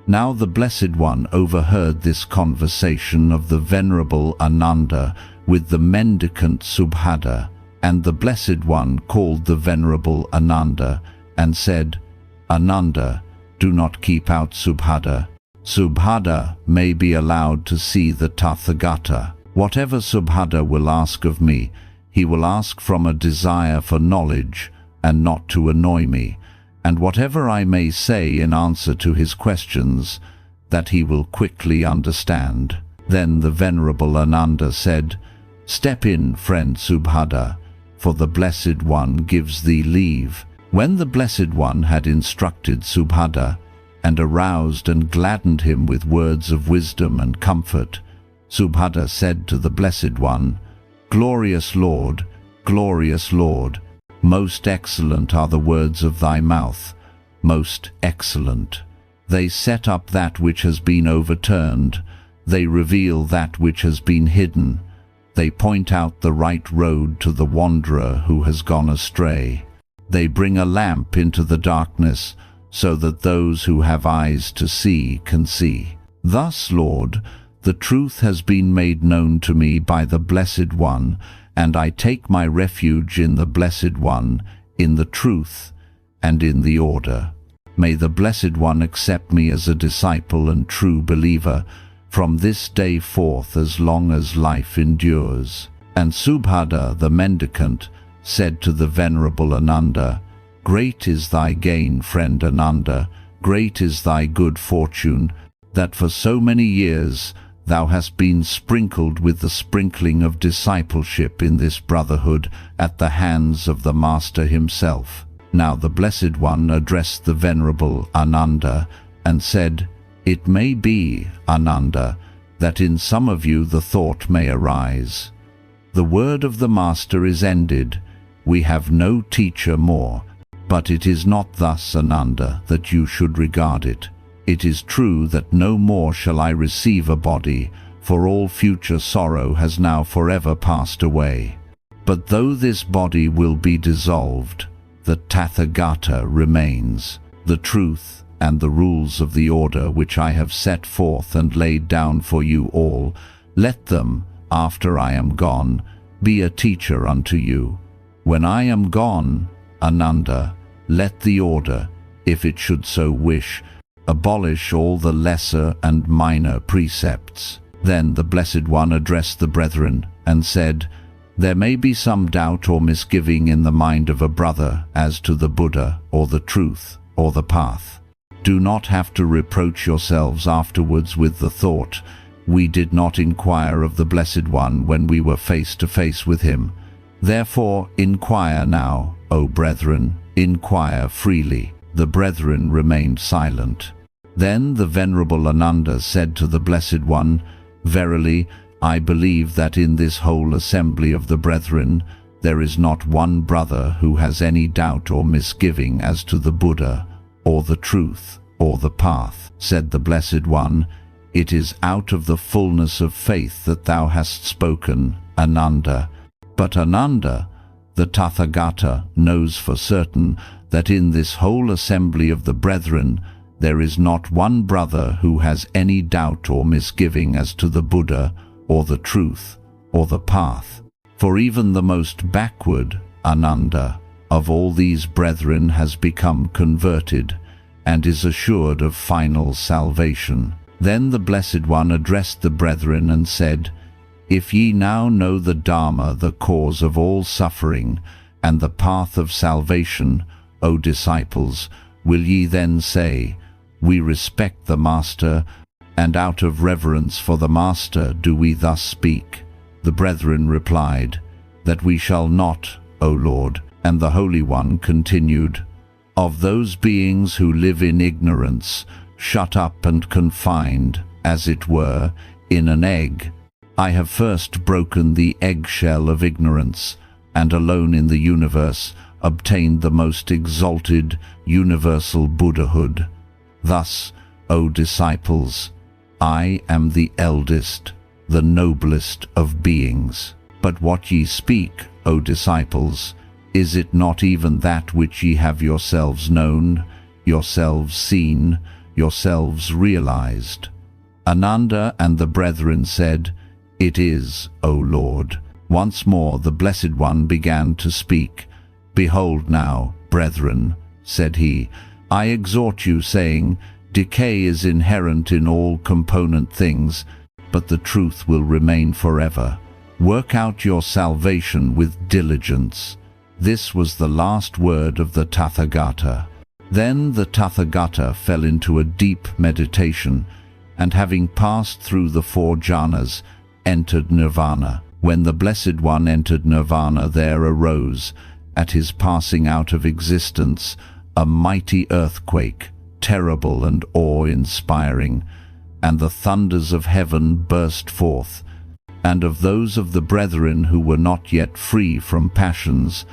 Now the Blessed One overheard this conversation of the Venerable Ananda with the mendicant Subhadra, and the Blessed One called the Venerable Ananda and said, Ananda, do not keep out Subhadra. Subhadra may be allowed to see the Tathagata. Whatever Subhadra will ask of me, he will ask from a desire for knowledge and not to annoy me, and whatever I may say in answer to his questions, that he will quickly understand. Then the Venerable Ananda said, Step in, friend Subhadra, for the Blessed One gives thee leave. When the Blessed One had instructed Subhadra, and aroused and gladdened him with words of wisdom and comfort, Subhadra said to the Blessed One, glorious Lord, most excellent are the words of thy mouth, most excellent. They set up that which has been overturned, they reveal that which has been hidden, they point out the right road to the wanderer who has gone astray. They bring a lamp into the darkness, so that those who have eyes to see can see. Thus, Lord, the truth has been made known to me by the Blessed One, and I take my refuge in the Blessed One, in the truth, and in the order. May the Blessed One accept me as a disciple and true believer, from this day forth as long as life endures. And Subhadra the mendicant said to the Venerable Ananda, Great is thy gain, friend Ananda, great is thy good fortune, that for so many years thou hast been sprinkled with the sprinkling of discipleship in this brotherhood at the hands of the Master himself. Now the Blessed One addressed the Venerable Ananda and said, It may be, Ananda, that in some of you the thought may arise. The word of the Master is ended, we have no teacher more. But it is not thus, Ananda, that you should regard it. It is true that no more shall I receive a body, for all future sorrow has now forever passed away. But though this body will be dissolved, the Tathagata remains. The truth and the rules of the order which I have set forth and laid down for you all, let them, after I am gone, be a teacher unto you. When I am gone, Ananda, let the order, if it should so wish, abolish all the lesser and minor precepts. Then the Blessed One addressed the brethren and said, There may be some doubt or misgiving in the mind of a brother as to the Buddha or the truth or the path. Do not have to reproach yourselves afterwards with the thought, We did not inquire of the Blessed One when we were face to face with him. Therefore inquire now, O brethren, inquire freely. The brethren remained silent. Then the Venerable Ananda said to the Blessed One, Verily, I believe that in this whole assembly of the brethren there is not one brother who has any doubt or misgiving as to the Buddha, or the truth, or the path. Said the Blessed One, "It is out of the fullness of faith that thou hast spoken, Ananda." But Ananda, the Tathagata, knows for certain that in this whole assembly of the brethren there is not one brother who has any doubt or misgiving as to the Buddha, or the truth, or the path. For even the most backward, Ananda, of all these brethren has become converted, and is assured of final salvation. Then the Blessed One addressed the brethren and said, "If ye now know the Dharma, the cause of all suffering, and the path of salvation, O disciples, will ye then say, 'We respect the Master, and out of reverence for the Master do we thus speak'?" The brethren replied, "That we shall not, O Lord." And the Holy One continued, "Of those beings who live in ignorance, shut up and confined, as it were, in an egg, I have first broken the eggshell of ignorance, and alone in the universe obtained the most exalted, universal Buddhahood. Thus, O disciples, I am the eldest, the noblest of beings. But what ye speak, O disciples, is it not even that which ye have yourselves known, yourselves seen, yourselves realized?" Ananda and the brethren said, "It is, O Lord." Once more the Blessed One began to speak. "Behold now, brethren," said he, "I exhort you, saying, decay is inherent in all component things, but the truth will remain forever. Work out your salvation with diligence." This was the last word of the Tathagata. Then the Tathagata fell into a deep meditation, and having passed through the 4 jhanas, entered nirvana. When the Blessed One entered nirvana, there arose, at his passing out of existence, a mighty earthquake, terrible and awe-inspiring, and the thunders of heaven burst forth, and of those of the brethren who were not yet free from passions,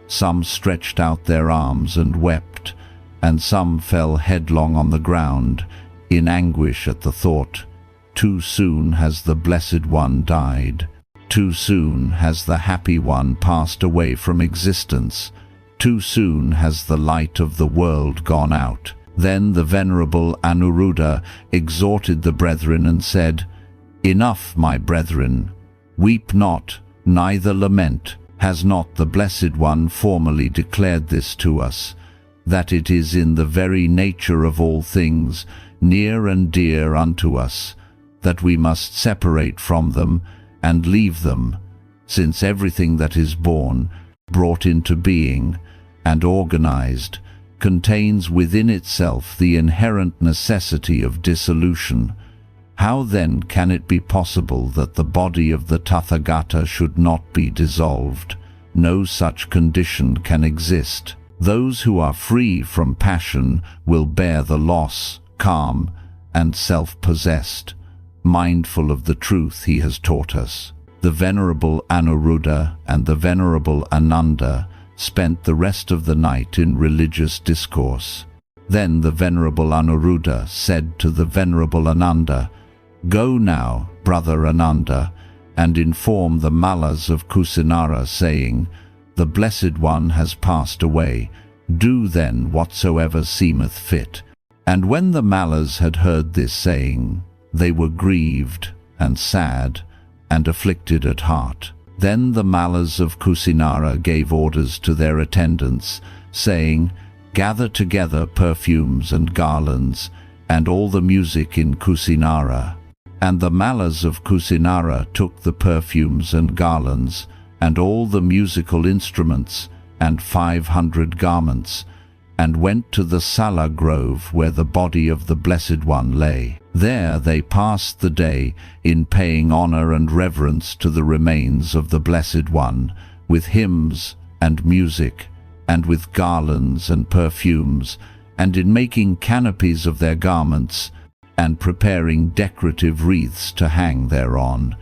some stretched out their arms and wept, and some fell headlong on the ground, in anguish at the thought, "Too soon has the Blessed One died. Too soon has the Happy One passed away from existence. Too soon has the light of the world gone out." Then the Venerable Anuruddha exhorted the brethren and said, "Enough, my brethren. Weep not, neither lament. Has not the Blessed One formally declared this to us, that it is in the very nature of all things, near and dear unto us, that we must separate from them and leave them, since everything that is born, brought into being, and organized, contains within itself the inherent necessity of dissolution? How then can it be possible that the body of the Tathagata should not be dissolved? No such condition can exist. Those who are free from passion will bear the loss, calm, and self-possessed, mindful of the truth he has taught us. The Venerable Anuruddha and the Venerable Ananda spent the rest of the night in religious discourse. Then the Venerable Anuruddha said to the Venerable Ananda, "Go now, brother Ananda, and inform the Mallas of Kusinara, saying, the Blessed One has passed away. Do then whatsoever seemeth fit." And when the Mallas had heard this saying, they were grieved and sad and afflicted at heart. Then the Mallas of Kusinara gave orders to their attendants, saying, "Gather together perfumes and garlands, and all the music in Kusinara." And the Mallas of Kusinara took the perfumes and garlands, and all the musical instruments, and 500 garments, and went to the Sala grove where the body of the Blessed One lay. There they passed the day in paying honor and reverence to the remains of the Blessed One, with hymns and music, and with garlands and perfumes, and in making canopies of their garments, and preparing decorative wreaths to hang thereon.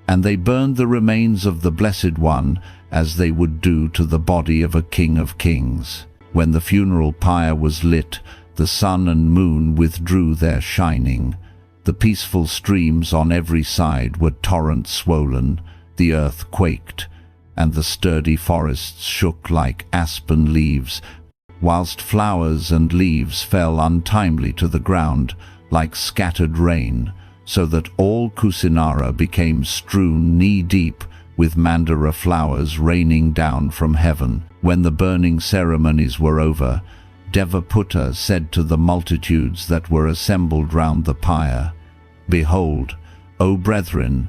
And they burned the remains of the Blessed One, as they would do to the body of a king of kings. When the funeral pyre was lit, the sun and moon withdrew their shining. The peaceful streams on every side were torrent swollen, the earth quaked, and the sturdy forests shook like aspen leaves, whilst flowers and leaves fell untimely to the ground like scattered rain, so that all Kusinara became strewn knee-deep with mandara flowers raining down from heaven. When the burning ceremonies were over, Devaputta said to the multitudes that were assembled round the pyre, "Behold, O brethren,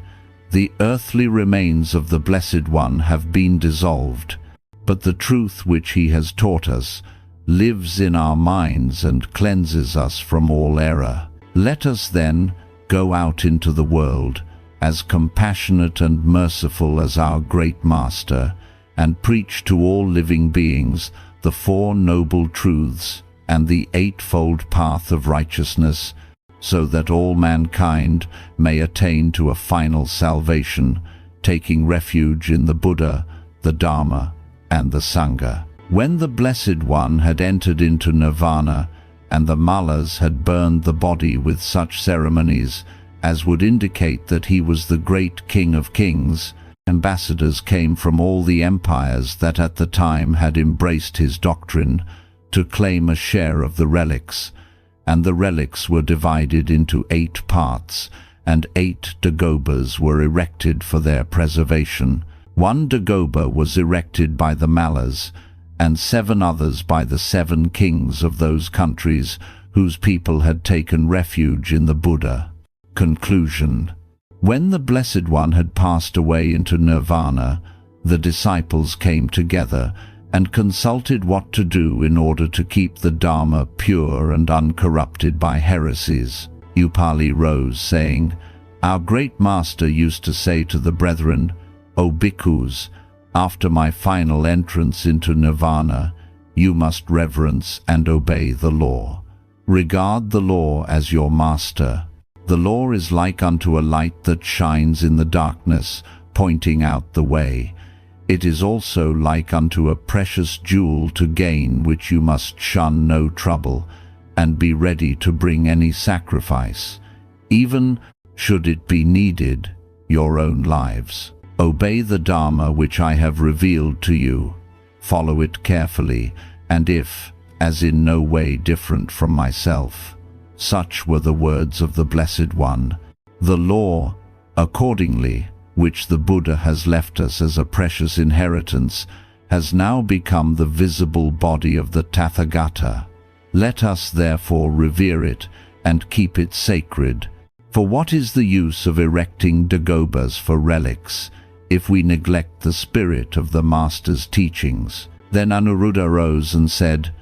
the earthly remains of the Blessed One have been dissolved, but the truth which he has taught us lives in our minds and cleanses us from all error. Let us then go out into the world, as compassionate and merciful as our great Master, and preach to all living beings the Four Noble Truths and the Eightfold Path of Righteousness, so that all mankind may attain to a final salvation, taking refuge in the Buddha, the Dharma, and the Sangha." When the Blessed One had entered into nirvana, and the Mallas had burned the body with such ceremonies as would indicate that he was the great King of Kings, ambassadors came from all the empires that at the time had embraced his doctrine to claim a share of the relics, and the relics were divided into 8 parts, and 8 dagobas were erected for their preservation. 1 dagoba was erected by the Mallas, and 7 others by the 7 kings of those countries whose people had taken refuge in the Buddha. Conclusion. When the Blessed One had passed away into nirvana, the disciples came together and consulted what to do in order to keep the Dharma pure and uncorrupted by heresies. Upali rose, saying, "Our great Master used to say to the brethren, 'O bhikkhus, after my final entrance into nirvana, you must reverence and obey the law. Regard the law as your master. The law is like unto a light that shines in the darkness, pointing out the way. It is also like unto a precious jewel to gain, which you must shun no trouble, and be ready to bring any sacrifice, even should it be needed, your own lives. Obey the Dharma which I have revealed to you. Follow it carefully, and if, as in no way different from myself." Such were the words of the Blessed One. The law, accordingly, which the Buddha has left us as a precious inheritance, has now become the visible body of the Tathagata. Let us therefore revere it and keep it sacred. For what is the use of erecting dagobas for relics if we neglect the spirit of the Master's teachings? Then Anuruddha rose and said,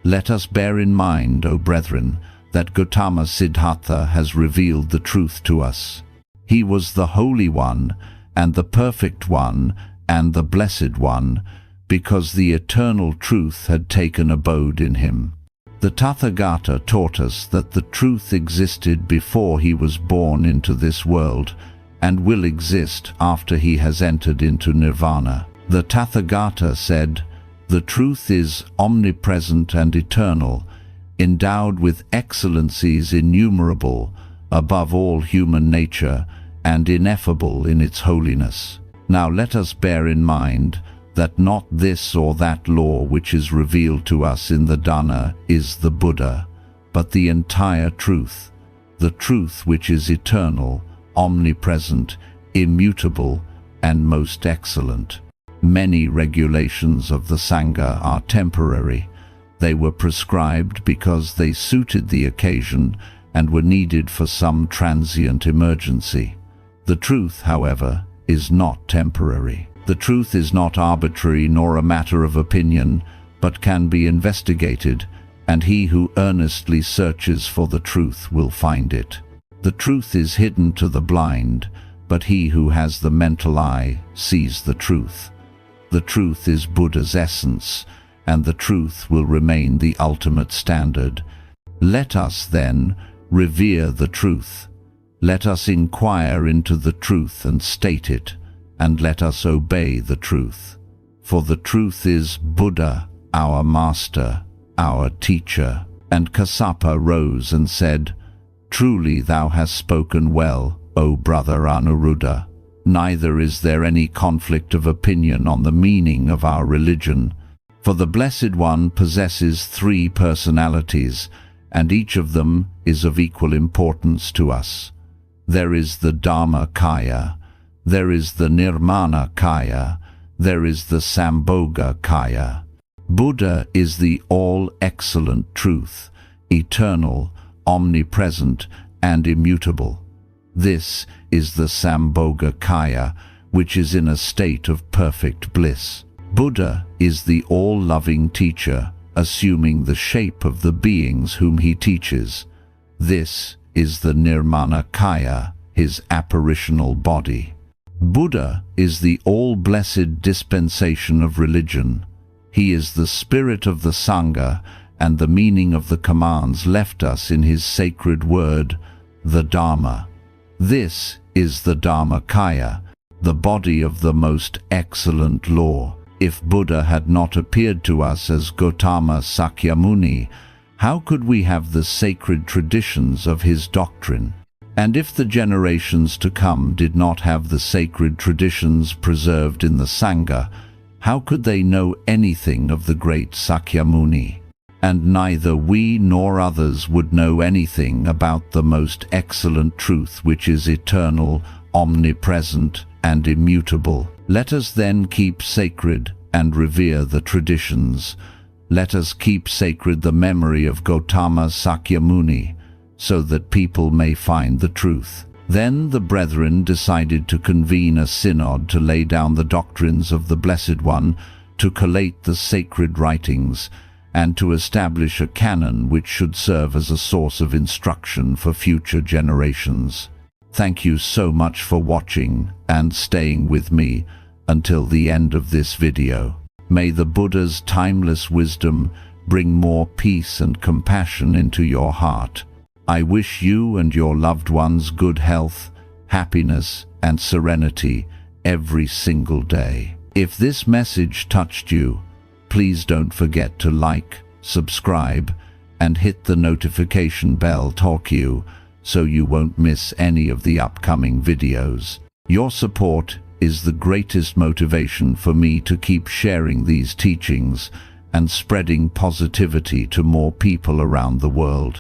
"Let us bear in mind, O brethren, that Gautama Siddhartha has revealed the truth to us. He was the Holy One, and the Perfect One, and the Blessed One, because the eternal truth had taken abode in him. The Tathagata taught us that the truth existed before he was born into this world, and will exist after he has entered into nirvana. The Tathagata said, 'The truth is omnipresent and eternal, endowed with excellencies innumerable, above all human nature, and ineffable in its holiness.' Now let us bear in mind that not this or that law which is revealed to us in the Dhamma is the Buddha, but the entire truth, the truth which is eternal, omnipresent, immutable, and most excellent. Many regulations of the Sangha are temporary. They were prescribed because they suited the occasion and were needed for some transient emergency. The truth, however, is not temporary. The truth is not arbitrary nor a matter of opinion, but can be investigated, and he who earnestly searches for the truth will find it. The truth is hidden to the blind, but he who has the mental eye sees the truth. The truth is Buddha's essence, and the truth will remain the ultimate standard. Let us, then, revere the truth. Let us inquire into the truth and state it, and let us obey the truth. for the truth is Buddha, our master, our teacher." And Kassapa rose and said, "Truly thou hast spoken well, O brother Anuruddha. Neither is there any conflict of opinion on the meaning of our religion, for the Blessed One possesses 3 personalities, and each of them is of equal importance to us. There is the Dharmakaya, there is the Nirmanakaya, there is the Sambhogakaya. Buddha is the all-excellent truth, eternal, omnipresent, and immutable. This is the Sambhogakaya, which is in a state of perfect bliss. Buddha is the all-loving teacher, assuming the shape of the beings whom he teaches. This is the Nirmanakaya, his apparitional body. Buddha is the all-blessed dispensation of religion. He is the spirit of the Sangha and the meaning of the commands left us in his sacred word, the Dharma. This is the Dharmakaya, the body of the most excellent law. If Buddha had not appeared to us as Gautama Sakyamuni, how could we have the sacred traditions of his doctrine? And if the generations to come did not have the sacred traditions preserved in the Sangha, how could they know anything of the great Sakyamuni? And neither we nor others would know anything about the most excellent truth, which is eternal, omnipresent, and immutable. Let us then keep sacred and revere the traditions. Let us keep sacred the memory of Gautama Sakyamuni, so that people may find the truth. Then the brethren decided to convene a synod to lay down the doctrines of the Blessed One, to collate the sacred writings, and to establish a canon which should serve as a source of instruction for future generations. Thank you so much for watching and staying with me until the end of this video. May the Buddha's timeless wisdom bring more peace and compassion into your heart. I wish you and your loved ones good health, happiness, and serenity every single day. If this message touched you, please don't forget to like, subscribe, and hit the notification bell so you won't miss any of the upcoming videos. Your support is the greatest motivation for me to keep sharing these teachings and spreading positivity to more people around the world.